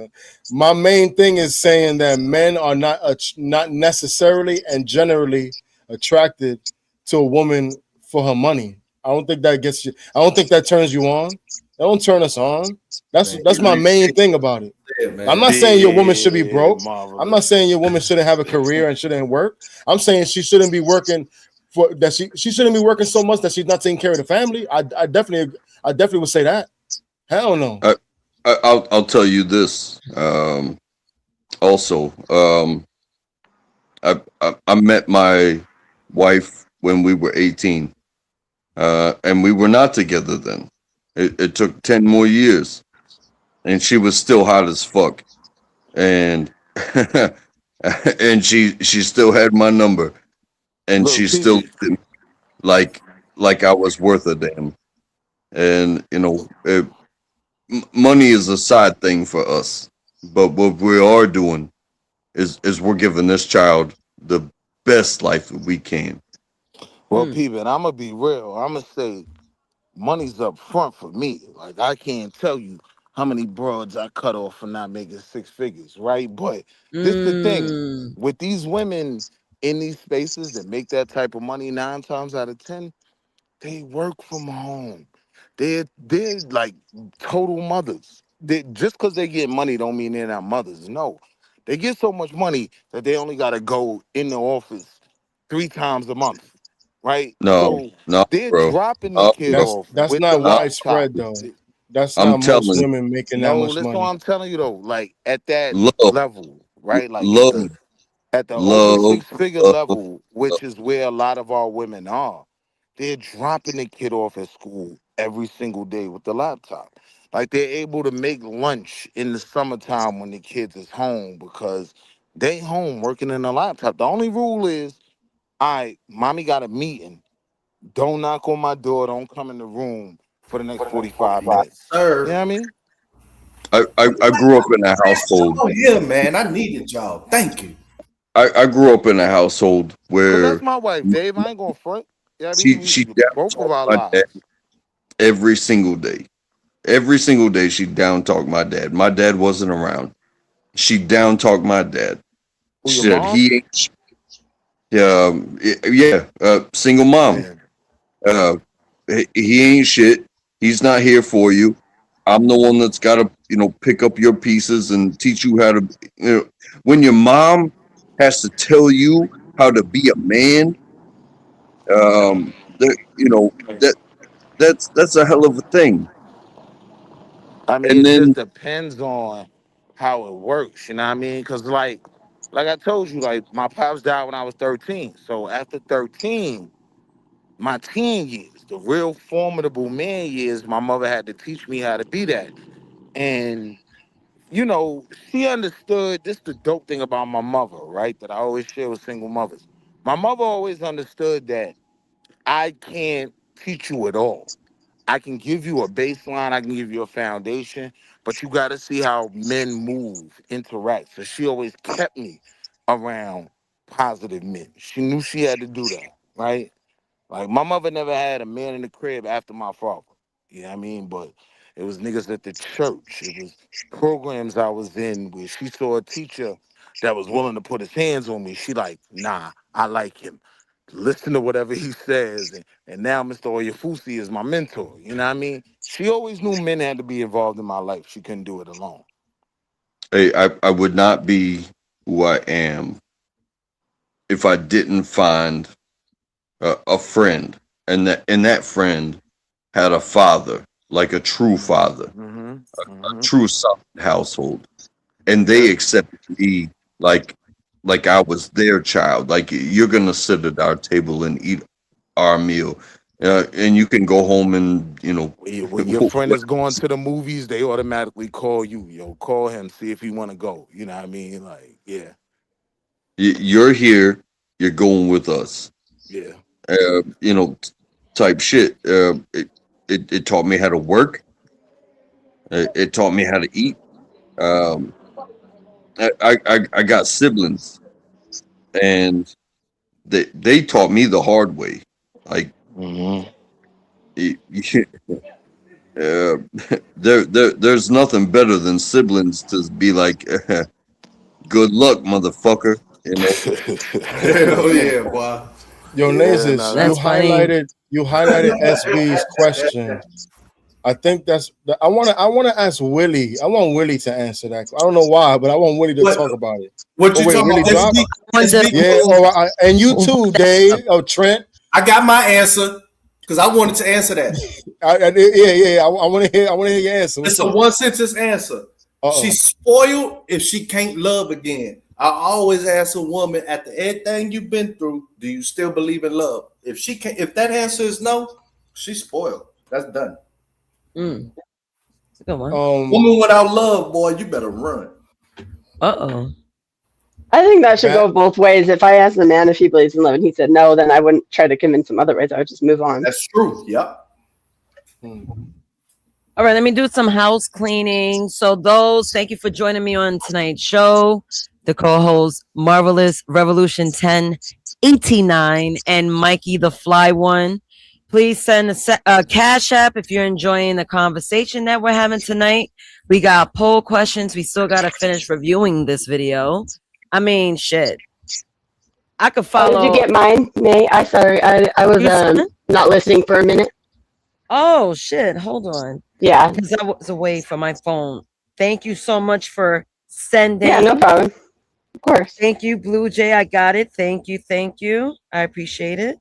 My main thing is saying that men are not necessarily and generally attracted to a woman for her money. I don't think that gets you. I don't think that turns you on. That don't turn us on. Man, That's my main thing about it. yeah, I'm man. not saying your woman should be Yeah, broke. I'm not marvelous. saying your woman shouldn't have a career and shouldn't work. I'm saying she shouldn't be working for that. She shouldn't be working so much that she's not taking care of the family. I definitely would say that. Hell no. I'll tell you this. Also, I met my wife when we were 18, and we were not together then. It took 10 more years. and she was still hot as fuck, and and she still had my number, and Look, she still PB. like I was worth a damn. And money is a side thing for us, but what we are doing is we're giving this child the best life that we can. Well, PB, and I'm gonna be real. I'm gonna say money's up front for me. Like I can't tell you how many broads I cut off for not making six figures, right? But this the thing with these women in these spaces that make that type of money 9 times out of 10, they work from home. They're like total mothers. Just because they get money don't mean they're not mothers. No, they get so much money that they only got to go in the office 3 times a month, right? No, So no, they're bro. dropping the kid Bro. off That's with the not laptop. widespread though. That's I'm not most telling you, women making that No, much listen what money. I'm telling you though. Like at that love, level, right? Like love, at the over love, 6 figure love. level, which is where a lot of our women are, they're dropping the kid off at school every single day with the laptop. Like they're able to make lunch in the summertime when the kids is home because they home working in the laptop. The only rule is, all right, mommy got a meeting. Don't knock on my door. Don't come in the room for the next 45 minutes. You know Sir. what I mean? I grew up in a household. Oh yeah, man. I needed y'all. Thank you. I grew up in a household Cause that's where my wife, Dave. I ain't gonna front. Yeah, I mean, she we down both of talked our my dad lives. every single day. Every single day she down talked my dad. My dad wasn't around. She down talked my dad. Who She your said mom? he ain't. Yeah, single mom. Man, Uh, he ain't shit. He's not here for you. I'm the one that's got to, pick up your pieces and teach you how to, when your mom has to tell you how to be a man, that's a hell of a thing. I mean, And it just then, depends on how it works. You know what I mean? Cause like I told you, like my pops died when I was 13. So after 13, my teen years, the real formidable man years, my mother had to teach me how to be that. And she understood this the dope thing about my mother, right? That I always share with single mothers. My mother always understood that I can't teach you at all. I can give you a baseline, I can give you a foundation, but you got to see how men move, interact. So she always kept me around positive men. She knew she had to do that, right? Like my mother never had a man in the crib after my father. You know what I mean? But it was niggas at the church. It was programs I was in where she saw a teacher that was willing to put his hands on me. She like, nah, I like him. Listen to whatever he says. And now Mr. Oyafusi is my mentor. You know what I mean? She always knew men had to be involved in my life. She couldn't do it alone. hey, I would not be who I am if I didn't find a friend, and that friend had a father, like a true father, Mm-hmm. a Mm-hmm. true solid household, and they Yep. accepted me like I was their child. Like you're gonna sit at our table and eat our meal, and you can go home and When your friend is going to the movies, they automatically call you. Yo, call him, see if he want to go. You know what I mean? Like, yeah, you're here, you're going with us. yeah. Type shit. It taught me how to work. It taught me how to eat. Um, I got siblings, and they taught me the hard way. Like Mm-hmm. uh, there's nothing better than siblings to be like, good luck, motherfucker. Hell yeah, boy. Yo, Yeah, no, Naezus, That's that's funny. you highlighted SB's question. I think I want to ask Willie. I want Willie to answer that. I don't know why, but I want Willie to What talk about it. what Oh you wait, talking Willie about? dropped. Wonder- Yeah. And you too, Dave. Oh, Trent. I got my answer because I wanted to answer that. Yeah. I want to hear. I want to hear your answer. What's It's a up? one sentence answer. Uh She's spoiled if she can't love again. I always ask a woman after everything you've been through, do you still believe in love? If that answer is no, she's spoiled. That's done. Mm. It's a good one. Woman without love, boy, you better run. Uh-oh. I think that should go both ways. If I asked the man if he believes in love and he said no, then I wouldn't try to convince him otherwise. I would just move on. That's true. Yep. All right, let me do some house cleaning. So thank you for joining me on tonight's show. The co-host, Marvelous Revolution 1089, and Mikey the Fly One. Please send a Cash App if you're enjoying the conversation that we're having tonight. We got poll questions. We still got to finish reviewing this video. I mean, shit. I could follow. Did you get mine, May? I was not listening for a minute. Oh, shit. Hold on. Yeah. Because I was away from my phone. Thank you so much for sending. Yeah, no problem. Of course. Thank you, Blue Jay. I got it. Thank you. Thank you. I appreciate it.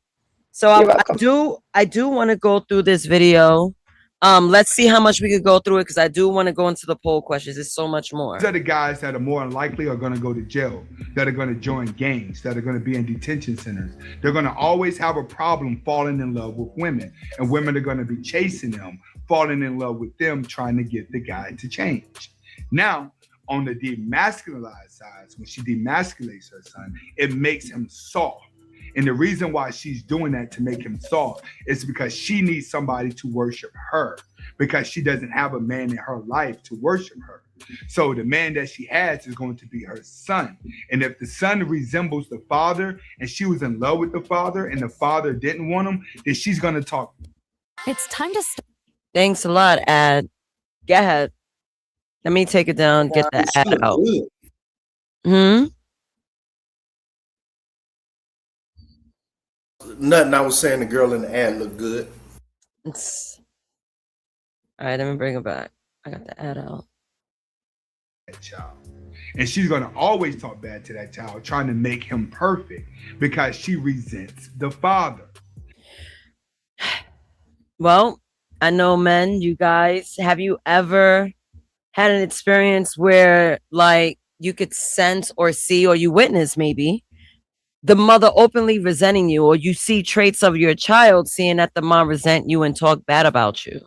So I do want to go through this video. Let's see how much we could go through it, because I do want to go into the poll questions. There's so much more. These are the guys that are more likely are going to go to jail, that are going to join gangs, that are going to be in detention centers. They're going to always have a problem falling in love with women, and women are going to be chasing them, falling in love with them, trying to get the guy to change. Now, on the demasculized side, when she demasculates her son, it makes him soft. And the reason why she's doing that to make him soft is because she needs somebody to worship her, because she doesn't have a man in her life to worship her. So the man that she has is going to be her son. And if the son resembles the father and she was in love with the father and the father didn't want him, then she's going to talk. It's time to stop. Thanks a lot, Ad. Go ahead. Let me take it down, get the ad out. Nothing. I was saying the girl in the ad looked good. All right, let me bring it back. I got the ad out. That child. And she's going to always talk bad to that child, trying to make him perfect because she resents the father. Well, I know, men, you guys, have you ever had an experience where, like, you could sense or see, or you witness maybe, the mother openly resenting you, or you see traits of your child seeing that the mom resent you and talk bad about you?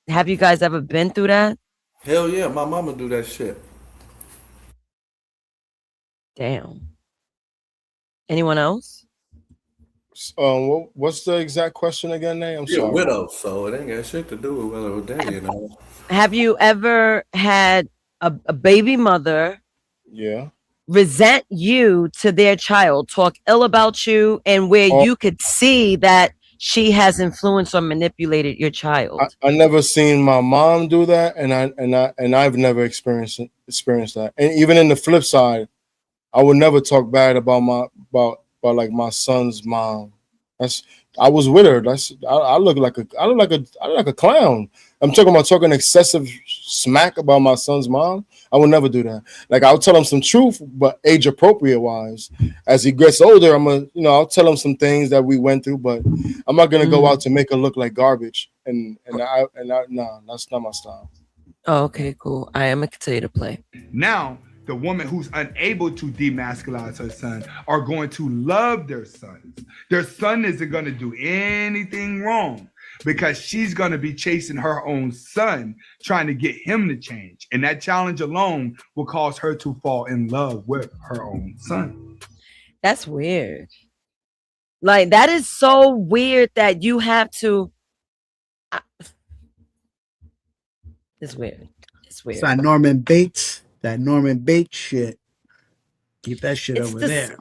Have you guys ever been through that? Hell yeah, my mama do that shit. Damn. Anyone else? What's the exact question again, Nate? I'm sorry. A widow, so it ain't got shit to do with whether her daddy or not. Have you ever had a baby mother resent you to their child, talk ill about you, and where you could see that she has influenced or manipulated your child? I never seen my mom do that, and I've never experienced that. And even in the flip side, I would never talk bad about my son's mom. I was with her. I look like a clown. I'm talking excessive smack about my son's mom. I would never do that. Like, I'll tell him some truth, but age appropriate wise. As he gets older, I'll tell him some things that we went through, but I'm not gonna go out to make her look like garbage. No, that's not my style. Oh, okay, cool. I am gonna continue to play. Now, the woman who's unable to demasculize her son are going to love their sons. Their son isn't going to do anything wrong because she's going to be chasing her own son, trying to get him to change. And that challenge alone will cause her to fall in love with her own son. That's weird. Like, that is so weird that you have to. It's weird. It's weird. It's that Norman Bates shit. Keep that shit over there.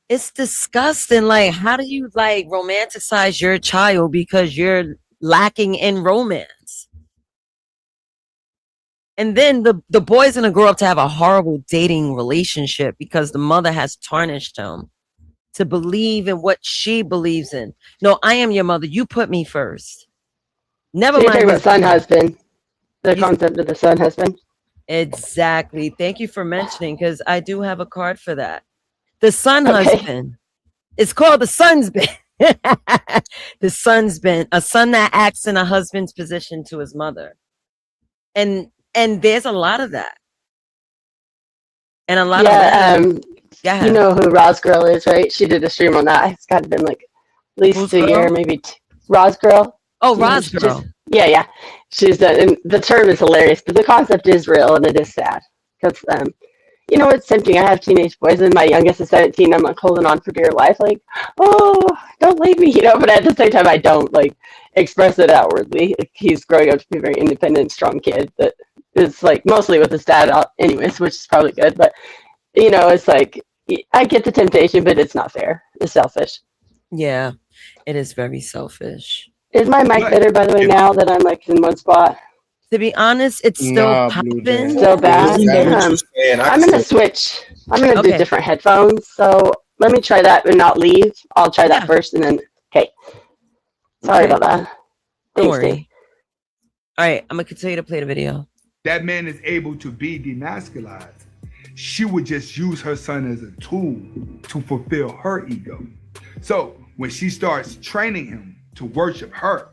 It's disgusting. Like, how do you romanticize your child because you're lacking in romance? And then the boy's gonna grow up to have a horrible dating relationship because the mother has tarnished him to believe in what she believes in. No, I am your mother. You put me first. Never mind. The son husband. The concept of the son husband. Exactly. Thank you for mentioning, because I do have a card for that. The son husband. It's called the son's bin. The son's bin. A son that acts in a husband's position to his mother. And there's a lot of that. And a lot of that. You know who Roz Girl is, right? She did a stream on that. It's got to been like at least a year, maybe. Roz Girl. Oh, Roz Girl. Yeah. she's done, and the term is hilarious, but the concept is real and it is sad because you know, it's tempting. I have teenage boys, and my youngest is 17. I'm like holding on for dear life, like, oh, don't leave me, you know. But at the same time, I don't like express it outwardly. Like, he's growing up to be a very independent, strong kid that is like mostly with his dad, anyways, which is probably good. But you know, it's like I get the temptation, but it's not fair. It's selfish. Yeah, it is very selfish. Is my mic better, by the way, now that I'm like in one spot? To be honest, it's still Nah, Blue Jay. popping. Still bad. Yeah, what Damn. you saying? I I'm can gonna see- switch. I'm gonna do Okay. different headphones. So let me try that and not leave. I'll try that Yeah. first, and then okay. Sorry Okay. about that. Don't Thanks, worry. Dave. All right, I'm gonna continue to play the video. That man is able to be demasculized. She would just use her son as a tool to fulfill her ego. So when she starts training him to worship her,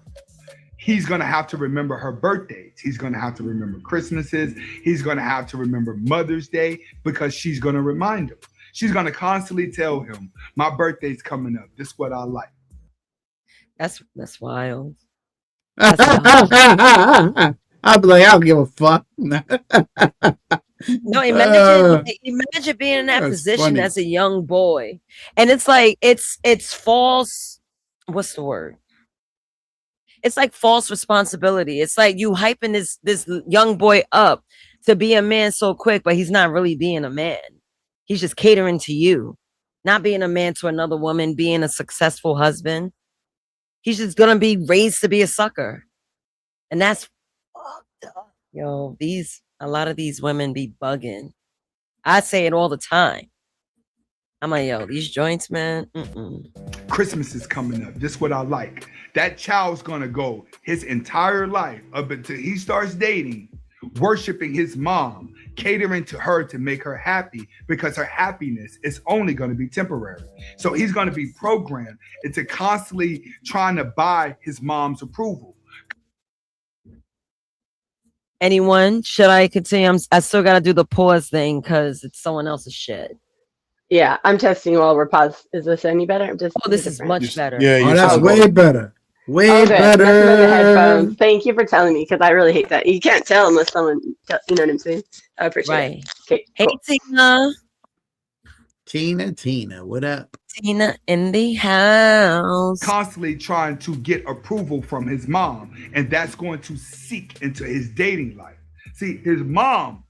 he's gonna have to remember her birthdays. He's gonna have to remember Christmases. He's gonna have to remember Mother's Day because she's gonna remind him. She's gonna constantly tell him, my birthday's coming up. This is what I like. That's wild. I'd be like, I don't give a fuck. No, imagine being in that that's position funny. as a young boy, and it's like it's false. What's the word? It's like false responsibility. It's like you hyping this young boy up to be a man so quick, but he's not really being a man. He's just catering to you, not being a man to another woman, being a successful husband. He's just gonna be raised to be a sucker, and that's fucked up. Yo, a lot of these women be bugging. I say it all the time. I'm like, yo, these joints, man. Christmas is coming up. This is what I like. That child's gonna go his entire life up until he starts dating, worshiping his mom, catering to her to make her happy because her happiness is only going to be temporary. So he's going to be programmed into constantly trying to buy his mom's approval. Anyone? Should I continue? I still got to do the pause thing because it's someone else's shit. Yeah, I'm testing while we're paused. Is this any better? I'm just. Oh, this is much better. Yeah, Oh, you that's sound way good. better. Way Okay, better. messing with the headphones. Thank you for telling me because I really hate that. You can't tell unless someone, you know what I'm saying? I appreciate Right. it. Okay, Hey, cool. Tina, what up? Tina in the house. Constantly trying to get approval from his mom, and that's going to seep into his dating life. See, his mom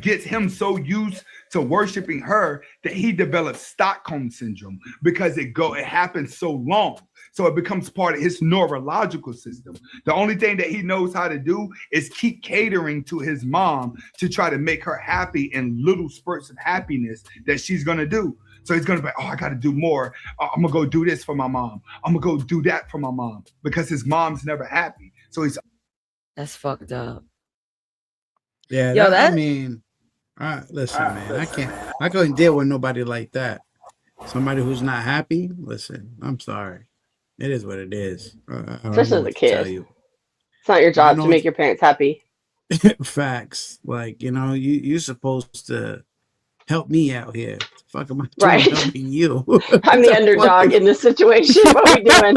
gets him so used to worshiping her that he develops Stockholm syndrome because it happens so long. So it becomes part of his neurological system. The only thing that he knows how to do is keep catering to his mom to try to make her happy in little spurts of happiness that she's gonna do. So he's gonna be like, oh, I gotta do more. I'm gonna go do this for my mom. I'm gonna go do that for my mom because his mom's never happy. So that's fucked up. Yeah, Yo, I mean, listen, man, I couldn't deal with nobody like that. Somebody who's not happy. Listen, I'm sorry. It is what it is. Especially as a kid. It's not your job to make your parents happy. Facts. Like, you know, you're supposed to help me out here. The fuck am I doing Right. helping you? I'm the underdog in this situation. What are we doing?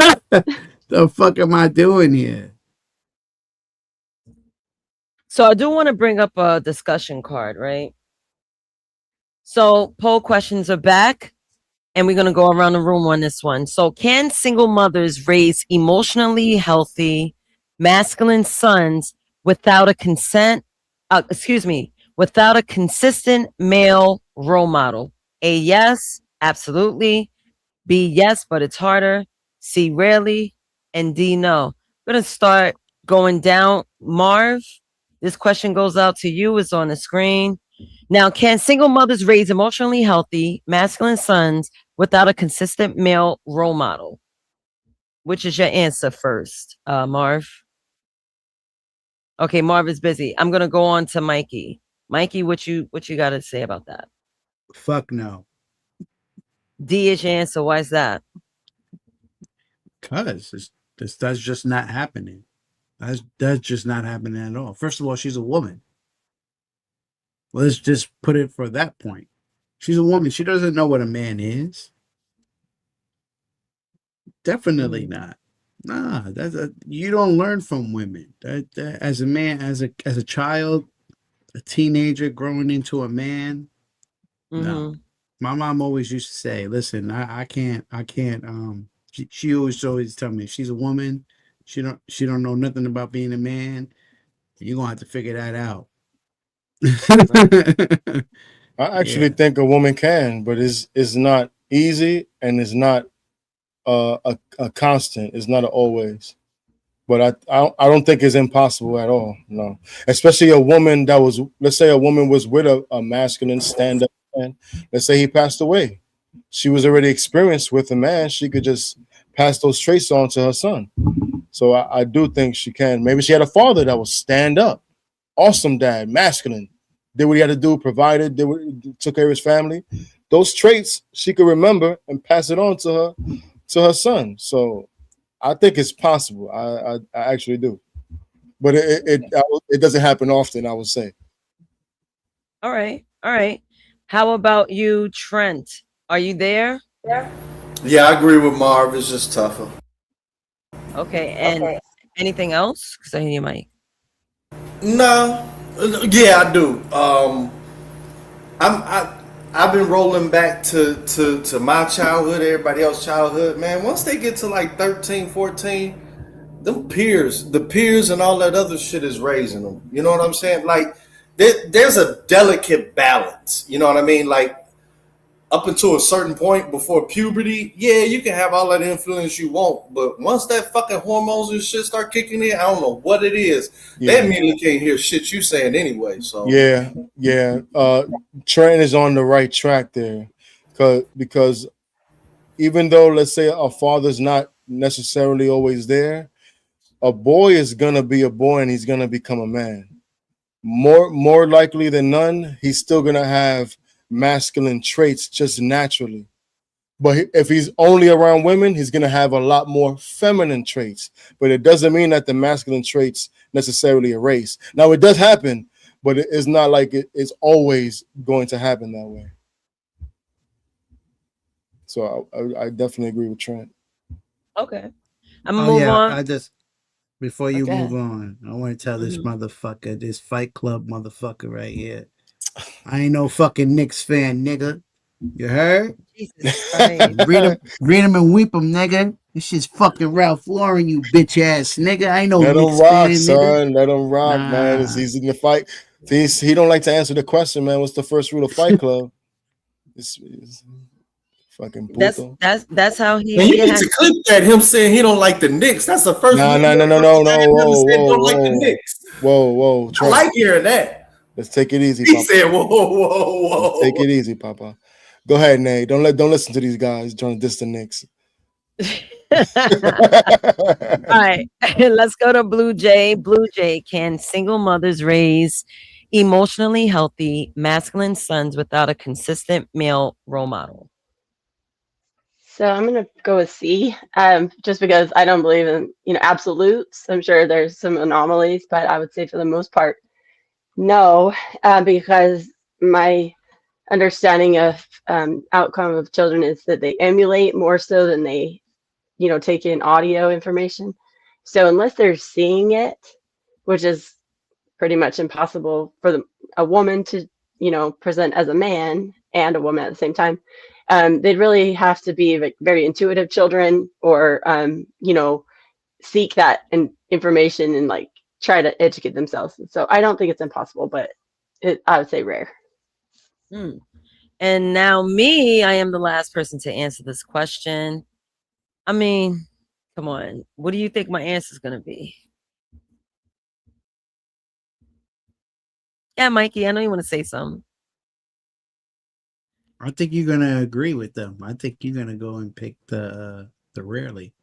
The fuck am I doing here? So I do want to bring up a discussion card, right? So poll questions are back, and we're going to go around the room on this one. So can single mothers raise emotionally healthy, masculine sons without a without a consistent male role model? A, yes, absolutely. B, yes, but it's harder. C, rarely. And D, no. I'm going to start going down. Marv, this question goes out to you. It's on the screen. Now, can single mothers raise emotionally healthy, masculine sons without a consistent male role model? Which is your answer first, Marv? Okay, Marv is busy. I'm gonna go on to Mikey. Mikey, what you got to say about that? Fuck no. D is your answer. Why is that? Because that's just not happening. That's just not happening at all. First of all, she's a woman. Let's just put it for that point. She's a woman. She doesn't know what a man is. Definitely not. Nah, you don't learn from women. That as a man, as a child, a teenager growing into a man. No, my mom always used to say, "Listen, I can't." She always tell me if she's a woman, she don't know nothing about being a man. You're gonna have to figure that out. I actually Yeah. think a woman can, but it's not easy and it's not a constant. It's not a always. But I don't think it's impossible at all. No, especially a woman that was, let's say a woman was with a masculine stand up man. Let's say he passed away. She was already experienced with a man. She could just pass those traits on to her son. So I do think she can. Maybe she had a father that was stand up, awesome dad, masculine, did what he had to do, provided, took care of his family. Those traits she could remember and pass it on to her son. So I think it's possible. I actually do, but it doesn't happen often. I would say. All right, all right. How about you, Trent? Are you there? Yeah, I agree with Marv. It's just tougher. Okay, and anything else? Because I hear you, Mike. No, yeah, I do. I've been rolling back to my childhood, everybody else's childhood. Man, once they get to like 13, 14, the peers and all that other shit is raising them. You know what I'm saying? Like there's a delicate balance. You know what I mean? Like up until a certain point before puberty, yeah, you can have all that influence you want, but once that fucking hormones and shit start kicking in, I don't know what it is. Yeah. They immediately can't hear shit you saying anyway. So Yeah. Trent is on the right track there, because even though, let's say, a father's not necessarily always there, a boy is gonna be a boy and he's gonna become a man. More likely than none, he's still gonna have masculine traits just naturally. But if he's only around women, he's gonna have a lot more feminine traits. But it doesn't mean that the masculine traits necessarily erase. Now it does happen, but it's not like it's always going to happen that way. So I definitely agree with Trent. Okay, I'm Oh gonna move yeah, on. I just before you Okay. move on, I want to tell this Mhm. motherfucker, this Fight Club motherfucker right here. I ain't no fucking Knicks fan, nigga. You heard? Jesus Christ. Read him and weep him, nigga. This shit's fucking Ralph Lauren, you bitch ass nigga. I ain't no Let him Knicks rock, fan, nigga. son. Let him rock, man. Nah. He's in the fight. He don't like to answer the question, man. What's the first rule of Fight Club? It's fucking puto. That's how he man, you need has. to clip that him saying he don't like the Knicks. That's the first No. time Whoa, said whoa, don't like the whoa, Knicks. whoa. I Trent, like hearing that. let's take it easy, He Papa. said, whoa. Take it easy, Papa. Go ahead, Nate. Don't listen to these guys trying to diss the Knicks. All right, let's go to Blue Jay. Blue Jay, can single mothers raise emotionally healthy masculine sons without a consistent male role model? So I'm gonna go with C, just because I don't believe in absolutes. I'm sure there's some anomalies, but I would say for the most part, no, because my understanding of outcome of children is that they emulate more so than they take in audio information. So unless they're seeing it, which is pretty much impossible for a woman to present as a man and a woman at the same time, they'd really have to be like very intuitive children, or seek that information and like try to educate themselves. So I don't think it's impossible, but I would say rare. And now me, I am the last person to answer this question. I mean, come on. What do you think my answer is going to be? Yeah, Mikey, I know you want to say something. I think you're gonna agree with them. I think you're gonna go and pick the rarely.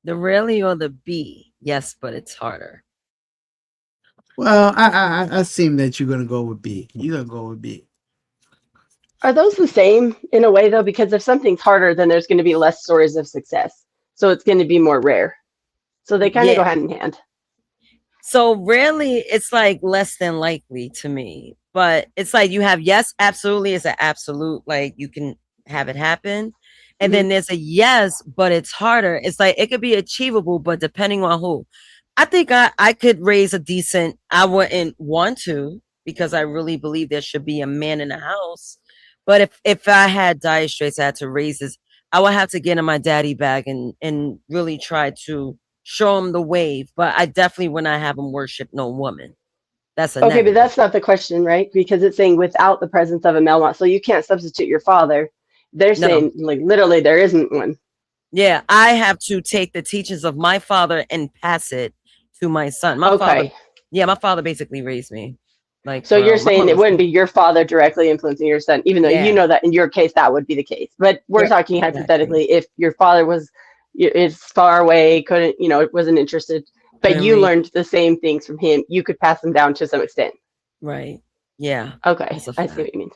The rarely or the B? Yes, but it's harder. Well, I seem that you're gonna go with B. You're gonna go with B. Are those the same in a way though? Because if something's harder, then there's going to be less stories of success. So it's going to be more rare. So they kind of go hand in hand. So rarely it's like less than likely to me. But it's like you have yes, absolutely is an absolute, like you can have it happen. And then there's a yes, but it's harder. It's like it could be achievable, but depending on who. I think I could raise a decent, I wouldn't want to because I really believe there should be a man in the house. But if I had dire straits, I had to raise this, I would have to get in my daddy bag and really try to show him the wave. But I definitely would not have him worship no woman. That's a Okay, but negative. that's not the question, right? Because it's saying without the presence of a male model. So you can't substitute your father. They're No. saying like literally there isn't one. Yeah, I have to take the teachings of my father and pass it to my son. My father, yeah, my father basically raised me. Like, so you're my saying mother it was wouldn't be your father directly influencing your son, even though you Yeah. know that in your case that would be the case. But we're Yeah. talking hypothetically, if your father is far away, couldn't, wasn't interested, but Couldn't you read. learned the same things from him, you could pass them down to some extent. Right. Yeah. Okay, That's a I fact. see what you mean.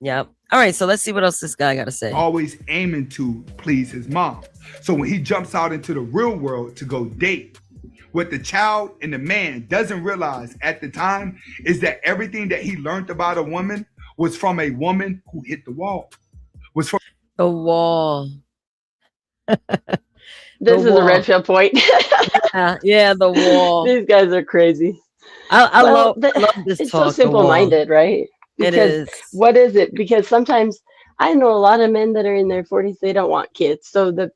Yep. All right, so let's see what else this guy got to say. Always aiming to please his mom. So when he jumps out into the real world to go date, what the child and the man doesn't realize at the time is that everything that he learned about a woman was from a woman who hit the wall. Was from the wall. This is a red pill point. yeah, the wall. These guys are crazy. I love this it's talk. so simple-minded, right? Because It is. what is it? Because sometimes I know a lot of men that are in their 40s, they don't want kids. So the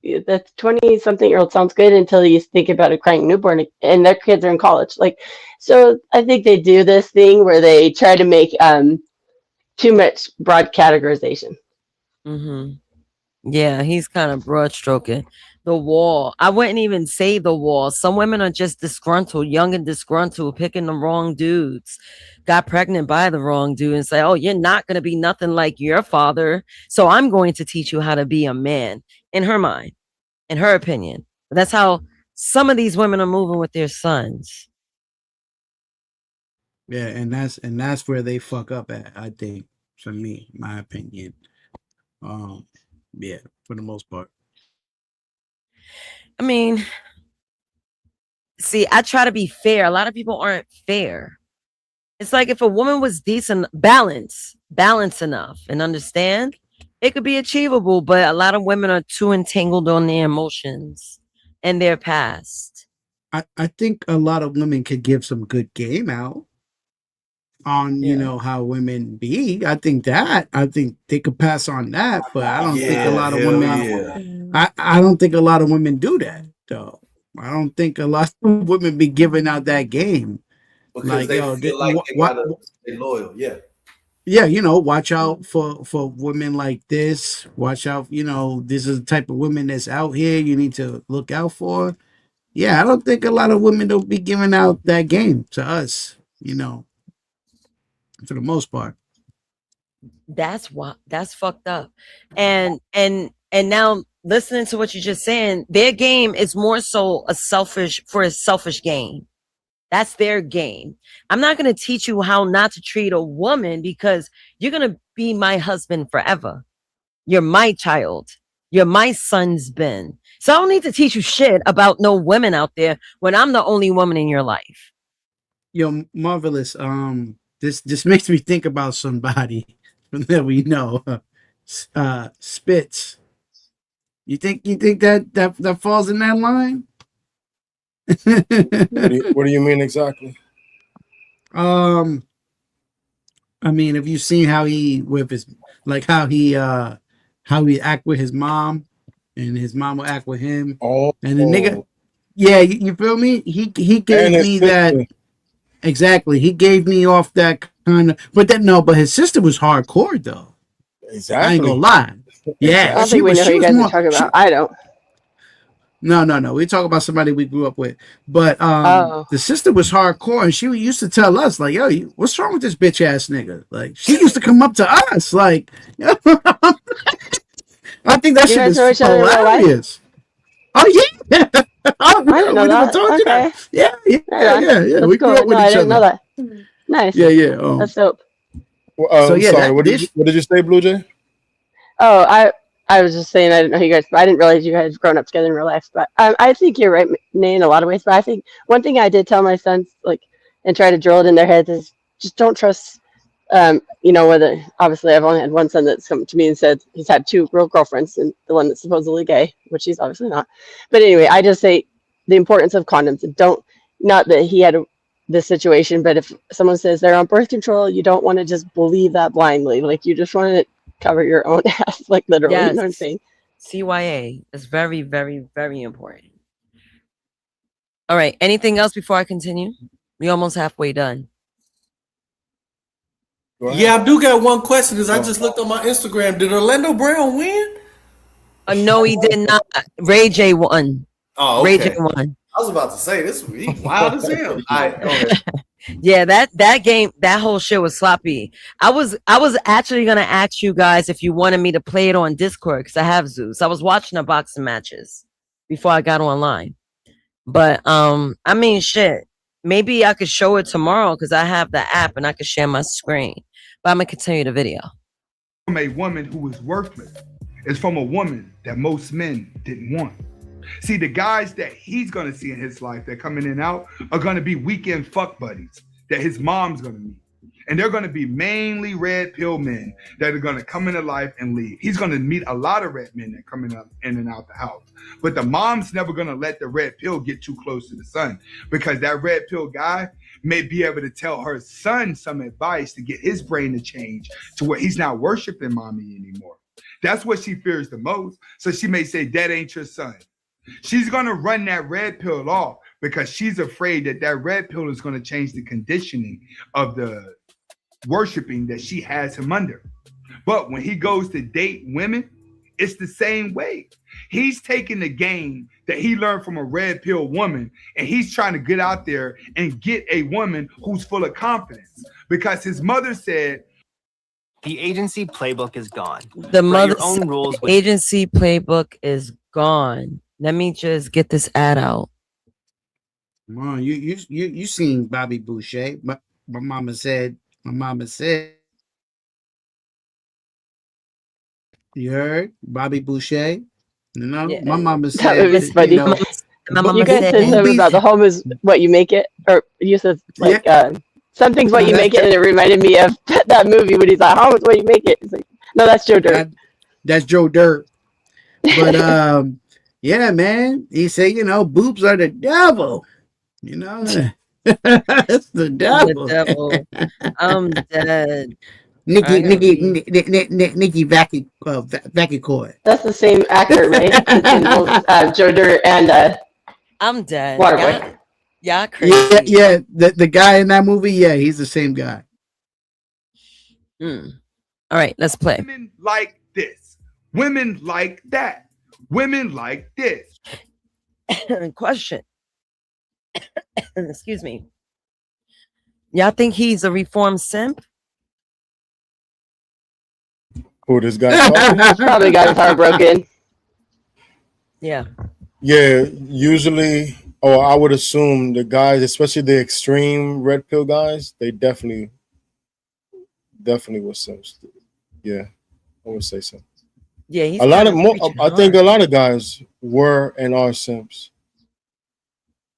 20-something-year-old sounds good until you think about a crying newborn and their kids are in college. Like, so I think they do this thing where they try to make too much broad categorization. Mm-hmm. Yeah, he's kind of broad stroking. The wall. I wouldn't even say the wall. Some women are just disgruntled, young and disgruntled, picking the wrong dudes, got pregnant by the wrong dude, and say, oh, you're not going to be nothing like your father. So I'm going to teach you how to be a man, in her mind, in her opinion. But that's how some of these women are moving with their sons. Yeah, and that's where they fuck up at, I think, for me, my opinion. Yeah, for the most part. I mean, see, I try to be fair. A lot of people aren't fair. It's like if a woman was decent, balance enough, and understand, it could be achievable. But a lot of women are too entangled on their emotions and their past. I think a lot of women could give some good game out on how women be. I think they could pass on that, but I don't think a lot of women. I don't think a lot of women do that though. I don't think a lot of women be giving out that game. Because like, they feel like they gotta stay loyal. Yeah. Yeah, watch out for women like this. Watch out, this is the type of women that's out here you need to look out for. Yeah, I don't think a lot of women don't be giving out that game to us, for the most part. That's fucked up. And now listening to what you're just saying, their game is more so a selfish game. That's their game. I'm not going to teach you how not to treat a woman because you're going to be my husband forever. You're my child. You're my son's Ben. So I don't need to teach you shit about no women out there when I'm the only woman in your life. Yo, Marvelous. This makes me think about somebody that we know. Spitz. You think that falls in that line? What do you mean exactly? I mean, have you seen how he act with his mom, and his mom will act with him? Oh, and the nigga, yeah, you feel me? He gave me that exactly. He gave me off that kind of, but his sister was hardcore though. Exactly. I ain't gonna lie. Yeah, I don't think we know who you guys are talking about. I don't. No. We talk about somebody we grew up with. But the sister was hardcore, and she used to tell us, like, yo, what's wrong with this bitch ass nigga? Like, she used to come up to us, like, I think that shit is hilarious. Oh yeah. Oh, I didn't know we that. never told you that. Yeah. That's We grew cool. up with No, I each didn't other. know that. Nice. Yeah. That's dope. So yeah, sorry. What did you say, Blue Jay? Oh, I was just saying I didn't know you guys, but I didn't realize you guys had grown up together in real life. But I think you're right, Nate, in a lot of ways. But I think one thing I did tell my sons, like, and try to drill it in their heads is just don't trust You know, whether obviously I've only had one son that's come to me and said he's had two real girlfriends, and the one that's supposedly gay, which he's obviously not. But anyway, I just say the importance of condoms. And don't, not that he had this situation, but if someone says they're on birth control, you don't want to just believe that blindly. Like, you just want to cover your own ass, like literally. You know what I'm saying? CYA is very, very, very important. All right. Anything else before I continue? We almost halfway done. Yeah, I do got one question because I just looked on my Instagram. Did Orlando Brown win? No, he did not. Ray J won. Oh, Ray okay. J won. I was about to say this. He wild as hell. All right, go ahead. Yeah, that game, that whole shit was sloppy. I was actually gonna ask you guys if you wanted me to play it on Discord because I have Zeus. I was watching the boxing matches before I got online. But I mean, shit. Maybe I could show it tomorrow because I have the app and I could share my screen. But I'm gonna continue the video. From a woman who was worthless. It's from a woman that most men didn't want. See, the guys that he's gonna see in his life that come in and out are gonna be weekend fuck buddies that his mom's gonna meet. And they're gonna be mainly red pill men that are gonna come into life and leave. He's gonna meet a lot of red men that come in and out the house. But the mom's never gonna let the red pill get too close to the son, because that red pill guy may be able to tell her son some advice to get his brain to change to where he's not worshiping mommy anymore. That's what she fears the most. So she may say, that ain't your son. She's going to run that red pill off because she's afraid that that red pill is going to change the conditioning of the worshiping that she has him under. But when he goes to date women, it's the same way. He's taking the game that he learned from a red pill woman, and he's trying to get out there and get a woman who's full of confidence, because his mother said, the agency playbook is gone. The mother own rules. agency playbook is gone. Let me just get this ad out. Come on, you seen Bobby Boucher? My mama said. You heard Bobby Boucher? You know, Yeah. my mama That said. movie's funny. You know, You guys said something about the home is what you make it, or you said like something's what you make it, and it reminded me of that movie when he's like, "Home is what you make it." It's like, no, that's Joe Dirt. That's Joe Dirt. But yeah, man, he said, you know, boobs are the devil. You know, it's the devil. The devil. I'm dead. Nikki Vacucoy. That's the same actor, right? In both, Joe Dirt and I'm dead. Waterboy. Yeah, crazy. Yeah. The guy in that movie, yeah, he's the same guy. All right, let's play. Women like this. Women like that. Women like this. Question. Excuse me. Y'all think he's a reformed simp? Who this guy? Probably got his heart broken. Yeah. Yeah, usually, or I would assume the guys, especially the extreme red pill guys, they definitely were simps. Yeah, I would say so. Yeah, he's a lot of more. preaching I think hard. a lot of guys were and are simps.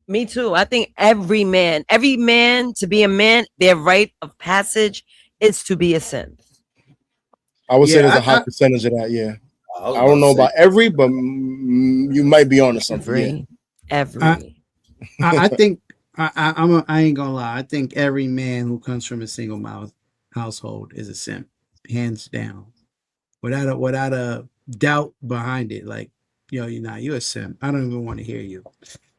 Me too. I think every man to be a man, their rite of passage is to be a simp. I would say there's a high percentage of that. Yeah, I don't know about every, but you might be on to something. Every. I think I ain't gonna lie. I think every man who comes from a single household is a simp, hands down, without a doubt behind it. Like, yo, you're a simp. I don't even want to hear you.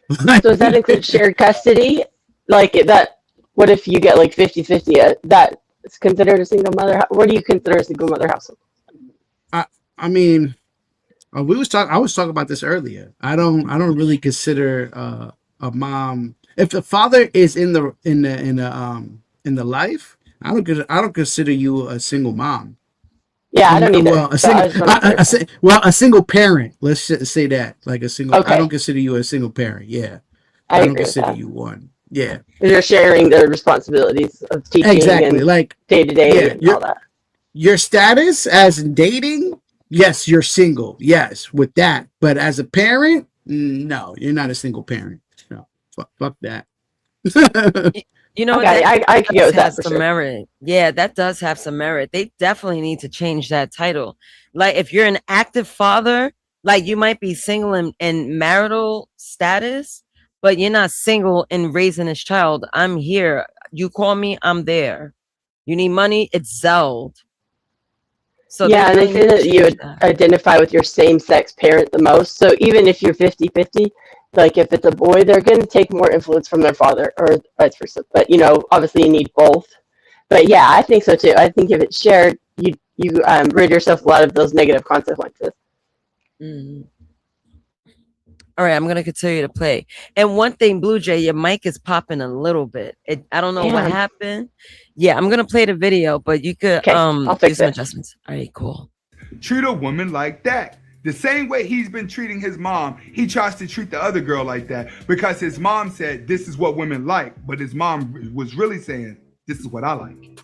So does that include shared custody? Like that? What if you get like 50-50? That is considered a single mother. What do you consider a single mother household? I mean, I was talking about this earlier. I don't really consider a mom. If the father is in the life, I don't consider you a single mom. Yeah, I don't either. Well, a single parent. Let's say that, like a single. Okay. I don't consider you a single parent. Yeah, I don't agree with consider that. you one. Yeah, You're sharing the responsibilities of teaching exactly. and Like day to day and all that. Your status as dating, yes, you're single. Yes, with that. But as a parent, no, you're not a single parent. No, fuck that. You know, Okay, I could go with that has for some sure. merit. Yeah, that does have some merit. They definitely need to change that title. Like, if you're an active father, like you might be single in marital status, but you're not single in raising this child. I'm here. You call me, I'm there. You need money, it's Zelled. So they Yeah, and they really say need to that you change would that. identify with your same-sex parent the most. So even if you're 50-50, like if it's a boy, they're going to take more influence from their father or vice versa. But, obviously you need both. But yeah, I think so too. I think if it's shared, you rid yourself a lot of those negative consequences. Mhm. All right, I'm gonna continue to play. And one thing, Blue Jay, your mic is popping a little bit. I don't know what Damn. happened. Yeah, I'm gonna play the video, but you could Okay, I'll do fix some it. adjustments. All right, cool. Treat a woman like that. The same way he's been treating his mom, he tries to treat the other girl like that because his mom said, this is what women like. But his mom was really saying, this is what I like.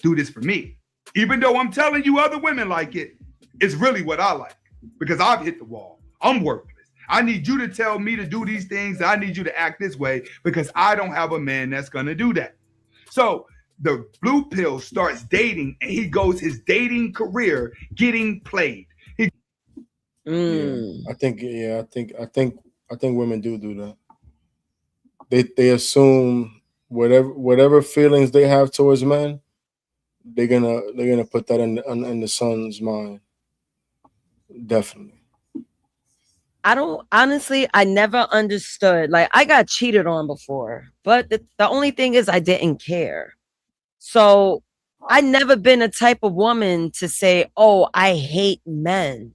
Do this for me. Even though I'm telling you other women like it, it's really what I like because I've hit the wall. I'm worthless. I need you to tell me to do these things. I need you to act this way because I don't have a man that's going to do that. So the blue pill starts dating and he goes his dating career getting played. Mm. I think women do that. They assume whatever feelings they have towards men, they're gonna put that in the son's mind. Definitely. I don't honestly, I never understood. Like, I got cheated on before, but the only thing is I didn't care. So I never been a type of woman to say, "Oh, I hate men."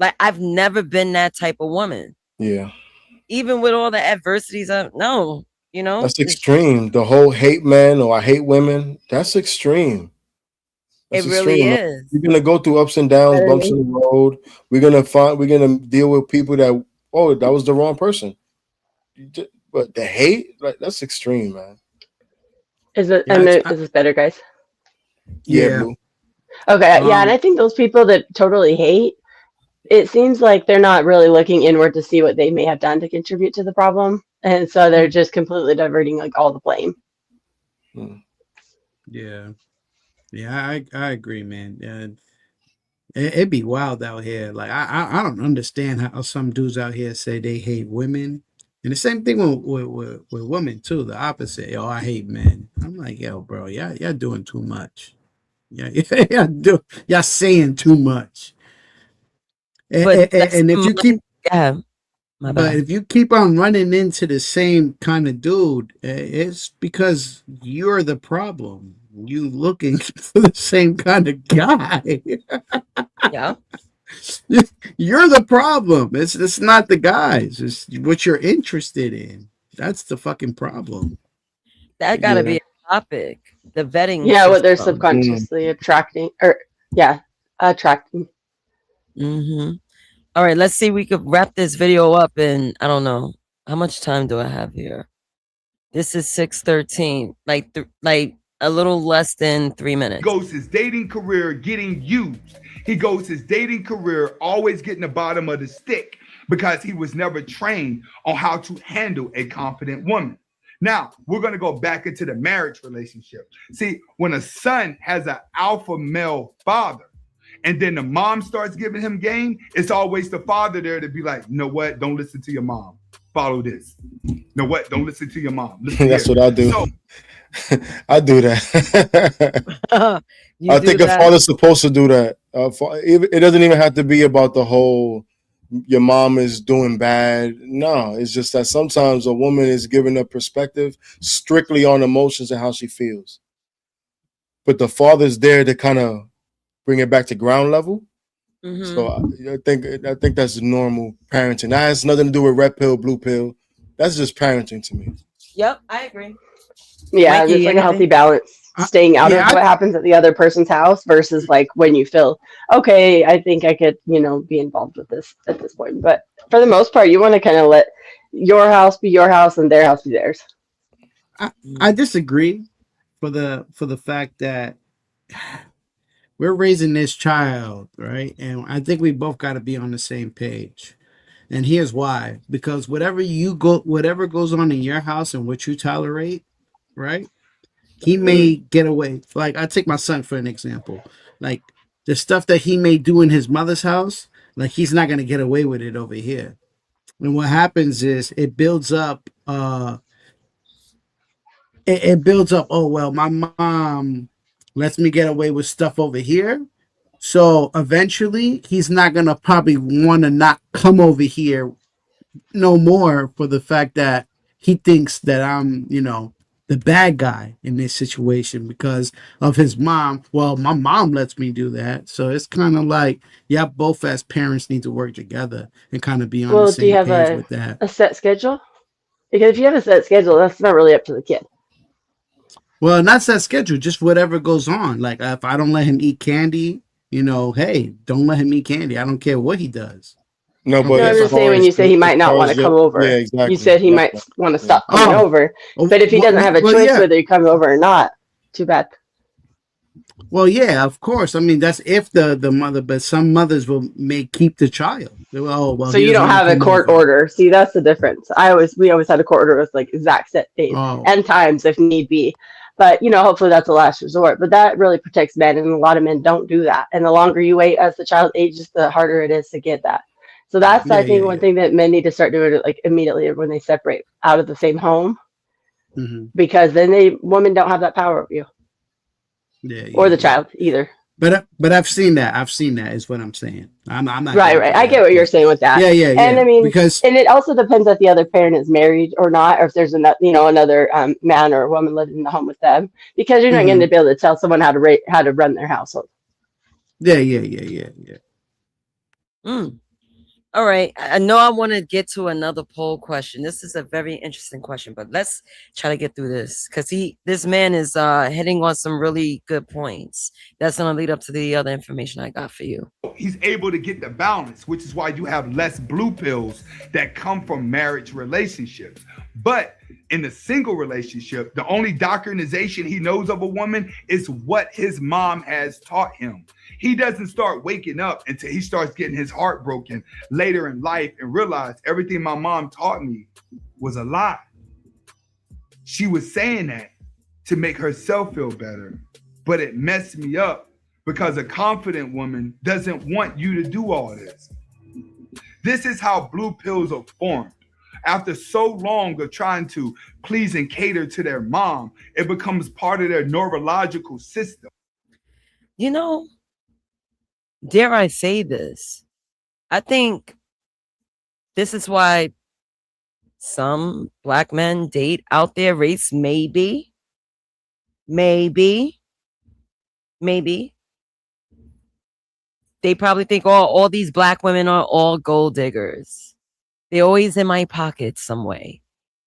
Like, I've never been that type of woman. Yeah. Even with all the adversities, no, That's extreme. The whole hate men or I hate women, that's extreme. it That's really extreme. is. We're gonna go through ups and downs, Better bumps in me. the road. We're gonna deal with people that, oh, that was the wrong person. But the hate, like, that's extreme, man. Is it? Yeah, Is this better, guys? Yeah, yeah. Blue. Okay, yeah, and I think those people that totally hate, it seems like they're not really looking inward to see what they may have done to contribute to the problem, and so they're just completely diverting like all the blame. Yeah, I agree, man. It'd be wild out here. Like I don't understand how some dudes out here say they hate women, and the same thing with women too. The opposite. Yo, I hate men. I'm like, yo, bro, y'all doing too much. Yeah, y'all saying too much. But that's And if you keep yeah, my But bad. if you keep on running into the same kind of dude, it's because you're the problem. You looking for the same kind of guy. Yeah, You're the problem. It's not the guys. It's what you're interested in. That's the fucking problem. that got to Yeah. be a topic. The vetting Yeah, what they're system. subconsciously attracting, or yeah, attracting. Hmm. All right, let's see. We could wrap this video up in, I don't know, how much time do I have here? This is 6:13. Like a little less than 3 minutes. Goes his dating career getting used. He goes his dating career always getting the bottom of the stick because he was never trained on how to handle a confident woman. Now, we're going to go back into the marriage relationship. See, when a son has an alpha male father, and then the mom starts giving him game, it's always the father there to be like, you know what? Don't listen to your mom. Follow this. You know what? Don't listen to your mom. Listen That's here. what I do. So, I do that. You I do think a that? father's supposed to do that. It doesn't even have to be about the whole your mom is doing bad. No, it's just that sometimes a woman is giving a perspective strictly on emotions and how she feels. But the father's there to kind of bring it back to ground level. Hmm. So I think that's normal parenting. That has nothing to do with red pill, blue pill. That's just parenting to me. Yep, I agree. Yeah, Mikey, it's like a healthy anything? balance, staying out of Yeah, what happens at the other person's house versus like when you feel, okay, I think I could, be involved with this at this point. But for the most part, you want to kind of let your house be your house and their house be theirs. I disagree for the fact that we're raising this child, right? And I think we both got to be on the same page. And here's why: because whatever goes on in your house and what you tolerate right? He may get away. Like, I take my son for an example. Like, the stuff that he may do in his mother's house, like, he's not going to get away with it over here. And what happens is it builds up, it builds up, oh, well, my mom lets me get away with stuff over here. So eventually he's not going to probably want to not come over here no more for the fact that he thinks that I'm, the bad guy in this situation because of his mom. Well, my mom lets me do that. So it's kind of like, yeah, both as parents need to work together and kind of be on the Well, do you same have page with that. a set schedule? Because if you have a set schedule, that's not really up to the kid. Well, not set schedule, just whatever goes on. Like, if I don't let him eat candy, hey, don't let him eat candy. I don't care what he does. No, No, but I'm as just saying far when as you say he might not want to come over. yeah, You exactly. said he Yeah, might want to yeah. stop coming over. But if he doesn't have a choice whether you come over or not, too bad. Well, yeah, of course. I mean, that's if the mother, but some mothers may keep the child. Oh, well, So he you doesn't don't want to have a come court over. order. See, that's the difference. We always had a court order with like exact set days Oh, and times if need be. But hopefully that's a last resort. But that really protects men, and a lot of men don't do that. And the longer you wait as the child ages, the harder it is to get that. So that's I think one thing that men need to start doing like immediately when they separate out of the same home, because then women don't have that power over you or the child either. But I've seen that. I've seen that is what I'm saying. I'm not Right. I get what you're saying with that. Yeah. And I mean, Because and it also depends if the other parent is married or not, or if there's another man or woman living in the home with them, because you're not going to be able to tell someone how to run their household. Yeah. All right. I know I want to get to another poll question. This is a very interesting question, but let's try to get through this because this man is hitting on some really good points. That's going to lead up to the other information I got for you. He's able to get the balance, which is why you have less blue pills that come from marriage relationships. But in a single relationship, the only doctrinization he knows of a woman is what his mom has taught him. He doesn't start waking up until he starts getting his heart broken later in life and realize everything my mom taught me was a lie. She was saying that to make herself feel better, but it messed me up because a confident woman doesn't want you to do all this. This is how blue pills are formed. After so long of trying to please and cater to their mom, it becomes part of their neurological system. Dare I say this? I think this is why some black men date out their race. Maybe. They probably think all these black women are all gold diggers. They're always in my pocket some way.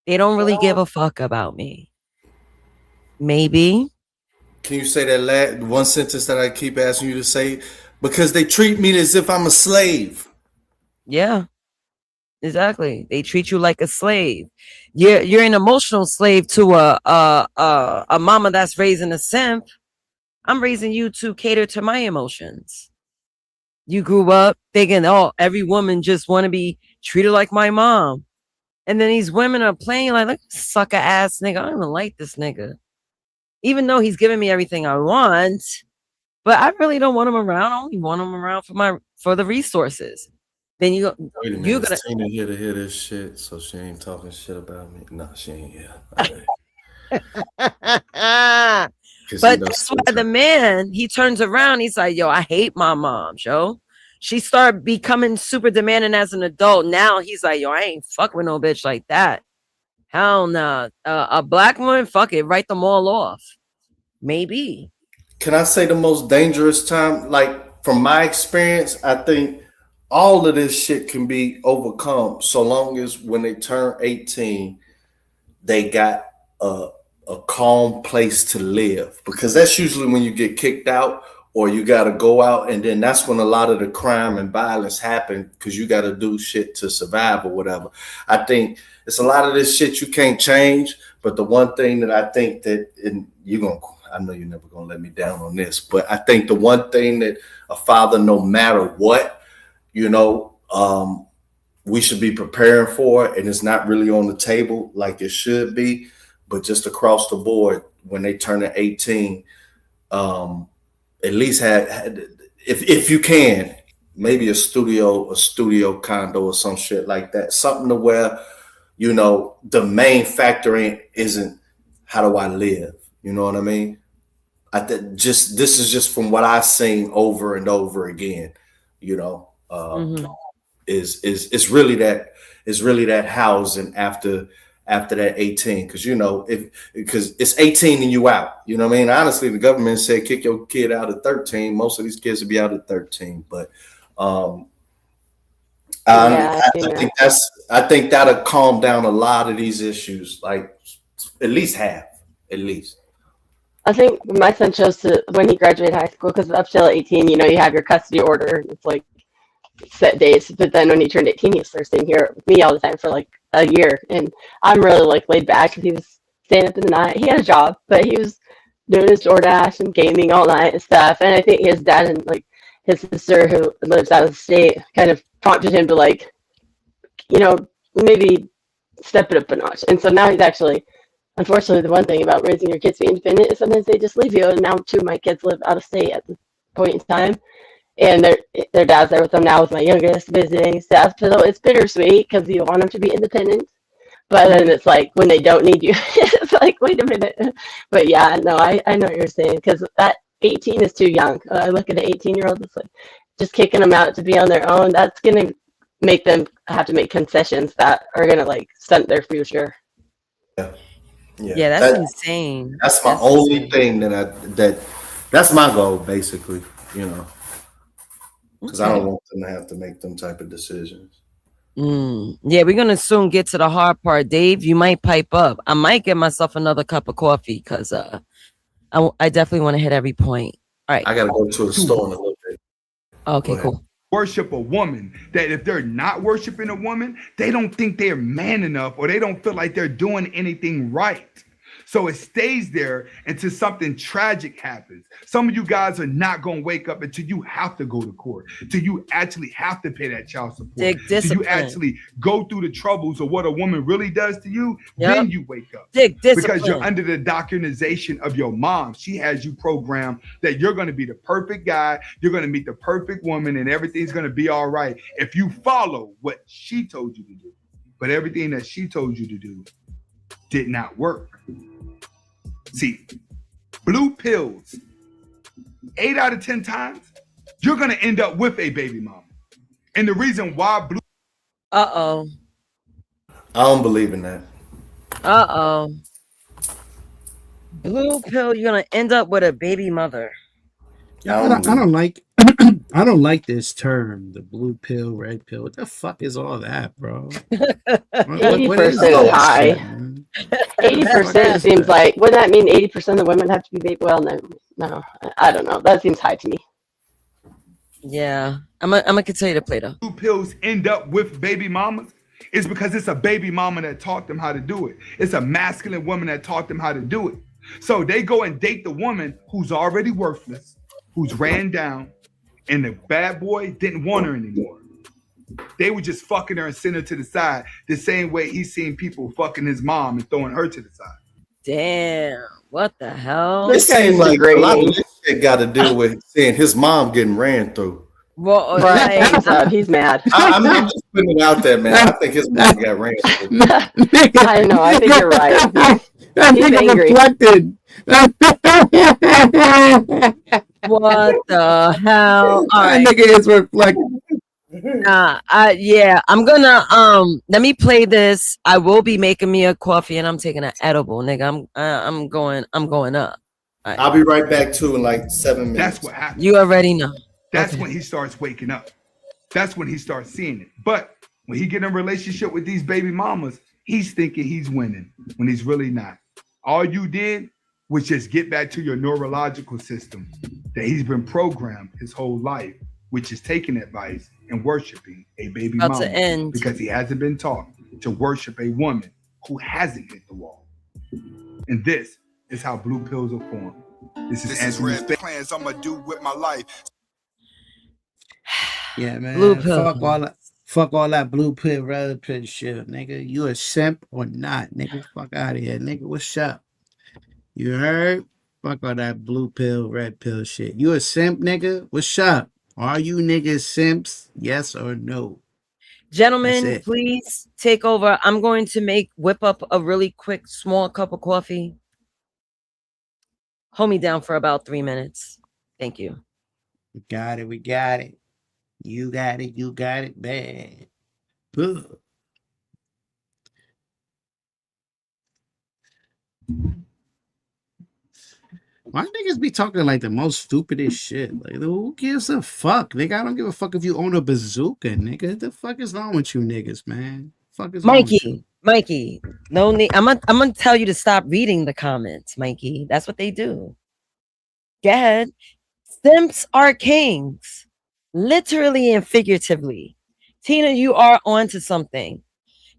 They don't really give a fuck about me. Maybe. Can you say that one sentence that I keep asking you to say? Because they treat me as if I'm a slave. Yeah, exactly. They treat you like a slave. You're an emotional slave to a mama that's raising a simp. I'm raising you to cater to my emotions. You grew up thinking, oh, every woman just want to be treated like my mom. And then these women are playing like sucker ass nigga. I don't even like this nigga. Even though he's giving me everything I want, but I really don't want him around. I only want him around for the resources. Then you go. Wait a minute, is Tina here to hear this shit, so she ain't talking shit about me. No, she ain't here. But that's why the man, he turns around. He's like, yo, I hate my mom, yo. She started becoming super demanding as an adult. Now he's like, yo, I ain't fuck with no bitch like that. Hell nah. A black woman, fuck it, write them all off. Maybe. Can I say the most dangerous time? Like, from my experience, I think all of this shit can be overcome so long as when they turn 18, they got a calm place to live. Because that's usually when you get kicked out or you got to go out. And then that's when a lot of the crime and violence happen because you got to do shit to survive or whatever. I think it's a lot of this shit you can't change. But the one thing that I think that, and I know you're never going to let me down on this, but I think the one thing that a father, no matter what, we should be preparing for, and it's not really on the table like it should be, but just across the board, when they turn to 18, at least had if you can, maybe a studio condo or some shit like that, something to where, you know, the main factor isn't how do I live, you know what I mean? This is just from what I've seen over and over again, you know, is really that housing after that 18, because you know, because it's 18 and you out, you know what I mean? Honestly, the government said kick your kid out at 13. Most of these kids will be out at 13, but I think that'll calm down a lot of these issues, like at least half, at least. I think my son chose to, when he graduated high school, because up till 18, you know, you have your custody order. It's like set days. But then when he turned 18, he started staying here with me all the time for like a year. And I'm really like laid back because he was staying up in the night. He had a job, but he was doing his DoorDash and gaming all night and stuff. And I think his dad and like his sister who lives out of the state kind of prompted him to like, you know, maybe step it up a notch. And so now he's actually, unfortunately, the one thing about raising your kids to be independent is sometimes they just leave you. And now 2 of my kids live out of state at this point in time. And their dad's there with them now with my youngest visiting stuff. So it's bittersweet because you want them to be independent. But then it's like when they don't need you, it's like, wait a minute. But yeah, no, I know what you're saying, because that 18 is too young. I look at an 18-year-old, it's like just kicking them out to be on their own. That's going to make them have to make concessions that are going to like stunt their future. Yeah, that's insane. That's my only thing that's my goal, basically, you know, because I don't want them to have to make them type of decisions. Yeah, we're gonna soon get to the hard part. Dave, you might pipe up. I might get myself another cup of coffee because I definitely want to hit every point. All right, I gotta go to the store in a little bit. Okay, cool. Worship a woman, that if they're not worshiping a woman, they don't think they're man enough, or they don't feel like they're doing anything right. So it stays there until something tragic happens. Some of you guys are not going to wake up until you have to go to court, till you actually have to pay that child support, till you actually go through the troubles of what a woman really does to you. Then you wake up, because you're under the doctrinization of your mom. She has you programmed that you're going to be the perfect guy, you're going to meet the perfect woman, and everything's going to be all right if you follow what she told you to do. But everything that she told you to do did not work. See, blue pills, 8 out of 10 times, you're going to end up with a baby mama. And the reason why blue... I don't believe in that. Blue pill, you're going to end up with a baby mother. I don't like I don't like this term, the blue pill, red pill. What the fuck is all that, bro? 80% high. 80% seems like, wouldn't that mean 80% of the women have to be baby? Well, no, I don't know. That seems high to me. Yeah, I'm gonna continue to play though. Blue pills end up with baby mamas is because it's a baby mama that taught them how to do it. It's a masculine woman that taught them how to do it. So they go and date the woman who's already worthless, who's ran down, and the bad boy didn't want her anymore. They were just fucking her and sending her to the side, the same way he's seen people fucking his mom and throwing her to the side. Damn, what the hell? It seems like a lot of this shit got to do with seeing his mom getting ran through. Well, right. He's mad. I'm just putting it out there, man. I think his mom got ran through. I know. I think you're right. He's angry. What the hell? All right. Nigga is reflecting. Yeah, I'm gonna let me play this. I will be making me a coffee and I'm taking an edible, nigga. I'm going up. Right. I'll be right back too in like 7 minutes. That's what happens. You already know. That's when he starts waking up. That's when he starts seeing it. But when he get in a relationship with these baby mamas, he's thinking he's winning when he's really not. All you did was just get back to your neurological system that he's been programmed his whole life, which is taking advice and worshiping a baby mama because he hasn't been taught to worship a woman who hasn't hit the wall. And this is how blue pills are formed. This is red plans I'm gonna do with my life. Yeah, man. Blue pill. Fuck all that blue pill, red pill shit, nigga. You a simp or not, nigga? Fuck out of here, nigga. What's up? You heard? Fuck all that blue pill, red pill shit. You a simp, nigga? What's up? Are you niggas simps? Yes or no? That's Gentlemen, it. please take over. I'm going to whip up a really quick small cup of coffee. Hold me down for about 3 minutes. Thank you. We got it. We got it. You got it. You got it bad. Ugh. Why niggas be talking like the most stupidest shit? Like, who gives a fuck? Nigga, I don't give a fuck if you own a bazooka, nigga. What the fuck is wrong with you niggas, man? Fuck is wrong with you? Mikey, no need. I'm gonna tell you to stop reading the comments, Mikey. That's what they do. Go ahead. Simps are kings, literally and figuratively. Tina, you are onto something.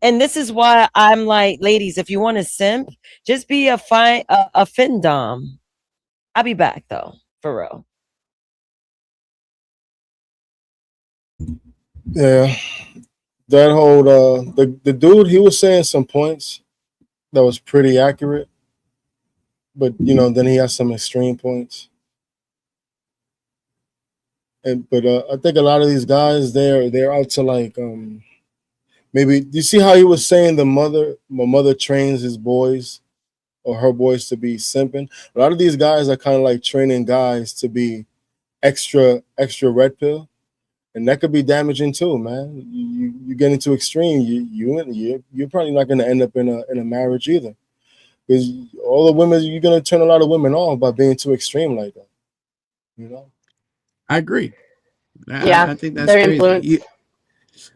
And this is why I'm like, ladies, if you want to simp, just be a findom. I'll be back though, for real. Yeah, that whole the dude, he was saying some points that was pretty accurate, but then he has some extreme points. But I think a lot of these guys, they're out to like maybe. You see how he was saying my mother trains his boys or her boys to be simping. A lot of these guys are kind of like training guys to be extra red pill, and that could be damaging too, man. You get into extreme, you're probably not going to end up in a marriage either, because all the women, you're going to turn a lot of women off by being too extreme like that. I agree. Yeah, I think that's their crazy. influence.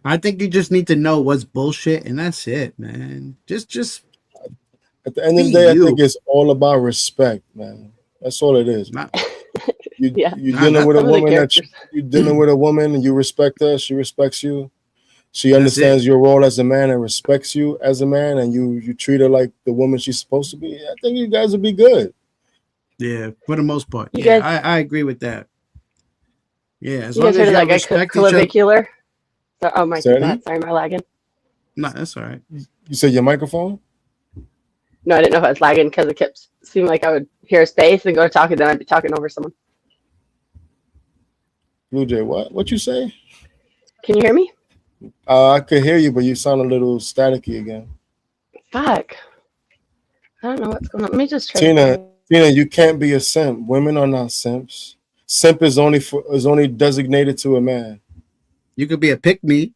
I think you just need to know what's bullshit, and that's it, man. Just at the end of the be day, you. I think it's all about respect, man. That's all it is. Yeah. You're dealing with a Some of the woman characters. you're dealing with a woman, and you respect her. She respects you. She That's understands it. your role as a man and respects you as a man, and you treat her like the woman she's supposed to be. I think you guys will be good. Yeah, for the most part. You Yeah, guys, I agree with that. Yeah, as you long guys heard as of that y'all guy respect each other. clavicular? So, oh, my Say bad. Sorry, am I lagging? No, that's all right. You said your microphone? No, I didn't know if I was lagging because it kept seeming like I would hear a space and go to talk, and then I'd be talking over someone. Blue Jay, what you say? Can you hear me? I could hear you, but you sound a little staticky again. Fuck. I don't know what's going on. Let me just try. Tina, you can't be a simp. Women are not simps. Simp is only designated to a man. You could be a pick me.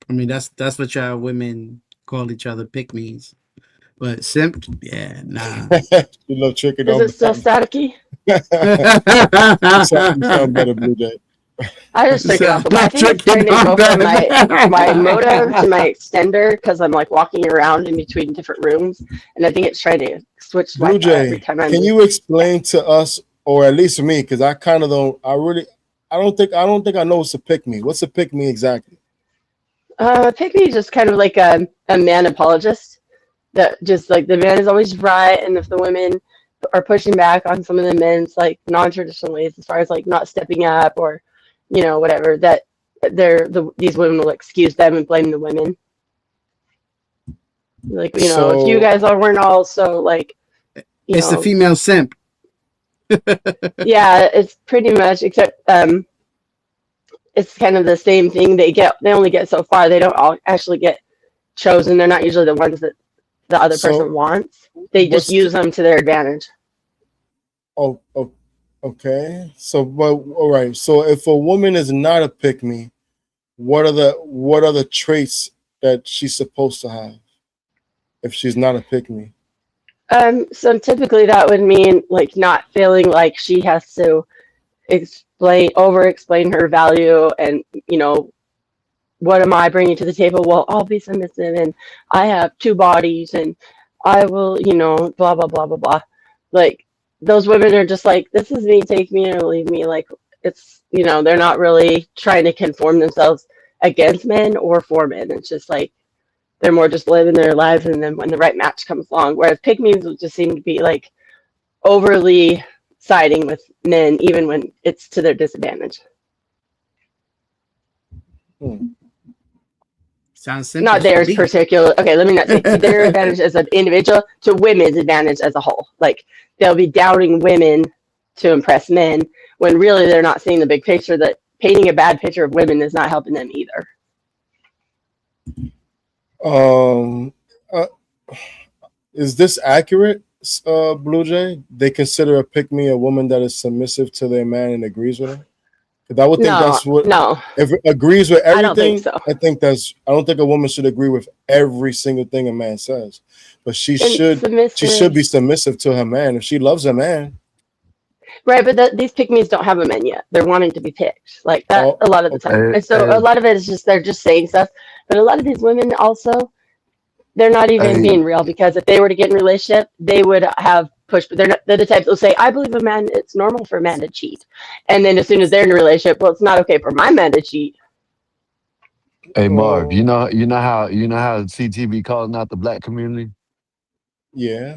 I mean, that's what y'all women call each other, pick me's. But simp, yeah, nah. You little tricky. Is it still staticky? You sound better, Blue Jay. I just took it off. I think it's trying to go from my modem to my extender because I'm like walking around in between different rooms, and I think it's trying to switch Blue Wi-Fi every Jay, time I can move. you explain to us, or at least me, because I kind of don't. I don't think I know what's a pick me. What's a pick me exactly? Pick me is just kind of like a man apologist. That just like the man is always right, and if the women are pushing back on some of the men's like non-traditional ways, as far as like not stepping up or whatever, that these women will excuse them and blame the women. Like if you guys weren't all so like, it's the female simp. Yeah, it's pretty much, except it's kind of the same thing. They only get so far. They don't all actually get chosen. They're not usually the ones that the other person wants. They just use them to their advantage. Oh, okay. So, but all right. So, if a woman is not a pick me, what are the traits that she's supposed to have if she's not a pick me? So typically that would mean like not feeling like she has to over explain her value, and what am I bringing to the table? Well, I'll be submissive, and I have two bodies, and I will, blah blah blah blah blah. Like those women are just like, this is me, take me or leave me. Like it's they're not really trying to conform themselves against men or for men. It's just like they're more just living their lives, and then when the right match comes along. Whereas pick-me's would just seem to be like overly siding with men, even when it's to their disadvantage. Sounds simple Not to theirs me. particular. Okay, let me not say their advantage as an individual to women's advantage as a whole. Like they'll be doubting women to impress men when really they're not seeing the big picture. That painting a bad picture of women is not helping them either. Um, uh, is this accurate, Blue Jay? They consider a pick me a woman that is submissive to their man and agrees with him. Because I would think No, that's what no, if it agrees with I don't think everything. so. I think that's. I don't think a woman should agree with every single thing a man says, but she And should. She should submissive, be submissive to her man if she loves a man. right? But these pick-me's don't have a men yet. They're wanting to be picked, like that Oh, a lot of the okay. time. And so a lot of it is just they're just saying stuff. But a lot of these women also they're not even Hey, being real because if they were to get in a relationship, they would have pushed. But they're the types that will say, "I believe a man. It's normal for a man to cheat," and then as soon as they're in a relationship, well, it's not okay for my man to cheat. hey, Marv. Oh, You know how CTV calling out the black community. yeah.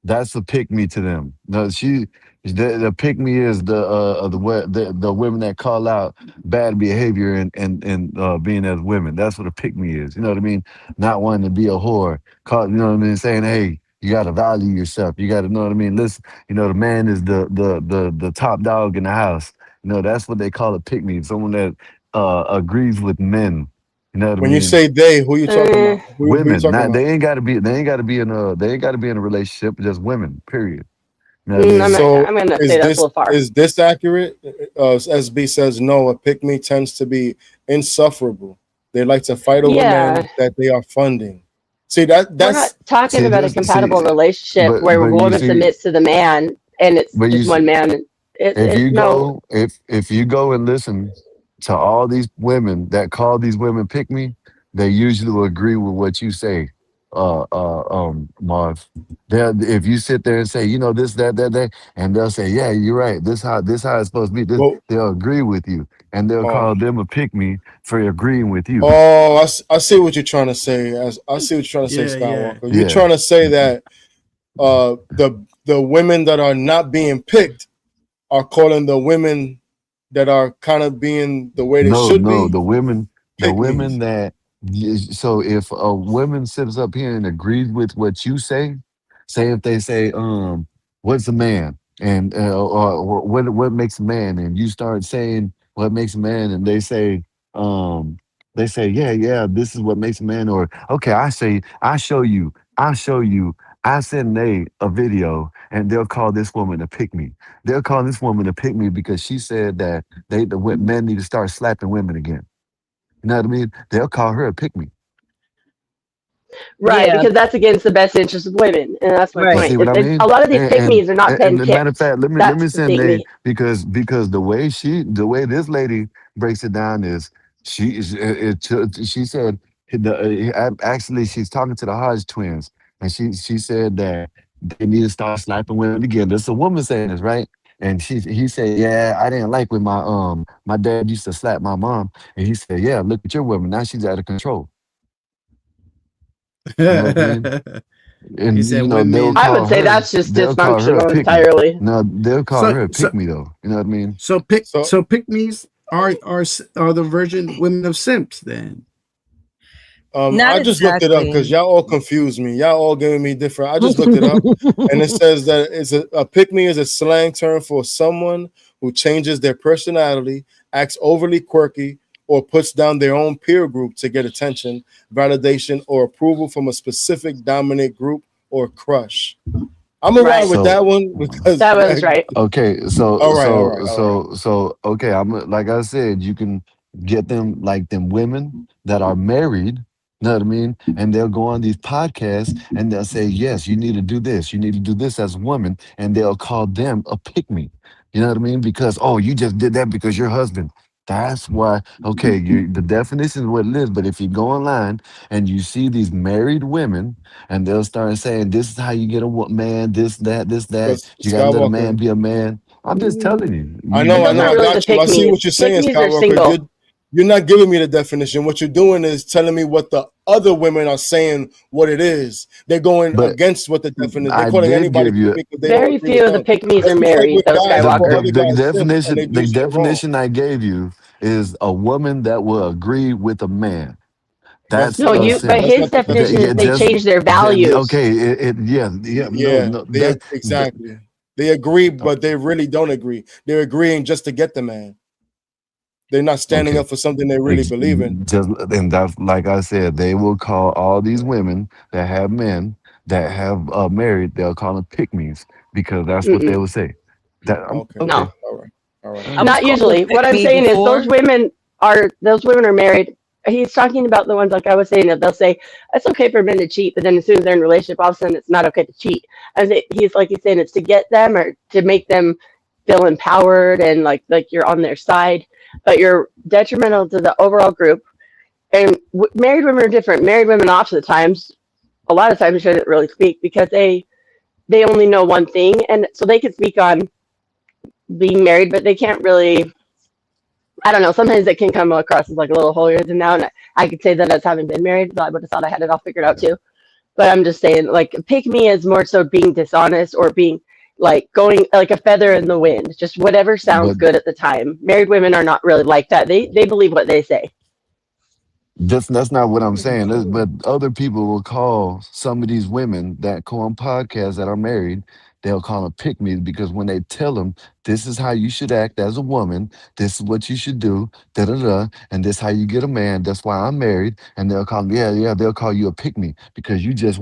That's a pick me to them. No, the pick me is the women that call out bad behavior and being as women. That's what a pick me is. You know what I mean? Not wanting to be a whore. Call, you know what I mean? Saying, hey, you got to value yourself. You got to know what I mean. Listen, the man is the top dog in the house. That's what they call a pick me. Someone that agrees with men. You know what I When you mean? say they, who you talking Eh, about? Who you Women, talking not about? they ain't got to be in a relationship. Just women, period. You know what I mean? So I'm gonna say is that's a little far. this accurate? SB says no. A pick me tends to be insufferable. They like to fight over Yeah, men that they are funding. See that we're not that's talking See about a this, compatible see, relationship but where a but you woman see, submits to the man and it's but you just see, one man. if It you no, go if you go and listen to all these women that call these women pick me, they usually will agree with what you say, Marv. If you sit there and say, this, that, and they'll say, yeah, you're right. This how it's supposed to be. well. They'll agree with you, and they'll Oh, call them a pick me for agreeing with you. oh, I see what you're trying to say. As I see what you're trying to say, Yeah, yeah. Skywalker. You're Yeah. trying to say that the women that are not being picked are calling the women that are kind of being the way they No, should no, be the pick women me's. that so if a woman sits up here and agrees with what you say if they say, what's a man? And or what makes a man? And you start saying what makes a man, and um, yeah, yeah, this is what makes a man, or okay, I show you, I send a video, and they'll call this woman a pick me. They'll call this woman a pick me because she said that men need to start slapping women again. You know what I mean? They'll call her a pick me. right, Yeah, because that's against the best interest of women, and that's my You right. point. see what I A mean? lot of these And pick-me's are not been the matter of picked. fact, let me That's the send thing. a because the way this lady breaks it down is she said actually she's talking to the Hodge twins, and she said that they need to start slapping women again. There's a woman saying this, right? And he said, yeah, I didn't like when my dad used to slap my mom, and he said, yeah, look at your woman now, she's out of control. You know what I mean? He And said they'll women. I would call say her that's just they'll call her a dysfunctional pick me. entirely. No, they'll call So her a so pick me though. You know what I mean? so So pick me's are the virgin women of simps then. Not I just looked it up because exactly. y'all all confused me. Y'all all giving me different. I just looked it up, and it says that it's a pick me is a slang term for someone who changes their personality, acts overly quirky, or puts down their own peer group to get attention, validation, or approval from a specific dominant group or crush. I'm gonna ride Right. with So that one because That was right. okay, all right, all right, all right. okay. I'm like I said, you can get them like them women that are married. You know what I mean? And they'll go on these podcasts and they'll say, yes, you need to do this. You need to do this as a woman, and they'll call them a pick me. You know what I mean? Because oh, you just did that because your husband. That's why. Okay, the definition is what it is. But if you go online and you see these married women and they'll start saying, "This is how you get a man. This, But that. You got to let a man Skywalker, be a man." I'm just telling you. But I those know, aren't I really the got you. I see what pick-me's. you're saying, Pick-me's are Skywalker. single. You're not giving me the definition. What you're doing is telling me what the other women are saying what it is. They're going But against what the definition. They're I calling did anybody give pick you me because they don't Very agree with few of the them. pick-me's That's are just like married, with though, guys that call Skywalker. other guys simps and they do the shit wrong. definition I gave you is a woman that will agree with a man. That's That's No, a you. simp. But that's his not the definition Yeah, is they definition. just change their values. okay. Yeah. No, Yeah, no. they exactly. They agree, but they really don't agree. They're agreeing just to get the man. They're not standing Okay. up for something they really believe in. Just and that's like I said, they will call all these women that have men that have married. They'll call them pygmies because that's what they Mm-mm, will say. That Okay, okay. no, all right, all right. I I was not understand. called a usually. pick What I'm me saying is before. those women are married. He's talking about the ones like I was saying that they'll say it's okay for men to cheat, but then as soon as they're in a relationship, all of a sudden it's not okay to cheat. He's saying it's to get them or to make them feel empowered and like you're on their side, but you're detrimental to the overall group. And married women are different. Married women, off the times, a lot of times shouldn't really speak because they only know one thing, and so they can speak on being married, but they can't really. I don't know. Sometimes it can come across as like a little holier than thou, and I could say that as having been married, but I would have thought I had it all figured out too. But I'm just saying, like, pick me is more so being dishonest or being like going like a feather in the wind, just whatever sounds But good at the time. Married women are not really like that. They believe what they say. that's not what I'm saying. But other people will call some of these women that go on podcasts that are married, they'll call them pick me because when they tell them this is how you should act as a woman, this is what you should do, da da da, and this how you get a man. That's why I'm married, and they'll call me, yeah. They'll call you a pick me because you just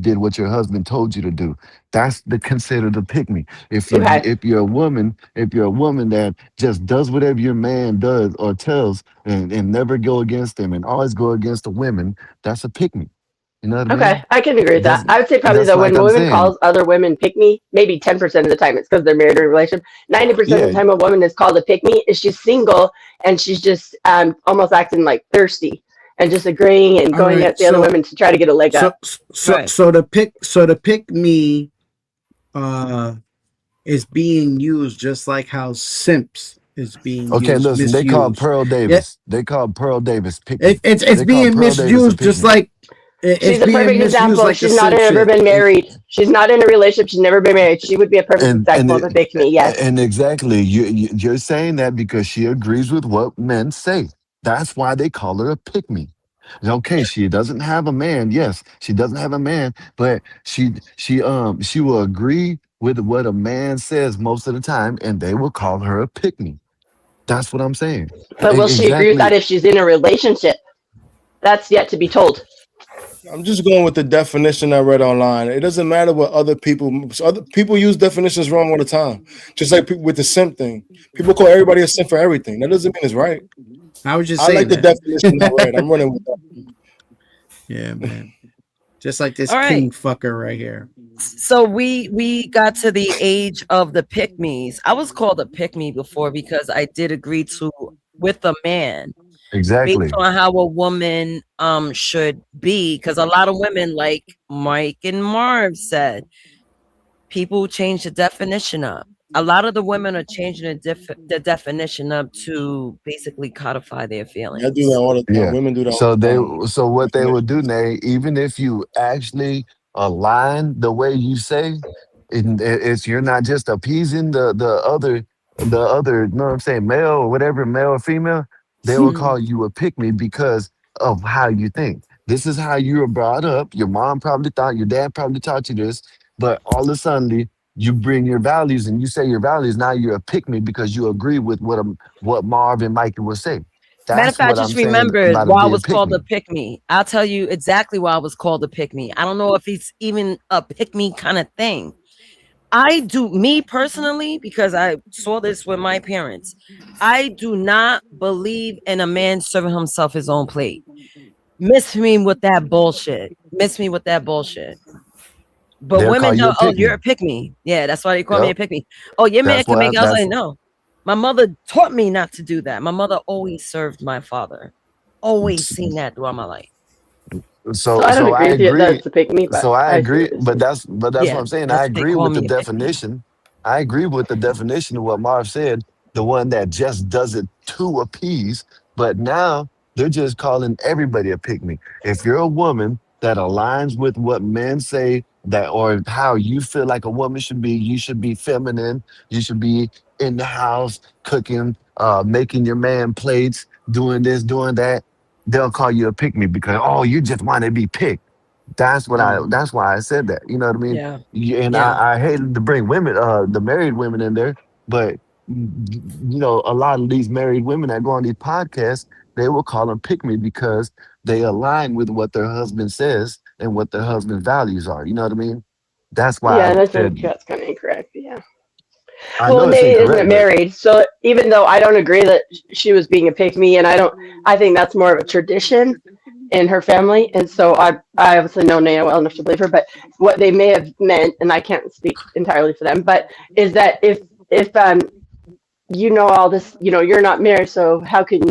did what your husband told you to do. That's the considered a pick me. Okay. If you're a woman, if you're a woman that just does whatever your man does or tells and never go against them and always go against the women, that's a pick me. You know what I Okay, mean? I can agree with that. That's I would say probably that's that like when a I'm woman saying. calls other women pick me, maybe 10% of the time it's because they're married or in a relationship. 90% of Yeah, the time a woman is called a pick me is she's single and she's just almost acting like thirsty and just agreeing and All going right. at the other women to try to get a leg up. Right. So the pick me uh is being used just like how simps is being okay, used, listen, they called misused. Pearl Yeah, Davis. They called Pearl Davis pick me. it's They called being Pearl Davis a misused pick just me. like it's She's a being perfect misused example. like the She's not simp ever shit. been married. She's not in a relationship. She's never been married. She would be a perfect And example of a pick me. Yes. and exactly, you're saying that because she agrees with what men say. That's why they call her a pick me. Okay, she doesn't have a man. Yes, she doesn't have a man, but she will agree with what a man says most of the time, and they will call her a pick me. That's what I'm saying. But will she agree with that Exactly. if she's in a relationship? That's yet to be told. I'm just going with the definition I read online. It doesn't matter what other people use definitions wrong all the time. Just like with the simp thing, people call everybody a simp for everything. That doesn't mean it's right. I was just I like saying the definition I read. that. I'm running with that. Yeah, man. Just like this All right. king fucker right here. So we got to the age of the pick me's. I was called a pick me before because I did agree to with a man based Exactly. on how a woman should be. Because a lot of women, like Mike and Marv said, people change the definition up. A lot of the women are changing the definition up to basically codify their I do that feelings. all the time. Yeah. Women do that all So the time. so what they would do, Definitions. Nate, even if you actually align the way you say, it's you're not just appeasing the other, you know what I'm saying, male or whatever, male or female, they will call you a pick me because of how you think. This is how you were brought up. Your mom probably thought, your dad probably taught you this, but all of a sudden you bring your values and you say your values. Now you're a pick me because you agree with what Marv and Mikey will say. Matter of That's fact, what I I'm just saying remembered about it why I being was pick called a me. pick me. I'll tell you exactly why I was called a pick me. I don't know if it's even a pick me kind of thing. I do, me personally, because I saw this with my parents. I do not believe in a man serving himself his own plate. Miss me with that bullshit. Miss me with that bullshit. But They'll call women you a don't. Oh, pick you're me. a pick me. Yeah, that's why they call me a Yep. pick me. Oh, your man That's can why make it. I was like, that's no. My mother taught me not to do that. My mother always served my father. Always seen that throughout my life. So so I don't so I agree with you that agree. it's a pick me, but So I I see agree, what you're but saying. that's what Yeah, I'm saying. I that's what they agree call with the me, a pick me. definition. I agree with the definition of what Marv said, the one that just does it to appease. But now they're just calling everybody a pick me. If you're a woman that aligns with what men say that or how you feel like a woman should be, you should be feminine, you should be in the house cooking, making your man plates, doing this, doing that. they'll call you a pick me because you just want to be picked. That's why I said that. You know what I mean? Yeah. And Yeah. I hated to bring women, the married women in there, but a lot of these married women that go on these podcasts, they will call them pick me because they align with what their husband says and what their husband's values are. You know what I mean? That's why Yeah, I and I think said that's kind of incorrect. Yeah. I Well, know and it's they isn't incorrect, but married, so even though I don't agree that she was being a pick me, and I think that's more of a tradition in her family, and so I obviously know Naya well enough to believe her. But what they may have meant, and I can't speak entirely for them, but is that if you know all this, you're not married, so how can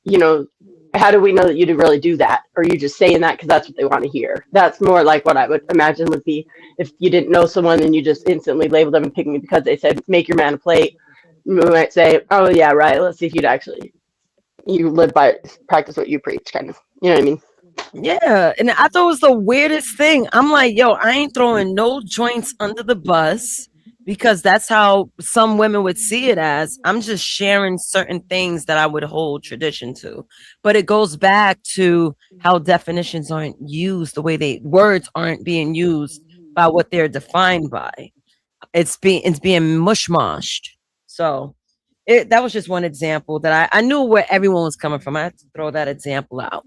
you know, how do we know that you didn't really do that? Or are you just saying that because that's what they want to hear? That's more like what I would imagine would be if you didn't know someone and you just instantly labeled them and picked me because they said, make your man a plate. We might say, oh, yeah, right. Let's see if you live by, practice what you preach, kind of. You know what I mean? Yeah. And I thought it was the weirdest thing. I'm like, yo, I ain't throwing no joints under the bus because that's how some women would see it as. I'm just sharing certain things that I would hold tradition to. But it goes back to how definitions aren't used, the way words aren't being used by what they're defined by. It's being mushmashed. So that was just one example that I knew where everyone was coming from. I had to throw that example out.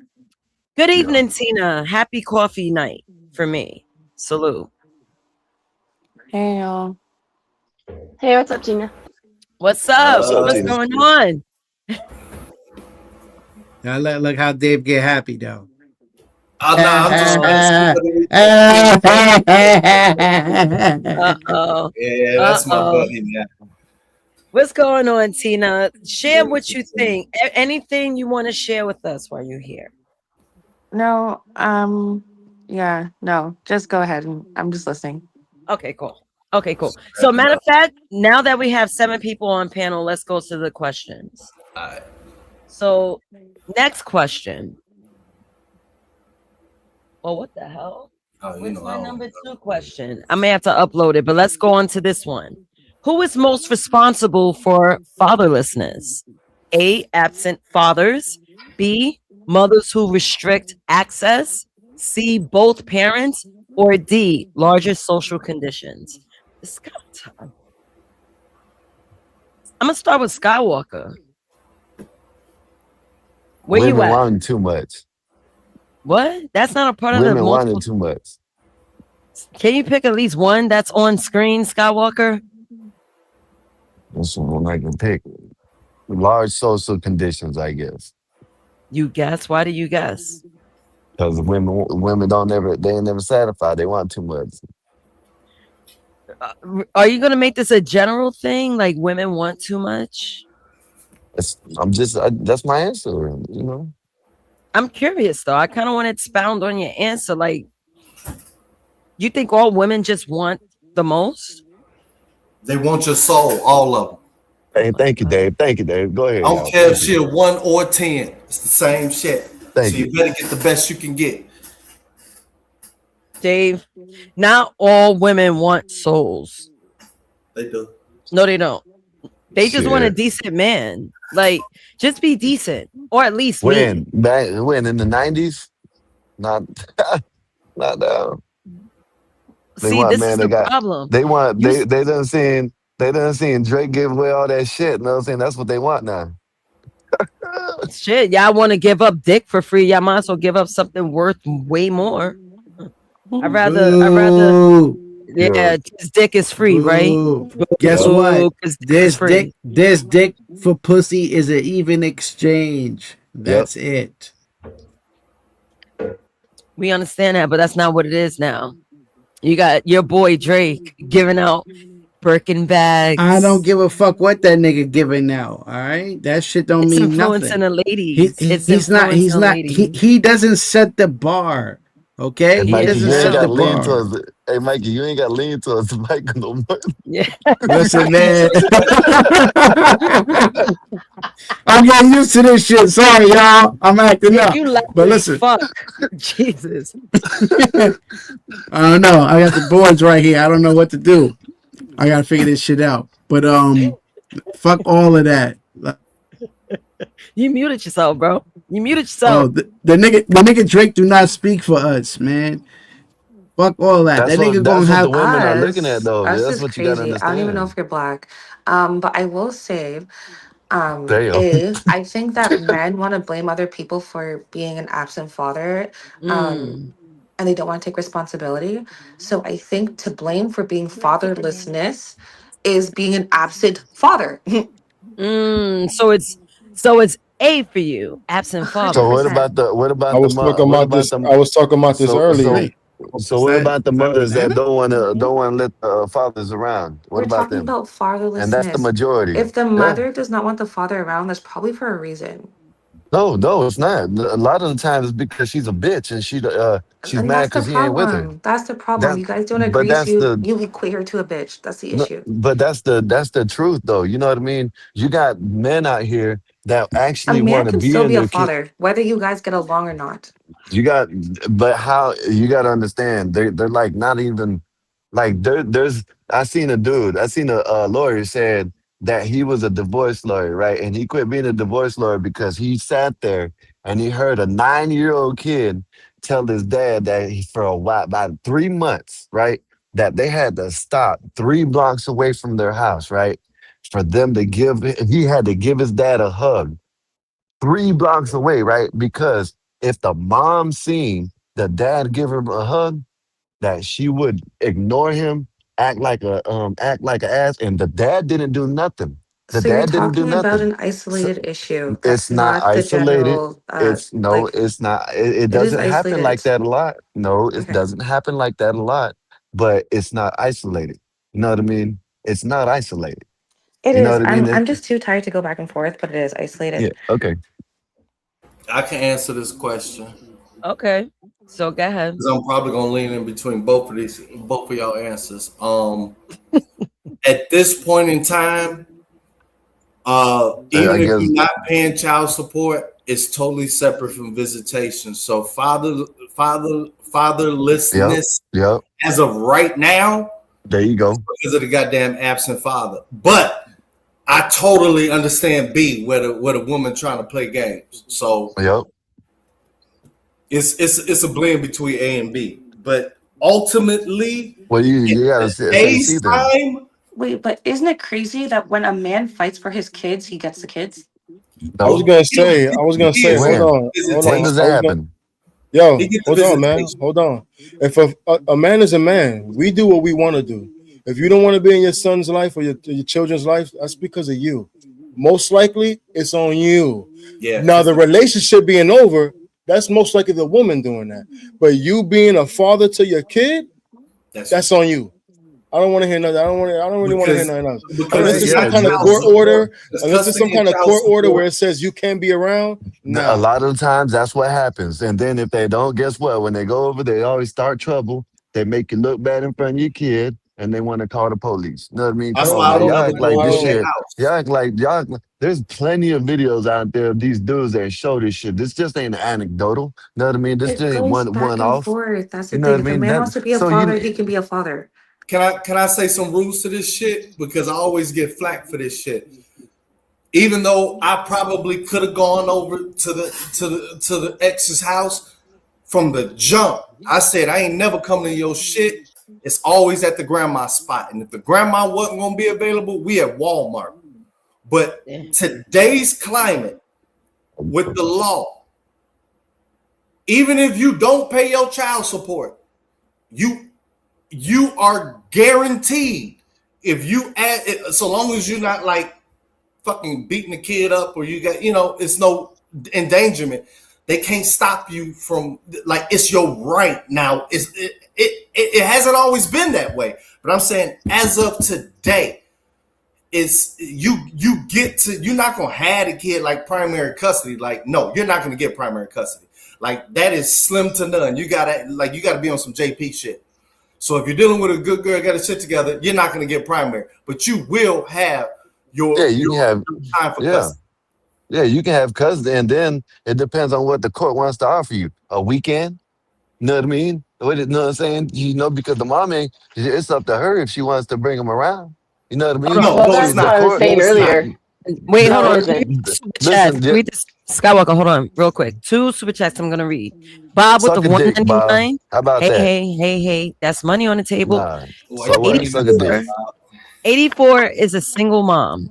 Good evening, Tina. Happy coffee night for me. Salute. Hey y'all. Hey, what's up, Tina? What's up? what's up, What's Tina? going on? Now look how Dave get happy though. Nah, I'm just trying to see what it Uh-oh. Yeah, that's my Uh-oh. buddy, man. What's going on, Tina? Share what you think. Anything you want to share with us while you're here. No, yeah, no, just go ahead and I'm just listening. Okay, cool. So matter of fact, now that we have 7 people on panel, let's go to the questions. All right. So next question. Well, what the hell? What's my number 2 question? I may have to upload it, but let's go on to this one. Who is most responsible for fatherlessness? A, absent fathers. B, mothers who restrict access. C, both parents. Or D, larger social conditions. It's kind of tough. I'm going to start with Skywalker. Where women you at? wanting too much. What? That's not a part of Women the wanting too much. Can you pick at least one that's on screen, Skywalker? That's one I can pick. Large social conditions, I guess. You guess? Why do you guess? Because women they ain't never satisfied. They want too much. Are you gonna make this a general thing? Like women want too much? That's my answer. You know. I'm curious though. I kind of want to expound on your answer. Like, you think all women just want the most? They want your soul, all of them. Hey, thank you, Dave. Thank you, Dave. Go ahead. I don't care if she's 1 or 10. It's the same shit. Thank you better get the best you can get. Dave, not all women want souls. They do. No, they don't. They just want a decent man. Like, just be decent, or at least when in the 90s, not They See, want, this man, is they the got, problem. they want, they done seen Drake give away all that shit. You know what I'm saying? That's what they want now. Shit, y'all want to give up dick for free? Y'all might as well give up something worth way more. I'd rather, yeah, this dick is free, right? Guess what? This dick for pussy is an even exchange. That's it. We understand that, but that's not what it is now. You got your boy Drake giving out Birkin bags. I don't give a fuck what that nigga giving out. All right, that shit don't mean influencing nothing. the ladies. He's not. He doesn't set the bar. Okay, Hey, he Mikey, doesn't you ain't set got the to lean bar. towards it. Hey, Mikey, you ain't got to lean towards the mic no more. Yeah. Listen, man. I'm getting used to this shit. Sorry, y'all. I'm acting up. You But listen. Fuck. Jesus. I don't know. I got the boards right here. I don't know what to do. I gotta figure this shit out. But fuck all of that. You muted yourself, bro. You muted Oh, yourself. the nigga Drake do not speak for us, man. Fuck all that. That nigga gonna That's what the have women are looking at, Us, though. us That's is what you got to crazy. I don't even know if understand. you're black. But I will say, Damn. if I think that men want to blame other people for being an absent father, um, Mm. and they don't want to take responsibility. So I think to blame for being fatherlessness is being an absent father. So it's A for you, absent So fathers. 100%. I was talking about this so earlier. so wait. so Is what that about the is that mothers that banana? don't want to let the fathers around? What We're about talking them? about And that's the fatherlessness. majority. If the Yeah. mother does not want the father around, that's probably for a reason. No, it's not. A lot of the times it's because she's a bitch and she's And mad that's the because he ain't with her. problem. That's the problem. That, You guys don't but agree, that's so the you equate her to a bitch. That's the no, issue. but that's the truth though. You know what I mean? You got men out here that A actually man want to can be still in be a their kid. father, whether you guys get along or not. You got, but how you got to understand? They're like not even like there's. I seen a lawyer said that he was a divorce lawyer, right? And he quit being a divorce lawyer because he sat there and he heard a 9-year-old kid tell his dad that for a while, about 3 months, right, that they had to stop 3 blocks away from their house, right, for them to give. He had to give his dad a hug 3 blocks away, right? Because if the mom seen the dad give her a hug, that she would ignore him, act like an ass, and the dad didn't do nothing. The So you're dad didn't do talking about nothing. an So isolated issue. it's That's not not the isolated. general, It's no, like, it's not. It it is doesn't happen isolated. like that a lot. No, it Okay. doesn't happen like that a lot. But it's not isolated. You know what I mean? It's not isolated. It You know is. what I mean? I'm just too tired to go back and forth, but it is Yeah. isolated. Okay. I can answer this question Okay. So go ahead. because I'm probably gonna lean in between both of y'all answers. At this point in time, I even if guess. you're not paying child support, it's totally separate from visitation. So Yep. fatherlessness Yep. as of right now There you is go. because of the goddamn absent father. But I totally understand B where the woman trying to play games. So Yep. it's a blend between A and B. But ultimately, Well, in you gotta say today's see then. time, Wait, but isn't it crazy that when a man fights for his kids, he gets the kids? No, he I was gonna say, gets hold when on, hold on. when does visitation. I that was gonna, happen? He yo, gets the hold on, man, visitation. hold on. If a man is a man, we do what we want to do. If you don't want to be in your son's life or your children's life, that's because of you. Most likely, it's on you. Yeah, Now, the relationship being over, that's most likely the woman doing that. But you being a father to your kid, that's that's on you. I don't want to hear nothing. I don't really want to hear because nothing else. because Unless it's there's some not Yeah, kind of child court support. order, Because unless there's some custody and kind of child court order where support. it says you can't be around. a Nah. lot of the times that's what happens. And then if they don't, guess what? When they go over, they always start trouble. They make you look bad in front of your kid, and they want to call the police. You know what I mean? Come That's on, why I man. don't Y'all ever act go like this over their shit. house. Y'all act like there's plenty of videos out there of these dudes that show this shit. This just ain't anecdotal. You know what I mean? This just It ain't goes one back and off. forth. That's the You know thing. what I If a mean? man That wants to be a so father, you he can be a father. Can I say some rules to this shit? Because I always get flack for this shit. Even though I probably could have gone over to the ex's house from the jump. I said I ain't never coming to your shit. It's always at the grandma spot. And if the grandma wasn't gonna be available, we at Walmart. But Yeah. today's climate with the law, even if you don't pay your child support, you are guaranteed if you add it, so long as you're not like fucking beating the kid up or you got it's no endangerment. They can't stop you from like it's your right now. It hasn't always been that way, but I'm saying as of today, it's you're not gonna have the kid like primary custody. Like no, you're not gonna get primary custody. Like that is slim to none. You gotta be on some JP shit. So if you're dealing with a good girl, got to shit together, you're not going to get primary, but you will have yeah, your you your, can have your time for yeah. custody. Yeah, you can have cousins, and then it depends on what the court wants to offer you. A weekend, you know what I mean? You know what I'm saying? Because the mom ain't, it's up to her if she wants to bring them around. You know what I Hold mean? on. No, Well, no, See, it's that's what the not. I was court, No, saying it's not. earlier. Wait, hold No, on. it isn't. Super chats. Listen, Read this. Skywalker, hold on, real quick. 2 super chats I'm gonna read. Bob with the suck a dick, Bob. 199. How about Hey, that? hey, hey, hey. That's money on the table. Nah. Why So you what? can't Suck a do dick. that, 84. Bob? 84 is a single mom.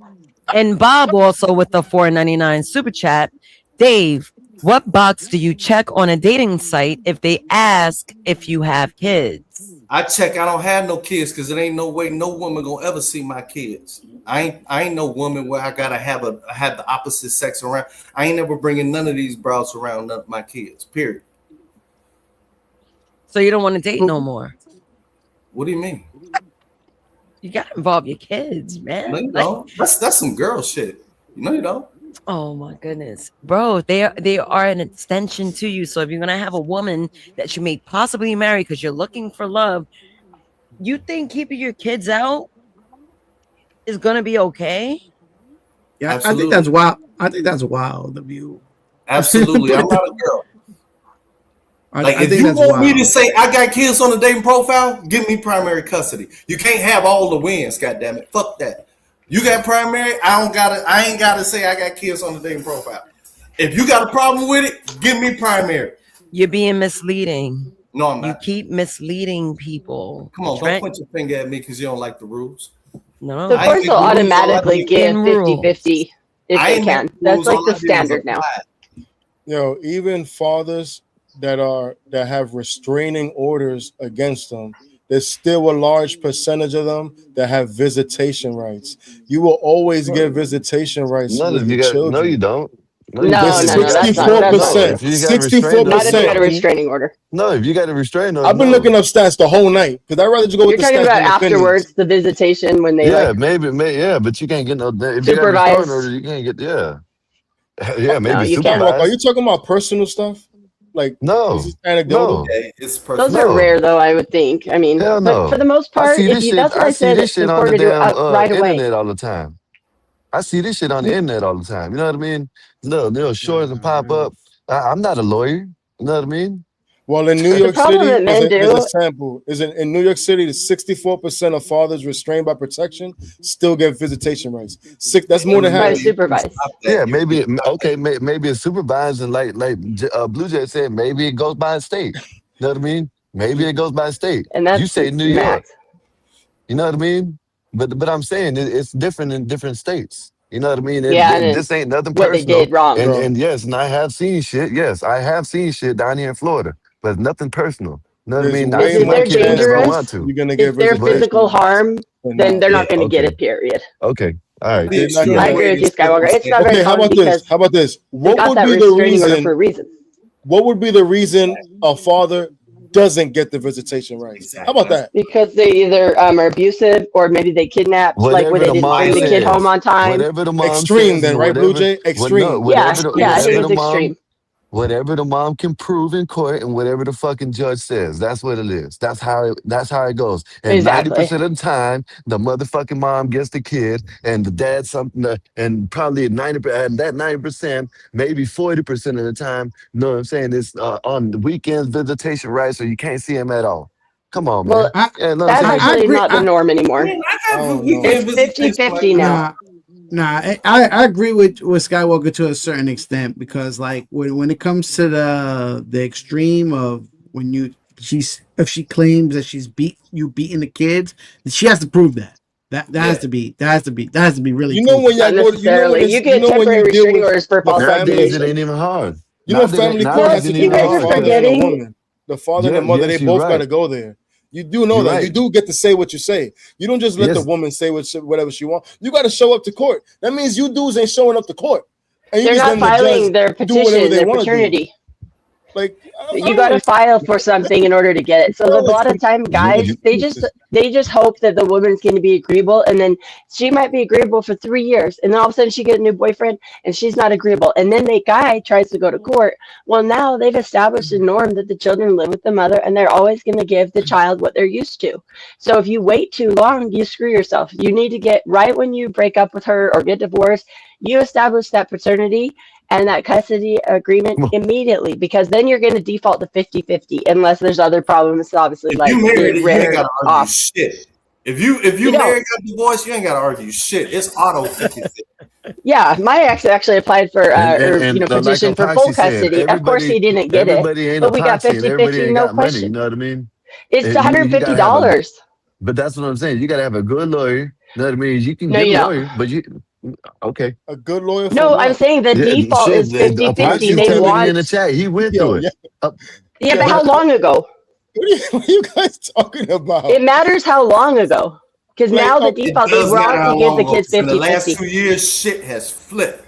And Bob also with the 4.99 super chat. Dave, what box do you check on a dating site if they ask if you have kids? I check. I don't have no kids because it ain't no way no woman gonna ever see my kids. I ain't no woman where I gotta have the opposite sex around. I ain't never bringing none of these bros around my kids. Period. So you don't want to date no more. What do you mean? You gotta involve your kids, man. No, you Like, don't. That's some girl shit. No, you don't. oh my goodness, bro, they are an extension to you. So if you're gonna have a woman that you may possibly marry because you're looking for love, you think keeping your kids out is gonna be okay? Yeah, I think Absolutely. that's wild. I think that's wild of you. Absolutely. I'm not a girl. Like I if think you that's want me to wild. say I got kids on the dating profile, give me primary custody. You can't have all the wins, goddammit. Fuck that. You got primary, I ain't gotta say I got kids on the dating profile. If you got a problem with it, give me primary. You're being misleading. No, I'm You not. keep misleading people. Come on, Trent, don't point your finger at me because you don't like the rules. no, The I ain't courts make will the rules, all I automatically did- give Making rules. 50-50 if I they ain't make can. the That's rules, like all the I did was standard now. apply it. Even fathers that have restraining orders against them, there's still a large percentage of them that have visitation rights. You will always get visitation rights None with of your you got. No, you children. don't. No, you No, don't. There's If no, you no, got that's not no, true. no. If 64%. you got a restraining Not if you got a 64%. restraining order. no. If you got a restraining order, I've been no. looking up stats the whole night because I'd rather just go with You're the talking stats about than opinions. afterwards, the visitation when they Yeah, like maybe, yeah, but you can't get no. If you got a restraining order, supervise. you can't get. Yeah, yeah, No, maybe you can. Skywalker, are you supervised. talking about personal stuff? Like, is No, this anecdotal? no, Yeah, it's Those personal. are no. rare, though. I would think. I mean, Hell but for no. the most I part, see if this you, shit. that's what I I see said. this It's shit on the important to do damn right away. internet all the time. I see this shit on the internet all the time. You know what I mean? Little shorts and pop up. I'm not a lawyer. You know what I mean? Well, in New The York problem City, that men there's a do, sample. Is in New York City, 64% of fathers restrained by protection still get visitation rights. That's more than by half. You can supervise. stop that. Yeah, You maybe. can stop that. Okay, maybe it's supervised and like Blue Jay said, maybe it goes by state. You know what I mean? Maybe it goes by state. And You that's say New York. max. You know what I mean? But I'm saying it's different in different states. You know what I mean? Yeah, and then This ain't nothing what they personal. did wrong. Bro, And yes, and I have seen shit. Yes, I have seen shit down here in Florida, but nothing personal. You know what I there's mean? I Is way see if my more they're kid chance whenever I that want dangerous, to. you're gonna get if they're But visitation physical harm, than then not. they're yeah, not going to get okay, it. Period. okay, all right. They're Big not Slim I getting agree it. with you, Ladies still Skywalker. It's not understand. very Okay, how common about this? because How about this? they got that restraining order for a reason. What would be the reason a father doesn't get the visitation rights? How Exactly. about that? Because they either are abusive or maybe they kidnapped, like where Whatever they the didn't mom bring the kid home says, on time. whatever the mom Extreme, says, then, and right, Blue Jay? no, Extreme. Yeah, yeah, I think whatever it's the mom, extreme. whatever the mom can prove in court, and whatever the fucking judge says, that's what it is. That's how it goes. And Exactly. 90% of the time, the motherfucking mom gets the kid, and the dad something, and probably 90%, that 90%, maybe 40% of the time, you know what I'm saying? It's on the weekends visitation rights, so you can't see him at all. Come on, Well, man. Yeah, you know what I'm that's saying? I actually agree. not the norm I anymore. mean, I I got don't know. It's weekend visitation right 50-50 now. now. I agree with Skywalker to a certain extent because like when it comes to the extreme of when if she claims that she's beating the kids, she has to prove that. Yeah. That has to be really You know when proven. y'all Not go, necessarily. You you get know when you temporary deal restraining with orders for the false Nowadays, it family, ain't accusation. even hard. family court Well, has Nowadays, to it ain't be you even with the guys are hard for father that. and the forgetting. woman. The father and the mother, they Yes, you're both got to right. go there. You do know You're that. You right. do get to say what you say. You don't just let the Yes, woman say whatever she wants. You got to show up to court. That means you dudes ain't showing up to court. And you They're just not letting the judge filing their do whatever petition, they their want to do. paternity. Like, I You don't got to understand. file for something in order to get it. So a lot of time guys, you, they just hope that the woman's going to be agreeable, and then she might be agreeable for 3 years, and then all of a sudden she get a new boyfriend and she's not agreeable, and then the guy tries to go to court. Well, now they've established a norm that the children live with the mother and they're always going to give the child what they're used to. So if you wait too long, you screw yourself. You need to get right when you break up with her or get divorced, you establish that paternity and that custody agreement immediately, because then you're going to default to 50-50 unless there's other problems, obviously, If like you the married, you ain't rare got to argue off. shit. If you You don't. married, got divorced, you ain't got to argue shit. It's auto 50. Yeah, my ex actually applied for, like petitioned for Apoxy full said, custody. Of course, he didn't get it, everybody ain't but we got Apoxy and everybody 50-50, ain't no got money. You question. know what I mean? It's You gotta have a, $150. but that's what I'm saying. You gotta have a good lawyer. You know what I mean? You can No, get a you don't. lawyer, but okay. A good lawyer for No, I'm what? saying the Yeah, default shit. is 50-50. Apoxy They telling me in want. the chat he went through it. Yeah, but but how long ago? what are you guys talking about? It matters how long ago. Because Like, now the okay, It default, they does matter want how to give long the ago. kids 'Cause in the last 50-50. 2 years, shit has flipped.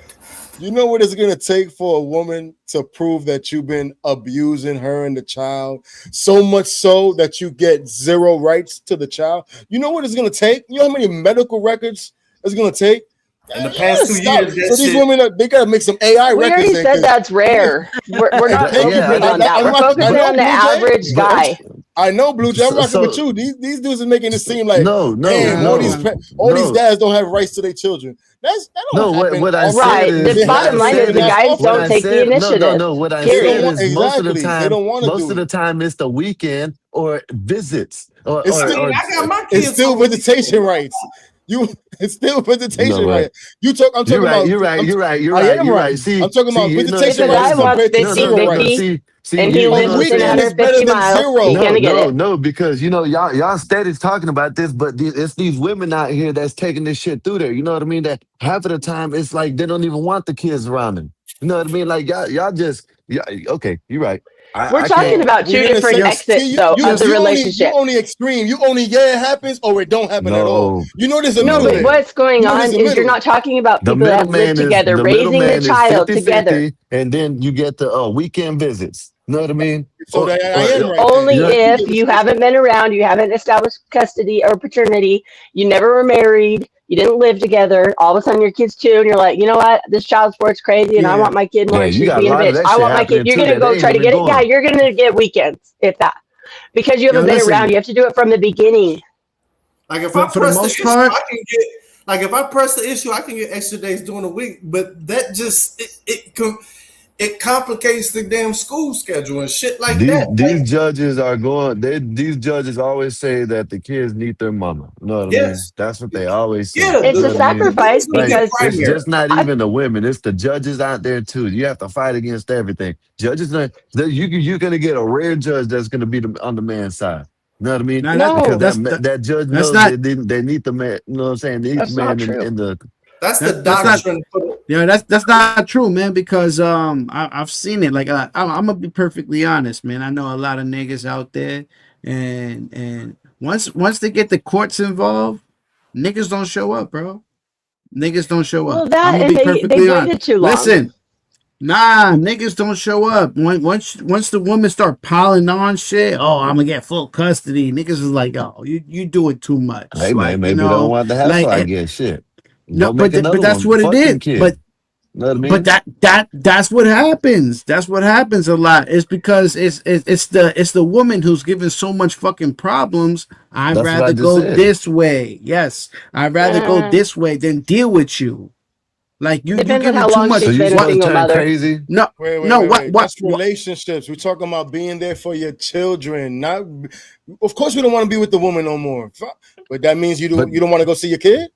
you know what it's gonna take for a woman to prove that you've been abusing her and the child, so much so that you get zero rights to the child. You know what it's gonna take? You know how many medical records it's gonna take? In the past 2 Stop. years, that So these shit. women, they gotta make some AI We records. already said that's rare. We're not Thank you, focusing Blue. on that. I'm We're not, I focusing know on the Blue Jay. average guy. I know Blue Jay. I'm rocking with So you. These dudes are making it seem like, no, damn, all these no. dads don't have rights to their children. That don't No, happen. what I Often. said Right. is The They what I bottom happen line said is the less is guys what often. don't I take the said. initiative. No. What I They don't said Period. want is most of the exactly. They time, don't want to most do of the it. time it's the weekend or visits It's I still mean, I got my it's kids still home. visitation rights. It's still you know visitation what? rights. I'm You're talking right. about. You're right. You're right. You're I right. am You're right. right. See, I'm talking about you know what I'm If a visitation saying? rights guy wants compared to zero rights. See, and he you A lives know what I'm within weekend saying? is better 150 than miles, he's zero. gonna get it. No, because y'all steady talking about this, but it's these women out here that's taking this shit through there. You know what I mean? That half of the time it's like they don't even want the kids around them. You know what I mean? Like y'all just okay. You're right. We're I talking can't. about two We're in the different same. exits, See, though, of the you relationship. only extreme. You only it happens or it don't happen at all. No, You know there's a No, middle but there. no. what's going You know there's on a is you're middle. not talking about The people that have lived together, raising the middleman is child together. 50-50, and then you get the weekend visits. You know what I mean? So that I am right then. Only Yeah. You if get you visitation. haven't been around, you haven't established custody or paternity, you never were married, you didn't live together. All of a sudden, your kid's 2, and you're like, you know what? This child support's crazy, and I Yeah. want my kid more, Yeah, and you she's got a being a lot of bitch. that I shit want my kid. happening You're too gonna that go ain't try to even get it. Yeah, going. you're gonna get weekends, if that, because you Yo, haven't been around. listen. You have to do it from the beginning. Like if I For the press the most issue, part, I can get. Like if I press the issue, I can get extra days during the week. But that just it complicates the damn school schedule and shit like that. These judges are going. These judges always say that the kids need their mama. You know what I mean? Yes, That's what they always say. yeah. You It's know a what I mean? The sacrifice dude's gonna Like get because it's primary. just not I even the women; it's the judges out there too. You have to fight against everything. Judges, you're gonna get a rare judge that's gonna be on the man's side. You know what I mean? nah, Because no, that judge that's knows not they need the man. You know what I'm saying? They need the that's not man true. in the. That's the that's not doctrine. yeah, that's not true, man. Because I've seen it. Like I'm gonna be perfectly honest, man. I know a lot of niggas out there, and once they get the courts involved, niggas don't show up, bro. Niggas don't show Well, up. I'm that gonna and be they've perfectly honest. waited too long. Listen, nah, niggas don't show up. Once the women start piling on shit, oh, I'm gonna get full custody. Niggas is like, oh, you do it too much. Hey man, Like maybe they don't want the hassle. like I guess shit. no, Go make but another that's one. what it Fuck is. them kids. You know what I But mean? that's what happens. That's what happens a lot. It's because it's the woman who's given so much fucking problems. I'd That's what I rather just go said. this way. Yes, I'd rather go Uh, this way than deal with you. Like you depends on giving how too long So much. she's you been a supposed What? to single turn mother. crazy? No, Wait, no. That's relationships. We're talking about being there for your children. Not, of course, we don't want to be with the woman no more. But that means But you don't want to go see your kid.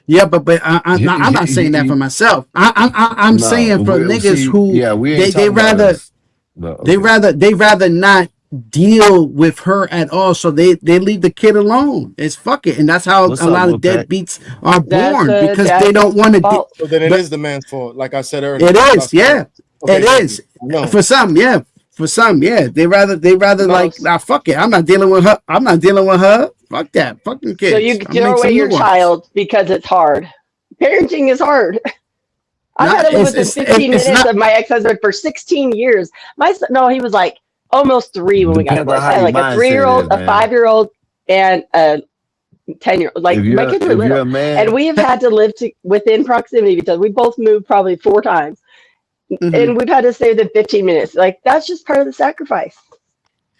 Yeah, but I'm not saying that for myself. I'm no, saying for niggas who we ain't they talking about rather us. But okay. they rather not deal with her at all, so they leave the kid alone. It's fuck it, and that's how What's a up, lot of Wolfpack? deadbeats are That's born the because they don't dad's want to. fault. So then it But is the man's fault, like I said earlier. it Stop is, yeah, Okay, it thank you. is No, for some, yeah. For some, yeah, they rather like, Most. fuck it. I'm not dealing with her. I'm not dealing with her. Fuck that. Fucking So you kids. I'll throw make away some new your ones. child because it's hard. Parenting is hard. I've had Not to live within 15 it's minutes not. of my ex-husband for 16 years. My son, no, he was like almost 3 when we got Depends on divorced. how I had your like a mindset 3-year-old, is, a man. 5-year-old, and a 10-year-old. Like my kids were If you're little, a and man, we have had to live within proximity because we both moved probably 4 times, Mhm. and we've had to stay within 15 minutes. Like that's just part of the sacrifice.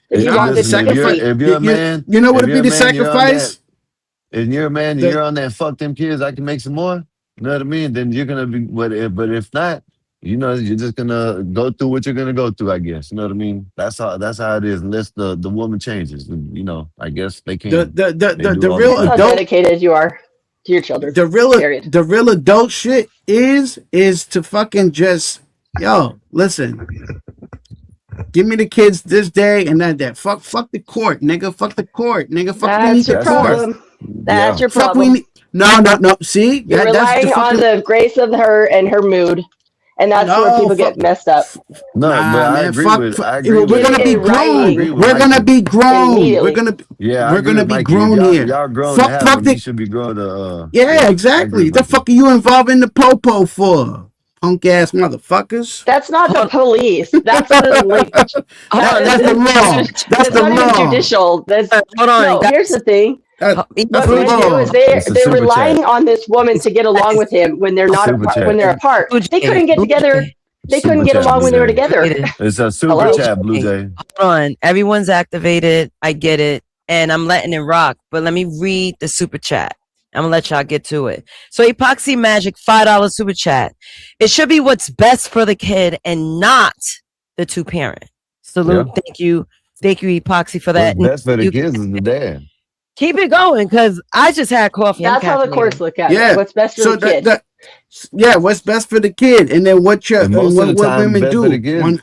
If you want the listen. second, If you're a man, You know what if would you're be a the man, you're on that. sacrifice? If you're a man and The you're on that, fuck them kids, I can make some more. You know what I mean? Then you're gonna be. But if not, you're just gonna go through what you're gonna go through. I guess. You know what I mean? That's how it is. Unless the woman changes, I guess they the can. the the They the, do the all the real that's how things. adult dedicated you are to your children. the real Period. the real adult shit is to fucking just, yo, listen. Give me the kids this day and that day. Fuck the court, nigga. Fuck the court, nigga. Fuck we need That's the your court. problem. That's your Fuck we problem. need. No. See, You're that's the relying on fucking. the grace of her and her mood, and that's where No, people fuck. get messed up. No, but Nah, I man. agree Fuck. with We're gonna Get be it in I grown. agree writing with We're gonna Mikey. be grown. immediately. Yeah, I We're agree gonna with be Mikey. grown If here. y'all grown to Fuck have them, the. you should be grown to Yeah, I agree exactly. with The Mikey. fuck are you involving the popo for? Punk ass motherfuckers. That's not the Hold, police. That's the like. hold No, on. that's the law. That's That's the not even law. judicial. That's Hold on, no. Here's guys. the thing. That's What the men do is law. It's a they're super chat. relying on this woman to get along with him when they're not Super apart. When chat. they're apart, Blue they Jay, couldn't get Blue together. Jay, They couldn't Super get chat, along when Blue they were Jay. together. It's a super Hello? chat, Blue Jay. hold on. Everyone's activated. I get it. And I'm letting it rock. But let me read the super chat. I'm gonna let y'all get to it. So Epoxy Magic, $5 super chat. It should be what's best for the kid and not the two parent. Salute. Yeah. Thank you. Thank you, Epoxy, for What's that. best for the You kids is the dad. keep it going because I just had coffee. I'm That's how the courts caffeinated. look at Yeah. it. What's best for So the kid. what's best for the kid, and then what And most of the what time, women best for the do. kids.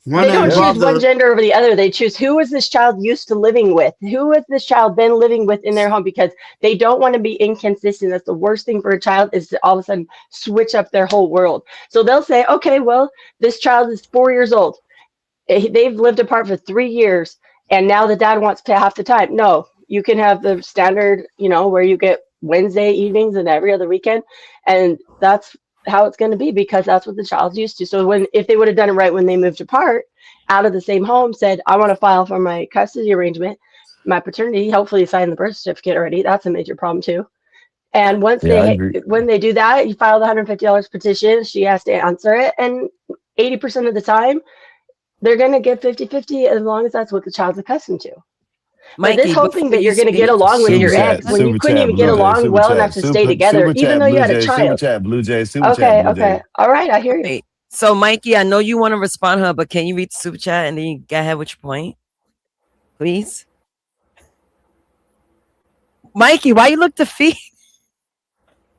They don't Yeah. choose one gender over the other. They choose who was this child used to living with? Who has this child been living with in their home? Because they don't want to be inconsistent. That's the worst thing for a child is to all of a sudden switch up their whole world. So they'll say, okay, well, this child is 4 years old. They've lived apart for 3 years, and now the dad wants to half the time. No, you can have the standard, where you get Wednesday evenings and every other weekend, and that's how it's going to be because that's what the child's used to. So if they would have done it right when they moved apart out of the same home, said, I want to file for my custody arrangement, my paternity, hopefully sign the birth certificate already. That's a major problem too. And once when they do that, you file the $150 petition, she has to answer it. And 80% of the time, they're going to get 50-50 as long as that's what the child's accustomed to. But this whole thing that you're going to get along with your ex when you couldn't even get along well enough to stay together, even though you had a child. Super chat, Blue Jay. Okay. All right, I hear you. Wait. So, Mikey, I know you want to respond to her, but can you read the super chat and then you go ahead with your point? Please? Mikey, why you look defeated?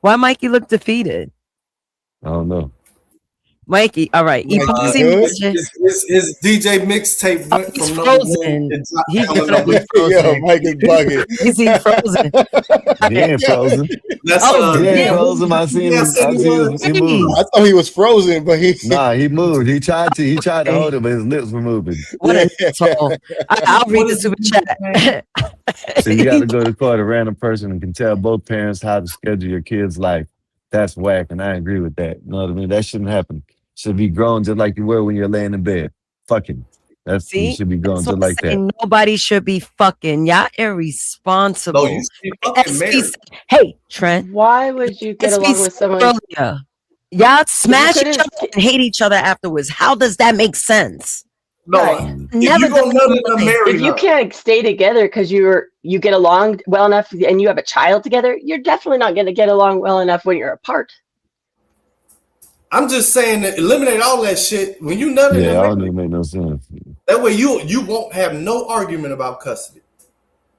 Why Mikey look defeated? I don't know. Mikey, all right. His DJ mixtape went he's from frozen. He's definitely frozen. Yo, Mike is bugging. He's frozen. He ain't frozen. He ain't frozen. I seen him. He moved. I thought he was frozen, but he moved. He tried to hold it, but his lips were moving. What an asshole. I'll read the super chat. So you got to go to court, a random person, and can tell both parents how to schedule your kid's life. That's whack, and I agree with that. You know what I mean? That shouldn't happen. Should be grown just like you were when you're laying in bed. Fucking. You should be grown just like that. Nobody should be fucking. Y'all irresponsible. No, you should be fucking married. Hey, Trent. Why would you get along with someone? Earlier. Y'all smash each other and hate each other afterwards. How does that make sense? No, never. If you can't stay together because you get along well enough and you have a child together, you're definitely not going to get along well enough when you're apart. I'm just saying that eliminate all that shit when you none of Yeah, them. I don't even make no sense. That way you won't have no argument about custody.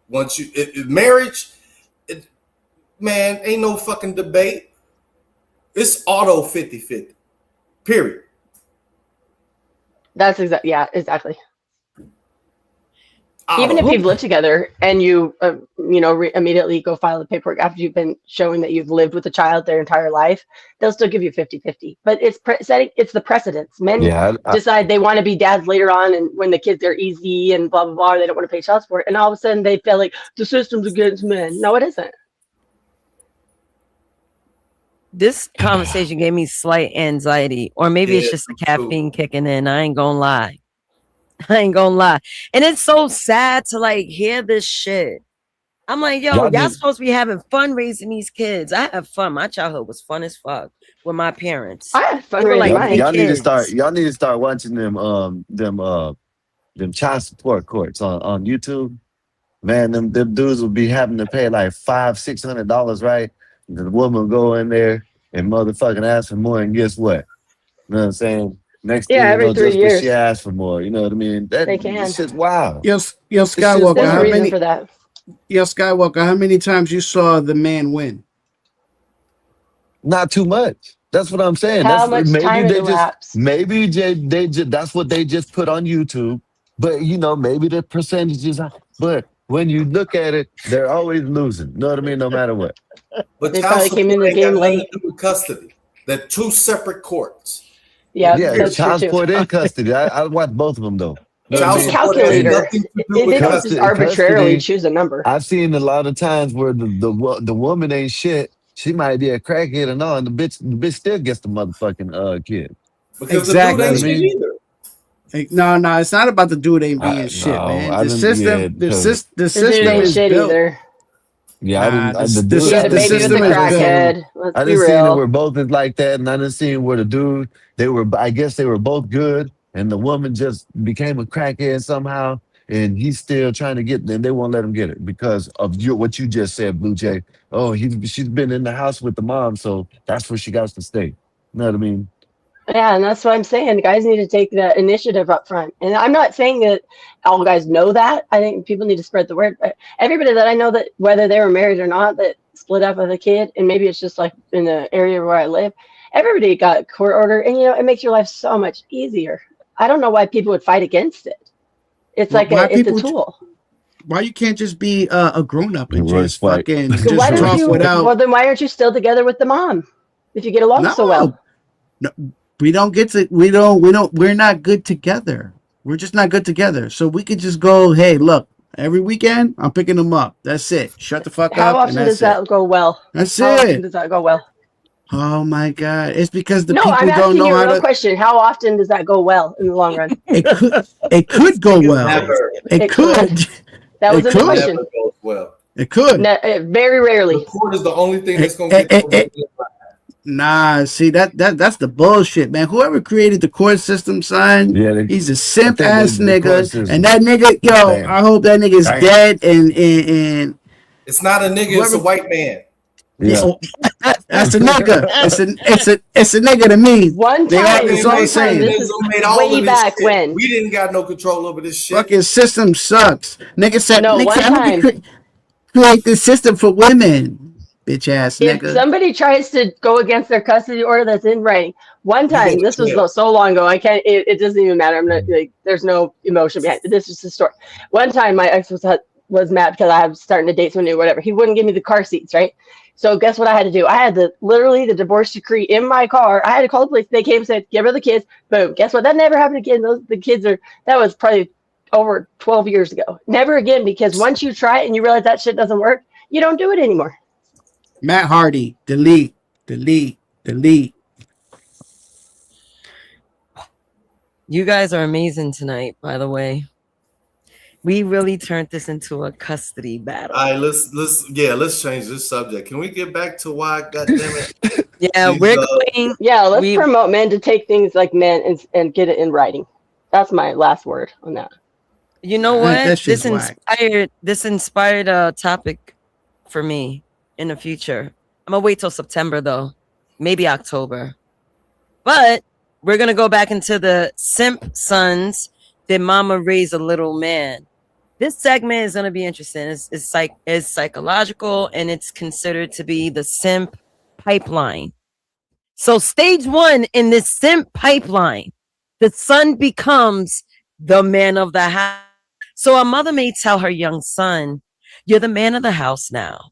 Once marriage, man, ain't no fucking debate. It's auto 50-50. Period. That's exactly. Even if you've lived together and you, immediately go file the paperwork after you've been showing that you've lived with a child their entire life, they'll still give you 50-50. But it's the precedence. Men decide they want to be dads later on, and when the kids are easy and blah, blah, blah, or they don't want to pay child support. And all of a sudden they feel like the system's against men. No, it isn't. This conversation gave me slight anxiety, or maybe it's just the caffeine kicking in. I ain't gonna lie. And it's so sad to hear this shit. I'm like, yo, y'all supposed to be having fun raising these kids. I have fun. My childhood was fun as fuck with my parents. I had fun raising mine. Y'all need to start watching them child support courts on YouTube. Man, them dudes will be having to pay like $500-$600, right? The woman will go in there and motherfucking ask for more, and guess what? You know what I'm saying? Next thing every 3 years she asked for more. You know what I mean? They can. This shit's wild. Yo, Skywalker, There's a reason for that. Yo, Skywalker, how many times you saw the man win? Not too much. That's what I'm saying. How That's much maybe time has they just elapsed? maybe they just that's what they just put on YouTube. But you know, maybe the percentages. But when you look at it, they're always losing. You know what I mean? No matter what. But They child probably came in support the ain't got game nothing to late. do with custody. They're two separate courts. Yeah, Yeah, that's true child too. support and custody. I watch both of them though. You know what I It's a Child mean? support has And calculator. nothing to do It with didn't just custody. arbitrarily custody. choose a number. I've seen a lot of times where the woman ain't shit. She might be a crackhead and all, and the bitch still gets the motherfucking kid. Because the You dude know what ain't I Exactly. shit mean? either. No, it's not about the dude ain't being shit, No, man. I The didn't. Yeah, system, because the The dude system ain't yeah, is shit built. either. yeah, I Nah, didn't. The He dude, had I a the didn't baby see with it. the system is I done built. seen. crackhead. Let's I be didn't seen it real. where both is like that, and I didn't seen where the dude they were. I guess they were both good, and the woman just became a crackhead somehow, and he's still trying to get. And they won't let him get it because of what you just said, Blue Jay. Oh, she's been in the house with the mom, so that's where she got to stay. You know what I mean? Yeah, and that's what I'm saying. The guys need to take the initiative up front. And I'm not saying that all guys know that. I think people need to spread the word. But everybody that I know that whether they were married or not, that split up with a kid, and maybe it's just like in the area where I live, everybody got a court order, and it makes your life so much easier. I don't know why people would fight against it. It's like Why it's a people? tool. Why you can't just be a grown up and Royce just fight. fucking Why just don't talk you? without? Well, then why aren't you still together with the mom if you get along so well? No, no, we don't get to. We don't. We're not good together. We're just not good together. So we could just go. Hey, look. Every weekend, I'm picking them up. That's it. Shut the fuck How up, and often does that's it. that go well? That's How often it. does that go well? Oh my god! It's because the No, I'm people don't asking know you a how real to. question. How often does that go well in the long run? It could. It could go well. Never. It It could. could. That It wasn't the could. Never question. goes well. It could. Very The rarely. court is the only thing that's It, gonna it, get it, your it, baby. Nah, see that's the bullshit, man. Whoever created the court system, son, Yeah, he's a I simp think ass the court nigga, and system. that nigga, yo, Damn. I hope that nigga is Damn. dead. And It's not a nigga, it's a whoever, white man. yeah, Yeah. oh, that's a nigga. It's a nigga to me. One It's time, all the one time. same. This Niggas is who made all way of this back shit. when. We didn't got no control over this shit. Fucking system sucks. No, Nigga said, one I'm gonna time. create this system for women, bitch ass If nigga. somebody tries to go against their custody order that's in writing, one You go time, to this was jail. so long ago, I can't, it doesn't even matter. I'm not like, there's no emotion behind it. This is the story. One time, my ex was mad because I was starting to date someone new, whatever. He wouldn't give me the car seats, right? So guess what I had to do? I had literally the divorce decree in my car. I had to call the police. They came and said, "Give her the kids." Boom. Guess what? That never happened again. The kids that was probably over 12 years ago. Never again, because once you try it and you realize that shit doesn't work, you don't do it anymore. Matt Hardy, delete, delete, delete. You guys are amazing tonight, by the way. We really turned this into a custody battle. All right, let's change this subject. Can we get back to why, goddamn it? Yeah, we're going. Yeah, let's promote men to take things like men and get it in writing. That's my last word on that. You know what? That shit's This inspired a topic for me in the future. I'm gonna wait till September though, maybe October. But we're gonna go back into the simp sons. Did mama raise a little man? This segment is gonna be interesting. It's psychological and it's considered to be the simp pipeline. So stage one in this simp pipeline, the son becomes the man of the house. So a mother may tell her young son, "You're the man of the house now.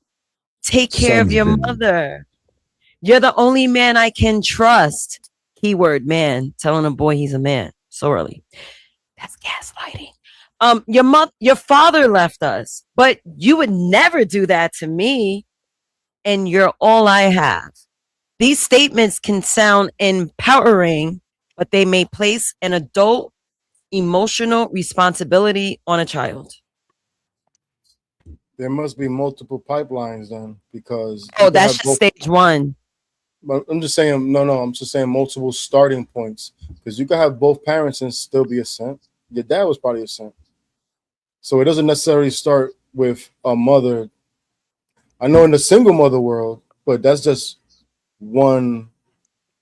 Take care of your mother. You're the only man I can trust." Keyword man, telling a boy he's a man so early. That's gaslighting. Your father left us, but you would never do that to me, and you're all I have. These statements can sound empowering, but they may place an adult emotional responsibility on a child. There must be multiple pipelines then, because That's just stage one. But I'm just saying, no, I'm just saying multiple starting points, because you can have both parents and still be a simp. Your dad was probably a simp, so it doesn't necessarily start with a mother. I know in the single mother world, but that's just one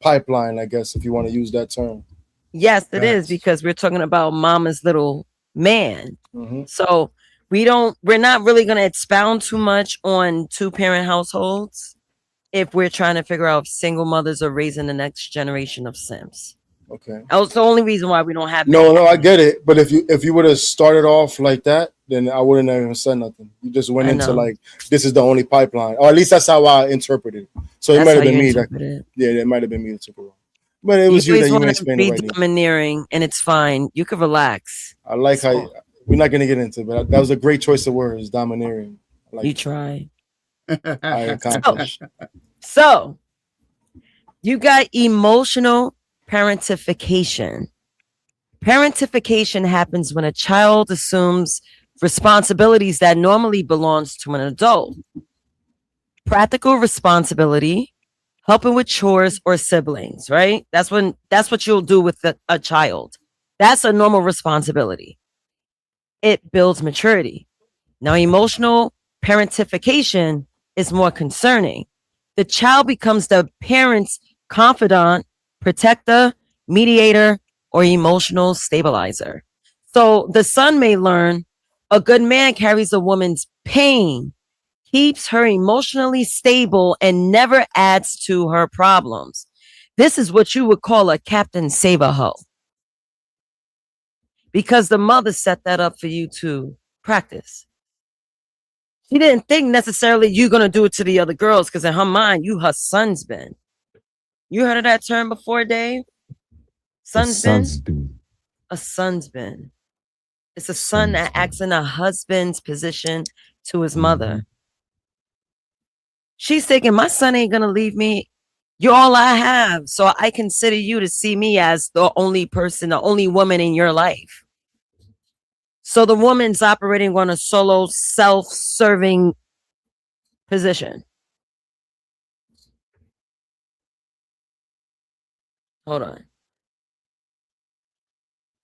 pipeline, I guess, if you want to use that term. Yes, it is, because we're talking about mama's little man. So we're not really going to expound too much on two-parent households if we're trying to figure out if single mothers are raising the next generation of simps. Okay. That's the only reason why we don't have. No, I get it. But if you would have started off like that, then I wouldn't have even said nothing. You just went into like this is the only pipeline, or at least that's how I interpreted it. So it might have been me. It might have been me that took it wrong. But it was you that you explained it right. Domineering, and it's fine. You can relax. I like how we're not gonna get into it, but that was a great choice of words, domineering. Like you try. I accomplished. So you got emotional parentification. Parentification happens when a child assumes responsibilities that normally belongs to an adult. Practical responsibility, helping with chores or siblings, right? That's what you'll do with a child. That's a normal responsibility. It builds maturity. Now, emotional parentification is more concerning. The child becomes the parent's confidant, protector, mediator, or emotional stabilizer. So the son may learn a good man carries a woman's pain, keeps her emotionally stable, and never adds to her problems. This is what you would call a Captain Save-A-Hoe. Because the mother set that up for you to practice. She didn't think necessarily you're going to do it to the other girls, because in her mind, you her son's been. You heard of that term before, Dave? Son's been? A son's been. It's a son that acts in a husband's position to his mother. She's thinking, my son ain't going to leave me. You're all I have. So I consider you to see me as the only person, the only woman in your life. So the woman's operating on a solo, self-serving position. Hold on.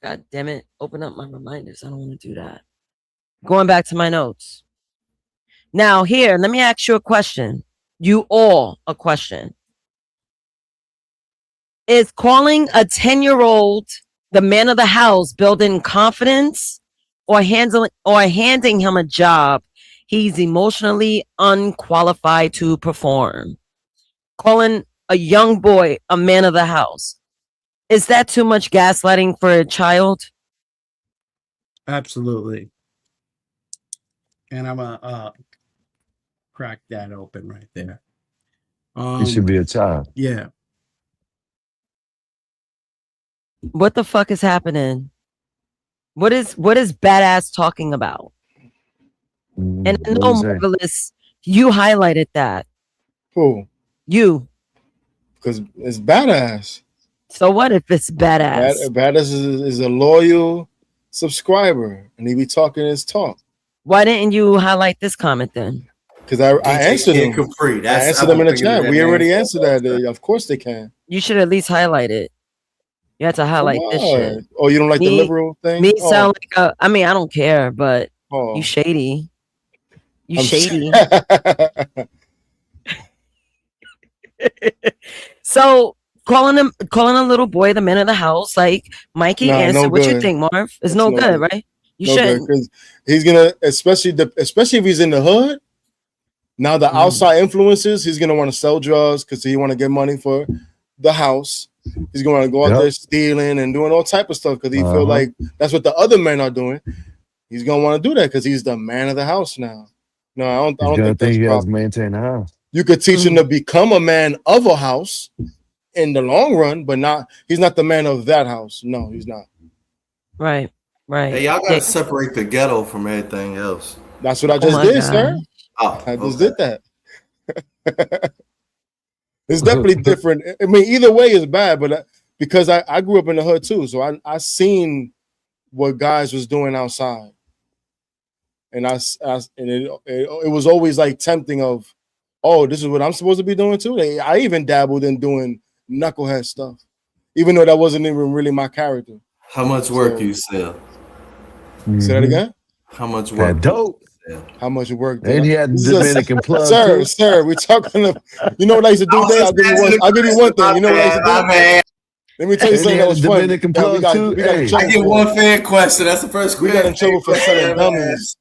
God damn it. Open up my reminders. I don't want to do that. Going back to my notes. Now here, let me ask you a question. You all a question. Is calling a 10-year-old the man of the house building confidence or handing him a job he's emotionally unqualified to perform? Calling a young boy a man of the house. Is that too much gaslighting for a child? Absolutely. And I'm gonna crack that open right there. It should be a child. Yeah. What the fuck is happening? What is badass talking about? And I know, Marvelous, you highlighted that. Who? You. Because it's badass. So what if it's badass? Badass is a loyal subscriber, and he be talking his talk. Why didn't you highlight this comment then? Because I answered him. I answered them in the chat. We already answered that. Of course they can. You should at least highlight it. You have to highlight this shit. Oh, you don't like the liberal thing? Me sound like I mean, I don't care, but you shady. You shady. So calling a little boy the man of the house, like Mikey answered. What you think, Marv? It's no good, right? You shouldn't, because he's gonna, especially if he's in the hood. Now the outside influences, he's gonna want to sell drugs because he want to get money for the house. He's going to go out there stealing and doing all type of stuff because he feel like that's what the other men are doing. He's gonna want to do that because he's the man of the house now. No, I don't think that's he has to maintain the house. You could teach him to become a man of a house in the long run, but he's not the man of that house. No, he's not. Right. Hey, y'all gotta separate the ghetto from everything else. That's what I just did, sir. Oh, I just did that. It's definitely different. I mean, either way is bad, but because I grew up in the hood too, so I seen what guys was doing outside, and it was always like tempting of, oh, this is what I'm supposed to be doing too. I even dabbled in doing knucklehead stuff, even though that wasn't even really my character. How much work you sell? Say that again. How much work? Dope. How much work? And he had Dominican plug. Sir, we're talking of, you know what I used to do there? I'll give you one thing. You know what I used to do? Let me tell you something that was funny. Dominican plug too. I get one fair question. That's the first question. We got in trouble for selling dummies.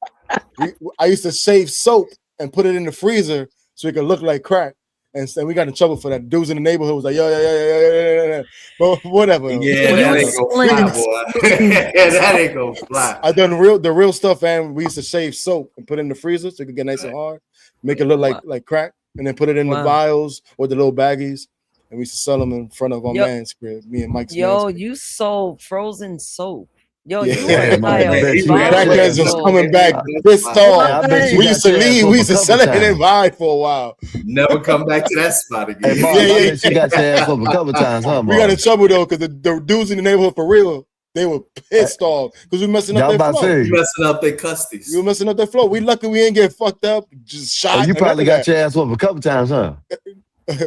I used to save soap and put it in the freezer so it could look like crack. And so we got in trouble for that. Dudes in the neighborhood was like, yo. But whatever. Yeah, that ain't gonna fly, boy. That ain't gonna fly. I done the real stuff, and we used to shave soap and put it in the freezer so it could get nice and hard, make it look like crack, and then put it in the vials or the little baggies. And we used to sell them in front of our man's crib, me and Mike's. You sold frozen soap. Yo, yeah. you crackheads was coming back pissed off. We used to leave. We used to sell it and then buy for a while. Never come back to that spot again. Hey, Mark, I bet you got your ass up a couple times, huh, Mark? We got in trouble though because the dudes in the neighborhood for real, they were pissed off because we messing up their flow. We messing up their custies. We were messing up their flow. We lucky we didn't get fucked up, just shot. Oh, you probably got your ass up a couple times, huh?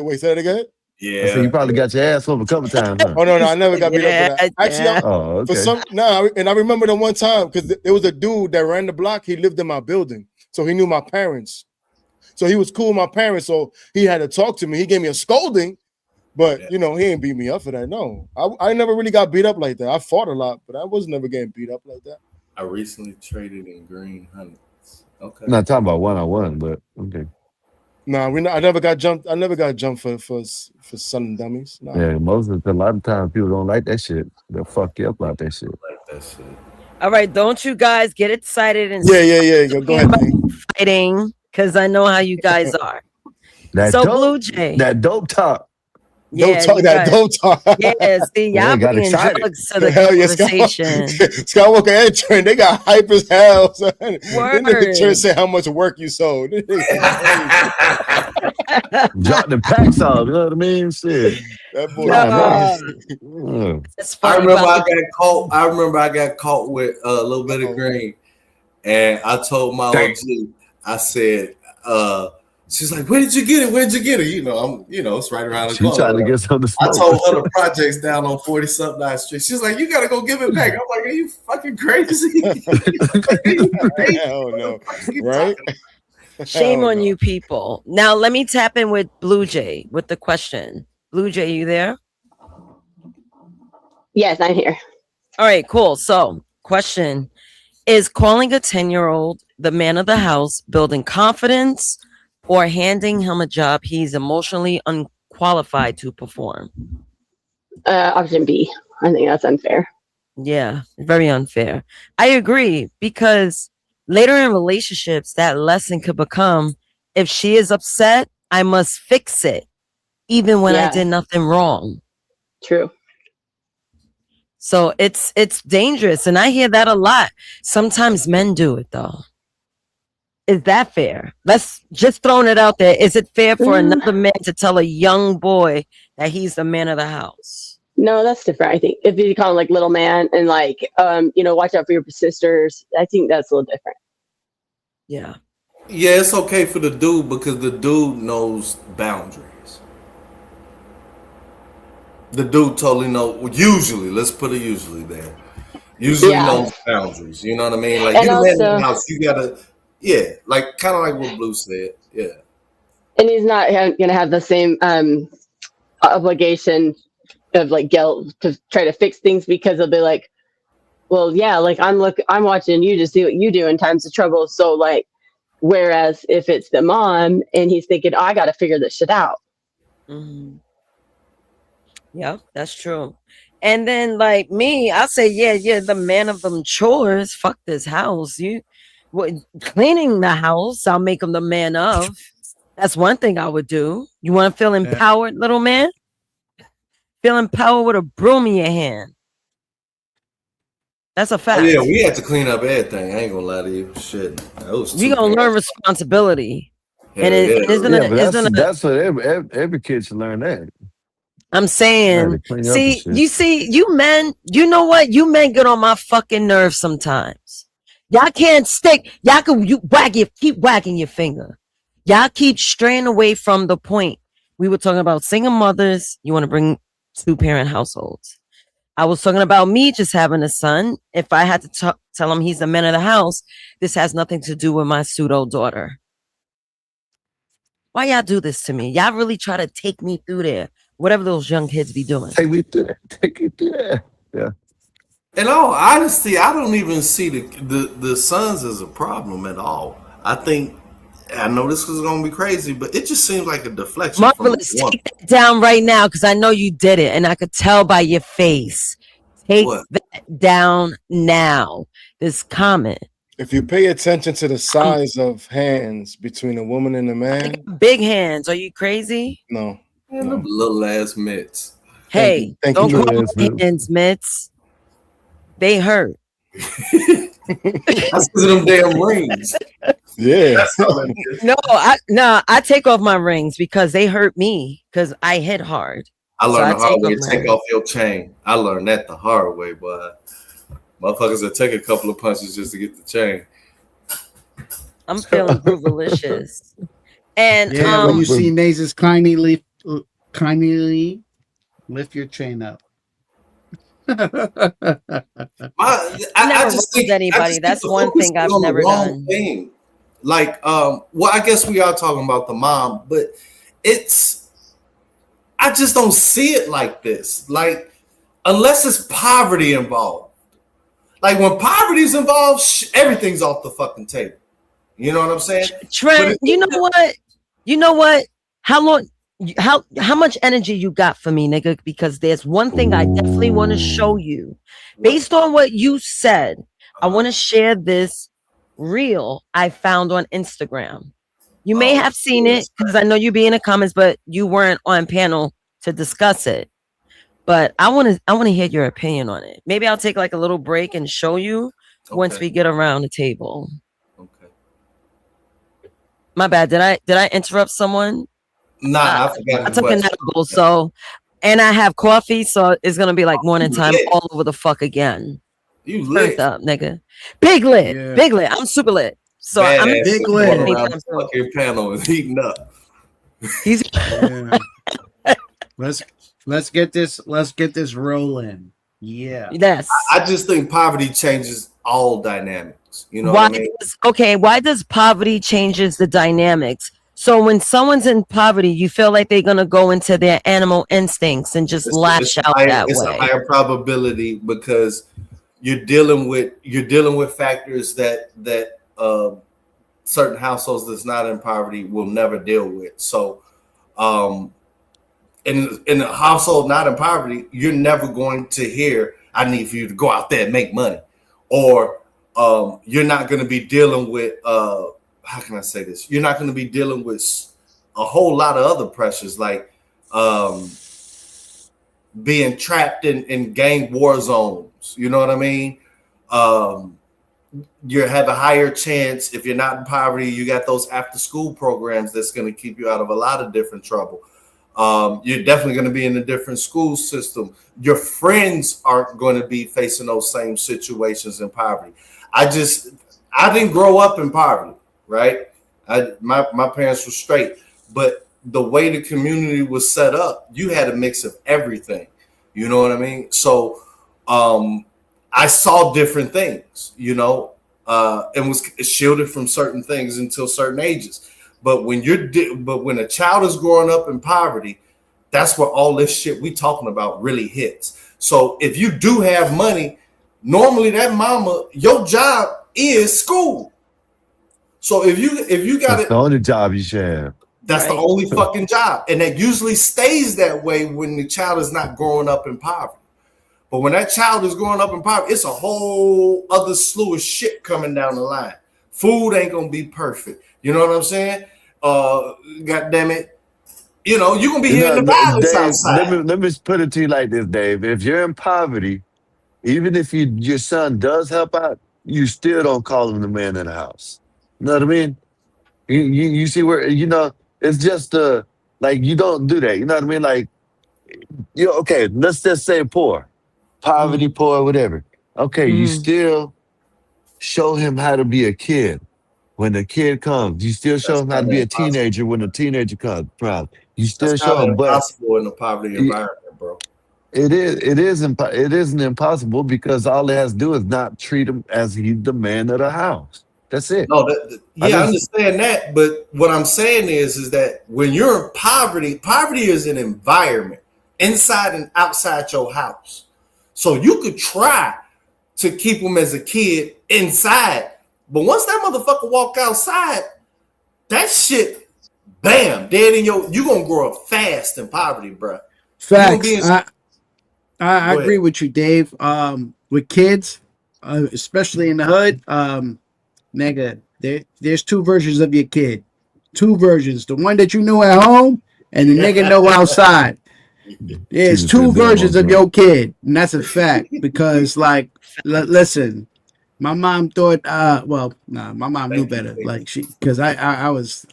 Wait, say that again? Yeah. I said you probably got your ass up a couple times, huh? Oh no, I never got beat up for that. Actually, for some and I remember the one time because there was a dude that ran the block. He lived in my building, so he knew my parents. So he was cool with my parents. So he had to talk to me. He gave me a scolding, but he ain't beat me up for that. No, I never really got beat up like that. I fought a lot, but I was never getting beat up like that. I recently traded in green hundreds. Okay. I'm not talking about 1-on-1, but okay. No, I never got jumped. I never got jumped for selling dummies. No. Yeah, a lot of times people don't like that shit. They'll fuck you up about that shit. Like that shit. All right, don't you guys get excited and yeah. Go ahead, fighting because I know how you guys are. Blue Jay, that dope talk. Yeah, dope talk. Yeah, see, y'all bringing drugs to the conversation. Skywalker entering, they got hype as hell. Son. Then the church say how much work you sold. Drop the packs off, you know what I mean? Shit. That boy. I remember I got caught with a little bit of green, and I told my OG, I said, she's like, where did you get it? Where'd you get it? It's right around the corner. She's trying to get some. I told her the projects down on 40-something 9th Street. She's like, you gotta go give it back. I'm like, are you fucking crazy? Hell no. Right? Shame on you people. Now let me tap in with Blue Jay with the question. Blue Jay, you there? Yes, I'm here. All right, cool. So question, is calling a 10-year-old the man of the house building confidence or handing him a job he's emotionally unqualified to perform? Option B. I think that's unfair. Yeah, very unfair. I agree, because later in relationships, that lesson could become, if she is upset, I must fix it, even when I did nothing wrong. True. So it's dangerous, and I hear that a lot. Sometimes men do it though. Is that fair? Let's just throwing it out there. Is it fair for another man to tell a young boy that he's the man of the house? No, that's different. I think if you call him like little man and like, watch out for your sisters. I think that's a little different. Yeah. Yeah, it's okay for the dude because the dude knows boundaries. The dude totally knows. Usually, let's put it usually there. Usually knows boundaries. You know what I mean? Like, you in the house, you gotta. Yeah, like kind of like what Blue said. Yeah, and he's not gonna have the same obligation of like guilt to try to fix things, because they'll be like, well, yeah, like I'm watching you just do what you do in times of trouble. So like, whereas if it's the mom and he's thinking, I got to figure this shit out. Mm-hmm. Yeah, that's true. And then like me, I'll say, yeah, the man of them chores. Fuck this house. Cleaning the house, I'll make him the man of. That's one thing I would do. You want to feel empowered, little man? Feel empowered with a broom in your hand. That's a fact. Oh, yeah, we had to clean up everything. I ain't gonna lie to you. Shit, we gonna learn responsibility. And that's what every kid should learn that. I'm saying, you men, you know what? You men get on my fucking nerves sometimes. Y'all can't stick. Keep wagging your finger. Y'all keep straying away from the point. We were talking about single mothers. You want to bring 2-parent households. I was talking about me just having a son. If I had to tell him he's the man of the house, this has nothing to do with my pseudo daughter. Why y'all do this to me? Y'all really try to take me through there. Whatever those young kids be doing. Take me through there. Take you through there. Yeah. In all honesty, I don't even see the sons as a problem at all. I think I know this is gonna be crazy, but it just seems like a deflection. Marvelous, take that down right now because I know you did it, and I could tell by your face. Take that down now. This comment. If you pay attention to the size of hands between a woman and a man, big hands. Are you crazy? No. Little ass mitts. Hey, don't call my hands mitts. They hurt. That's because of them damn rings. Yeah. I take off my rings because they hurt me because I hit hard. I learned the hard way to take off your chain. I learned that the hard way, but motherfuckers will take a couple of punches just to get the chain. I'm feeling groovalicious. And when you see Naezus kindly lift your chain up. I just think anybody. That's one thing I've never done. Thing. Like, well, I guess we are talking about the mom, but I just don't see it like this. Like, unless it's poverty involved. Like, when poverty's involved, everything's off the fucking table. You know what I'm saying? Trent, you know what? How much energy you got for me, nigga? Because there's one thing I definitely want to show you. Based on what you said, I want to share this reel I found on Instagram. You may have seen it because I know you be in the comments, but you weren't on panel to discuss it. But I want to hear your opinion on it. Maybe I'll take like a little break and show you once we get around the table. Okay. My bad. Did I interrupt someone? Nah, I forgot. I took an edible, and I have coffee, so it's gonna be like morning time all over the fuck again. You lit up, nigga. Big lit, big lit. I'm super lit. So I'm big lit. Your panel is heating up. He's let's get this rolling. Yeah. Yes. I just think poverty changes all dynamics. You know what I mean? Why does poverty changes the dynamics? So when someone's in poverty, you feel like they're gonna go into their animal instincts and just lash out that way. It's a higher probability because you're dealing with factors that certain households that's not in poverty will never deal with. So in a household not in poverty, you're never going to hear, I need for you to go out there and make money. Or you're not going to be dealing with how can I say this? You're not going to be dealing with a whole lot of other pressures like being trapped in gang war zones. You know what I mean? You have a higher chance if you're not in poverty. You got those after school programs that's going to keep you out of a lot of different trouble. You're definitely going to be in a different school system. Your friends aren't going to be facing those same situations in poverty. I didn't grow up in poverty, right? My parents were straight, but the way the community was set up, you had a mix of everything. You know what I mean? So I saw different things, you know, and was shielded from certain things until certain ages. But when a child is growing up in poverty, that's where all this shit we talking about really hits. So if you do have money, normally that mama, your job is school. So if you got that's the only job you should have. That's the only fucking job. And that usually stays that way when the child is not growing up in poverty. But when that child is growing up in poverty, it's a whole other slew of shit coming down the line. Food ain't gonna be perfect. You know what I'm saying? God damn it. You know, you're gonna be hearing the violence outside. Let me put it to you like this, Dave. If you're in poverty, even if your son does help out, you still don't call him the man in the house. You know what I mean? You see where, you know, it's just like you don't do that. You know what I mean? Like, okay, let's just say poor. Poverty, poor, whatever. Okay, you still show him how to be a kid. When the kid comes, you still show him how to be a teenager when the teenager comes. You still show him, but impossible in a poverty environment, bro. It isn't impossible because all it has to do is not treat him as he's the man of the house. That's it. No, I understand that, but what I'm saying is that when you're in poverty is an environment inside and outside your house. So you could try to keep him as a kid inside. But once that motherfucker walk outside, that shit, bam, dead in your. You gonna grow up fast in poverty, bro. Facts. I agree with you, Dave. With kids, especially in the hood, nigga, there's two versions of your kid. Two versions. The one that you know at home and the nigga know outside. There's two versions of your kid, and that's a fact. Because, like, listen, my mom thought, my mom knew better. Like, because I was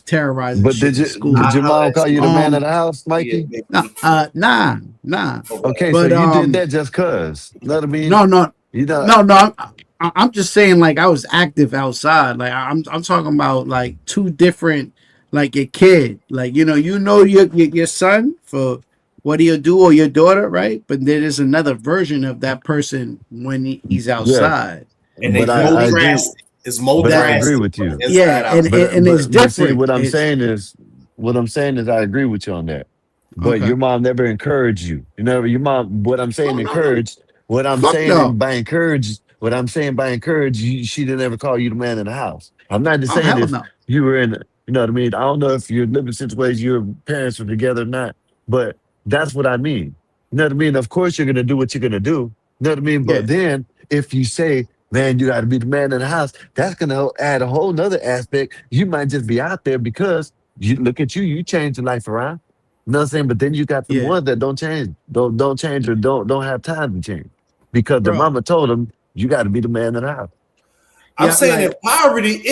terrorizing. But shit did in school. your mom call you the man of the house, Mikey? Nah. Okay, But, so you did that just cause. You know what I mean? No. I'm just saying, like, I was active outside. Like, I'm talking about like two different, like, your kid. Like, you know your son for what he'll do, or your daughter, right? But there is another version of that person when he's outside. And it's more drastic. It's more drastic. I agree with you. Yeah, and it's different. See, what I'm saying is, I agree with you on that. But your mom never encouraged you. You know, your mom. What I'm saying, encouraged. What I'm saying by encourage. What I'm saying by encourage, she didn't ever call you the man in the house. I'm not just saying if you were in. You know what I mean? I don't know if you're living situations your parents were together or not, but that's what I mean. You know what I mean? Of course, you're gonna do what you're gonna do. You know what I mean? But then if you say, man, you got to be the man in the house, that's gonna add a whole nother aspect. You might just be out there because you look at you change your life around. You know what I'm saying? But then you got the ones that don't change, don't change, or don't have time to change because the mama told them you got to be the man in the house. I'm saying in poverty,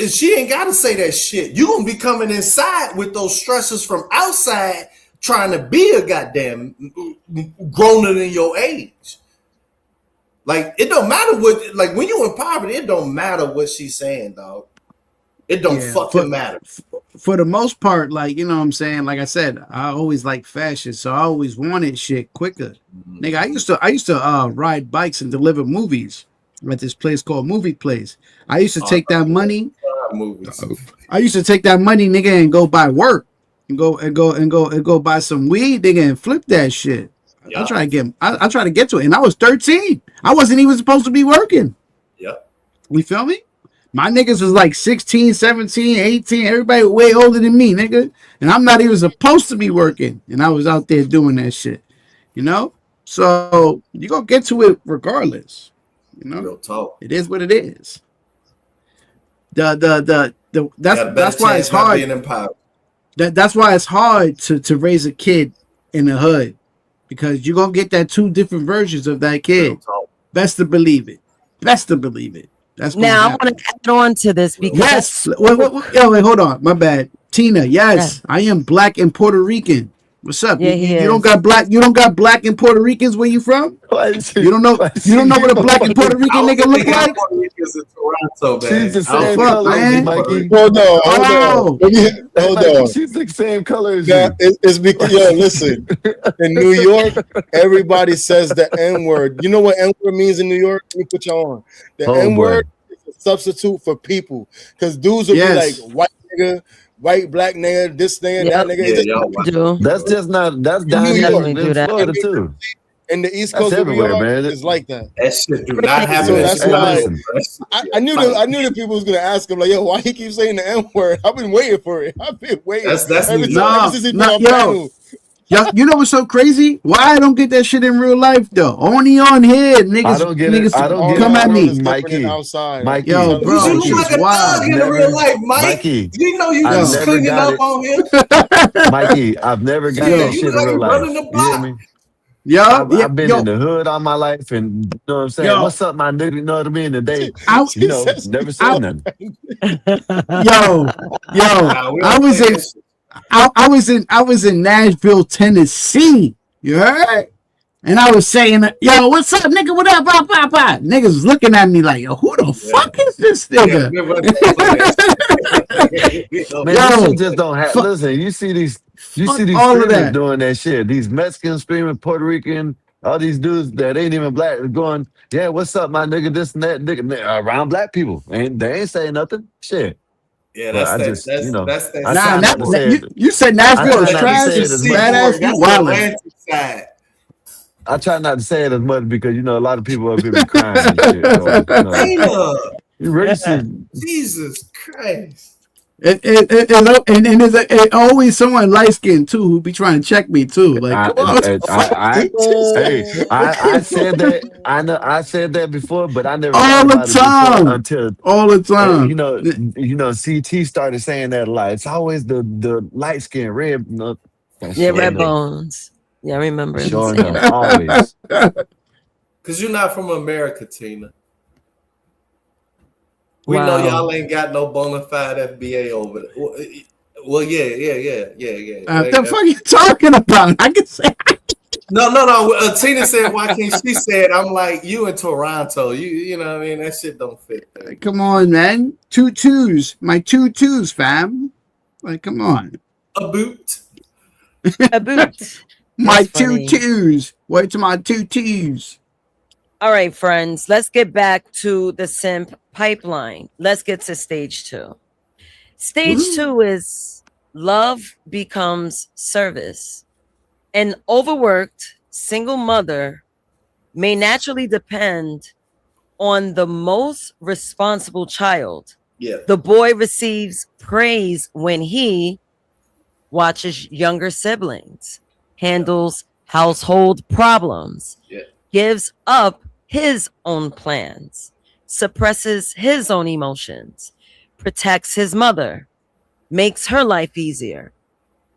she ain't got to say that shit. You gonna be coming inside with those stresses from outside, trying to be a goddamn growner than your age. Like, it don't matter what, like, when you in poverty, it don't matter what she's saying, dog. It don't fucking matter. For the most part, like, you know what I'm saying? Like I said, I always like fashion, so I always wanted shit quicker. Nigga, I used to ride bikes and deliver movies at this place called Movie Place. I used to take that money. I used to take that money, nigga, and go buy work. And go buy some weed, nigga, and flip that shit. I try to get to it. And I was 13. I wasn't even supposed to be working. Yep. You feel me? My niggas was like 16, 17, 18. Everybody way older than me, nigga. And I'm not even supposed to be working. And I was out there doing that shit. You know? So you gonna get to it regardless. You know? Real talk. It is what it is. That's why it's hard. That's why it's hard to raise a kid in the hood. Because you're gonna get that two different versions of that kid. Best to believe it. That's now I want to add on to this because wait, hold on. My bad. Tina, yes, I am black and Puerto Rican. What's up? Yeah, you don't got black and Puerto Ricans where you from? You don't know what a black and Puerto Rican nigga look like? She's the same color as you, Mikey. Hold on. She's the same color as you. It's because, listen, in New York, everybody says the N-word. You know what N-word means in New York? Let me put you on. The N-word is a substitute for people. Because dudes will be like, white nigga, white, black nigga, this nigga, that nigga. That's just not, that's down here in Florida too. And the East Coast of New York is like that. That shit do not happen. So that's why I knew that people was gonna ask him, like, yo, why he keep saying the N-word? I've been waiting for it. I've been waiting. You know what's so crazy? Why I don't get that shit in real life though? Only on here, niggas. I don't get it. I don't come at me, Mikey. Yo, bro, you look like a thug in real life, Mike. Mikey, you know you just cleaning up on him. Mikey, I've never got that shit in real life. You hear me? I've been in the hood all my life, and you know what I'm saying. What's up, my nigga? You know what I mean? Today, never said nothing. I was in Nashville, Tennessee. You heard? And I was saying, yo, what's up, nigga? What up? Niggas was looking at me like, yo, who the fuck is this nigga? Man, you just don't have. Listen, you see these screamers doing that shit. These Mexicans screaming, Puerto Rican, all these dudes that ain't even black going, yeah, what's up, my nigga? This and that, nigga, around black people, and they ain't saying nothing. Shit. Yeah, that's you said Nashville is trash. Badass. I try not to say it as much because a lot of people up here be crying and shit. So, you racist. Jesus Christ. And there's always someone light skinned too who be trying to check me too. Like, come on. I said that. I know I said that before, but I never thought All the about it before time. until All the time. CT started saying that a lot. It's always the light skin red. No, that's Yeah, sure red enough. bones. Yeah, I remember him Sure saying enough, that. always. Because you're not from America, Tina. We know y'all ain't got no bona fide FBA over there. Well, yeah. What the fuck are you talking about? I can say. No. Tina said, "Why can't she say it?" I'm like, you in Toronto. You know what I mean? That shit don't fit there. Come on, man. 2 2s. My 2 2s, fam. Like, come on. A boot. A boot. My That's 2 funny. 2s. Wait to my 2 2s. All right, friends, let's get back to the simp pipeline. Let's get to stage 2. Stage 2 is love becomes service. An overworked single mother may naturally depend on the most responsible child. Yeah. The boy receives praise when he watches younger siblings, handles household problems, gives up his own plans, suppresses his own emotions, protects his mother, makes her life easier.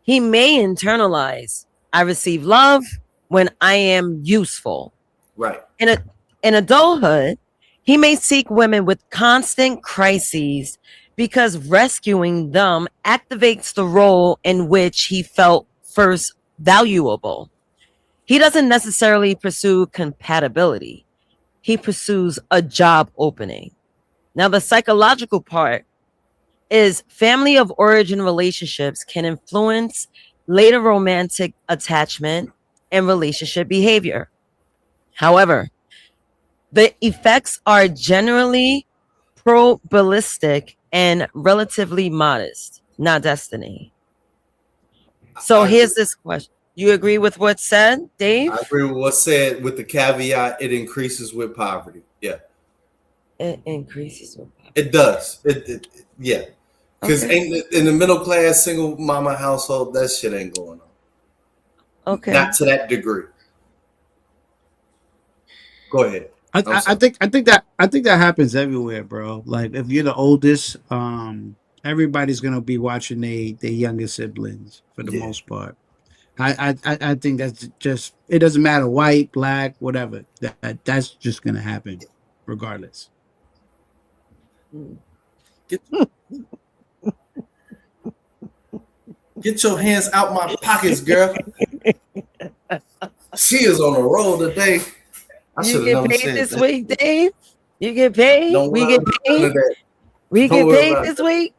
He may internalize, I receive love when I am useful. Right. In adulthood, he may seek women with constant crises because rescuing them activates the role in which he felt first valuable. He doesn't necessarily pursue compatibility. He pursues a job opening. Now, the psychological part is family of origin relationships can influence later romantic attachment and relationship behavior. However, the effects are generally probabilistic and relatively modest, not destiny. So here's this question. You agree with what's said, Dave? I agree with what's said with the caveat it increases with poverty. Yeah. It increases with poverty. It does. Yeah. Because in the middle class single mama household, that shit ain't going on. Okay. Not to that degree. Go ahead. I think that happens everywhere, bro. Like if you're the oldest, everybody's gonna be watching their younger siblings for the most part. I think that's just, it doesn't matter, white, black, whatever. That's just gonna happen, regardless. Get your hands out my pockets, girl. She is on a roll today. You get paid this week, Dave? You get paid? We get paid? We get paid this week?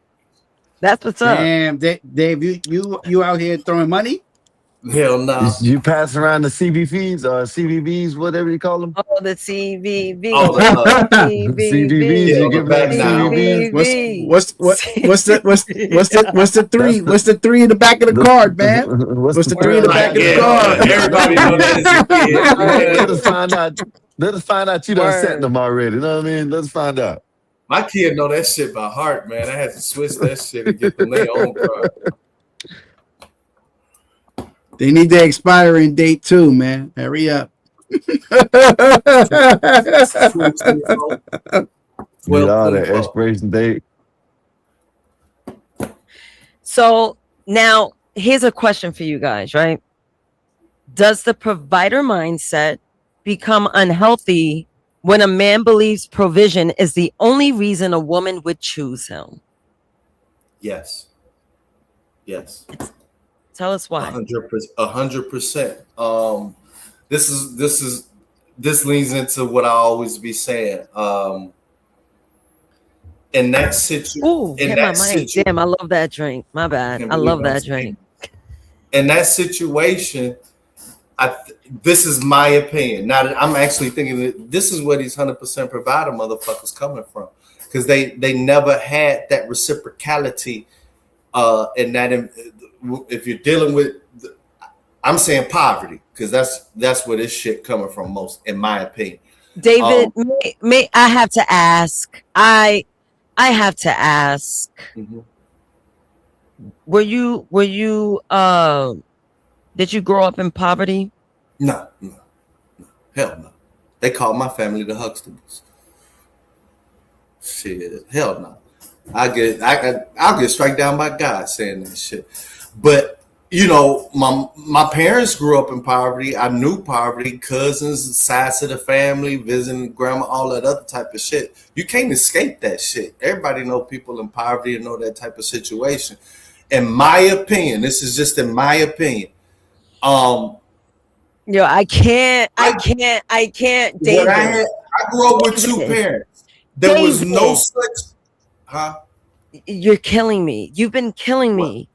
That's what's up. Damn, Dave, you out here throwing money? Hell no. You pass around the CBVs or CBBs, whatever you call them. Oh, the CVV. Oh, CBVs. You give back CBVs. What's the three? What's the three in the back of the card, man? What's the three in the back of the card? Everybody know that. Let us find out. Let us find out you done sent them already. You know what I mean? Let's find out. My kid know that shit by heart, man. I had to switch that shit and get them their own card. They need their expiring date too, man. Hurry up. Well, the expiration date. So now here's a question for you guys, right? Does the provider mindset become unhealthy when a man believes provision is the only reason a woman would choose him? Yes. Yes. Tell us why. 100%. This leads into what I always be saying. In that situation, Ooh, hit my mic. Damn, I love that drink. My bad. I love that drink. In that situation, this is my opinion. Now that I'm actually thinking that this is where these 100% provider motherfuckers coming from, because they never had that reciprocality. In that, if you're dealing with, I'm saying poverty, because that's where this shit coming from most, in my opinion. David, may I have to ask? I have to ask. Mm-hmm. Were you did you grow up in poverty? No, hell no. They call my family the Huxtables. Shit, hell no. I'll get struck down by God saying that shit. But you know, my parents grew up in poverty. I knew poverty, cousins, sides of the family, visiting grandma, all that other type of shit. You can't escape that shit. Everybody know people in poverty and know that type of situation. In my opinion, this is just in my opinion. Yo, I can't, David. I grew up with two parents. There was no such, huh? You're killing me. You've been killing me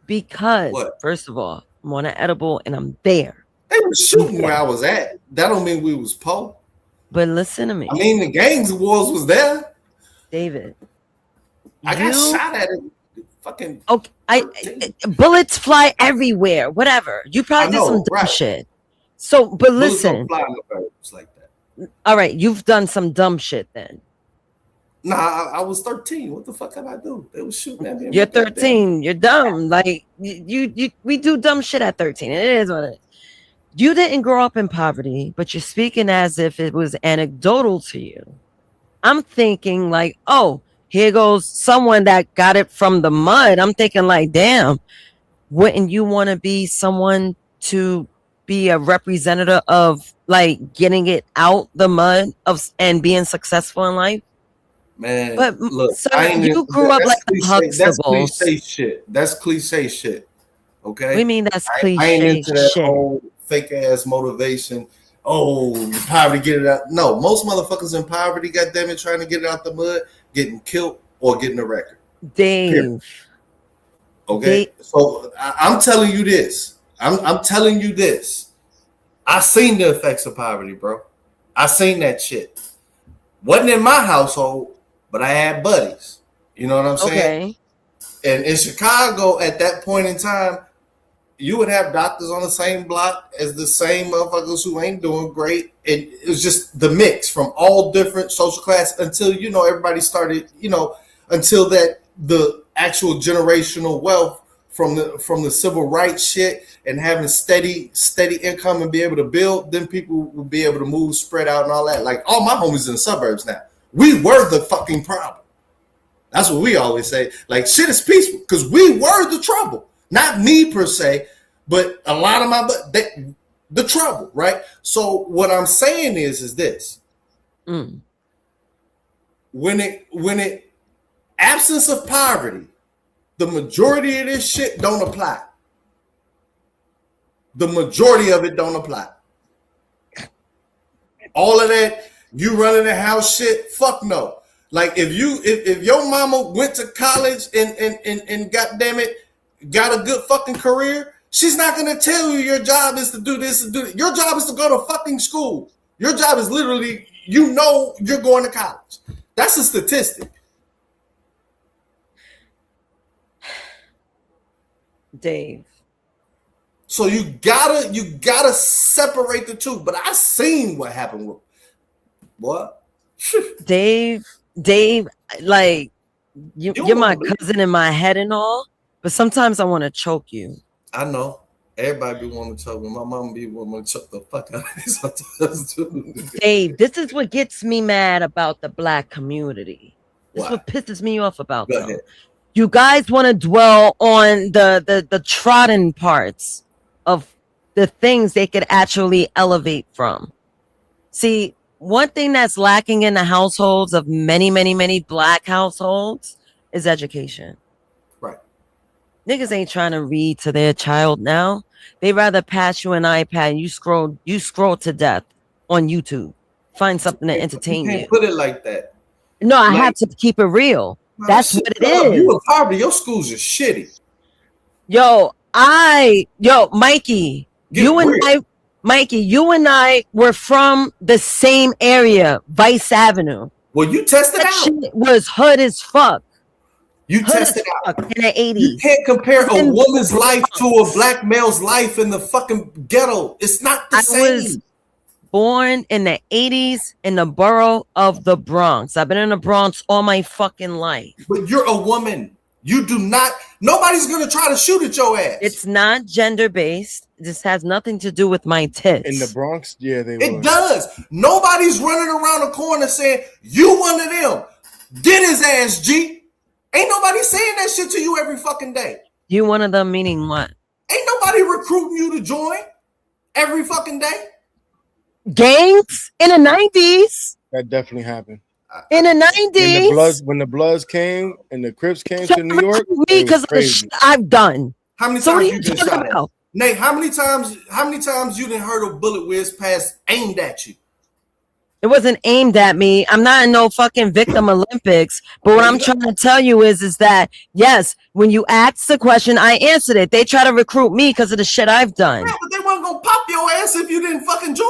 because, first of all, I'm on an edible and I'm there. They were shooting where I was at. That don't mean we was poor. But listen to me. I mean, the gangs wars was there. David, I got shot at it. Fucking okay. Bullets fly everywhere. Whatever. You probably did some dumb shit. So, but listen. Like that. All right, you've done some dumb shit then. Nah, I was 13. What the fuck did I do? They was shooting at me. You're 13. You're dumb. Like we do dumb shit at 13. It is what it is. You didn't grow up in poverty, but you're speaking as if it was anecdotal to you. I'm thinking like, oh, here goes someone that got it from the mud. I'm thinking like, damn, wouldn't you want to be someone to be a representative of like getting it out the mud and being successful in life? Man, but look, sir, you grew up like the Huxtables. That's cliche shit. That's cliche shit. Okay. What do you mean that's cliche? I ain't into that whole fake ass motivation. Oh, poverty, get it out. No, most motherfuckers in poverty, goddamn it, trying to get it out the mud, getting killed or getting a record. Dave. Period. Okay. So I'm telling you this. I'm telling you this. I seen the effects of poverty, bro. I seen that shit. Wasn't in my household, but I had buddies. You know what I'm saying? Okay. And in Chicago, at that point in time, you would have doctors on the same block as the same motherfuckers who ain't doing great. And it was just the mix from all different social class until, you know, everybody started, you know, until that the actual generational wealth from the civil rights shit and having steady income and be able to build, then people will be able to move, spread out and all that. Like all my homies in the suburbs now. We were the fucking problem. That's what we always say. Like shit is peaceful because we were the trouble. Not me per se, but a lot of the trouble, right? So what I'm saying is this. When it absence of poverty, the majority of this shit don't apply. The majority of it don't apply. All of that, you running the house shit, fuck no. Like if your mama went to college and goddamn it, got a good fucking career, she's not gonna tell you your job is to do this and do that. Your job is to go to fucking school. Your job is literally, you know, you're going to college. That's a statistic. Dave. So you gotta separate the two. But I seen what happened with what? Dave, like you're my cousin in my head and all, but sometimes I want to choke you. I know. Everybody be wanting to choke me. My mom be wanting to choke the fuck out of me sometimes too. Dave, this is what gets me mad about the black community. This is what pisses me off about them. You guys want to dwell on the trodden parts of the things they could actually elevate from. See, one thing that's lacking in the households of many, many, many black households is education. Right. Niggas ain't trying to read to their child now. They rather pass you an iPad and you scroll to death on YouTube. Find something to entertain you. Put it like that. No, I have to keep it real. That's what it is. You in poverty, your schools are shitty. Mikey, you and I were from the same area, Vice Avenue. Well, you tested out. Shit was hood as fuck. You tested out in the 80s. You can't compare a woman's life to a black male's life in the fucking ghetto. It's not the same. I was born in the 80s in the borough of the Bronx. I've been in the Bronx all my fucking life. But you're a woman. You do not. Nobody's gonna try to shoot at your ass. It's not gender based. This has nothing to do with my tits. In the Bronx, yeah, it does. Nobody's running around the corner saying you one of them. Get his ass, G. Ain't nobody saying that shit to you every fucking day. You one of them meaning what? Ain't nobody recruiting you to join every fucking day. Gangs in the 90s. That definitely happened. In the 90s. When the Bloods came and the Crips came to New York. Me because of the shit I've done. How many times you been shot at? Nate, how many times you didn't heard a bullet whiz past aimed at you? It wasn't aimed at me. I'm not in no fucking victim Olympics. But what I'm trying to tell you is that, yes, when you asked the question, I answered it. They try to recruit me because of the shit I've done. Yeah, but they weren't going to pop your ass if you didn't fucking join.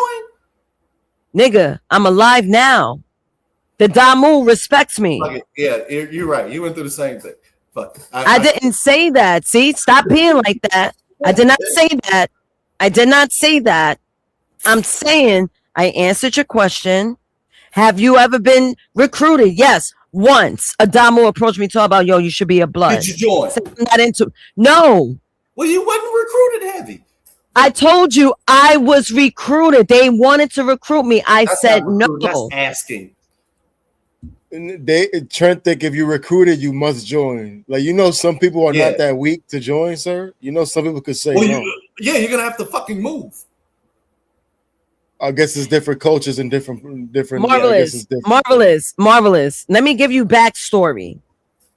Nigga, I'm alive now. The Damu respects me. Yeah, you're right. You went through the same thing. Fuck. I didn't say that. See, stop being like that. I did not say that. I did not say that. I'm saying I answered your question. Have you ever been recruited? Yes, once. Adamo approached me talking about, yo, you should be a blood. Did you join? I'm not into. No. Well, you wasn't recruited heavy. I told you I was recruited. They wanted to recruit me. I said no. That's asking. Trent think if you recruited, you must join. Like, some people are not that weak to join, sir. Some people could say no. You're gonna have to fucking move. I guess it's different cultures and different. Marvelous, marvelous. Let me give you backstory.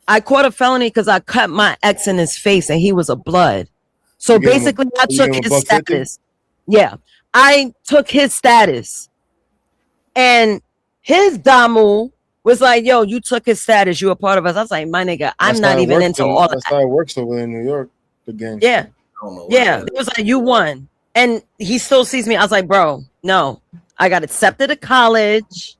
I caught a felony because I cut my ex in his face and he was a blood. So basically, I took his status. Yeah, I took his status, and his Damu was like, yo, you took his status. You a part of us. I was like, my nigga, I'm not even into all that. That's how it works over in New York, the gang. Yeah. It was like, you won. And he still sees me. I was like, bro, no. I got accepted to college.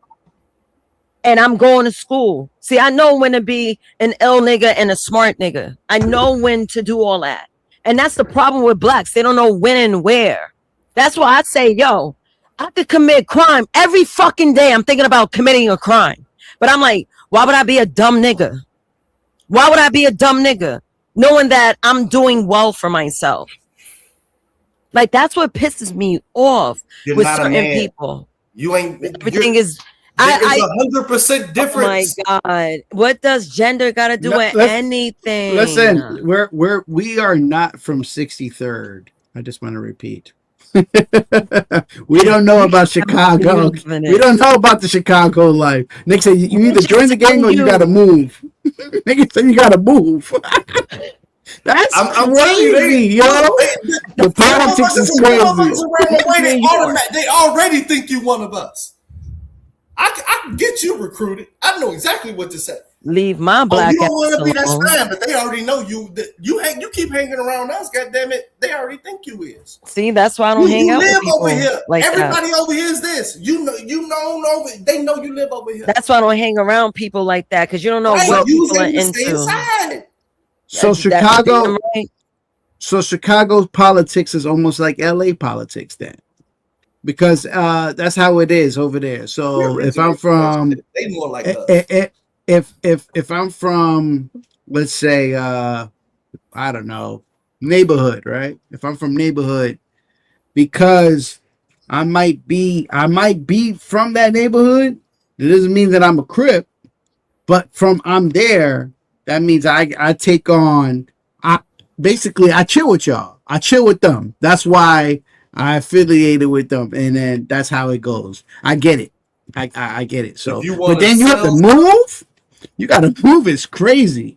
And I'm going to school. See, I know when to be an ill nigga and a smart nigga. I know when to do all that. And that's the problem with blacks. They don't know when and where. That's why I say, yo, I could commit crime every fucking day. I'm thinking about committing a crime. But I'm like, why would I be a dumb nigga? Why would I be a dumb nigga? Knowing that I'm doing well for myself. Like, that's what pisses me off with certain people. You ain't. Everything is. There's 100% difference. Oh my God. What does gender got to do with anything? Listen, we are not from 63rd. I just want to repeat. We don't know about Chicago. We don't know about the Chicago life. Nick said you either join the gang or you gotta move. Nigga said you gotta move. That's crazy, yo. The politics is crazy. They already think you one of us. I can get you recruited. I know exactly what to say. Leave my black. You don't want to be that fine, but they already know you. You keep hanging around us. God damn it, they already think you is. See, that's why I don't hang out with people over here. like Everybody that. over here is this. You know. They know you live over here. That's why I don't hang around people like that because you don't know what people are into. So Chicago. So Chicago's politics is almost like LA politics then. Because that's how it is over there. So if I'm from, they more like if I'm from, let's say, I don't know, neighborhood, right? If I'm from neighborhood, because I might be from that neighborhood, it doesn't mean that I'm a Crip. But from I'm there, that means I take on. Basically I chill with y'all. I chill with them. That's why I affiliated with them, and then that's how it goes. I get it. I get it. So, but then you have to move. You got to move. It's crazy.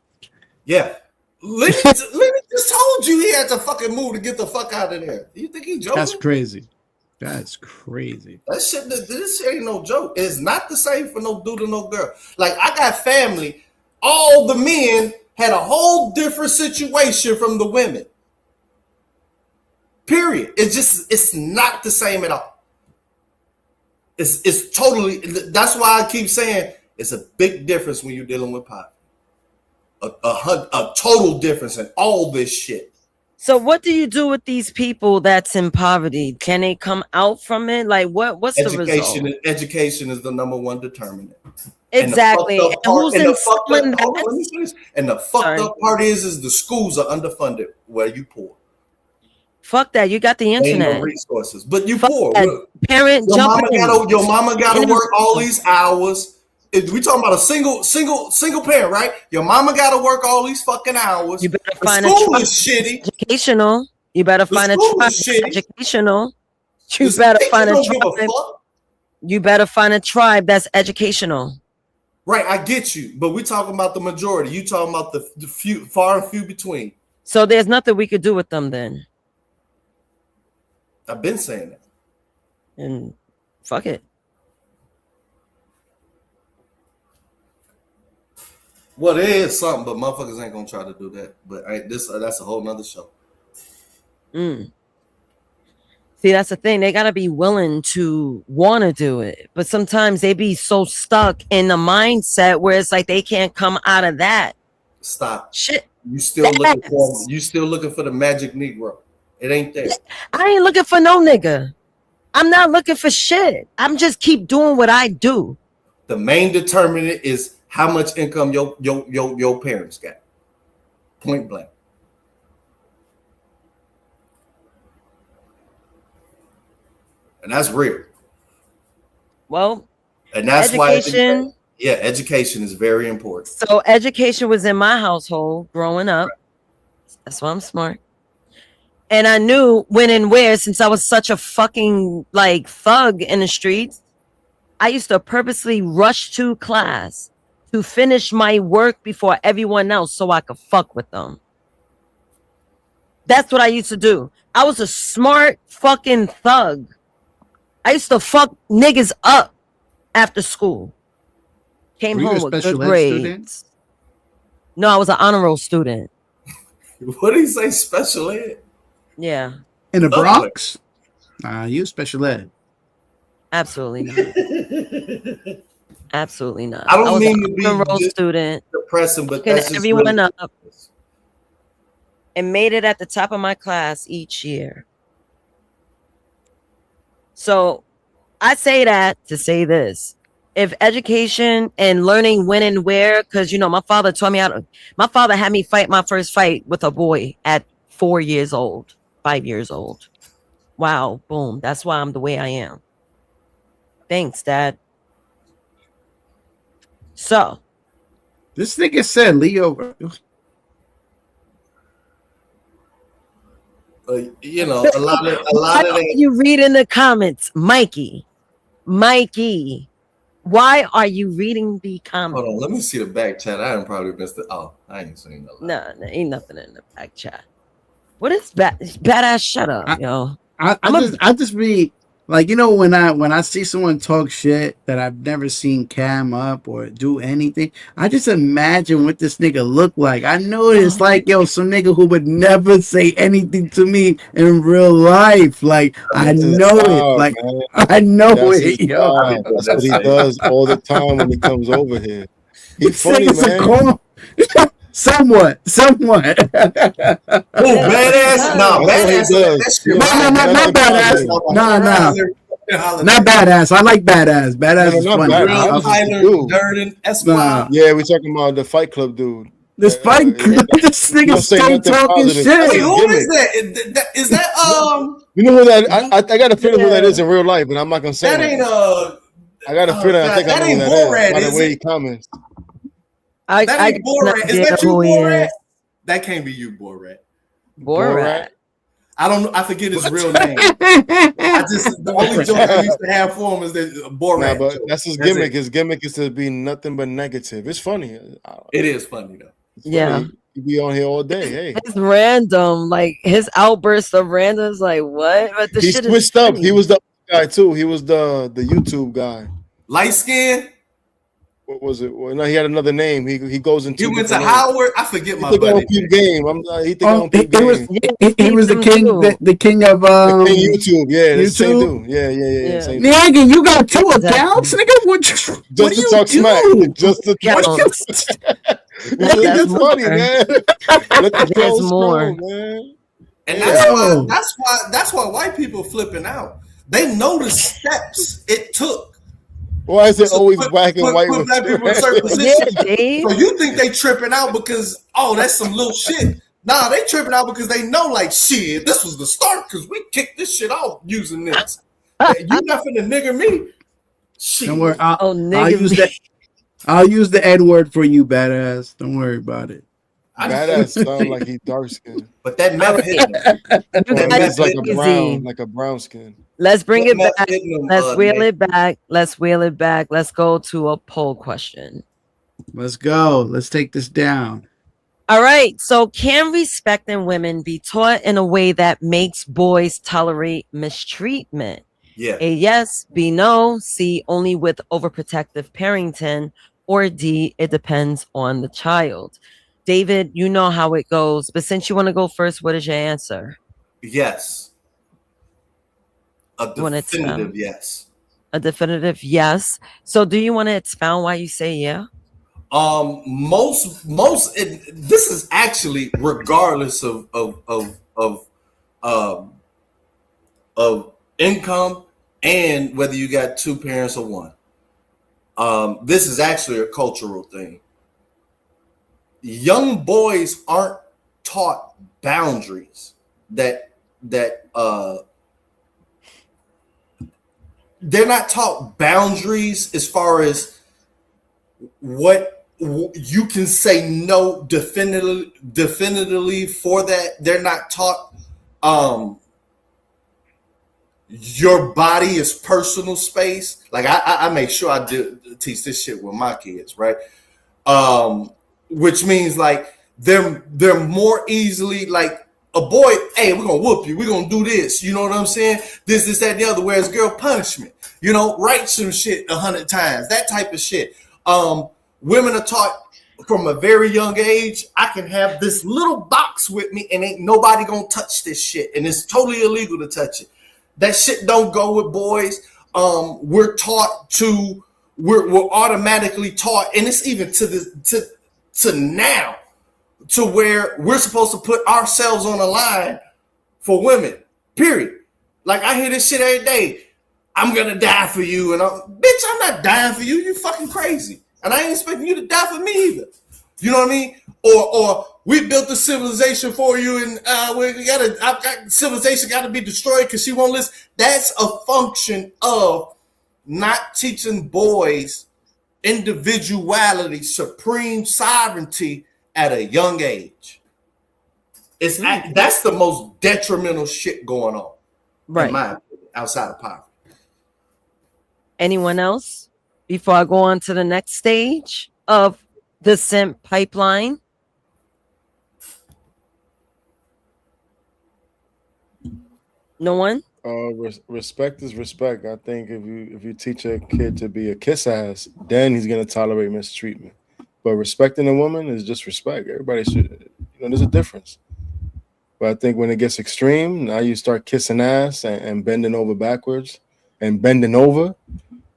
Yeah. Lenny just told you he had to fucking move to get the fuck out of there. You think he joking? That's crazy. That's crazy. This shit ain't no joke. It's not the same for no dude or no girl. Like, I got family. All the men had a whole different situation from the women. Period. It's not the same at all. It's totally. That's why I keep saying it's a big difference when you're dealing with poverty. A total difference in all this shit. So what do you do with these people that's in poverty? Can they come out from it? Like what's the result? Education is the number one determinant. Exactly. And who's instilling that? Hold on, let me finish. And the fucked up part is the schools are underfunded where you poor. Fuck that. You got the internet. Ain't no resources, but you poor. Parent your jumping. mama gotta work all these hours. We talking about a single parent, right? Your mama gotta work all these fucking hours. You better the find school a is shitty. Educational. You better find a tribe. Educational. You better find a tribe. You better find a tribe that's educational. Right, I get you, but we're talking about the majority. You talking about the few, far and few between. So there's nothing we could do with them then. I've been saying that. And fuck it. Well, there is something, but motherfuckers ain't gonna try to do that. But that's a whole nother show. See, that's the thing. They gotta be willing to want to do it, but sometimes they be so stuck in the mindset where it's like they can't come out of that. Stop. Shit. You still looking for the magic Negro. It ain't there. I ain't looking for no nigga. I'm not looking for shit. I'm just keep doing what I do. The main determinant is how much income your parents got. Point blank. And that's real. Well, and that's education, why education is very important. So education was in my household growing up. That's why I'm smart. And I knew when and where, since I was such a fucking like thug in the streets, I used to purposely rush to class to finish my work before everyone else so I could fuck with them. That's what I used to do. I was a smart fucking thug. I used to fuck niggas up after school. Came home with good grades. No, I was an honor roll student. What did he say? Special ed? Yeah. In the Bronx? You special ed. Absolutely not. Absolutely not. I don't mean to be honor roll student. Depressing, but that's just everyone really up and made it at the top of my class each year. So I say that to say this. If education and learning when and where, because my father taught me my father had me fight my first fight with a boy at 4 years old, 5 years old. Wow, boom. That's why I'm the way I am. Thanks, Dad. So this nigga said Leo. A lot of that. You read in the comments, Mikey. Why are you reading the comments? Hold on, let me see the back chat. I probably missed it. Oh, I ain't seen no. No, ain't nothing in the back chat. What is badass? Shut up, yo. I just be like, when I see someone talk shit that I've never seen cam up or do anything, I just imagine what this nigga look like. I know it's like, some nigga who would never say anything to me in real life. Like, I know it. Like, man. I know it, yo. That's what he does all the time when he comes over here. He's funny, man. Somewhat. Oh, badass? No, badass. Not badass. No. Not badass. I like badass. Badass is funny. Yeah, we're talking about the Fight Club dude. This Fight Club. This nigga stay talking shit. Wait, who is that? Is that You know who that? I got a feeling who that is in real life, but I'm not gonna say that. Ain't I got a feeling. I think I know who that is by the way he comments. That ain't Borat. Is that you, Borat? That can't be you, Borat. Borat. I forget his real name. The only joke I used to have for him is that Borat. Nah, but that's his gimmick. His gimmick is to be nothing but negative. It's funny. It is funny though. Yeah. You be on here all day. Hey, it's random. Like his outburst of random is like what? But the he shit switched up. He was the guy too. He was the YouTube guy. Light skin. What was it? Well, no, he had another name. He goes into. He went to Howard. I forget my buddy. Game. He was the king. The king of the king YouTube. Yeah, YouTube. Same dude. Yeah. Same nigga, you got 2 accounts, nigga. What just to talk smack. Just to talk. That's funny, man. Let the There's more, man. And that's why white people flipping out. They know the steps it took Why is it always black and white put with black people in certain Yeah, positions? Dave. So you think they tripping out because, oh, that's some little shit. Nah, they tripping out because they know, like, shit, this was the start because we kicked this shit off using this. You not finna nigger me. Shit. Don't worry. I'll nigga use me. that. I'll use the N word for you, badass. Don't worry about it. Badass sound like he dark skinned. But that meth hit him. You Or guys he's like a crazy. brown, like a brown skin. Let's bring That it meth back. hitting him, Let's wheel Nate. it back. Let's wheel it back. Let's go to a poll question. Let's go. Let's take this down. All right. So, can respect in women be taught in a way that makes boys tolerate mistreatment? Yeah. A yes, B no, C only with overprotective parenting, or D it depends on the child. David, you know how it goes, but since you want to go first, what is your answer? Yes. A definitive yes. A definitive yes. So do you want to expound why you say yeah? This is actually regardless of income and whether you got two parents or one. This is actually a cultural thing. Young boys aren't taught boundaries that they're not taught boundaries as far as what you can say no definitively for that. They're not taught your body is personal space. Like I make sure I teach this shit with my kids, right? Which means like they're more easily like a boy, hey, we're gonna whoop you, we're gonna do this, you know what I'm saying? This, that, and the other, whereas girl punishment, you know, write some shit 100 times, that type of shit. Women are taught from a very young age, I can have this little box with me and ain't nobody gonna touch this shit, and it's totally illegal to touch it. That shit don't go with boys. We're automatically taught, and it's even to now, to where we're supposed to put ourselves on the line for women, period. Like I hear this shit every day. I'm gonna die for you, and bitch, I'm not dying for you. You fucking crazy, and I ain't expecting you to die for me either. You know what I mean? Or we built a civilization for you, and civilization got to be destroyed because she won't listen. That's a function of not teaching boys individuality, supreme sovereignty at a young age. That's the most detrimental shit going on, right? In my opinion, outside of poverty. Anyone else before I go on to the next stage of the SIMP pipeline? No one? Respect is respect. I think if you teach a kid to be a kiss ass, then he's gonna tolerate mistreatment. But respecting a woman is just respect. Everybody should, there's a difference. But I think when it gets extreme, now you start kissing ass and bending over backwards and bending over,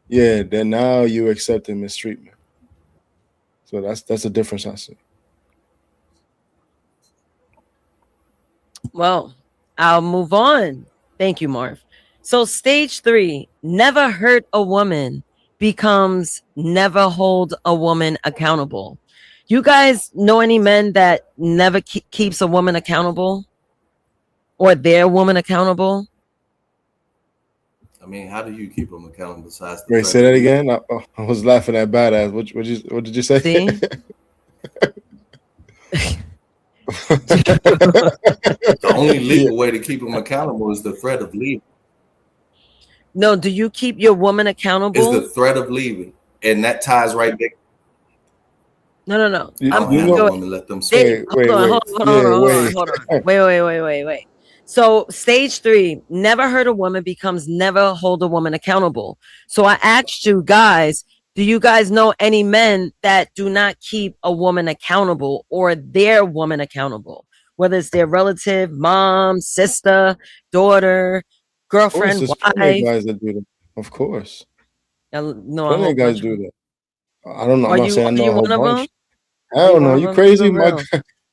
yeah, then now you accepting mistreatment. So that's the difference I see. Well, I'll move on. Thank you, Marv. So stage 3, never hurt a woman becomes never hold a woman accountable. You guys know any men that never keeps a woman accountable or their woman accountable? I mean, how do you keep them accountable besides Wait, say that again? I was laughing at badass. What did you say? See? The only legal way to keep them accountable is the threat of leaving. No, do you keep your woman accountable? Is the threat of leaving, and that ties right there. No. Let them say. Hold on. Wait. So stage 3, never hurt a woman becomes never hold a woman accountable. So I asked you guys, do you guys know any men that do not keep a woman accountable or their woman accountable? Whether it's their relative, mom, sister, daughter, girlfriend, wife. Plenty of guys that do that. Of course. No, plenty of guys do that. I don't know. I'm not saying I know a whole bunch. Hell no, you crazy? No.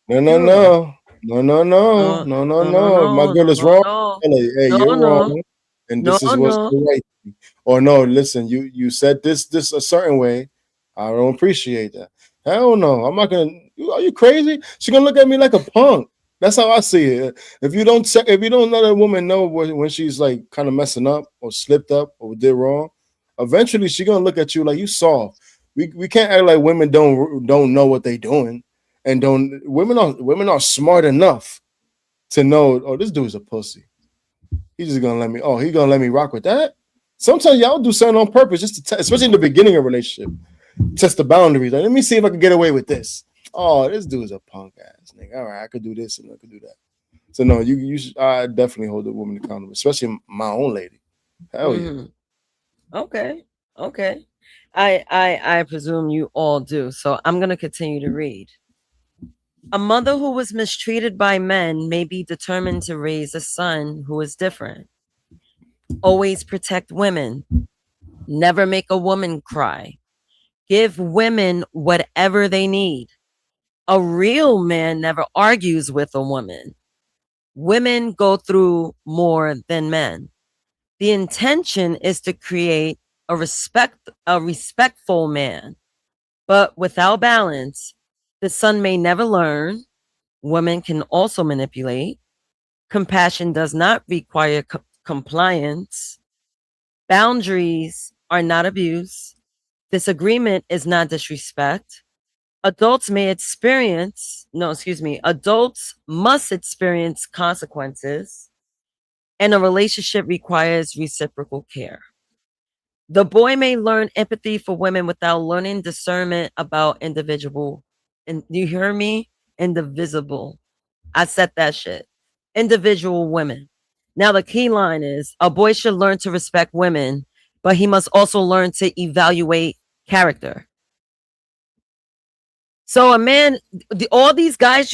My girl is wrong. Hey, you're wrong. And this is what's the right thing. Or no, listen, you said this a certain way. I don't appreciate that. Hell no, I'm not gonna. Are you crazy? She's gonna look at me like a punk. That's how I see it. If you don't let a woman know when she's like kind of messing up or slipped up or did wrong, eventually she's gonna look at you like you soft. We can't act like women don't know what they're doing, and don't women are smart enough to know. Oh, this dude's a pussy. He's just gonna let me. Oh, he's gonna let me rock with that. Sometimes y'all do something on purpose just to test, especially in the beginning of a relationship. Test the boundaries. Like, let me see if I can get away with this. Oh, this dude's a punk ass nigga. All right, I could do this and I could do that. So no, you should, I definitely hold the woman accountable, especially my own lady. Hell yeah. Okay. I presume you all do. So I'm gonna continue to read. A mother who was mistreated by men may be determined to raise a son who is different. Always protect women. Never make a woman cry. Give women whatever they need. A real man never argues with a woman. Women go through more than men. The intention is to create a respectful man. But without balance, the son may never learn. Women can also manipulate. Compassion does not require compliance. Boundaries are not abuse. Disagreement is not disrespect. Adults must experience consequences, and a relationship requires reciprocal care. The boy may learn empathy for women without learning discernment about individual. And you hear me? Indivisible. I said that shit. Individual women. Now, the key line is a boy should learn to respect women, but he must also learn to evaluate character. So, a man, all these guys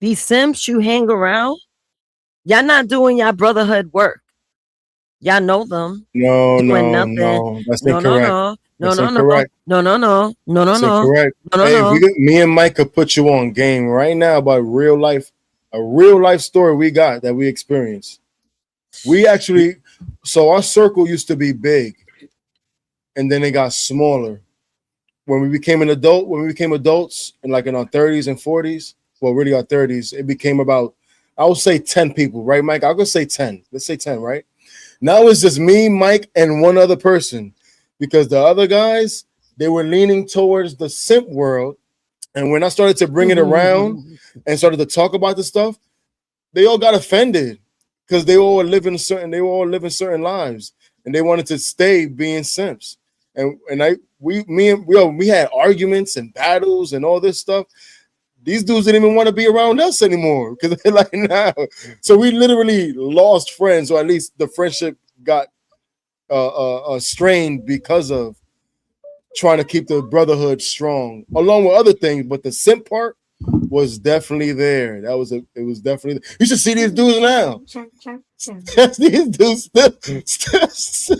these simps you hang around, y'all not doing your brotherhood work. Y'all know them. No, that's incorrect. No. Hey, me and Mike could put you on game right now about a real life story we got that we experienced. We actually, so our circle used to be big, and then it got smaller. When we became adults, and like in our 30s and 40s, well, really our 30s, it became about, I would say 10 people, right, Mike? I'll go say 10. Let's say 10, right? Now it's just me, Mike, and one other person, because the other guys, they were leaning towards the simp world. And when I started to bring it around and started to talk about the stuff, they all got offended because they were all living certain lives, and they wanted to stay being simps. And we had arguments and battles and all this stuff. These dudes didn't even want to be around us anymore because they're like, nah. So we literally lost friends, or at least the friendship got strained because of trying to keep the brotherhood strong, along with other things. But the simp part was definitely there. It was definitely there. You should see these dudes now. These dudes still.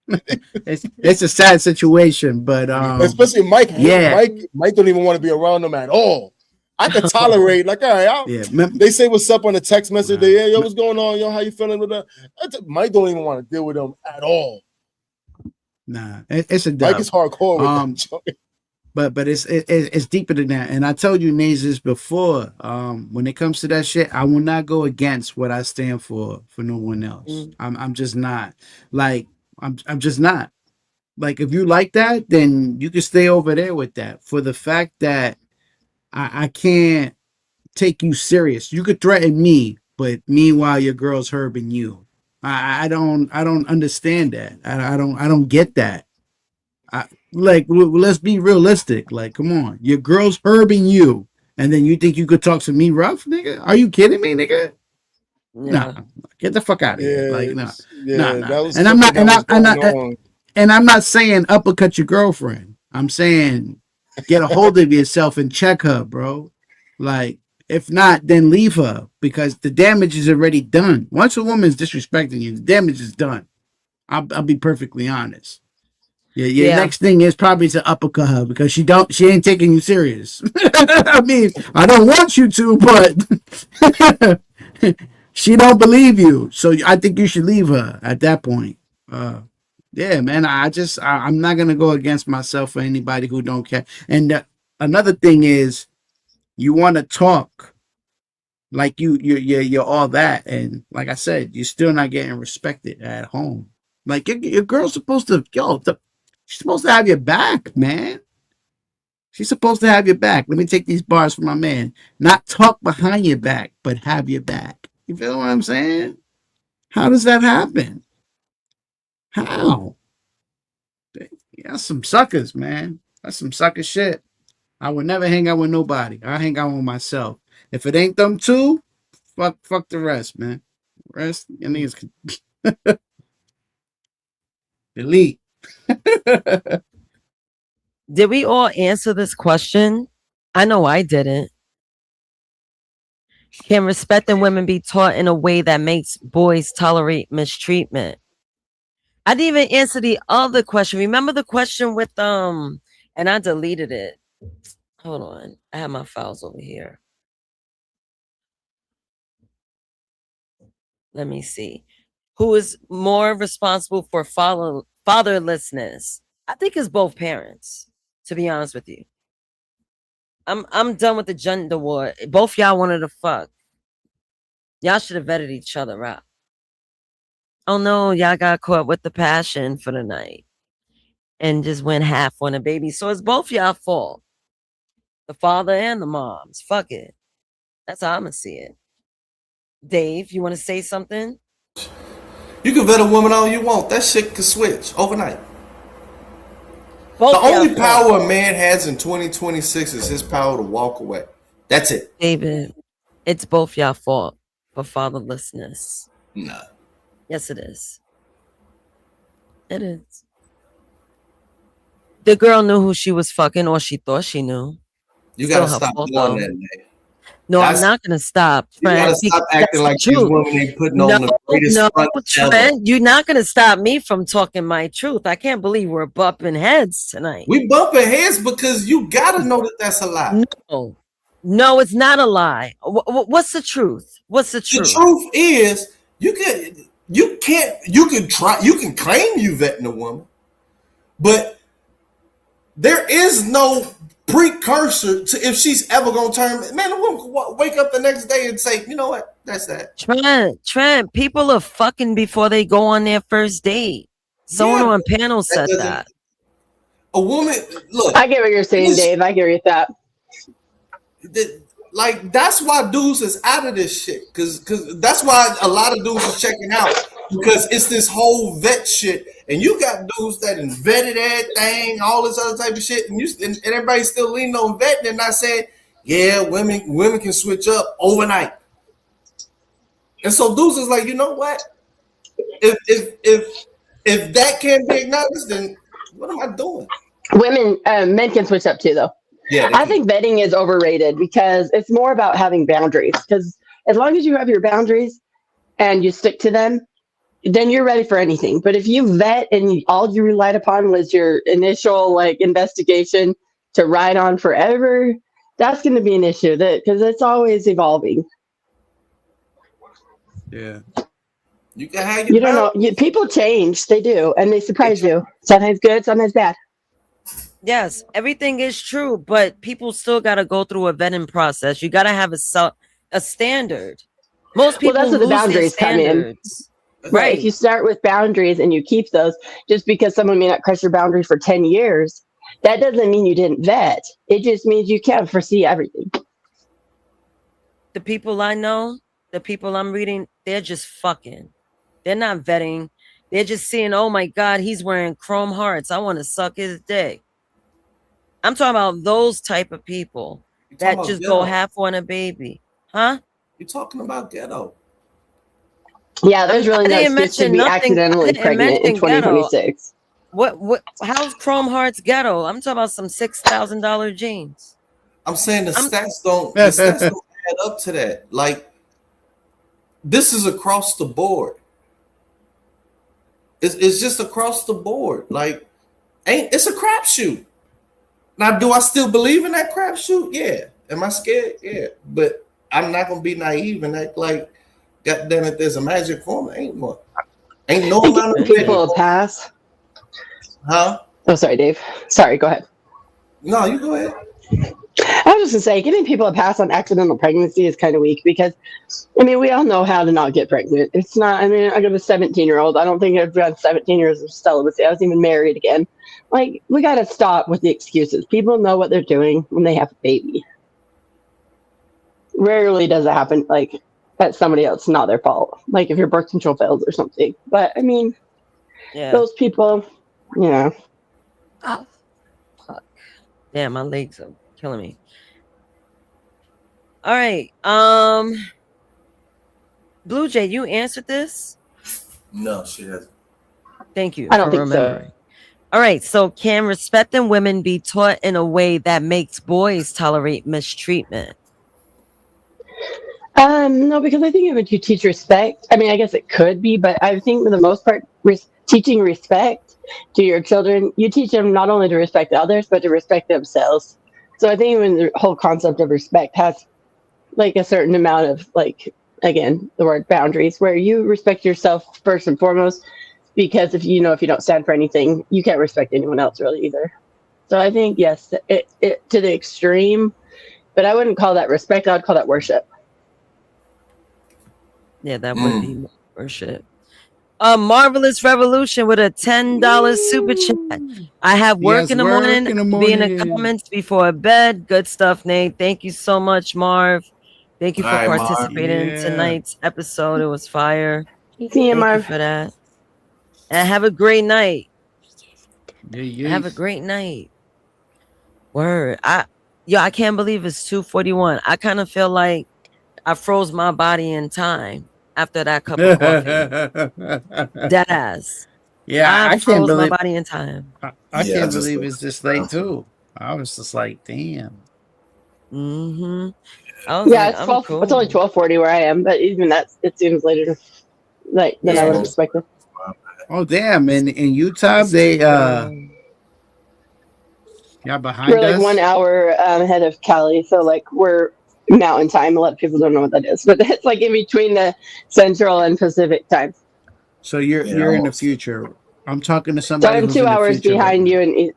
It's a sad situation, but especially Mike. Yeah, Mike don't even want to be around them at all. I could tolerate, like, all right, they say what's up on the text message. Hey, yo, what's going on? Yo, how you feeling with that? Mike don't even want to deal with them at all. Nah, it's a dub. Mike is hardcore with them. But it's deeper than that. And I told you, Naezus, before, when it comes to that shit, I will not go against what I stand for no one else. I'm just not. Like, I'm just not. Like, if you like that, then you can stay over there with that. For the fact that I can't take you serious. You could threaten me, but meanwhile your girl's herbing you. I don't understand that. I don't get that. Let's be realistic. Like, come on, your girl's herbing you, and then you think you could talk to me rough, nigga? Are you kidding me, nigga? Yeah. Nah, get the fuck out of here. Like, nah. And I'm not saying uppercut your girlfriend. I'm saying get a hold of yourself and check her, bro. Like, if not, then leave her, because the damage is already done. Once a woman's disrespecting you, the damage is done. I'll be perfectly honest. Yeah. Next thing is probably to uppercut her, because she ain't taking you serious. I mean, I don't want you to, but She don't believe you, so I think you should leave her at that point. Yeah, man. I'm not gonna go against myself for anybody who don't care. And another thing is, you want to talk like you're all that, and like I said, you're still not getting respected at home. Like your girl's supposed to, she's supposed to have your back, man. She's supposed to have your back. Let me take these bars from my man. Not talk behind your back, but have your back. You feel what I'm saying? How does that happen? How? That's some suckers, man. That's some sucker shit. I would never hang out with nobody. I hang out with myself. If it ain't them two, fuck the rest, man. Rest, your niggas can delete. Did we all answer this question? I know I didn't. Can respecting women be taught in a way that makes boys tolerate mistreatment? I didn't even answer the other question. Remember the question with and I deleted it. Hold on. I have my files over here. Let me see. Who is more responsible for fatherlessness? I think it's both parents, to be honest with you. I'm done with the gender war. Both y'all wanted to fuck. Y'all should have vetted each other out. Oh no, y'all got caught with the passion for the night and just went half on a baby. So it's both y'all fault. The father and the moms. Fuck it. That's how I'm gonna see it. Dave, you want to say something? You can vet a woman all you want. That shit could switch overnight. Both the only y'all power fault. a man has in 2026 is his power to walk away. That's it. David, it's both y'all fault for fatherlessness. Nah. Yes, it is. It is. The girl knew who she was fucking, or she thought she knew. You Still gotta her stop fault, doing though. that, man. No, I'm not gonna stop, You gotta Trent. stop Because acting that's like the these truth. women ain't putting No, on the greatest no, front ever. Trent, you're not gonna stop me from talking my truth. I can't believe we're bumping heads tonight. We bumping heads because you gotta know that that's a lie. No, it's not a lie. What's the truth? What's the truth? The truth is, you can claim you vetting a woman, but there is no precursor to if she's ever gonna turn. Man, a woman can wake up the next day and say, you know what, that's that. Trent, people are fucking before they go on their first date. Someone on panel said that. A woman, look. I get what you're saying, Dave. I agree with that. Like that's why dudes is out of this shit, because that's why a lot of dudes is checking out, because it's this whole vet shit, and you got dudes that vetted everything, all this other type of shit, and everybody's still leaning on vetting and not saying, yeah, women can switch up overnight. And so dudes is like, you know what? If that can't be acknowledged, then what am I doing? Men can switch up too, though. Yeah, I think vetting is overrated because it's more about having boundaries. Because as long as you have your boundaries and you stick to them, then you're ready for anything. But if you vet and all you relied upon was your initial investigation to ride on forever, that's going to be an issue. Because it's always evolving. Yeah. You can have you don't know. People change. They do, and they surprise you. Sometimes good, sometimes bad. Yes, everything is true, but people still got to go through a vetting process. You got to have a standard. Most people that's where the lose their boundaries come in. standards. Right. If you start with boundaries and you keep those, just because someone may not cross your boundary for 10 years, that doesn't mean you didn't vet. It just means you can't foresee everything. The people I know, the people I'm reading, they're just fucking. They're not vetting. They're just seeing, oh my God, he's wearing chrome hearts. I want to suck his dick. I'm talking about those type of people that just go half on a baby. Huh? You're talking about ghetto. Yeah, there's really no excuse to be accidentally pregnant in 2026. Ghetto. What? How's Chrome Hearts ghetto? I'm talking about some $6,000 jeans. I'm saying the stats don't add up to that. Like, this is across the board. It's just across the board. Like, it's a crapshoot. Now, do I still believe in that crapshoot? Yeah. Am I scared? Yeah. But I'm not gonna be naive and act like God damn it, there's a magic formula. Ain't no amount of people a pass. Huh? Oh, sorry, Dave. Sorry, go ahead. No, you go ahead. I was just gonna say, giving people a pass on accidental pregnancy is kind of weak because, I mean, we all know how to not get pregnant. It's not. I mean, I got a 17-year-old. I don't think I've done 17 years of celibacy. I was even married again. Like, we got to stop with the excuses. People know what they're doing when they have a baby. Rarely does it happen like that's somebody else, not their fault. Like if your birth control fails or something. But I mean, those people, yeah. Oh, fuck. Damn, my legs are killing me. All right. Blue Jay, you answered this? No, she hasn't. Thank you I don't for think remembering. so. All right. So can respecting women be taught in a way that makes boys tolerate mistreatment? No, because I think if you teach respect, I mean, I guess it could be, but I think for the most part, teaching respect to your children, you teach them not only to respect others, but to respect themselves. So I think when the whole concept of respect has like a certain amount of like, again, the word boundaries, where you respect yourself first and foremost, because if you don't stand for anything, you can't respect anyone else really either. So I think, yes, it to the extreme, but I wouldn't call that respect. I would call that worship. Yeah, that would be worship. A Marvelous Revolution with a $10 super chat. I have work in the morning. Be in the comments before bed. Good stuff, Nate. Thank you so much, Marv. Thank you for participating in tonight's episode. It was fire. See you, Marv. Thank you for that. And have a great night. Yeah. Have a great night. Word. I can't believe it's 2:41. I kind of feel like I froze my body in time after that cup of coffee. Dead ass. Yeah, I can't believe my body in time. I can't believe it's this late too. I was just like, damn. Mm-hmm. It's 12. Cool. It's only 12:40 where I am, but even it seems later than I would have expected. Oh damn! In Utah, they behind we're like us. 1 hour ahead of Cali, so like we're mountain time. A lot of people don't know what that is, but it's like in between the Central and Pacific time. So you're in the future. I'm talking to somebody. So I'm who's 2 in the hours future behind you, and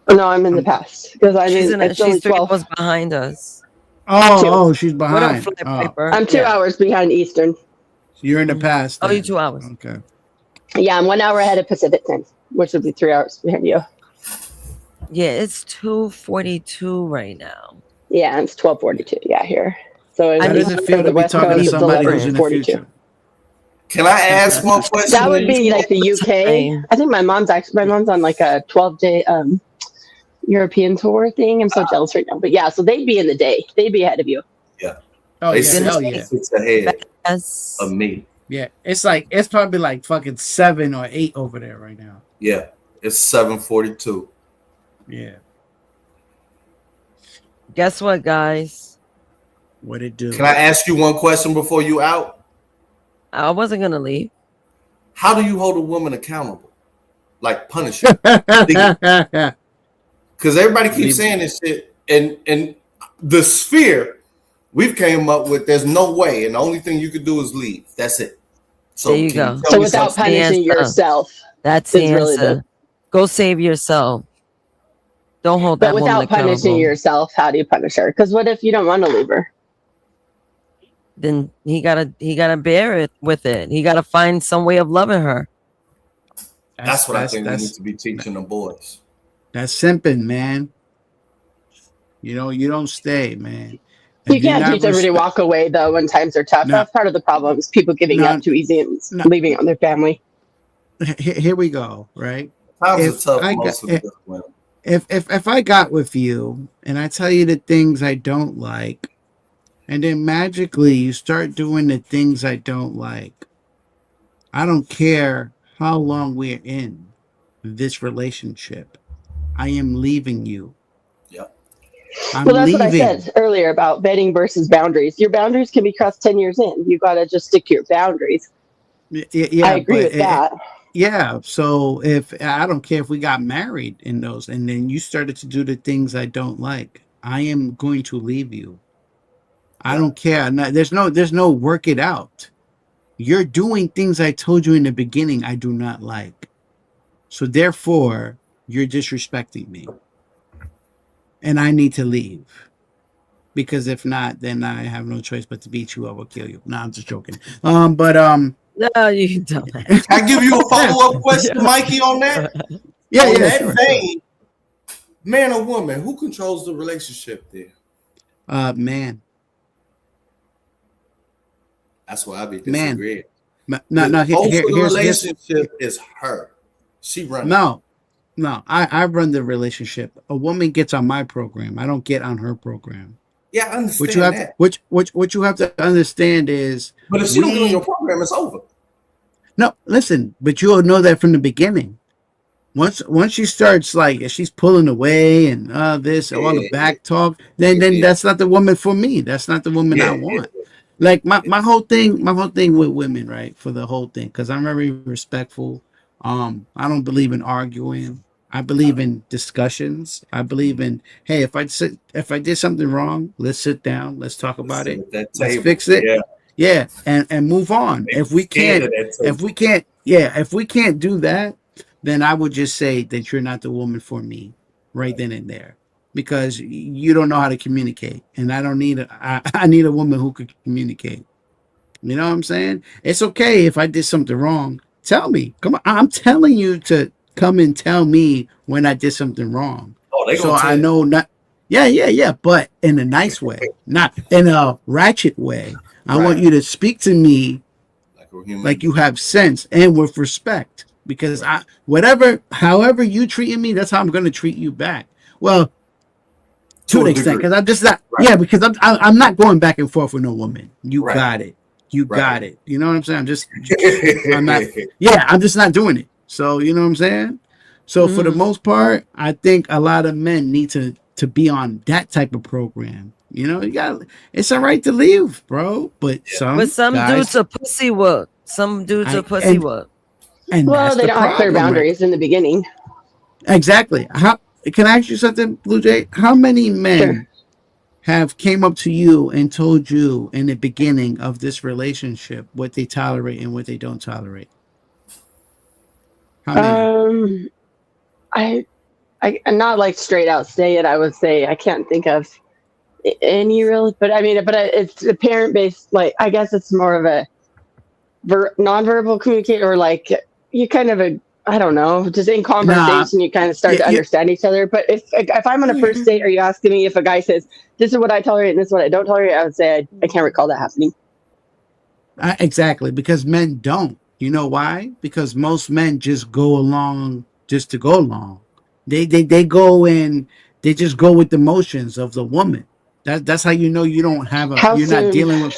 no, I'm in the past because she's only 3 12 hours behind us. She's behind. I'm 2 hours behind Eastern. You're in the past. Oh, you're 2 hours. Okay. Yeah, I'm 1 hour ahead of Pacific time, which would be 3 hours behind you. Yeah, it's 2:42 right now. Yeah, it's 12:42. Yeah, here. So how does it feel to be talking to somebody who's in the future? Can I ask one question? That would be like the UK. I think my mom's on like a 12-day European tour thing. I'm so jealous right now. But yeah, so they'd be in the day. They'd be ahead of you. Yeah. Oh they yeah, hell yeah. It's ahead of me. Yeah, it's probably like fucking 7 or 8 over there right now. Yeah, it's 7:42. Yeah. Guess what, guys? What it do? Can I ask you one question before you out? I wasn't gonna leave. How do you hold a woman accountable? Like punish her? Because everybody keeps saying this shit, and the sphere we've came up with. There's no way, and the only thing you could do is leave. That's it. So there you go. So without punishing yourself, that's the answer. Go save yourself. Don't hold that woman accountable. But without punishing yourself, how do you punish her? Because what if you don't want to leave her? Then he gotta bear it with it. He gotta find some way of loving her. That's what I think we need to be teaching the boys. That's simping, man. You don't stay, man. You can't teach everybody to walk away though when times are tough. That's part of the problem. Is people giving up too easy and leaving on their family. Here we go. Right. Times are tough. If I got with you and I tell you the things I don't like, and then magically you start doing the things I don't like, I don't care how long we're in this relationship, I am leaving you. Yep. Well, that's what I said earlier about vetting versus boundaries. Your boundaries can be crossed 10 years in. You got to just stick to your boundaries. Yeah, I agree with that. Yeah. So I don't care if we got married in those, and then you started to do the things I don't like, I am going to leave you. I don't care. There's no work it out. You're doing things I told you in the beginning I do not like. So therefore, you're disrespecting me. And I need to leave. Because if not, then I have no choice but to beat you. I will kill you. No, I'm just joking. No, you don't. I give you a follow-up question, Mikey, on that. Yeah, on yeah, that sure, vein, man or woman, who controls the relationship there? Man. That's why I be disagreeing. No, Most of the relationship is her. She runs. No, I run the relationship. A woman gets on my program. I don't get on her program. Yeah, I understand that. What you have to understand is, but if she don't get on your program, it's over. No, listen, but you'll know that from the beginning. Once she starts like she's pulling away and this all the back talk, then that's not the woman for me. That's not the woman I want. Like my whole thing with women, right? For the whole thing, because I'm very respectful. I don't believe in arguing. I believe in discussions. I believe in, hey, if I did something wrong, let's sit down, let's talk about it, let's fix it, yeah, and move on. If we can't do that, then I would just say that you're not the woman for me, right then and there, because you don't know how to communicate, and I don't need I need a woman who could communicate. You know what I'm saying? It's okay if I did something wrong. Tell me. Come on. I'm telling you to come and tell me when I did something wrong. So I know not. Yeah. But in a nice way, not in a ratchet way. I want you to speak to me like you have sense and with respect. Because however you treating me, that's how I'm going to treat you back. Well, to an extent, because I'm just not. Right. Yeah, because I'm not going back and forth with no woman. You got it. You got it. You know what I'm saying? I'm not. Yeah, I'm just not doing it. So you know what I'm saying? So for the most part, I think a lot of men need to be on that type of program. You know, it's all right to leave, bro. But some dudes are pussy work. Some dudes are pussy work. And well, they don't have clear boundaries in the beginning. Exactly. Can I ask you something, Blue Jay? How many men have came up to you and told you in the beginning of this relationship what they tolerate and what they don't tolerate? How many? I'm not like straight out say it. I would say I can't think of any really, but I mean, it's a parent based. Like I guess it's more of a nonverbal communicator, or like you kind of I don't know, just in conversation, you kind of start to understand each other. But if I'm on a first date, are you asking me if a guy says, this is what I tolerate and this is what I don't tolerate? I would say I can't recall that happening. Exactly, because men don't. You know why? Because most men just go along just to go along. They go in, they just go with the motions of the woman. That's how you know you don't have not dealing with.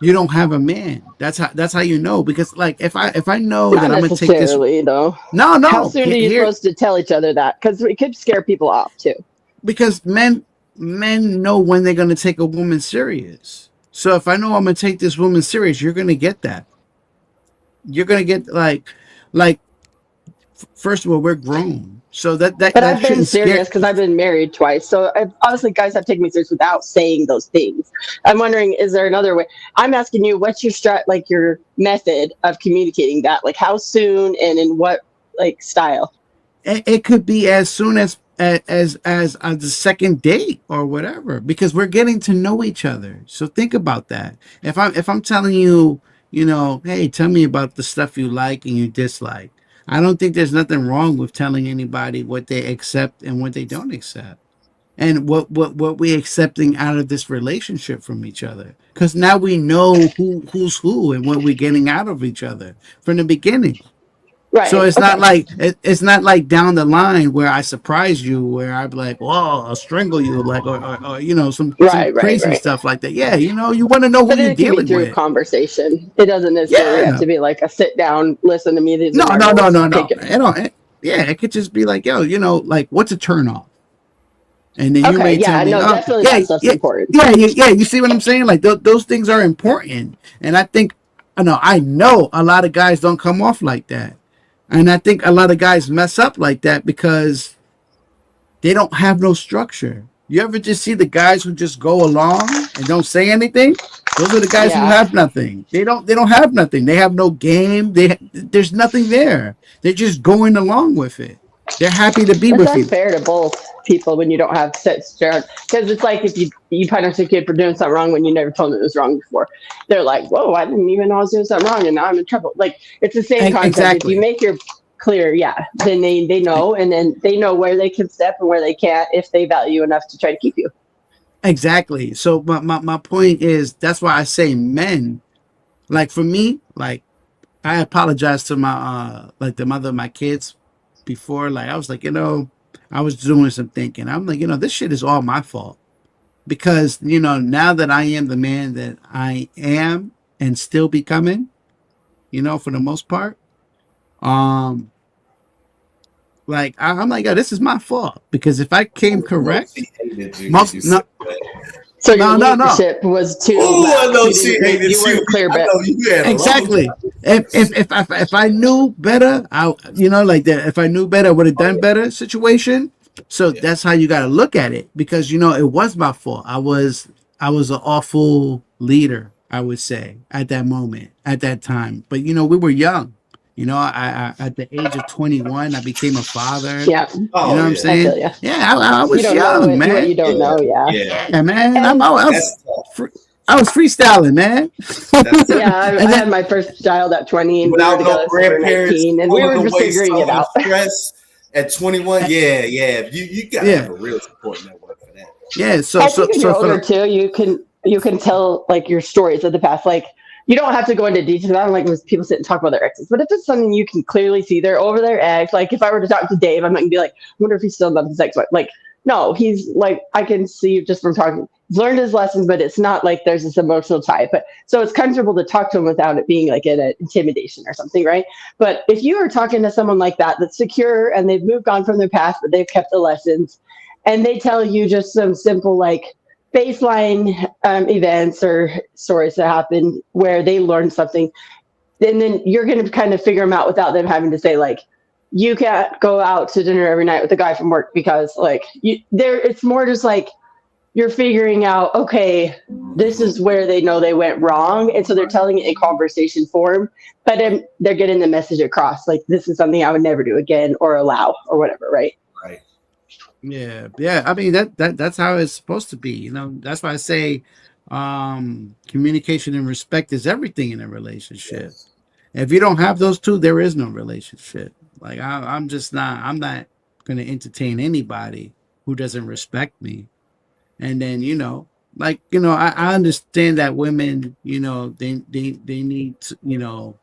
You don't have a man. That's how you know, because like if I know not that I'm gonna take this though. No. How soon are you supposed to tell each other that? Because it could scare people off too. Because men know when they're gonna take a woman serious. So if I know I'm gonna take this woman serious, you're gonna get that. You're gonna get like first of all, we're grown. So that but I've been serious because I've been married twice. So obviously guys have taken me serious without saying those things. I'm wondering, is there another way? I'm asking you, what's your method of communicating that? Like how soon and in what like style? It could be as soon as the second date or whatever, because we're getting to know each other. So think about that. If I'm telling you, hey, tell me about the stuff you like and you dislike. I don't think there's nothing wrong with telling anybody what they accept and what they don't accept, and what we're accepting out of this relationship from each other. Because now we know who's who and what we're getting out of each other from the beginning. Right. So it's not like down the line where I surprise you, where I'm like, well, I'll strangle you, like, or some crazy stuff like that. Yeah, you want to know who you're dealing with. Through conversation. It doesn't necessarily have to be like a sit down, listen to me. No. It could just be like, yo, like what's a turn off? And then you may tell me, definitely that stuff's important. Yeah. You see what I'm saying? Like those things are important, and I know a lot of guys don't come off like that. And I think a lot of guys mess up like that because they don't have no structure. You ever just see the guys who just go along and don't say anything. Those are the guys who have nothing. They don't have nothing. They have no game. There's nothing there. They're just going along with it. They're happy to be with you. That's unfair to both people when you don't have set stereotypes. Because it's like if you punish a kid for doing something wrong when you never told them it was wrong before. They're like, whoa, I didn't even know I was doing something wrong and now I'm in trouble. Like, it's the same concept. Exactly. If you make your clear, then they know, and then they know where they can step and where they can't if they value enough to try to keep you. Exactly. So my point is, that's why I say men, like for me, like I apologize to my like the mother of my kids before. Like I was like, I was doing some thinking. I'm like, this shit is all my fault. Because, now that I am the man that I am and still becoming, for the most part, like I'm like, this is my fault. Because if I came correct, so your leadership was too. Oh, I know she hated you. Weren't clear, I know you had exactly. If I knew better, like that. If I knew better, I would have done better. Situation. So that's how you got to look at it, because it was my fault. I was an awful leader, I would say, at that moment, at that time. But we were young. I at the age of 21, I became a father. Yeah. You know what I'm saying? I was young, man. What you don't know, Yeah, man. I was freestyling, man. I had my first child at 20, and without no grandparents, and we were just figuring it out. Stress at 21, you gotta have a real support network for that. Yeah, so I think when you're older too, you can tell like your stories of the past, like. You don't have to go into details. I don't like when people sit and talk about their exes. But if it's something you can clearly see they're over their ex, like if I were to talk to Dave, I'm not gonna be like, I wonder if he's still in love with his ex-wife. Like, no, he's like, I can see just from talking. He's learned his lessons, but it's not like there's this emotional tie. But so it's comfortable to talk to him without it being like an intimidation or something, right? But if you are talking to someone like that, that's secure and they've moved on from their past, but they've kept the lessons, and they tell you just some simple like baseline events or stories that happen where they learned something, and then you're going to kind of figure them out without them having to say like, you can't go out to dinner every night with a guy from work because like it's more just like you're figuring out, okay, this is where they know they went wrong, and so they're telling it in conversation form, but they're getting the message across, like this is something I would never do again or allow or whatever, right? Yeah. I mean that's how it's supposed to be. That's why I say communication and respect is everything in a relationship. If you don't have those two, there is no relationship. Like I'm not going to entertain anybody who doesn't respect me. And then I understand that women, they need to,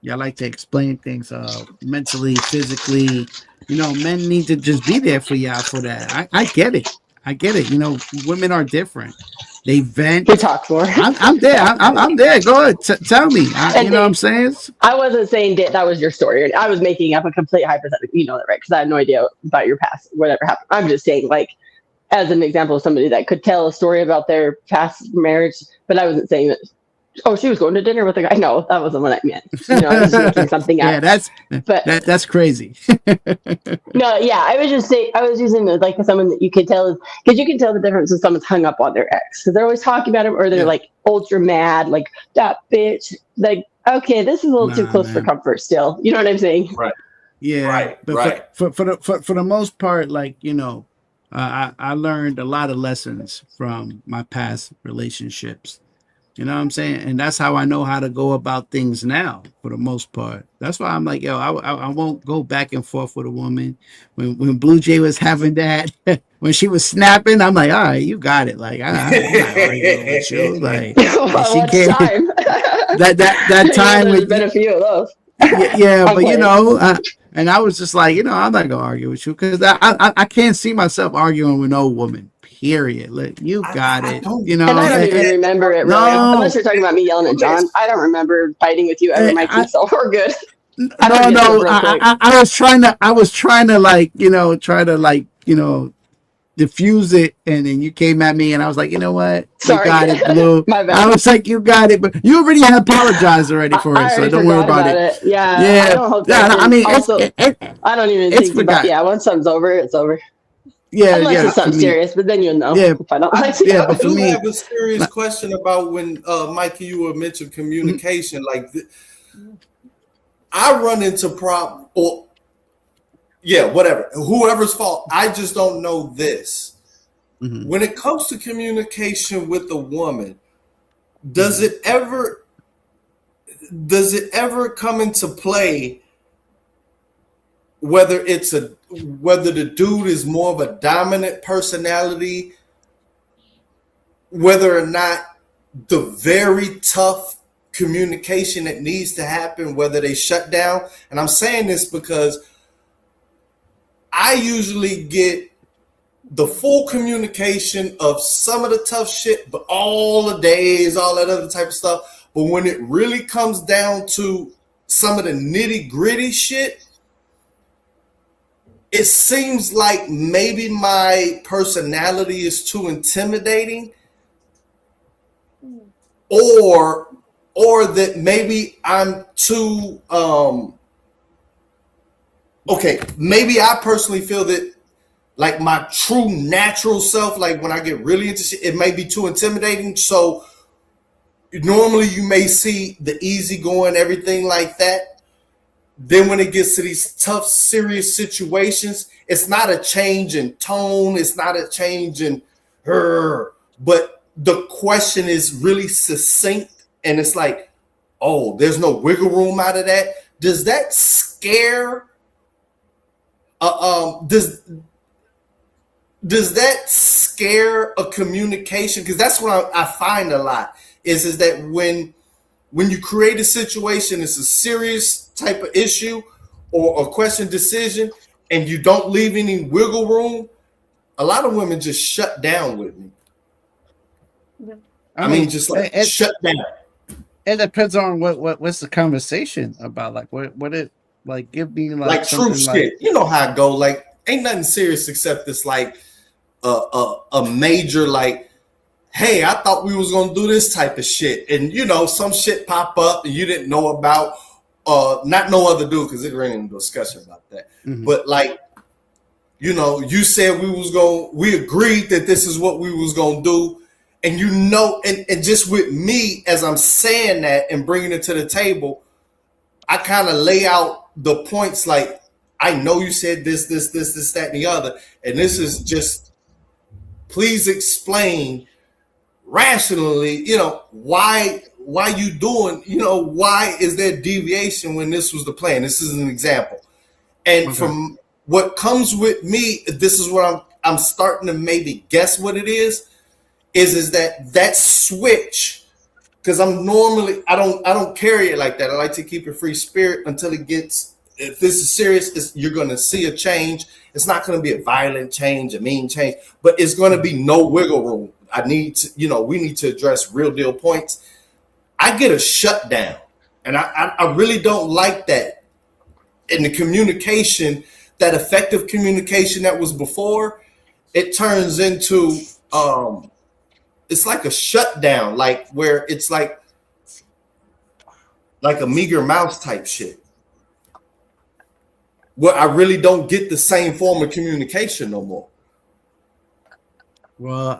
I like to explain things mentally, physically. Men need to just be there for y'all for that. I get it. Women are different. They vent. We talk more. I'm there. I'm there. Go ahead. Tell me. You know what I'm saying? I wasn't saying that was your story. I was making up a complete hypothetical. You know that, right? Because I had no idea about your past, whatever happened. I'm just saying, like, as an example of somebody that could tell a story about their past marriage, but I wasn't saying that. Oh, she was going to dinner with a guy. No, that wasn't what I meant. I was making something up. Yeah, that's crazy. No, yeah, I was using like someone that you could tell is because you can tell the difference when someone's hung up on their ex because they're always talking about him or they're like ultra mad, like that bitch. Like, okay, this is a little too close for comfort. Still, you know what I'm saying? Right. Yeah. Right. But right. For the most part, like I learned a lot of lessons from my past relationships. You know what I'm saying? And that's how I know how to go about things now, for the most part. That's why I'm like, I won't go back and forth with a woman. When Blue Jay was having that, when she was snapping, I'm like, all right, you got it. Like, I'm not arguing with you. Like, she came, that time there's with been a few of those. Yeah, but and I was just like, I'm not gonna argue with you because I can't see myself arguing with no woman. Period. Like, you got it. And I don't even remember it really. Unless you're talking about me yelling at John. I don't remember fighting with you ever, Mikey. So we're good. I was trying to like, diffuse it, and then you came at me, and I was like, you know what? Sorry. You got it, Blue. My bad. I was like, you got it, but you already had apologized already for it, so don't worry about it. Yeah. I don't hope I mean, also, I don't even think forgot. about. Yeah, once something's over, it's over. Yeah, Unless yeah. it's something serious, but then you'll know if I don't like it. Yeah, I but for do me, have a serious question about when Mikey, you were mentioned communication. Like, I run into problem, or whatever, whoever's fault. I just don't know this. When it comes to communication with a woman, does it ever come into play whether the dude is more of a dominant personality, whether or not the very tough communication that needs to happen, whether they shut down? And I'm saying this because I usually get the full communication of some of the tough shit, but all the days, all that other type of stuff. But when it really comes down to some of the nitty gritty shit, it seems like maybe my personality is too intimidating, or that maybe I'm too okay, maybe I personally feel that like my true natural self, like when I get really into shit, it may be too intimidating. So normally you may see the easygoing, everything like that. Then when it gets to these tough, serious situations, it's not a change in tone. It's not a change in her, but the question is really succinct. And it's like, oh, there's no wiggle room out of that. Does that scare? Does that scare a communication? Because that's what I find a lot is that when you create a situation, it's a serious type of issue or a question decision, and you don't leave any wiggle room, a lot of women just shut down with me. I mean, just like shut down. It depends on what's the conversation about. Like what it like. Give me like true shit. Like, you know how I go. Like ain't nothing serious except it's like a major like, hey, I thought we was gonna do this type of shit, and you know some shit pop up and you didn't know about. Not no other dude because it ain't any discussion about that. But like, you know, you said we agreed that this is what we was gonna do. And you know, and just with me, as I'm saying that and bringing it to the table, I kind of lay out the points like, I know you said this, that, and the other. And this is just, please explain rationally, you know, why you doing, you know, why is there deviation when this was the plan? This is an example. And from what comes with me, this is what I'm starting to maybe guess what it is that switch, because I'm normally I don't carry it like that. I like to keep a free spirit until it gets, if this is serious, you're going to see a change. It's not going to be a violent change, a mean change, but it's going to be no wiggle room. I need to, you know, we need to address real deal points. I get a shutdown, and I really don't like that. In the communication, that effective communication that was before, it turns into it's like a shutdown, like where it's like a meager mouse type shit. Where I really don't get the same form of communication no more. Well,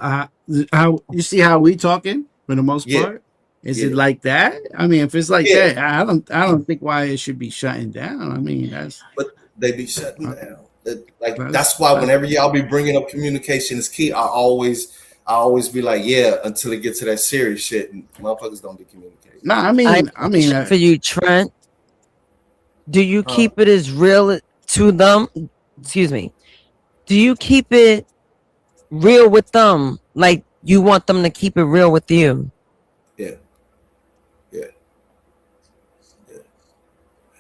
how you see how we talking for the most part? Is it like that? I mean, if it's like that, I don't think why it should be shutting down. I mean, but they be shutting down. That's why whenever y'all be bringing up communication is key, I always be like, yeah, until it gets to that serious shit, and motherfuckers don't be communicating. No, I mean, for you, Trent, do you keep it as real to them? Excuse me. Do you keep it real with them? Like you want them to keep it real with you? Yeah.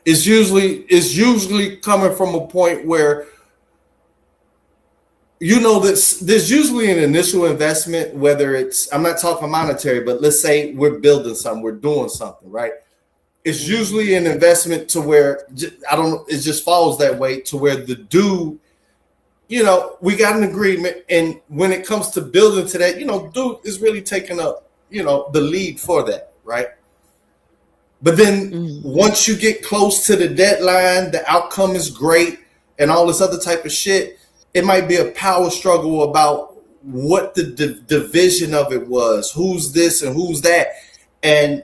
It's usually coming from a point where, you know, there's usually an initial investment, whether it's, I'm not talking monetary, but let's say we're building something, we're doing something, right? It's usually an investment to where, it just falls that way to where the dude, you know, we got an agreement. And when it comes to building to that, you know, dude is really taking up, you know, the lead for that, right? But then once you get close to the deadline, the outcome is great and all this other type of shit, it might be a power struggle about what the division of it was, who's this and who's that. And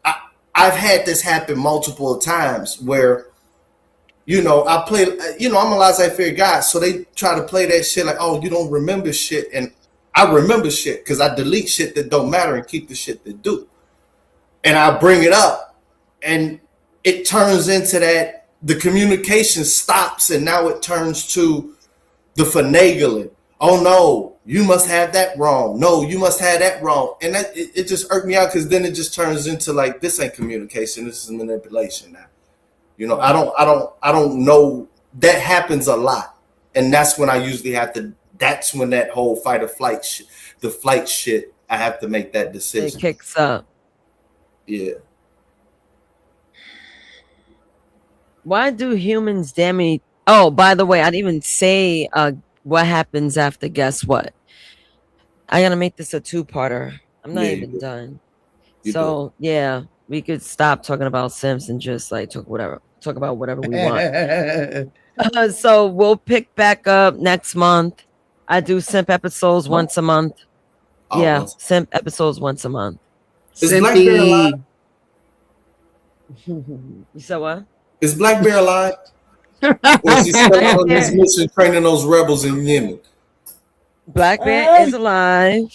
I've had this happen multiple times where, I play, I'm a laissez-faire guy, so they try to play that shit like, oh, you don't remember shit. And I remember shit because I delete shit that don't matter and keep the shit that do. And I bring it up, and it turns into that the communication stops, and now it turns to the finagling. Oh no, you must have that wrong. No, you must have that wrong. And that it just irked me out because then it just turns into like, this ain't communication, this is manipulation now. I don't know. That happens a lot. And that's when I usually have to, that's when that whole fight or flight the flight shit, I have to make that decision. It kicks up. Yeah. Why do humans damage? Oh, by the way, I didn't even say what happens after guess what. I gotta make this a two-parter. I'm not even done. Yeah, we could stop talking about Simps and just like talk about whatever we want. So we'll pick back up next month. I do Simp episodes once a month. Simp episodes once a month. Is Black Bear alive? You said what? Is Black Bear alive? Or is he still on this mission training those rebels in Yemen? Black Bear is alive.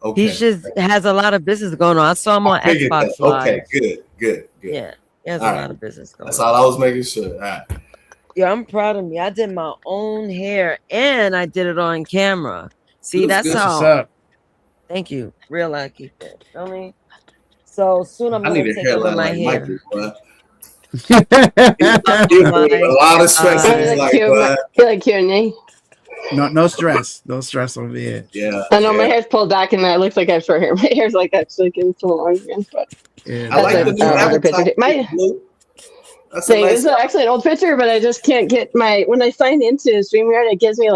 Okay. He just has a lot of business going on. I saw him on Xbox Live. Okay, good. Yeah, he has a lot of business going on. That's all I was making sure. All right. Yeah, I'm proud of me. I did my own hair and I did it on camera. See, that's how. Thank you. Real lucky. Feel me? So soon I'm going to take over my hair. A lot of stress. Like Q&A. No stress. No stress over here. Yeah. I know my hair's pulled back and it looks like I have short hair. My hair's like actually getting so long again. But I like the new avatar. That's it's actually an old picture, but I just can't get when I sign into StreamYard, it gives me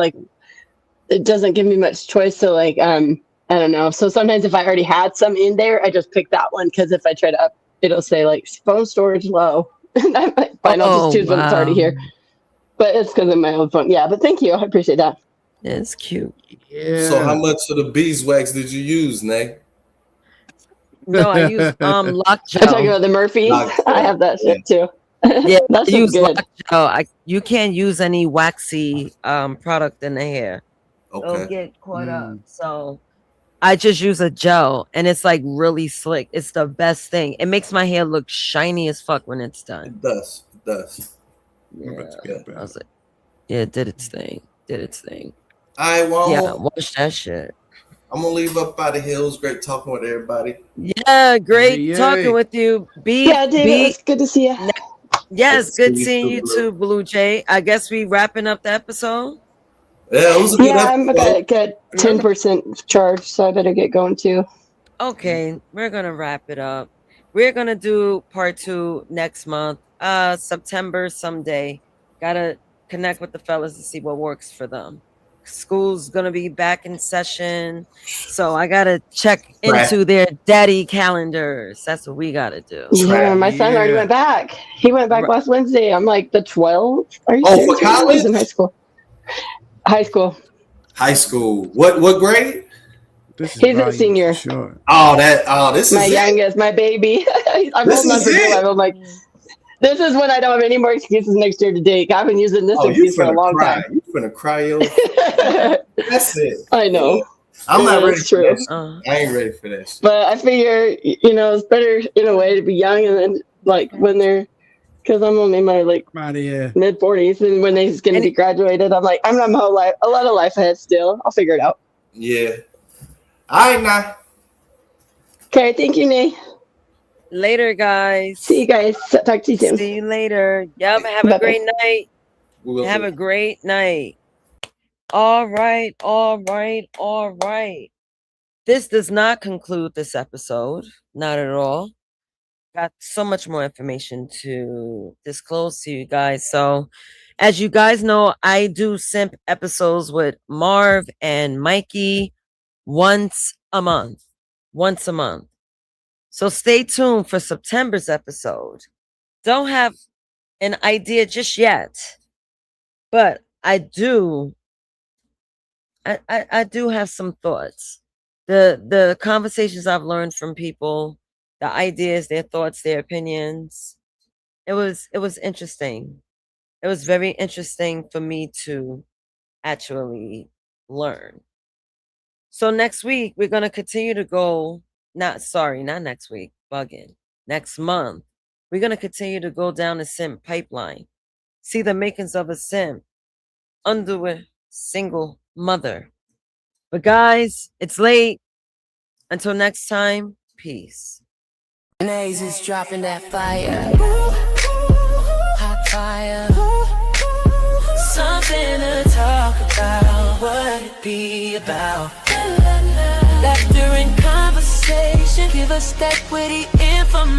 it doesn't give me much choice. So I don't know. So sometimes if I already had some in there, I just pick that one because if I try to it'll say phone storage low. And I'm like, fine, I'll just choose when it's already here. But it's because of my own phone. Yeah, but thank you. I appreciate that. It's cute. Yeah. So how much of the beeswax did you use, Nay? No, I use lock gel. I'm talking about the Murphy's. I have that shit too. Yeah, that's use good. lock gel. You can't use any waxy product in the hair. Okay. It'll get caught up. So I just use a gel and it's really slick. It's the best thing. It makes my hair look shiny as fuck when it's done. It does. Yeah. I was like, yeah, it did its thing. All right, well, yeah, watch that shit. I'm gonna leave up by the hills. Great talking with everybody. Yeah, great talking with you. It's good to see you. Yes, good seeing you too, Blue Jay. I guess we wrapping up the episode. Yeah, it was a good episode. I'm got 10% charge, so I better get going too. Okay, we're gonna wrap it up. We're gonna do part 2 next month. September someday. Gotta connect with the fellas to see what works for them. School's gonna be back in session, so I gotta check into their daddy calendars. That's what we gotta do. Yeah, my son already went back. He went back last Wednesday. I'm like the 12th. Are you serious? For college? He's in high school. High school. What grade? He's a senior. Sure. This is my youngest, my baby. I'm holding on for dear life. I'm like, this is when I don't have any more excuses next year to date. I've been using this excuse for a long time. You finna cry, yo. That's it. I know. I'm not ready for that. I ain't ready for that shit. But I figure, it's better in a way to be young and then when they're, because I'm only in my mid 40s, and when they're going to be graduated, I'm like, I'm not my whole life, a lot of life ahead still. I'll figure it out. Yeah. All right, now. Okay, thank you, Nay. Later, guys. See you guys. Talk to you soon. See you later. Yep. Have a great night. Have a great night. All right. This does not conclude this episode. Not at all. Got so much more information to disclose to you guys. So, as you guys know, I do Simp episodes with Marv and Mikey once a month. So stay tuned for September's episode. Don't have an idea just yet, but I do have some thoughts. The conversations I've learned from people, the ideas, their thoughts, their opinions. It was interesting. It was very interesting for me to actually learn. So next week we're gonna continue to go. Not next week. Bugging. Next month we're gonna continue to go down the SIMP pipeline. See the makings of a SIMP under a single mother. But guys, it's late. Until next time, peace. Naezus dropping that fire. Hot fire. Something to talk about. What it be about? Laughter and conversation. Give us that witty information.